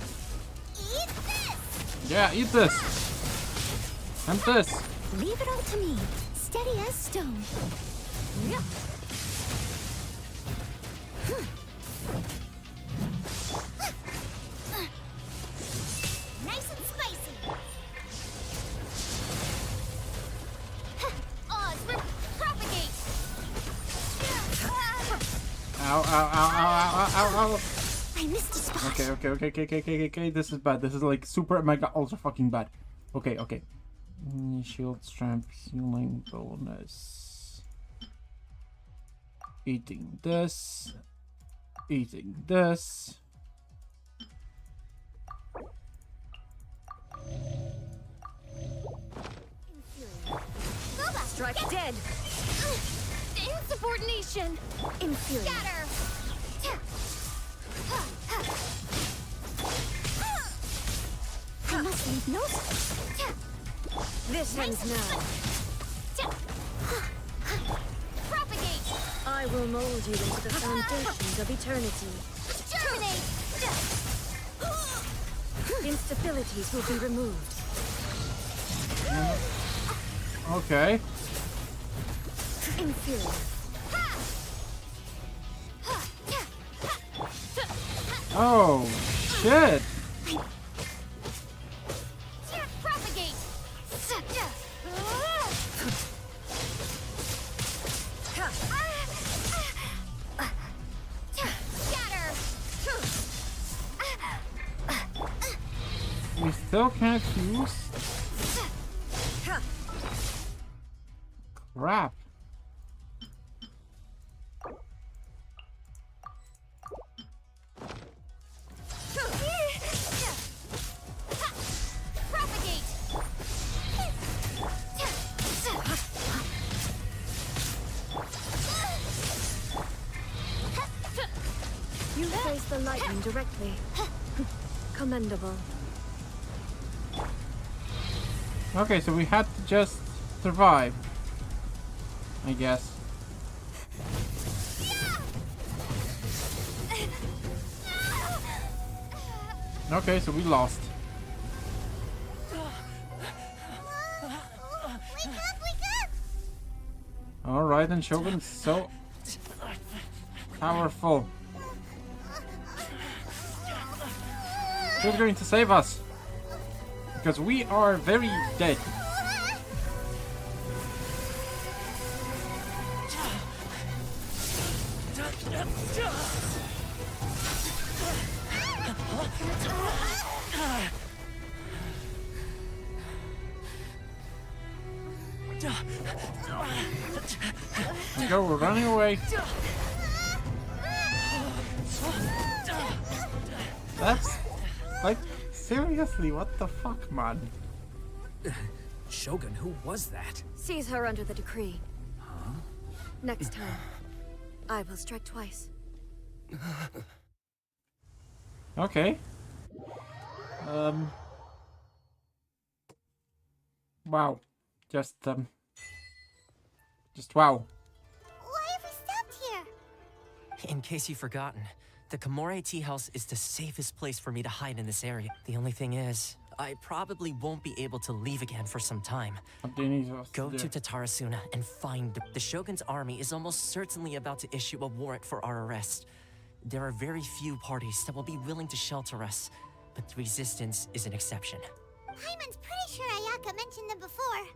Eat this. Yeah, eat this. And this. Leave it all to me. Steady as stone. Nice and spicy. Oz, propagate. Ow. I missed a spot. Okay. This is bad. This is like super mega ultra fucking bad. Okay. Shield strength healing bonus. Eating this. Strike dead. Insubordination. Inferior. Scatter. I must leave no. This ends now. Propagate. I will mold you into the foundations of eternity. Terminate. Instabilities will be removed. Okay. Inferior. Oh shit. Propagate. Scatter. We still can't use. Crap. Propagate. You face the lightning directly. Commendable. Okay, so we had to just survive, I guess. Okay, so we lost. Alright, and Shogun's so powerful. Who's going to save us? Because we are very dead. Let's go, we're running away. That's like, seriously, what the fuck, man? Shogun, who was that? Seize her under the decree. Huh? Next time, I will strike twice. Okay. Wow. Just wow. Why have we stopped here? In case you've forgotten, the Komore Tea House is the safest place for me to hide in this area. The only thing is, I probably won't be able to leave again for some time. Go to Tatarasuna and find the Shogun's army is almost certainly about to issue a warrant for our arrest. There are very few parties that will be willing to shelter us, but the Resistance is an exception. Paimon's pretty sure Ayaka mentioned them before.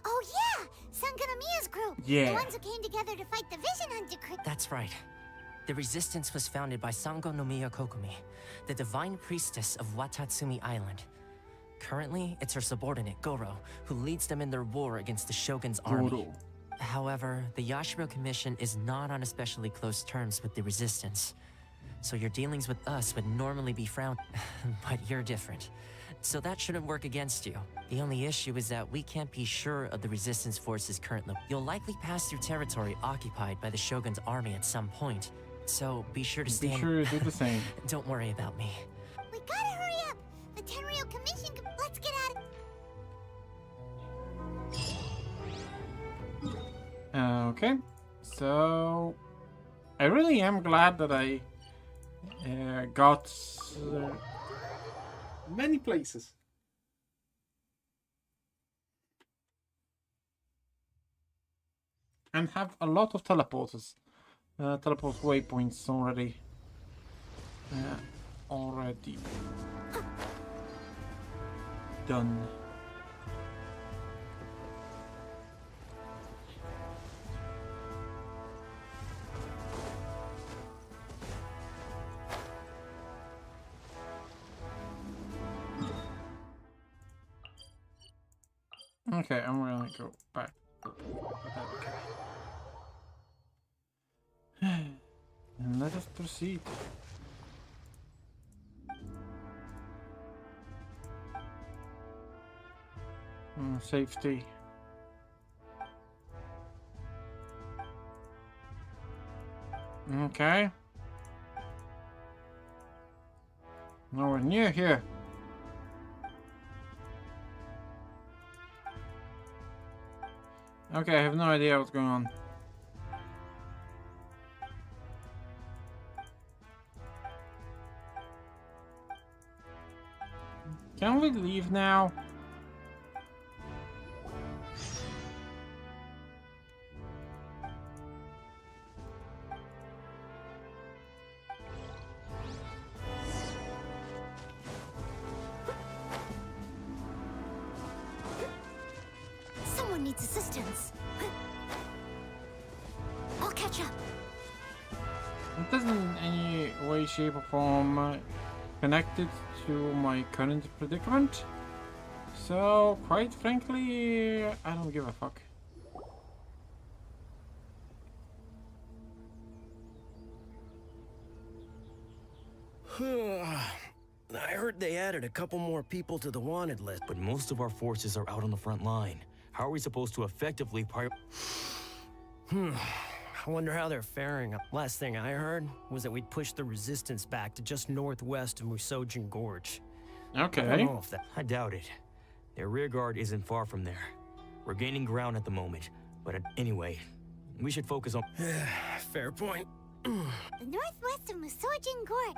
Oh yeah! Sangonomiya's group! Yeah. The ones who came together to fight the Vision Hunter crew. That's right. The Resistance was founded by Sangonomiya Kokomi, the divine priestess of Watatsumi Island. Currently, it's her subordinate, Goro, who leads them in their war against the Shogun's army. However, the Yashiro Commission is not on especially close terms with the Resistance. So your dealings with us would normally be frowned, but you're different. So that shouldn't work against you. The only issue is that we can't be sure of the Resistance forces currently. You'll likely pass through territory occupied by the Shogun's army at some point. So be sure to stand... Be sure to do the same. Don't worry about me. We gotta hurry up! The Tenryo Commission... Let's get at it! Okay. So... I really am glad that I got many places. And have a lot of teleporters. Teleport waypoints already. Done. Okay, I'm gonna go back. And let us proceed. Safety. Okay. Nowhere near here. Okay, I have no idea what's going on. Can we leave now? Someone needs assistance. I'll catch up. It doesn't in any way, shape, or form connected to my current predicament. So, quite frankly, I don't give a fuck. I heard they added a couple more people to the wanted list. But most of our forces are out on the front line. How are we supposed to effectively I wonder how they're faring. Last thing I heard was that we'd pushed the Resistance back to just northwest of Musojin Gorge. Okay. I don't know if that... I doubt it. Their rear guard isn't far from there. We're gaining ground at the moment. But anyway, we should focus on... Fair point. The northwest of Musojin Gorge.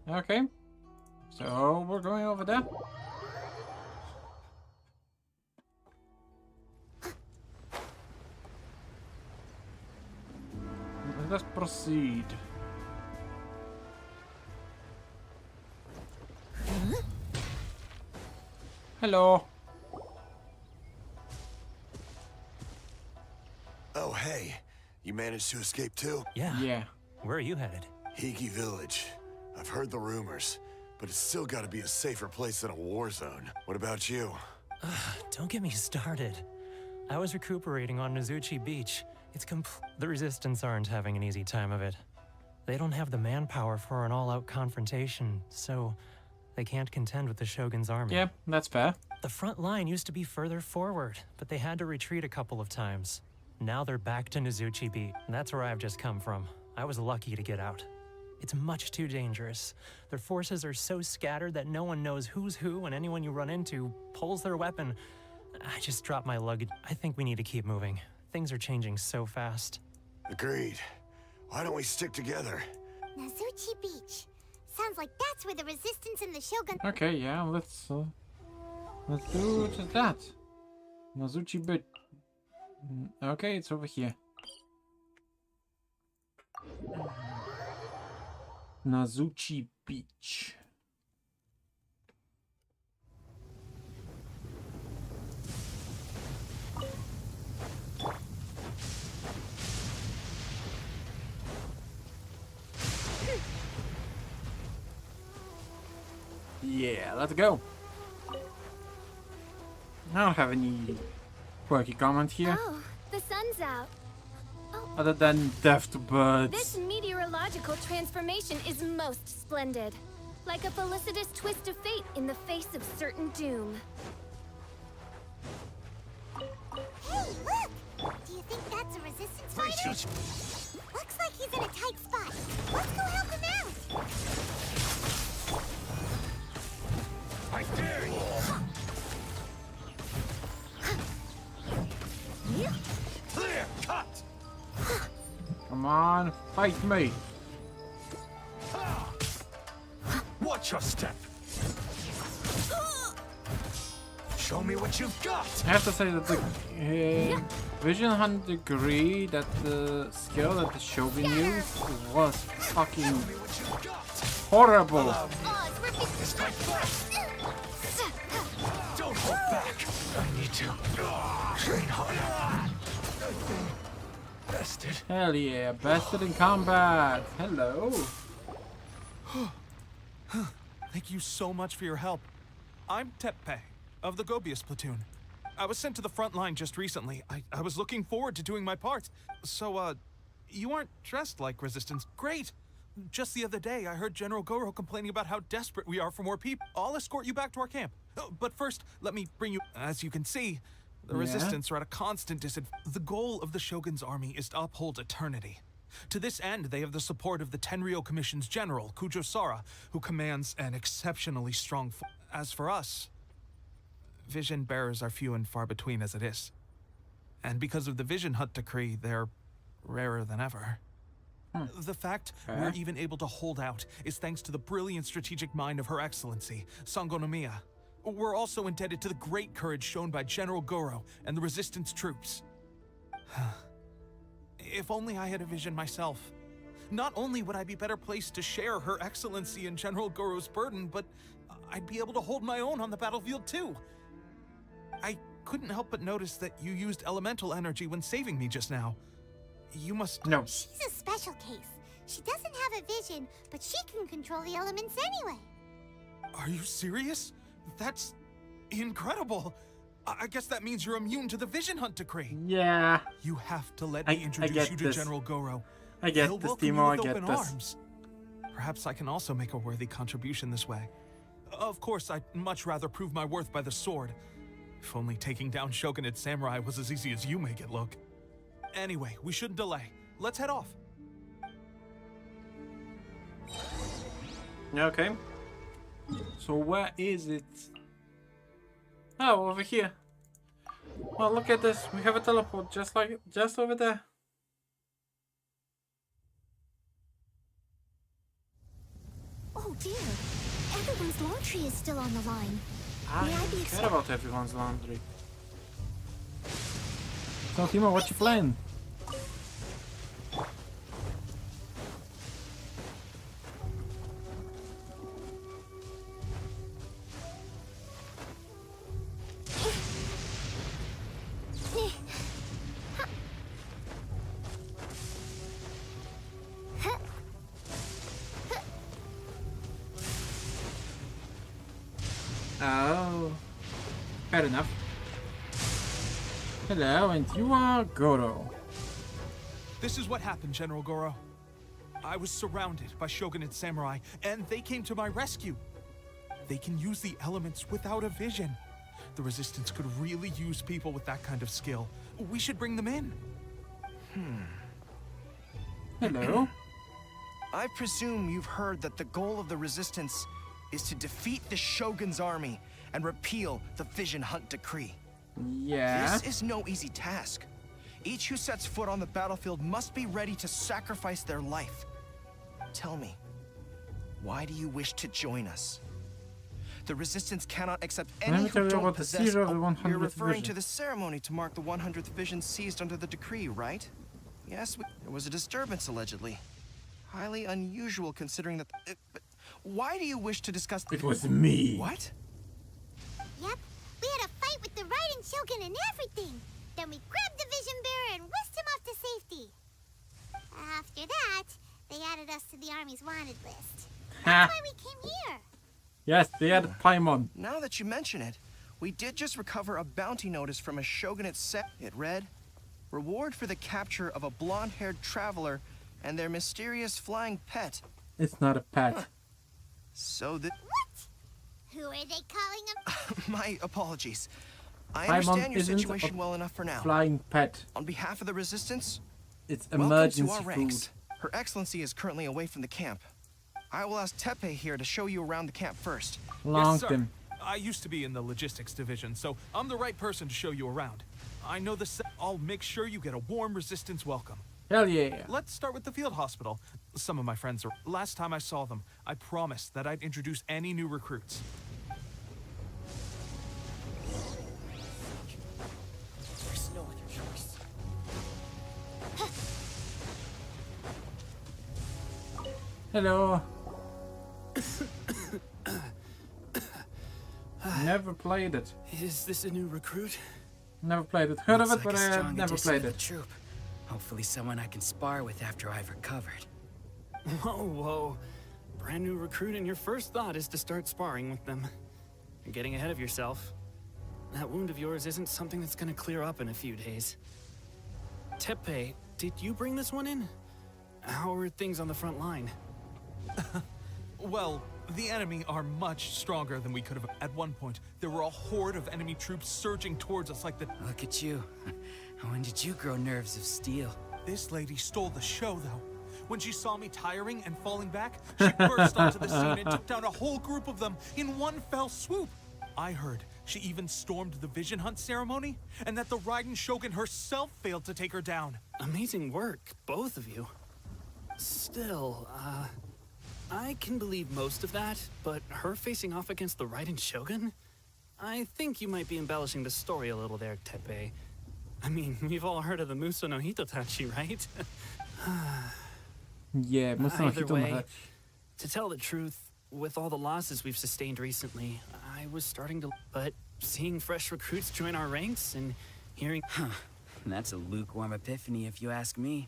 Okay. So, we're going over there. Let's proceed. Hello. Oh, hey. You managed to escape too? Yeah. Where are you headed? Hiki Village. I've heard the rumors, but it's still got to be a safer place than a war zone. What about you? Don't get me started. I was recuperating on Nozuchi Beach. The Resistance aren't having an easy time of it. They don't have the manpower for an all-out confrontation, so they can't contend with the Shogun's army. Yeah, that's fair. The front line used to be further forward, but they had to retreat a couple of times. Now they're back to Nozuchi Beach. That's where I've just come from. I was lucky to get out. It's much too dangerous. Their forces are so scattered that no one knows who's who, and anyone you run into pulls their weapon. I just dropped my luggage. I think we need to keep moving. Things are changing so fast. Agreed. Why don't we stick together? Nozuchi Beach. Sounds like that's where the resistance and the Shogun... Okay, yeah, let's do just that. Nazuchi bit. Okay, it's over here. Nazuchi Beach. Yeah, let's go. I don't have any quirky comment here. Oh, the sun's out. Other than death to birds. This meteorological transformation is most splendid. Like a felicitous twist of fate in the face of certain doom. Hey, look! Do you think that's a resistance fighter? Looks like he's in a tight spot. Let's go help him out! I dare you! Clear cut! Come on, fight me. Watch your step. Show me what you've got. I have to say that the Vision Hunt degree, that the skill that the Shogun used was fucking horrible. Don't hold back. I need to train harder. Bested. Hell yeah, bested in combat. Hello. Thank you so much for your help. I'm Teppei of the Gobius platoon. I was sent to the front line just recently. I was looking forward to doing my part. So, you aren't dressed like resistance. Great. Just the other day, I heard General Goro complaining about how desperate we are for more people. I'll escort you back to our camp. But first, let me bring you... As you can see, the resistance are at a constant disadvantage. The goal of the Shogun's army is to uphold eternity. To this end, they have the support of the Tenryou Commission's general, Kujo Sara, who commands an exceptionally strong force. As for us, vision bearers are few and far between as it is. And because of the Vision Hunt decree, they're rarer than ever. The fact we're even able to hold out is thanks to the brilliant strategic mind of Her Excellency, Sango Nomiya. We're also indebted to the great courage shown by General Goro and the resistance troops. If only I had a vision myself. Not only would I be better placed to share Her Excellency and General Goro's burden, but I'd be able to hold my own on the battlefield too. I couldn't help but notice that you used elemental energy when saving me just now. You must... No. She's a special case. She doesn't have a vision, but she can control the elements anyway. Are you serious? That's incredible. I guess that means you're immune to the Vision Hunt decree. Yeah. You have to let me introduce you to General Goro. I get this, Timo, I get this. Arms. Perhaps I can also make a worthy contribution this way. Of course, I'd much rather prove my worth by the sword. If only taking down Shogunate Samurai was as easy as you make it look. Anyway, we shouldn't delay. Let's head off. Okay. So where is it? Oh, over here. Well, look at this. We have a teleport just over there. Oh dear. Everyone's laundry is still on the line. I don't care about everyone's laundry. So, Timo, what's your plan? Oh, fair enough. Hello, and you are Goro. This is what happened, General Goro. I was surrounded by Shogunate Samurai, and they came to my rescue. They can use the elements without a vision. The Resistance could really use people with that kind of skill. We should bring them in. Hello. I presume you've heard that the goal of the Resistance is to defeat the Shogun's army and repeal the Vision Hunt decree. Yeah. This is no easy task. Each who sets foot on the battlefield must be ready to sacrifice their life. Tell me, Why do you wish to join us? The Resistance cannot accept Let any me tell who you don't about the possess... seizure of the Oh, 100th you're referring vision. to the ceremony to mark the 100th vision seized under the decree, right? Yes, there was a disturbance, allegedly. Highly unusual considering that... but why do you wish to discuss... It was me. What? Yep, we had a fight with the Raiden Shogun and everything. Then we grabbed the Vision Bearer and whisked him off to safety. After that, they added us to the Army's wanted list. That's why we came here. Yes, they had Paimon. Now that you mention it, we did just recover a bounty notice from a shogunate set. It read, "Reward for the capture of a blonde-haired traveler and their mysterious flying pet." It's not a pet. So the... What? Who are they calling him? My apologies. I Paimon understand your isn't situation a well enough for now. Flying pet. On behalf of the Resistance, It's welcome emergency to our food. ranks. Her Excellency is currently away from the camp. I will ask Tepe here to show you around the camp first. Yes, sir. I used to be in the logistics division, so I'm the right person to show you around. I know the I'll make sure you get a warm Resistance welcome. Hell yeah. Let's start with the field hospital. Some of my friends are... Last time I saw them, I promised that I'd introduce any new recruits. There's no other choice. Hello. Never played it. Is this a new recruit? Never played it. Heard of Looks it, but like a I strong never addition played to it. the troop. Hopefully someone I can spar with after I've recovered. Whoa, whoa. Brand new recruit and your first thought is to start sparring with them. You're getting ahead of yourself. That wound of yours isn't something that's gonna clear up in a few days. Tepe, did you bring this one in? How are things on the front line? Well, the enemy are much stronger than we could have. At one point, there were a horde of enemy troops surging towards us like the... Look at you. When did you grow nerves of steel? This lady stole the show, though. When she saw me tiring and falling back, she burst onto the scene and took down a whole group of them in one fell swoop. I heard she even stormed the Vision Hunt ceremony, and that the Raiden Shogun herself failed to take her down. Amazing work, both of you. Still, I can believe most of that, but her facing off against the Raiden Shogun? I think you might be embellishing the story a little there, Tepe. I mean, we've all heard of the Muso no Hitotachi, right? Yeah, Muso no Either way, Hitotachi. to tell the truth, with all the losses we've sustained recently, I was starting to... But seeing fresh recruits join our ranks and hearing... That's a lukewarm epiphany if you ask me.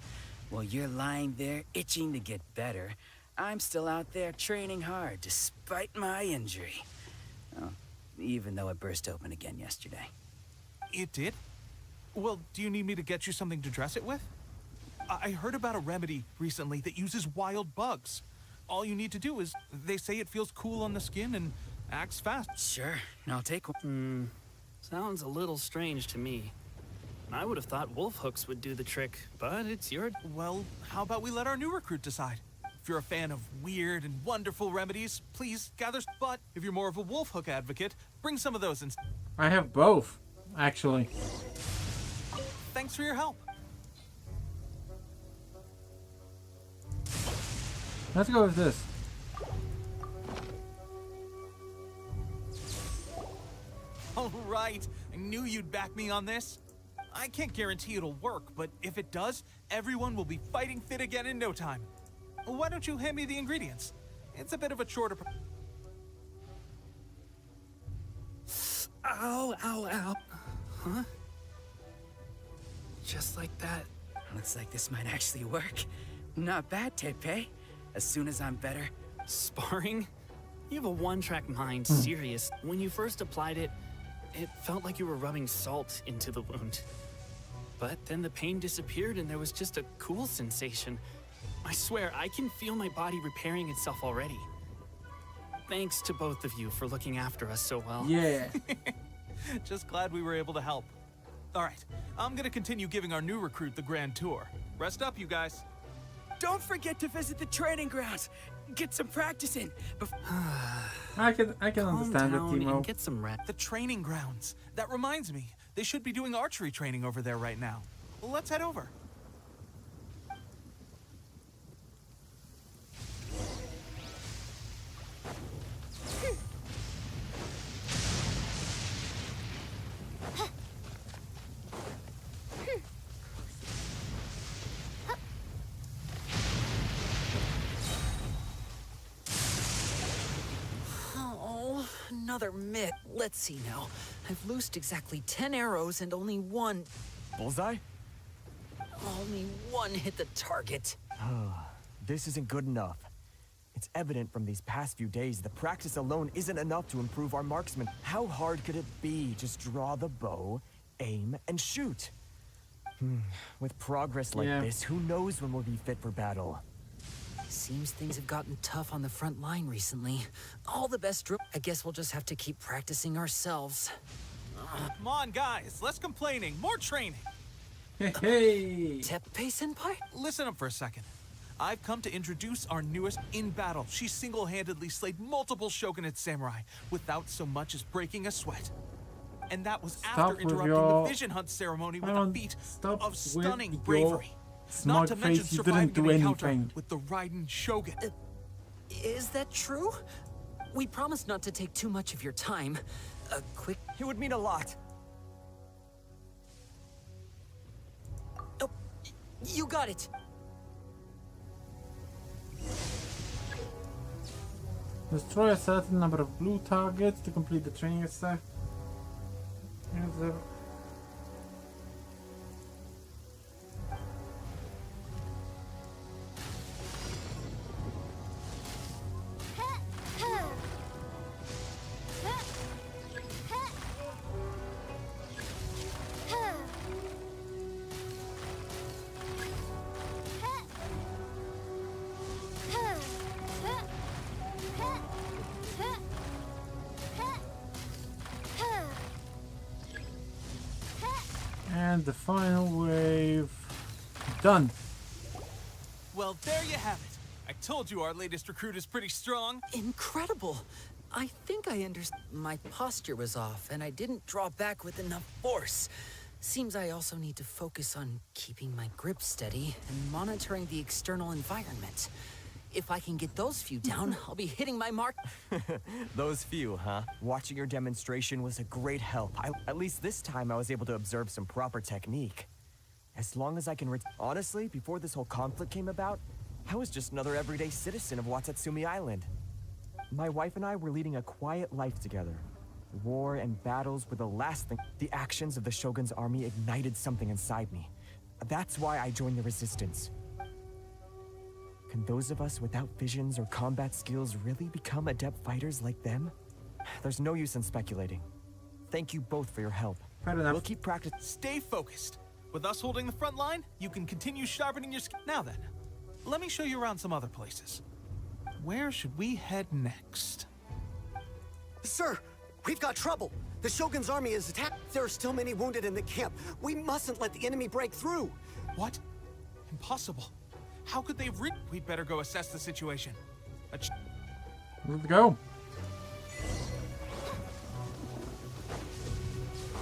While you're lying there itching to get better, I'm still out there training hard despite my injury. Oh, even though it burst open again yesterday. It did? Well, do you need me to get you something to dress it with? I heard about a remedy recently that uses wild bugs. All you need to do is, they say it feels cool on the skin and acts fast. Sure, I'll take one. Sounds a little strange to me. I would have thought wolf hooks would do the trick, but it's your... Well, how about we let our new recruit decide? If you're a fan of weird and wonderful remedies, please gather. But if you're more of a wolf hook advocate, bring some of those instead. I have both, actually. Thanks for your help. Let's go with this. All right, I knew you'd back me on this. I can't guarantee it'll work, but if it does, everyone will be fighting fit again in no time. Why don't you hand me the ingredients? It's a bit of a shorter... Ow, ow, ow. Huh? Just like that. Looks like this might actually work. Not bad, Tepe. As soon as I'm better... Sparring? You have a one-track mind, serious. When you first applied it, it felt like you were rubbing salt into the wound. But then the pain disappeared and there was just a cool sensation. I swear, I can feel my body repairing itself already. Thanks to both of you for looking after us so well. Yeah. Just glad we were able to help. All right, I'm gonna continue giving our new recruit the grand tour. Rest up, you guys. Don't forget to visit the training grounds. Get some practice in. I can understand it, Timo. And get some rest. The training grounds. That reminds me, they should be doing archery training over there right now. Well, let's head over. another myth. Let's see now. I've loosed exactly 10 arrows and only one... Bullseye? Only one hit the target. This isn't good enough. It's evident from these past few days that practice alone isn't enough to improve our marksman. How hard could it be? Just draw the bow, aim, and shoot. With progress like this, who knows when we'll be fit for battle? Seems things have gotten tough on the front line recently. All the best I guess we'll just have to keep practicing ourselves. Come on, guys. Less complaining. More training. Hey! Teppei-senpai? Listen up for a second. I've come to introduce our newest in battle. She single-handedly slayed multiple shogunate samurai without so much as breaking a sweat. And that was after interrupting the vision hunt ceremony with a feat of stunning bravery. Not to mention surviving an encounter with the Raiden Shogun. Is that true? We promised not to take too much of your time. A quick... It would mean a lot. Oh, you got it. Destroy a certain number of blue targets to complete the training set. And the final wave done. Well, there you have it. I told you our latest recruit is pretty strong. Incredible. I think I understand. My posture was off, and I didn't draw back with enough force. Seems I also need to focus on keeping my grip steady and monitoring the external environment. If I can get those few down, I'll be hitting my mark. Those few, huh? Watching your demonstration was a great help. At least this time I was able to observe some proper technique. As long as I can honestly, before this whole conflict came about, I was just another everyday citizen of Watatsumi Island. My wife and I were leading a quiet life together. War and battles were the last thing. The actions of the Shogun's army ignited something inside me. That's why I joined the resistance. Can those of us without visions or combat skills really become adept fighters like them? There's no use in speculating. Thank you both for your help. Fair enough. We'll keep practicing. Stay focused. With us holding the front line, you can continue sharpening your skills. Now then, let me show you around some other places. Where should we head next? Sir, we've got trouble. The Shogun's army is attacked. There are still many wounded in the camp. We mustn't let the enemy break through. What? Impossible. How could they We'd better go assess the situation. Let's go.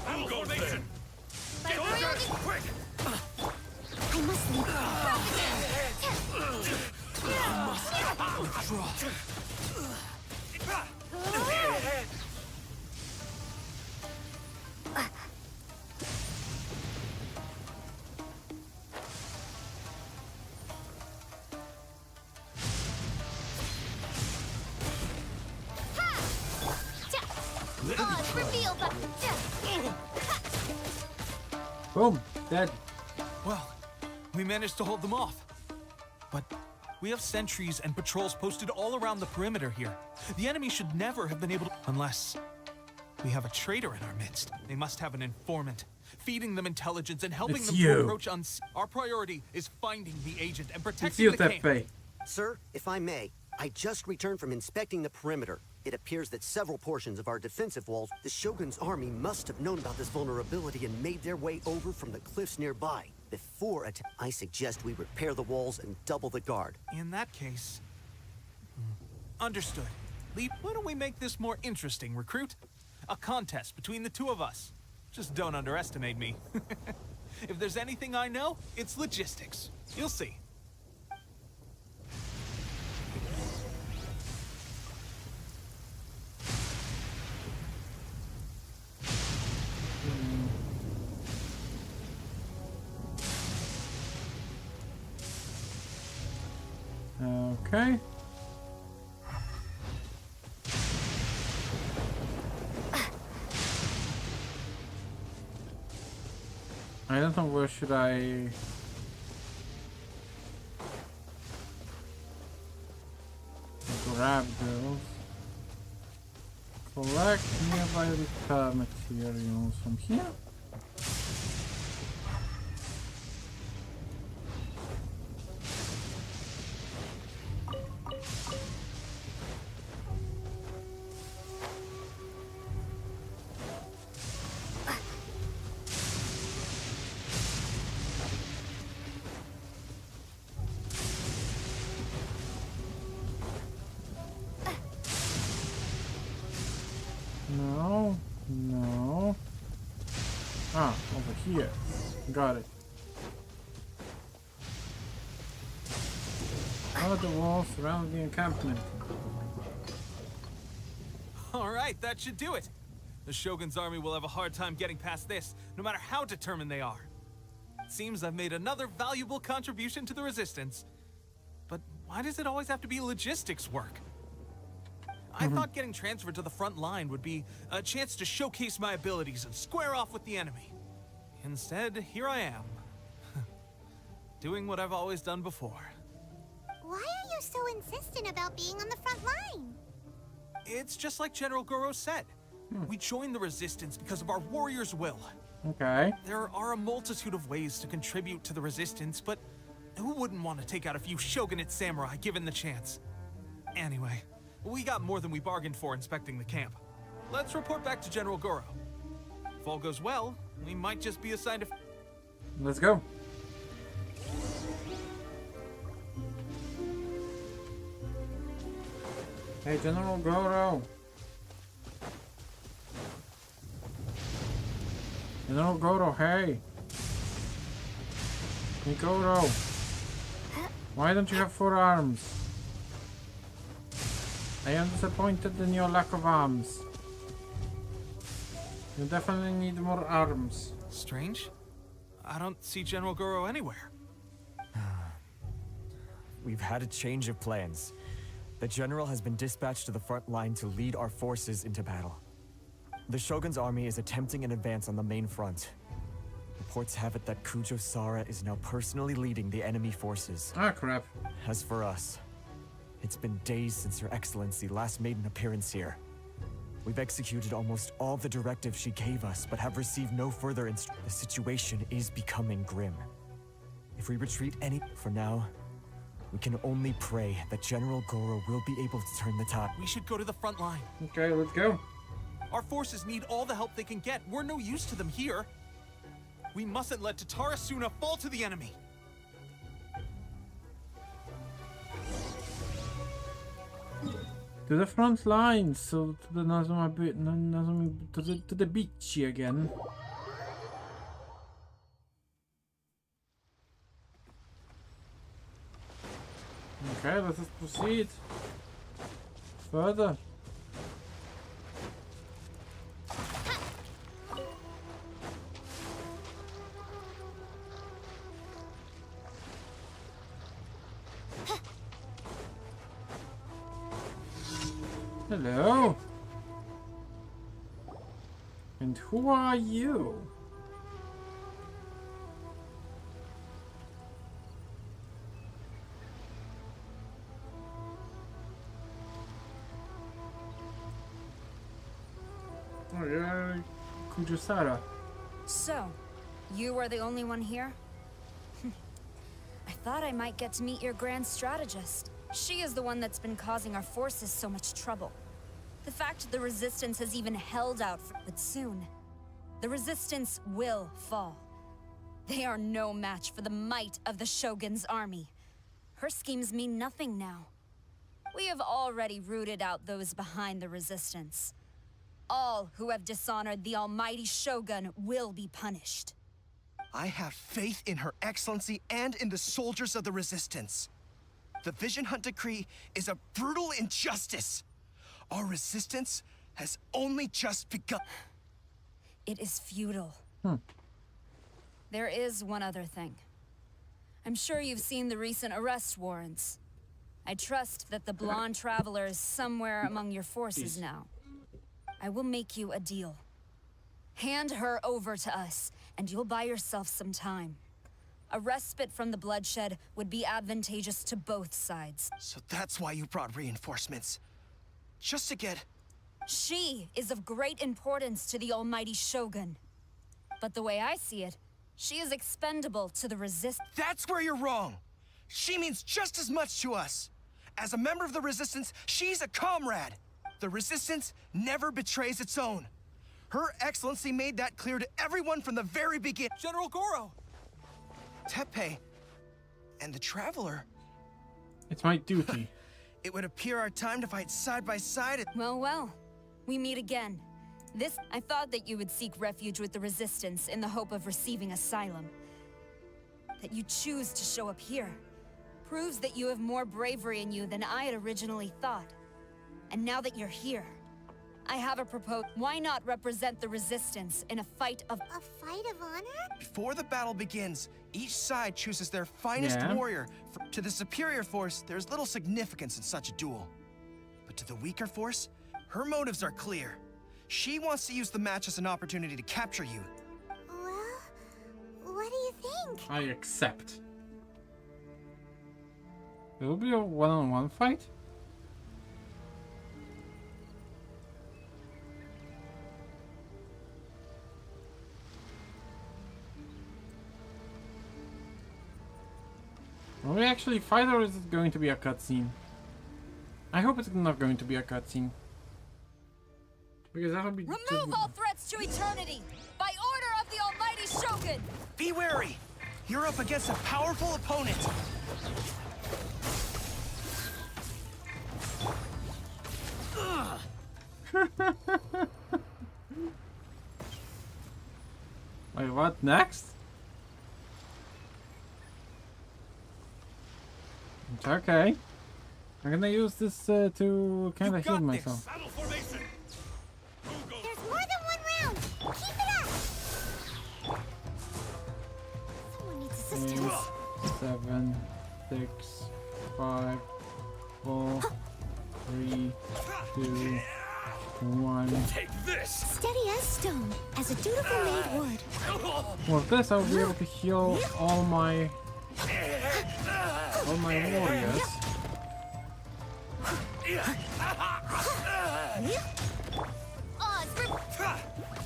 I'm going there. Get over there, quick! I must leave. Boom, dead. Well, we managed to hold them off. But we have sentries and patrols posted all around the perimeter here. The enemy should never have been able to... Unless we have a traitor in our midst. They must have an informant, feeding them intelligence and helping them to approach Our priority is finding the agent and protecting the camp. Sir, if I may, I just returned from inspecting the perimeter. It appears that several portions of our defensive walls, the Shogun's army must have known about this vulnerability and made their way over from the cliffs nearby. Before I suggest we repair the walls and double the guard. In that case... Understood. Lee, why don't we make this more interesting, recruit? A contest between the two of us. Just don't underestimate me. If there's anything I know, it's logistics. You'll see. Okay. I don't know where should I... grab those. Collect nearby repair materials from here. No, no. Ah, over here. Got it. Follow the walls around the encampment. All right, that should do it. The Shogun's army will have a hard time getting past this, no matter how determined they are. It seems I've made another valuable contribution to the Resistance. But why does it always have to be logistics work? I thought getting transferred to the front line would be a chance to showcase my abilities and square off with the enemy. Instead, here I am. Doing what I've always done before. Why are you so insistent about being on the front line? It's just like General Goro said. We joined the Resistance because of our warriors' will. Okay. There are a multitude of ways to contribute to the Resistance, but who wouldn't want to take out a few Shogunate samurai given the chance? Anyway, we got more than we bargained for inspecting the camp. Let's report back to General Goro. If all goes well, we might just be assigned a... Let's go. Hey, General Goro. General Goro, hey. Hey, Goro. Why don't you have 4 arms? I am disappointed in your lack of arms. You definitely need more arms. Strange. I don't see General Goro anywhere. We've had a change of plans. The general has been dispatched to the front line to lead our forces into battle. The Shogun's army is attempting an advance on the main front. Reports have it that Kujo Sara is now personally leading the enemy forces. Ah, crap. As for us, it's been days since Her Excellency last made an appearance here. We've executed almost all the directives she gave us, but have received no further The situation is becoming grim. If we retreat for now, we can only pray that General Goro will be able to turn the tide. We should go to the front line. Okay, let's go. Our forces need all the help they can get. We're no use to them here. We mustn't let Tatara Suna fall to the enemy. To the front line, so to the to the beach again. Okay, let us proceed further. Hello. And who are you? Oh, you're Kujusara. So, you are the only one here? I thought I might get to meet your grand strategist. She is the one that's been causing our forces so much trouble. The fact the Resistance has even held out but soon, the Resistance will fall. They are no match for the might of the Shogun's army. Her schemes mean nothing now. We have already rooted out those behind the Resistance. All who have dishonored the almighty Shogun will be punished. I have faith in Her Excellency and in the soldiers of the Resistance. The Vision Hunt Decree is a brutal injustice. Our resistance has only just begun. It is futile. There is one other thing. I'm sure you've seen the recent arrest warrants. I trust that the blonde traveler is somewhere among your forces now. I will make you a deal. Hand her over to us, and you'll buy yourself some time. A respite from the bloodshed would be advantageous to both sides. So that's why you brought reinforcements. Just to get... She is of great importance to the almighty Shogun. But the way I see it, she is expendable to the Resistance. That's where you're wrong! She means just as much to us! As a member of the Resistance, she's a comrade! The Resistance never betrays its own. Her Excellency made that clear to everyone from the very beginning. General Goro! Teppei and the Traveler. It's my duty. It would appear our time to fight side by side. Well, we meet again. I thought that you would seek refuge with the Resistance in the hope of receiving asylum. That you choose to show up here proves that you have more bravery in you than I had originally thought. And now that you're here, I have a proposal. Why not represent the Resistance in a fight of... A fight of honor? Before the battle begins, each side chooses their finest warrior. To the superior force, there's little significance in such a duel. But to the weaker force, her motives are clear. She wants to use the match as an opportunity to capture you. Well, what do you think? I accept. It'll be a one-on-one fight? Will we actually fight, or is it going to be a cutscene? I hope it's not going to be a cutscene. Because that'll be... Remove all threats to eternity! By order of the almighty Shogun! Be wary! You're up against a powerful opponent! Wait, what? Next? It's okay. I'm gonna use this to kind of heal myself. There's more than one round! Keep it up! Someone needs assistance. 7, 6, 5, 4, 3, 2, 1. Take this! Steady as stone, as a dutiful maid would. With this, I'll be able to heal all my warriors.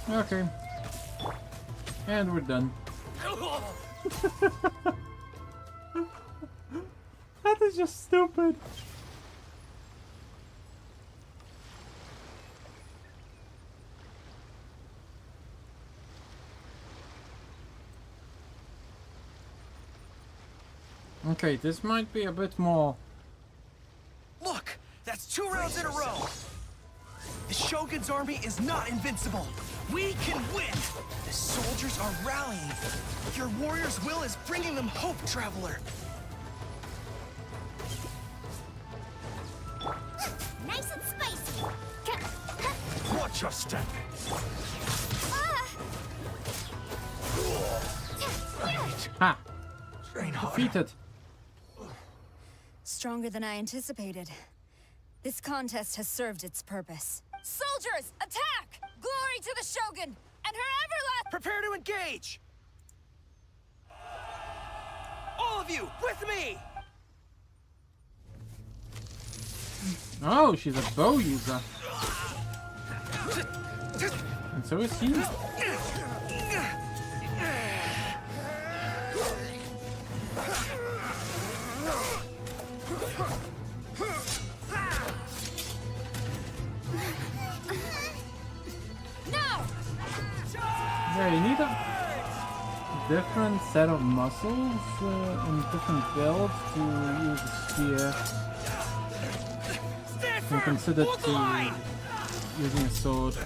Okay. And we're done. That is just stupid. Okay, this might be a bit more. Look! That's 2 rounds in a row! The Shogun's army is not invincible! We can win! The soldiers are rallying! Your warrior's will is bringing them hope, Traveler! Nice and spicy! Watch your step! Ha! Train hard. Defeated! Stronger than I anticipated. This contest has served its purpose. Soldiers, attack! Glory to the Shogun and her everlasting... Prepare to engage! All of you, with me! Oh, she's a bow user. And so is he. Yeah, you need a different set of muscles and different builds to use a spear. And consider to using a sword.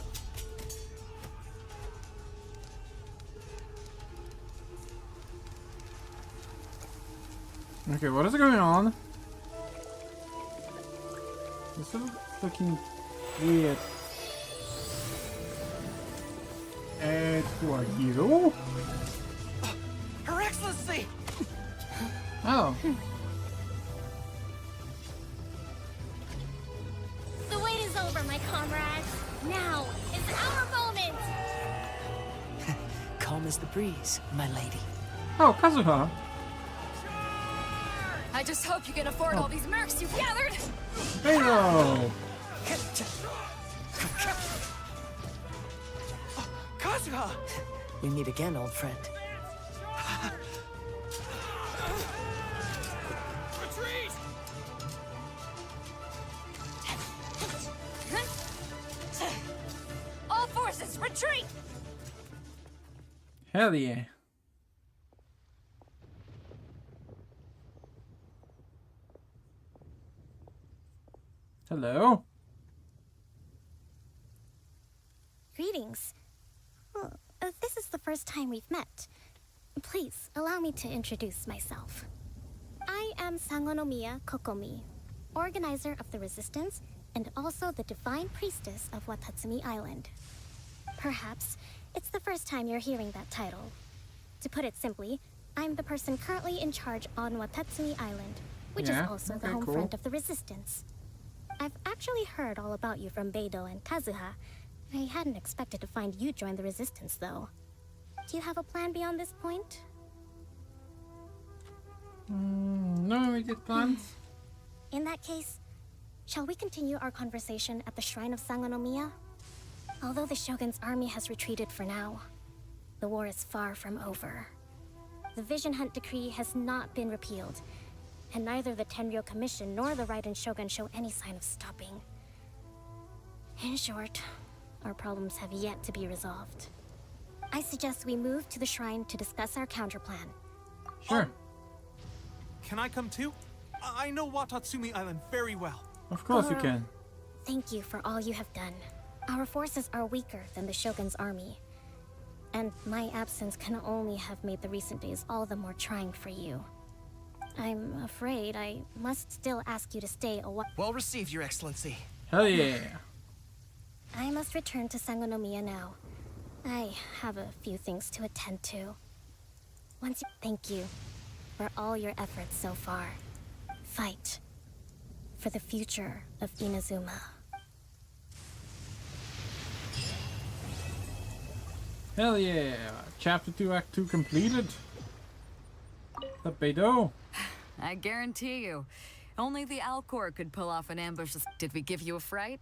Okay, what is going on? This is looking weird. And who are you? Her Excellency! Oh. The wait is over, my comrades. Now is our moment. Calm as the breeze, my lady. Oh, Kazuha. I just hope you can afford all these mercs you've gathered. Hello. Kazuha! We meet again, old friend. Retreat! All forces, retreat! Hell yeah. Hello. Greetings. Well, this is the first time we've met. Please, allow me to introduce myself. I am Sangonomiya Kokomi, organizer of the Resistance and also the Divine Priestess of Watatsumi Island. Perhaps it's the first time you're hearing that title. To put it simply, I'm the person currently in charge on Watatsumi Island, which is also the home front of the Resistance. I've actually heard all about you from Beidou and Kazuha. I hadn't expected to find you join the Resistance, though. Do you have a plan beyond this point? No immediate plans. In that case, shall we continue our conversation at the Shrine of Sangonomiya? Although the Shogun's army has retreated for now, the war is far from over. The Vision Hunt Decree has not been repealed, and neither the Tenryo Commission nor the Raiden Shogun show any sign of stopping. In short, our problems have yet to be resolved. I suggest we move to the shrine to discuss our counterplan. Sure. Can I come too? I know Watatsumi Island very well. Of course you can. Thank you for all you have done. Our forces are weaker than the Shogun's army, and my absence can only have made the recent days all the more trying for you. I'm afraid I must still ask you to stay a while. Well received, Your Excellency. Hell yeah. I must return to Sangonomiya now. I have a few things to attend to. Thank you for all your efforts so far. Fight for the future of Inazuma. Hell yeah. Chapter 2, Act 2 completed. The Beidou. I guarantee you, only the Alcor could pull off an ambush. Did we give you a fright?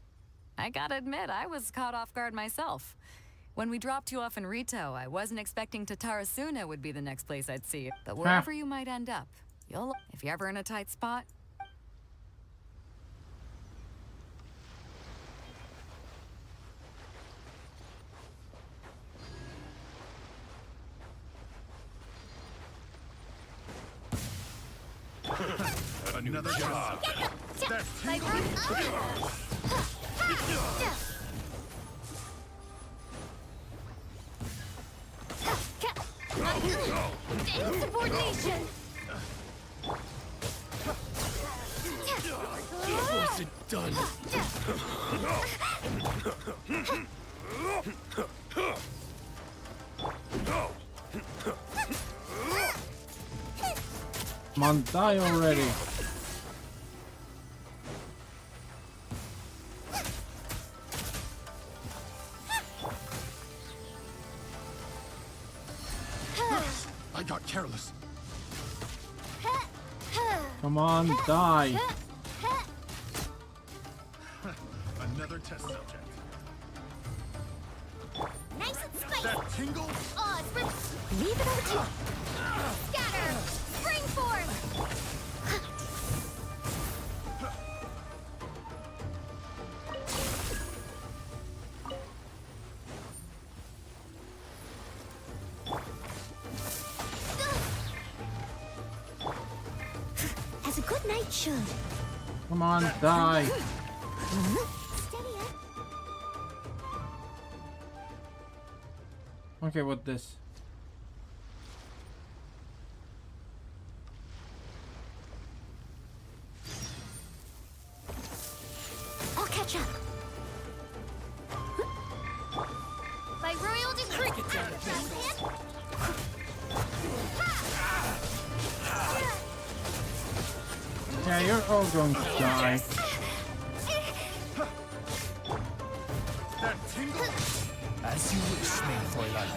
I gotta admit, I was caught off guard myself. When we dropped you off in Rito, I wasn't expecting Tatarasuna would be the next place I'd see you. But wherever you might end up, if you're ever in a tight spot. Another job. Insubordination! Was it done? Come on, die already. I got careless. Come on, die. Another test subject. Nice and spicy. That tingle? Oh, it's leave it over to you. Scatter! Spring form! As a good knight should. Come on, die. Okay, what this? I'll catch up. By royal decree. Yeah, you're all going to die. That tingle? As you wish, Fräulein.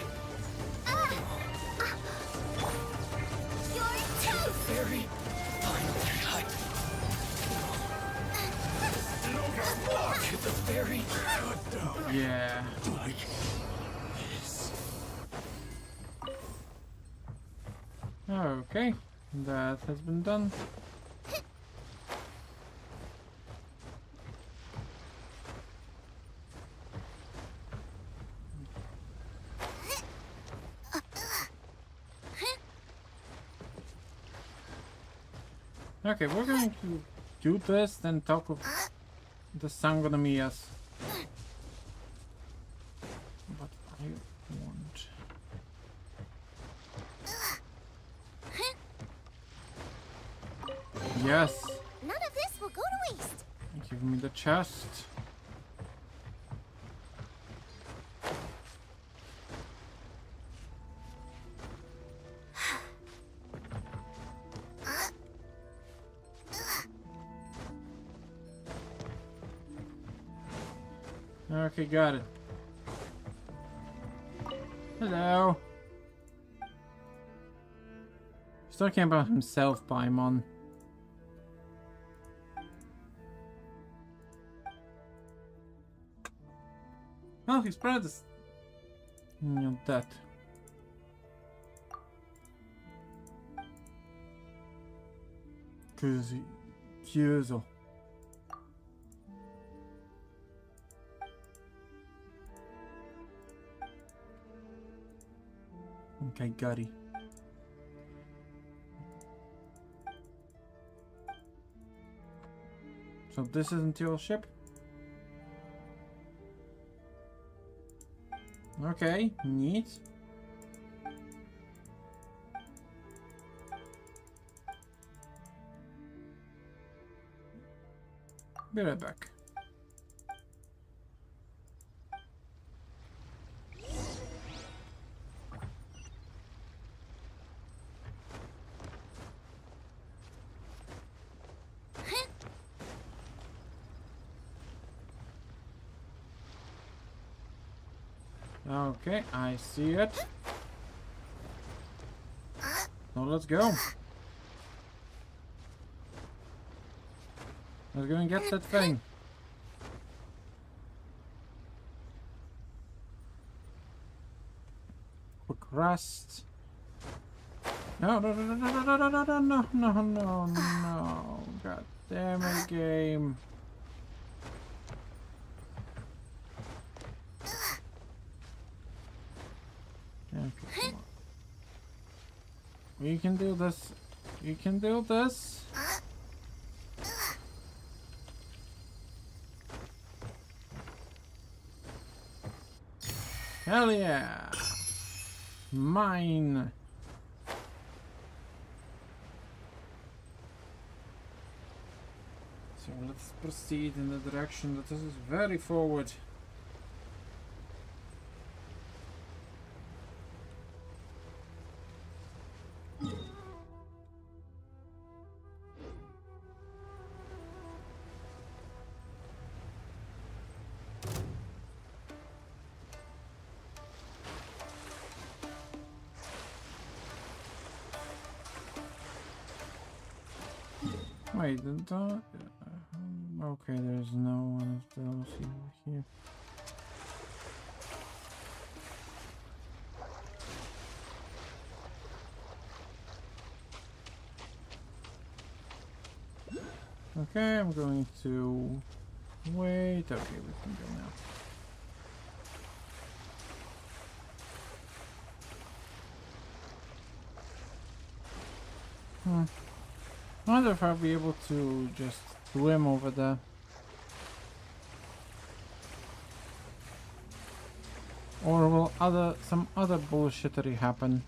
It's a very good though. Yeah. Like this. Okay, that has been done. Okay, we're going to do this, then talk with the Sangonomias. But I want... Yes! None of this will go to waste. Give me the chest. Okay, got it. Hello. He's talking about himself, Paimon. Well, he's proud of that. Cause Kyozo. Okay, Gutty. So this isn't your ship? Okay, neat. Be right back. Okay, I see it. So let's go. Let's go and get that thing. Quick rest. No, no, no, no, no, no, no, no, no, no, no, no. God damn it, game. Okay, come on. We can do this. You can do this. Hell yeah! Mine! So let's proceed in the direction that this is very forward. Wait, okay, there's no one of those here. Okay, I'm going to wait. Okay, we can go now. I wonder if I'll be able to just swim over there. Or will some other bullshittery happen?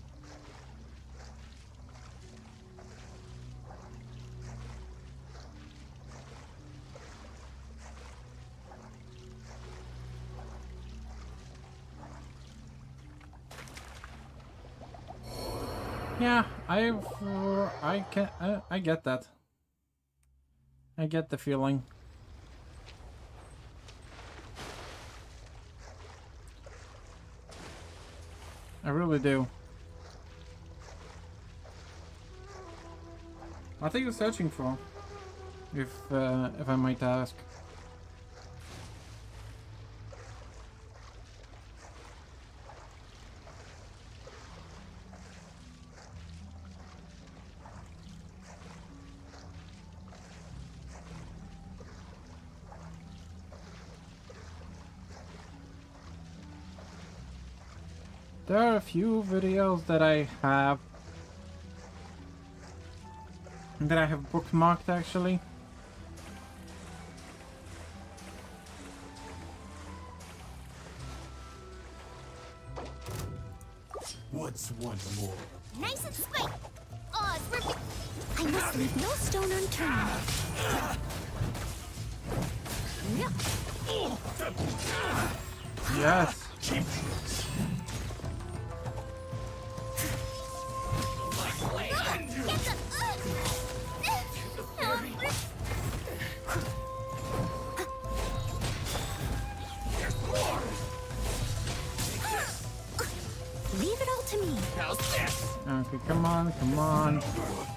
Yeah, I get that. I get the feeling. I really do. What are you searching for? If I might ask. There are a few videos that I have bookmarked actually. What's one more? Nice and sweet. Oh, it's ripping. I must leave no stone unturned. Yes. Cheap tricks. Leave it all to me. How's this? Okay, come on, come on. Finally,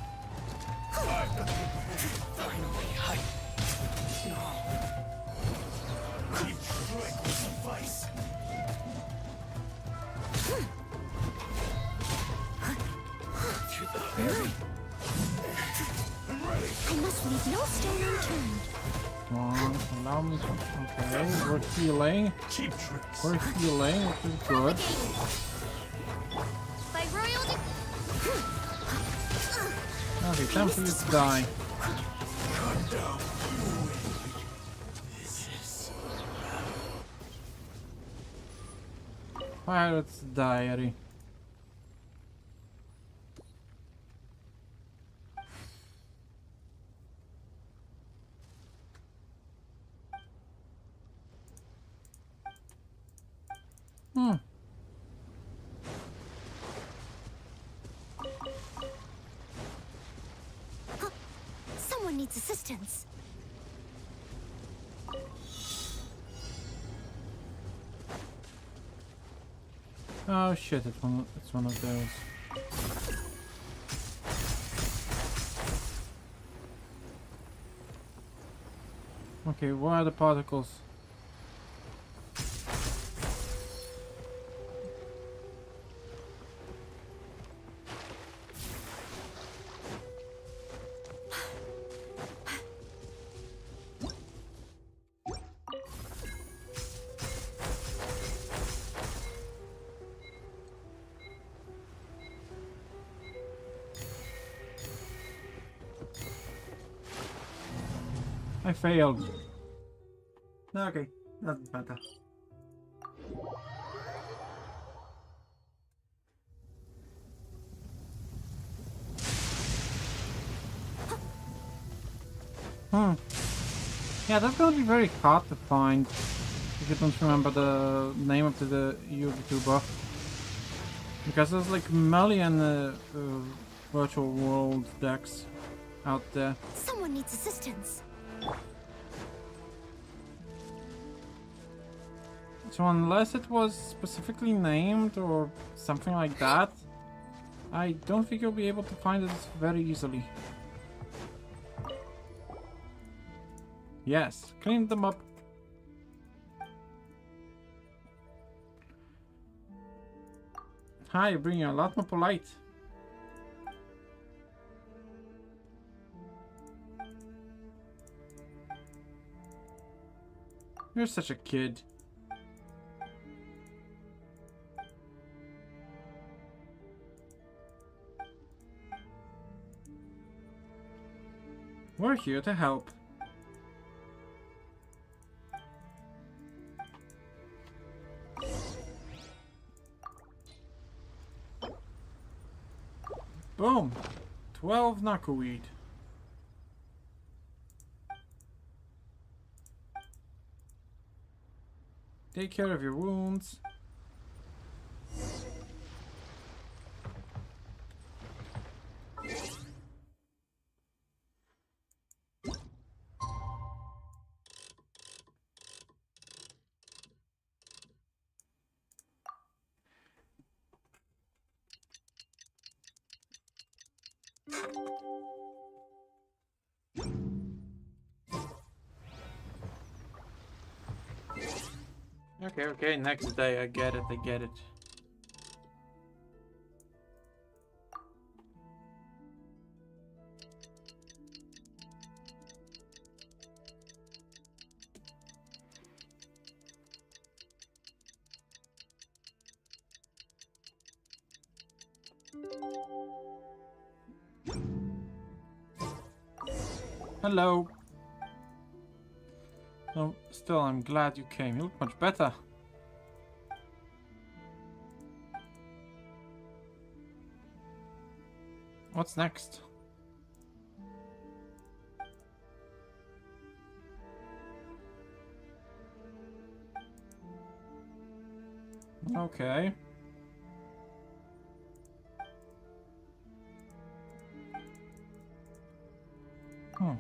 cheap trick will suffice. To the very. I'm ready. I must leave no stone unturned. Come on, allow me to. Okay, we're healing. Cheap tricks. We're healing, which is good. By royal Okay, time for you to die. Cut down. This is Pirate's Diary. Someone needs assistance. Oh shit, it's one of those. Okay, what are the particles? I failed. Okay, doesn't matter. Yeah, that's gonna be very hard to find if you don't remember the name of the YouTuber. Because there's like a million virtual world decks out there. Someone needs assistance. So unless it was specifically named or something like that, I don't think you'll be able to find it very easily. Yes, clean them up. Hi, you're being a lot more polite. You're such a kid. We're here to help. Boom! 12 knuckleweed. Take care of your wounds. Okay, next day, I get it. Hello. No, still, I'm glad you came. You look much better. What's next? Okay. Hmm.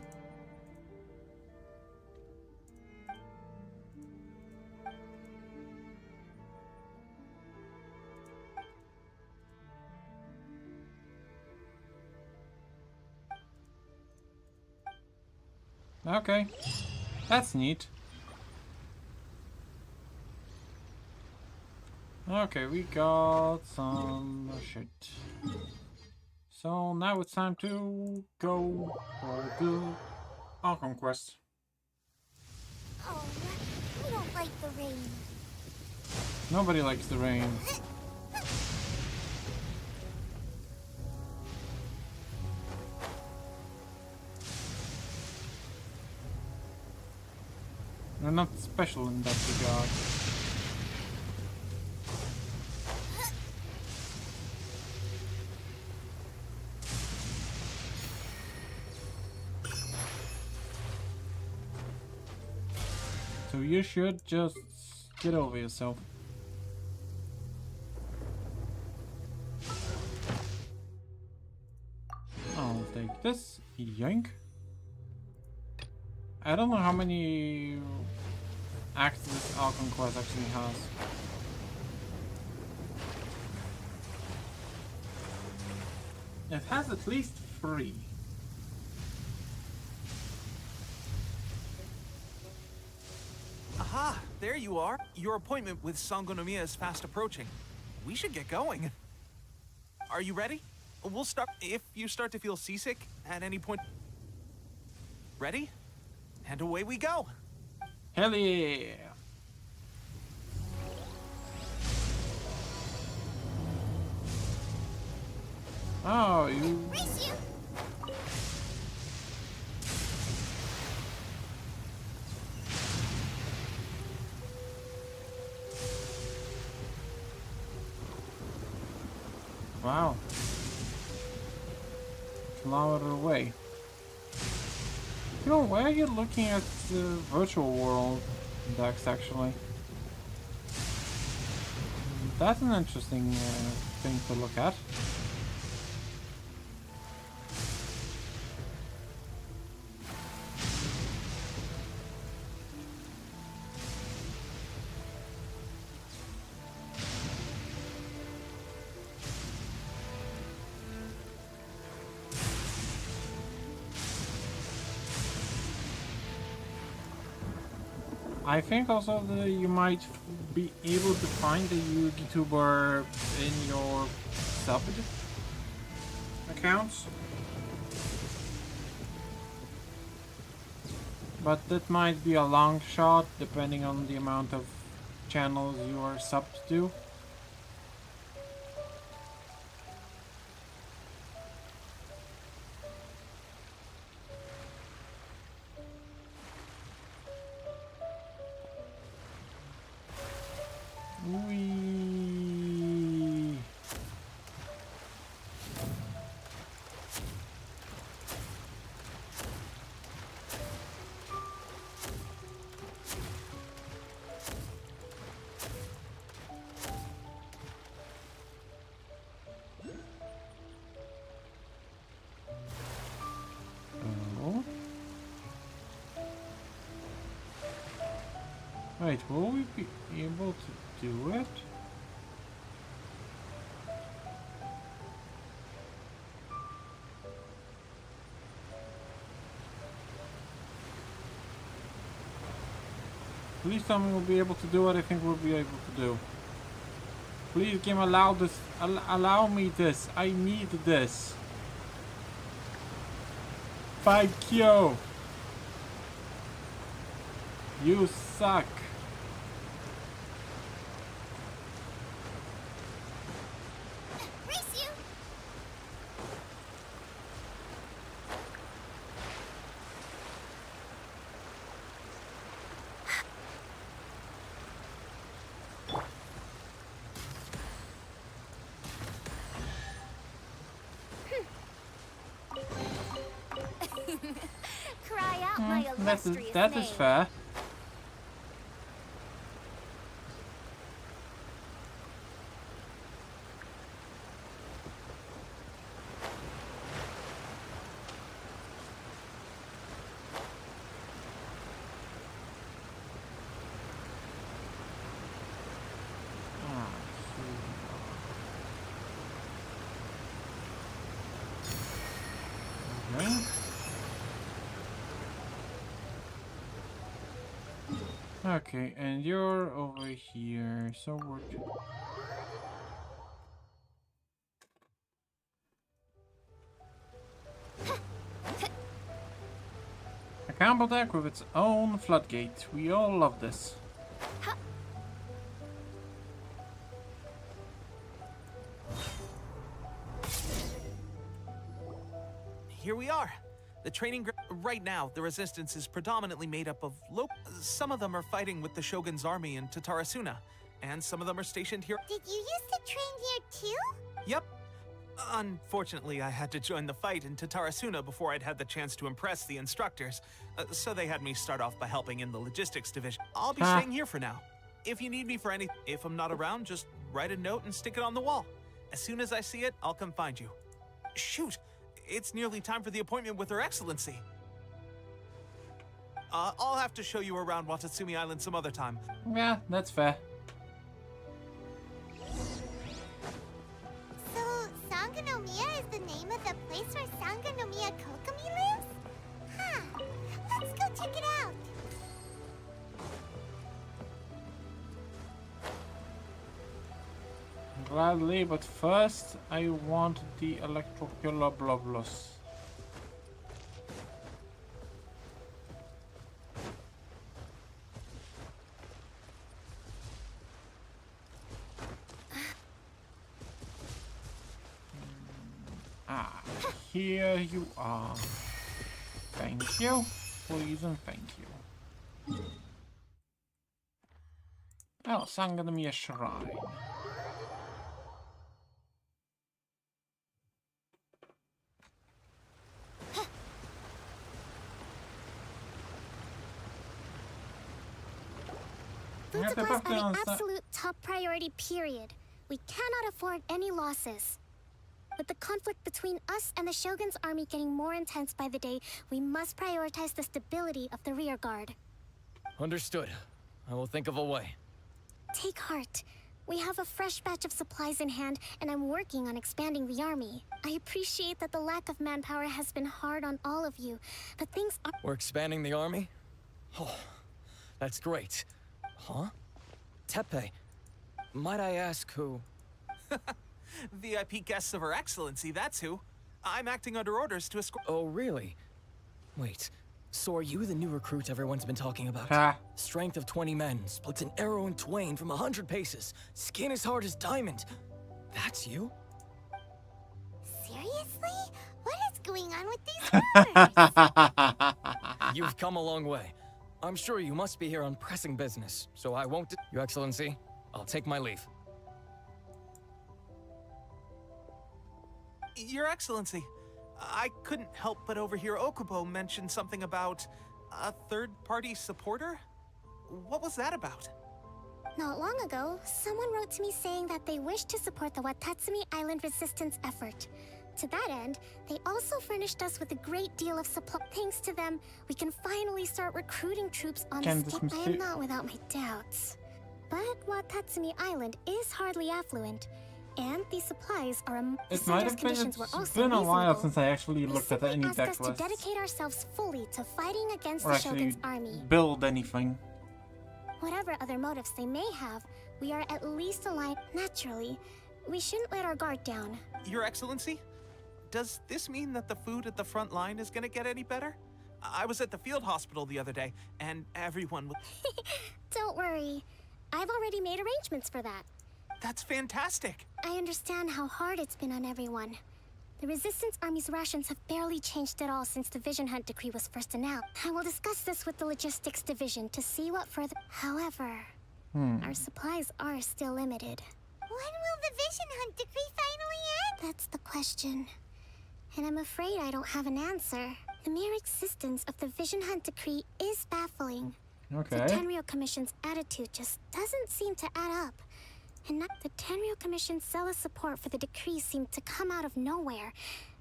Okay. That's neat. Okay, we got some shit. So now it's time to go for the Arkham quest. Oh, I don't like the rain. Nobody likes the rain. We're not special in that regard. So you should just get over yourself. I'll take this. Yoink. I don't know how many acts this Arkham quest actually has. It has at least 3. Aha! There you are. Your appointment with Sangonomiya is fast approaching. We should get going. Are you ready? We'll start if you start to feel seasick at any point. Ready? And away we go. Hell yeah! Oh, you... Race you! Wow. Kilometer away. You know, why are you looking at the virtual world, Dex, actually? That's an interesting thing to look at. I think also that you might be able to find a YouTuber in your subbed accounts. But that might be a long shot depending on the amount of channels you are subbed to. Whee. Oh. Wait, will we be able to do it? Please tell me we'll be able to do what I think we'll be able to do. Please, game, allow this. Allow me this. I need this. 5Q. You suck. Race you! illustrious that is name. fair. Okay, and you're over here, so we're... A combo deck with its own floodgate. We all love this. Here we are. The training right now, the resistance is predominantly made up of some of them are fighting with the Shogun's army in Tatarasuna, and some of them are stationed here. Did you used to train here too? Yep. Unfortunately, I had to join the fight in Tatarasuna before I'd had the chance to impress the instructors, so they had me start off by helping in the logistics division. I'll be staying here for now. If you need me for anything, if I'm not around, just write a note and stick it on the wall. As soon as I see it, I'll come find you. Shoot! It's nearly time for the appointment with Her Excellency. I'll have to show you around Watatsumi Island some other time. Yeah, that's fair. So, Sangonomiya is the name of the place where Sangonomiya Kokomi lives? Huh. Let's go check it out. Gladly, but first I want the electroculobloblos. Here you are. Thank you. Please and thank you. Oh, Sangonomiya Shrine. Food supplies are the absolute top priority, period. We cannot afford any losses. With the conflict between us and the Shogun's army getting more intense by the day, we must prioritize the stability of the rear guard. Understood. I will think of a way. Take heart. We have a fresh batch of supplies in hand, and I'm working on expanding the army. I appreciate that the lack of manpower has been hard on all of you, but things are— We're expanding the army? Oh, that's great. Huh? Tepe, might I ask who? VIP guests of Her Excellency, that's who. I'm acting under orders to escort— Oh, really? Wait, so are you the new recruit everyone's been talking about? Ah. Strength of 20 men, splits an arrow in twain from 100 paces, skin as hard as diamond. That's you? Seriously? What is going on with these rumors? You've come a long way. I'm sure you must be here on pressing business, so I won't— Your Excellency, I'll take my leave. Your Excellency, I couldn't help but overhear Okubo mention something about a third-party supporter? What was that about? Not long ago, someone wrote to me saying that they wish to support the Watatsumi Island resistance effort. To that end, they also furnished us with a great deal of supply. Thanks to them, we can finally start recruiting troops on the state. I am not without my doubts. But Watatsumi Island is hardly affluent, and these supplies are It might have been a while since I actually looked at any deck lists. to dedicate ourselves fully to fighting against Or the actually Shogun's army. build anything. Whatever other motives they may have, we are at least aligned. Naturally, we shouldn't let our guard down. Your Excellency, does this mean that the food at the front line is gonna get any better? I was at the field hospital the other day, and everyone was— Don't worry. I've already made arrangements for that. That's fantastic! I understand how hard it's been on everyone. The Resistance Army's rations have barely changed at all since the Vision Hunt decree was first announced. I will discuss this with the Logistics Division to see what further— However, our supplies are still limited. When will the Vision Hunt decree finally end? That's the question. And I'm afraid I don't have an answer. The mere existence of the Vision Hunt Decree is baffling. Okay. The Tenryou Commission's attitude just doesn't seem to add up. And not the Tenryou Commission's zealous support for the decree seemed to come out of nowhere.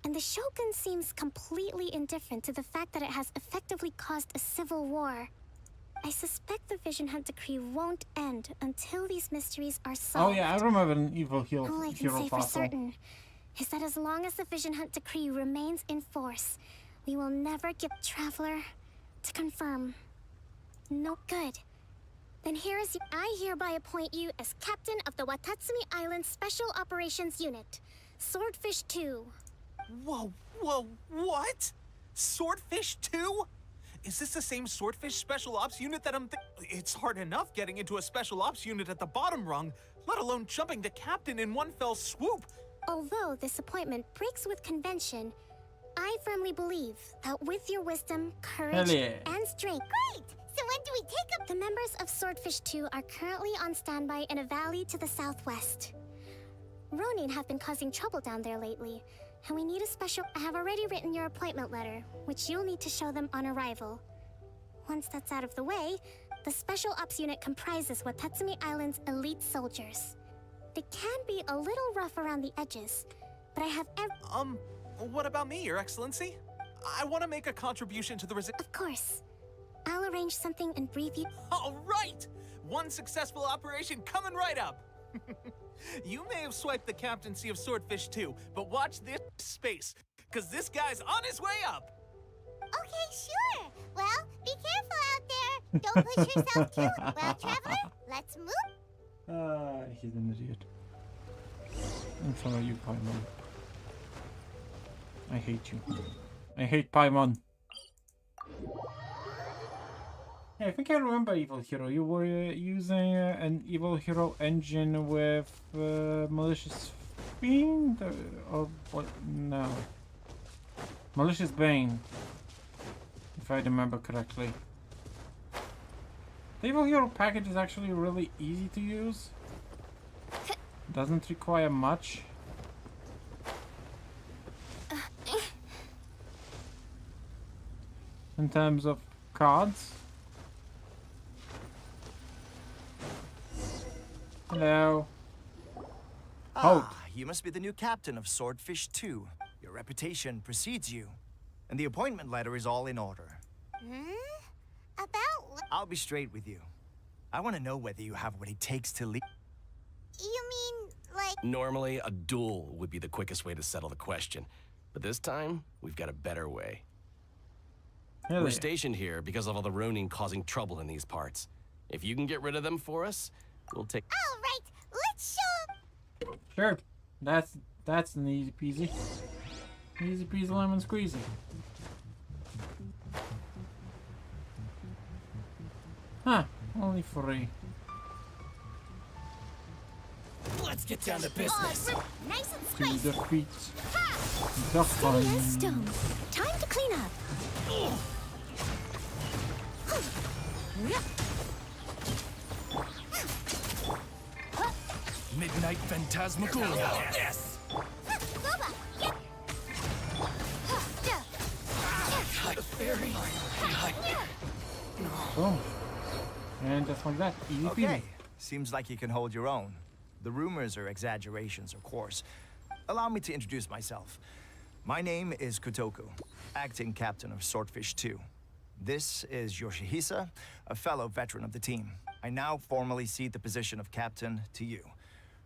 And the Shogun seems completely indifferent to the fact that it has effectively caused a civil war. I suspect the Vision Hunt Decree won't end until these mysteries are solved. Oh yeah, I remember an evil hero, All I can say for certain is that as long as the Vision Hunt Decree remains in force, we will never get Traveler to confirm. No good. Then here is I hereby appoint you as captain of the Watatsumi Island Special Operations Unit, Swordfish 2. Whoa, what? Swordfish 2? Is this the same Swordfish Special Ops unit that It's hard enough getting into a Special Ops unit at the bottom rung, let alone jumping to captain in one fell swoop. Although this appointment breaks with convention, I firmly believe that with your wisdom, courage, and strength... Great! So when do we take up? The members of Swordfish 2 are currently on standby in a valley to the southwest. Ronin have been causing trouble down there lately, and we need a special... I have already written your appointment letter, which you'll need to show them on arrival. Once that's out of the way, the Special Ops Unit comprises Watatsumi Island's elite soldiers. They can be a little rough around the edges, but I have what about me, Your Excellency? I want to make a contribution to the Of course. I'll arrange something and brief you. All right! One successful operation coming right up! You may have swiped the captaincy of Swordfish 2, but watch this space, because this guy's on his way up! Okay, sure. Well, be careful out there. Don't push yourself too. Well, Traveler, let's move. He's an idiot. And so are you, Paimon. I hate you. I hate Paimon. Yeah, I think I remember Evil Hero. You were using an Evil Hero engine with Malicious Fiend? Or what? No. Malicious Bane. If I remember correctly. The Evil Hero package is actually really easy to use. Doesn't require much. In terms of cards. Hello. You must be the new captain of Swordfish 2. Your reputation precedes you. And the appointment letter is all in order. About... I'll be straight with you. I want to know whether you have what it takes to lead. You mean, like... Normally, a duel would be the quickest way to settle the question. But this time, we've got a better way. We're stationed here because of all the Ronin causing trouble in these parts. If you can get rid of them for us, we'll take... All right, let's show... Sure. That's an easy peasy. Easy peasy lemon squeezy. Huh. Only 3. Let's get down to business. Nice and To spicy. defeat the Steady fun. as stone. Time to clean up. Midnight Phantasmagoria. Yes! Fairy. Boom. And just like that, easy peasy. Okay, seems like you can hold your own. The rumors are exaggerations, of course. Allow me to introduce myself. My name is Kotoku, acting captain of Swordfish 2. This is Yoshihisa, a fellow veteran of the team. I now formally cede the position of captain to you.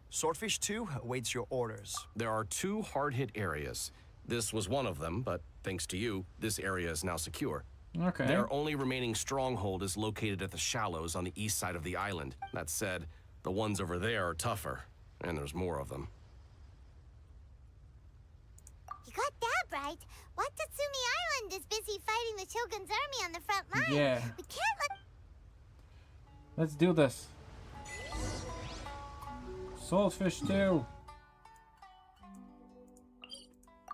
Swordfish 2 awaits your orders. There are 2 hard-hit areas. This was one of them, but thanks to you, this area is now secure. Okay. Their only remaining stronghold is located at the shallows on the east side of the island. That said, the ones over there are tougher, and there's more of them. You got that right. Watatsumi Island is busy fighting the Shogun's army on the front line. Yeah. We can't let... Let's do this. Swordfish 2.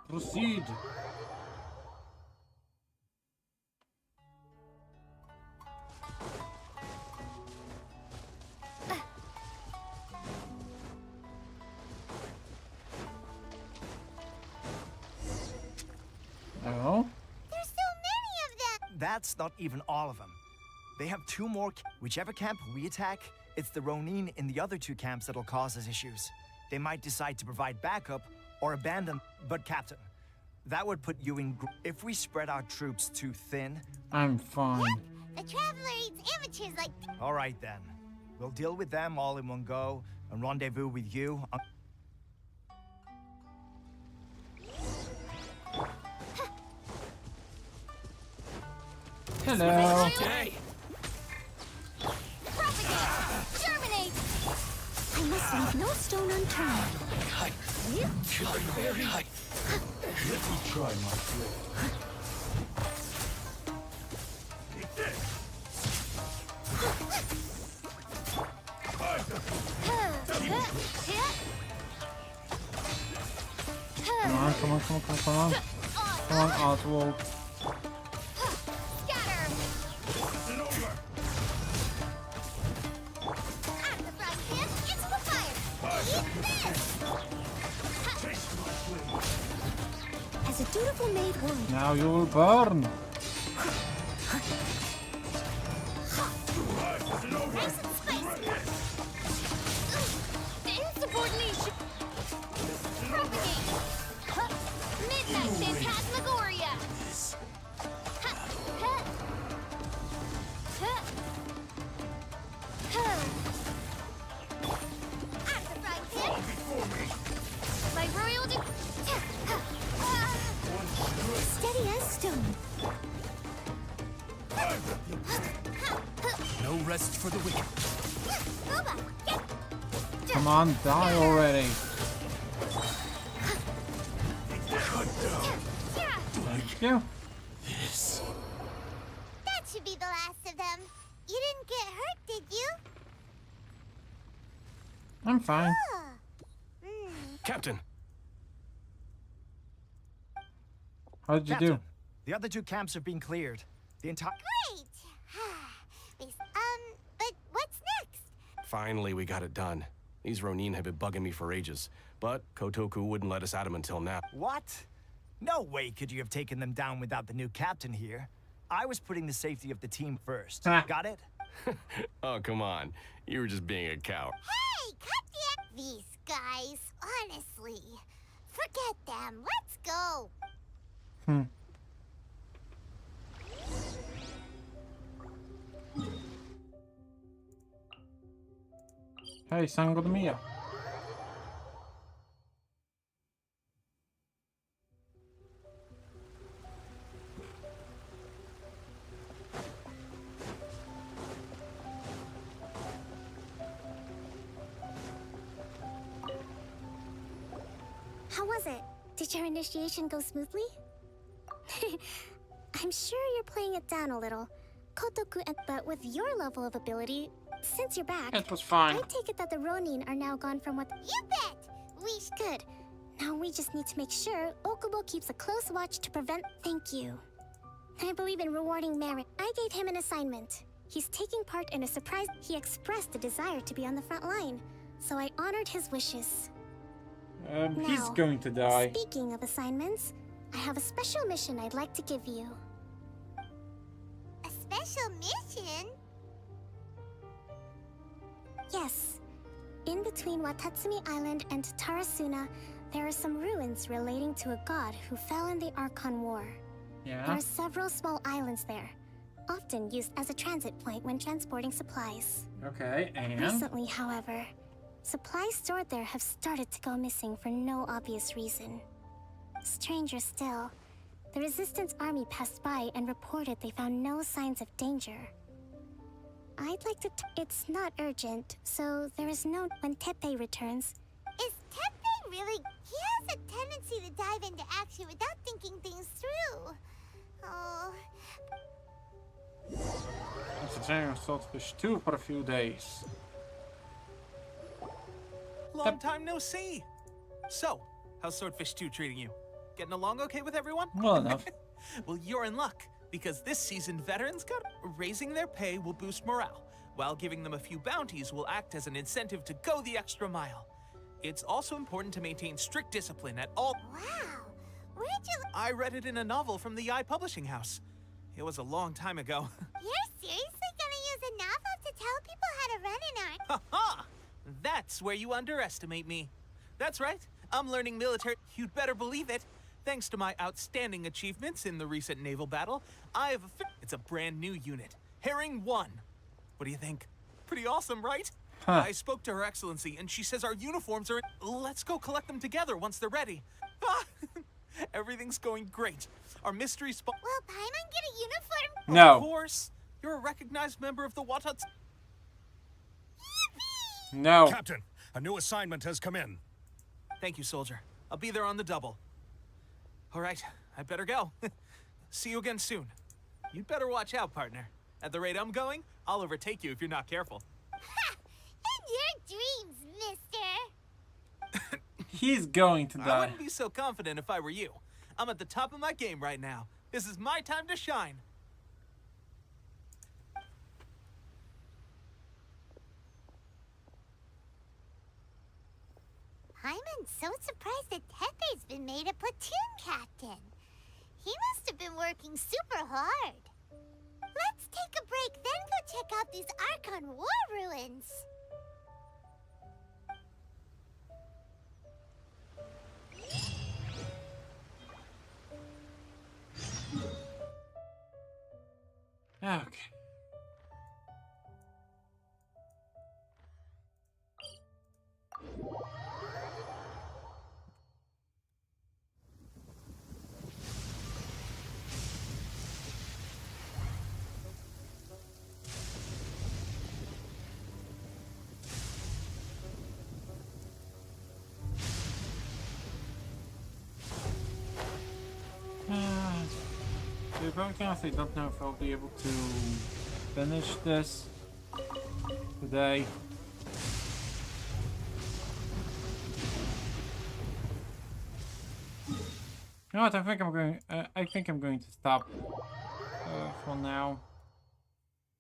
Proceed. There's Oh. so that's not even all of them. They have 2 more. Whichever camp we attack, it's the Ronin in the other 2 camps that'll cause us issues. They might decide to provide backup or abandon. But Captain, that would put you in. If we spread our troops too thin. I'm fine. The Traveler eats amateurs like. All right then. We'll deal with them all in one go and rendezvous with you. Hello. Germinate! I must leave no stone unturned. Very high. Let me try my blade. Come on, come on, come on, come on, come on. Come on, Oswald. As a dutiful maid would. Now you will burn. Insubordination. Propagate. Midnight Phantasmagoria. At the frying pan. My royal Steady as stone. No rest for the wicked. Come on, die already. Thank you. That should be the last of them. You didn't get hurt, did you? I'm fine. Captain! How did you Captain, do? The other 2 camps have been cleared. The entire. Great! But what's next? Finally, we got it done. These Ronin have been bugging me for ages, but Kotoku wouldn't let us at them until now. What? No way could you have taken them down without the new captain here. I was putting the safety of the team first. Got it? Oh, come on. You were just being a coward. Hey, cut these guys, honestly. Forget them. Let's go. Hey, Sango de Mia. How was it? Did your initiation go smoothly? I'm sure you're playing it down a little. Kotoku, but with your level of ability, since you're back, it was fine. I take it that the Ronin are now gone from what. You bet! Good. Now we just need to make sure Okubo keeps a close watch to prevent. Thank you. I believe in rewarding merit. I gave him an assignment. He's taking part in a surprise. He expressed a desire to be on the front line, so I honored his wishes. He's Now, going to die. Speaking of assignments, I have a special mission I'd like to give you. A special mission? Yes. In between Watatsumi Island and Tarasuna, there are some ruins relating to a god who fell in the Archon War. Yeah. There are several small islands there, often used as a transit point when transporting supplies. Okay, and? Recently, however, supplies stored there have started to go missing for no obvious reason. Stranger still, the Resistance army passed by and reported they found no signs of danger. I'd like to it's not urgent, so there is no when Teppei returns. Is Teppei really? He has a tendency to dive into action without thinking things through. Oh. It's a general Swordfish 2 for a few days. Long time no see. So, how's Swordfish 2 treating you? Getting along okay with everyone? Well enough. Well, you're in luck, because this season veterans got raising their pay will boost morale, while giving them a few bounties will act as an incentive to go the extra mile. It's also important to maintain strict discipline at all. Wow, where'd you? I read it in a novel from the Publishing House. It was a long time ago. You're seriously gonna use a novel to tell people how to run an army? Ha-ha! That's where you underestimate me. That's right. I'm learning military. You'd better believe it. Thanks to my outstanding achievements in the recent naval battle, it's a brand new unit. Herring 1. What do you think? Pretty awesome, right? Huh. I spoke to Her Excellency, and she says our uniforms are... Let's go collect them together once they're ready. Ah, everything's going great. Our mystery spot... Will Paimon get a uniform? No. Of course. You're a recognized member of the Watats... No. Captain, a new assignment has come in. Thank you, soldier. I'll be there on the double. All right, I better go. See you again soon. You'd better watch out, partner. At the rate I'm going, I'll overtake you if you're not careful. Ha! In your dreams, mister! He's going to I die. wouldn't be so confident if I were you. I'm at the top of my game right now. This is my time to shine. Paimon's so surprised that Tepe's been made a platoon captain. He must have been working super hard. Let's take a break, then go check out these Archon War ruins. Okay. To be honest, I don't know if I'll be able to finish this today. You know what? I think I'm going to stop for now.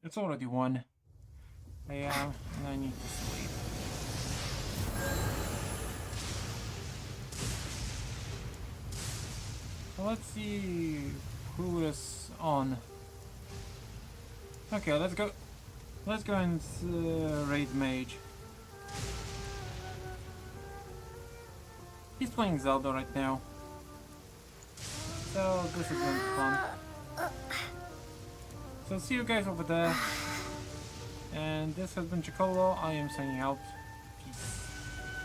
It's already 1 a.m. and I need to sleep. So let's see who is on. Okay, let's go. Let's go and raid mage. He's playing Zelda right now, so this is going to be fun. So see you guys over there. And this has been Chicolo. I am signing out. Peace.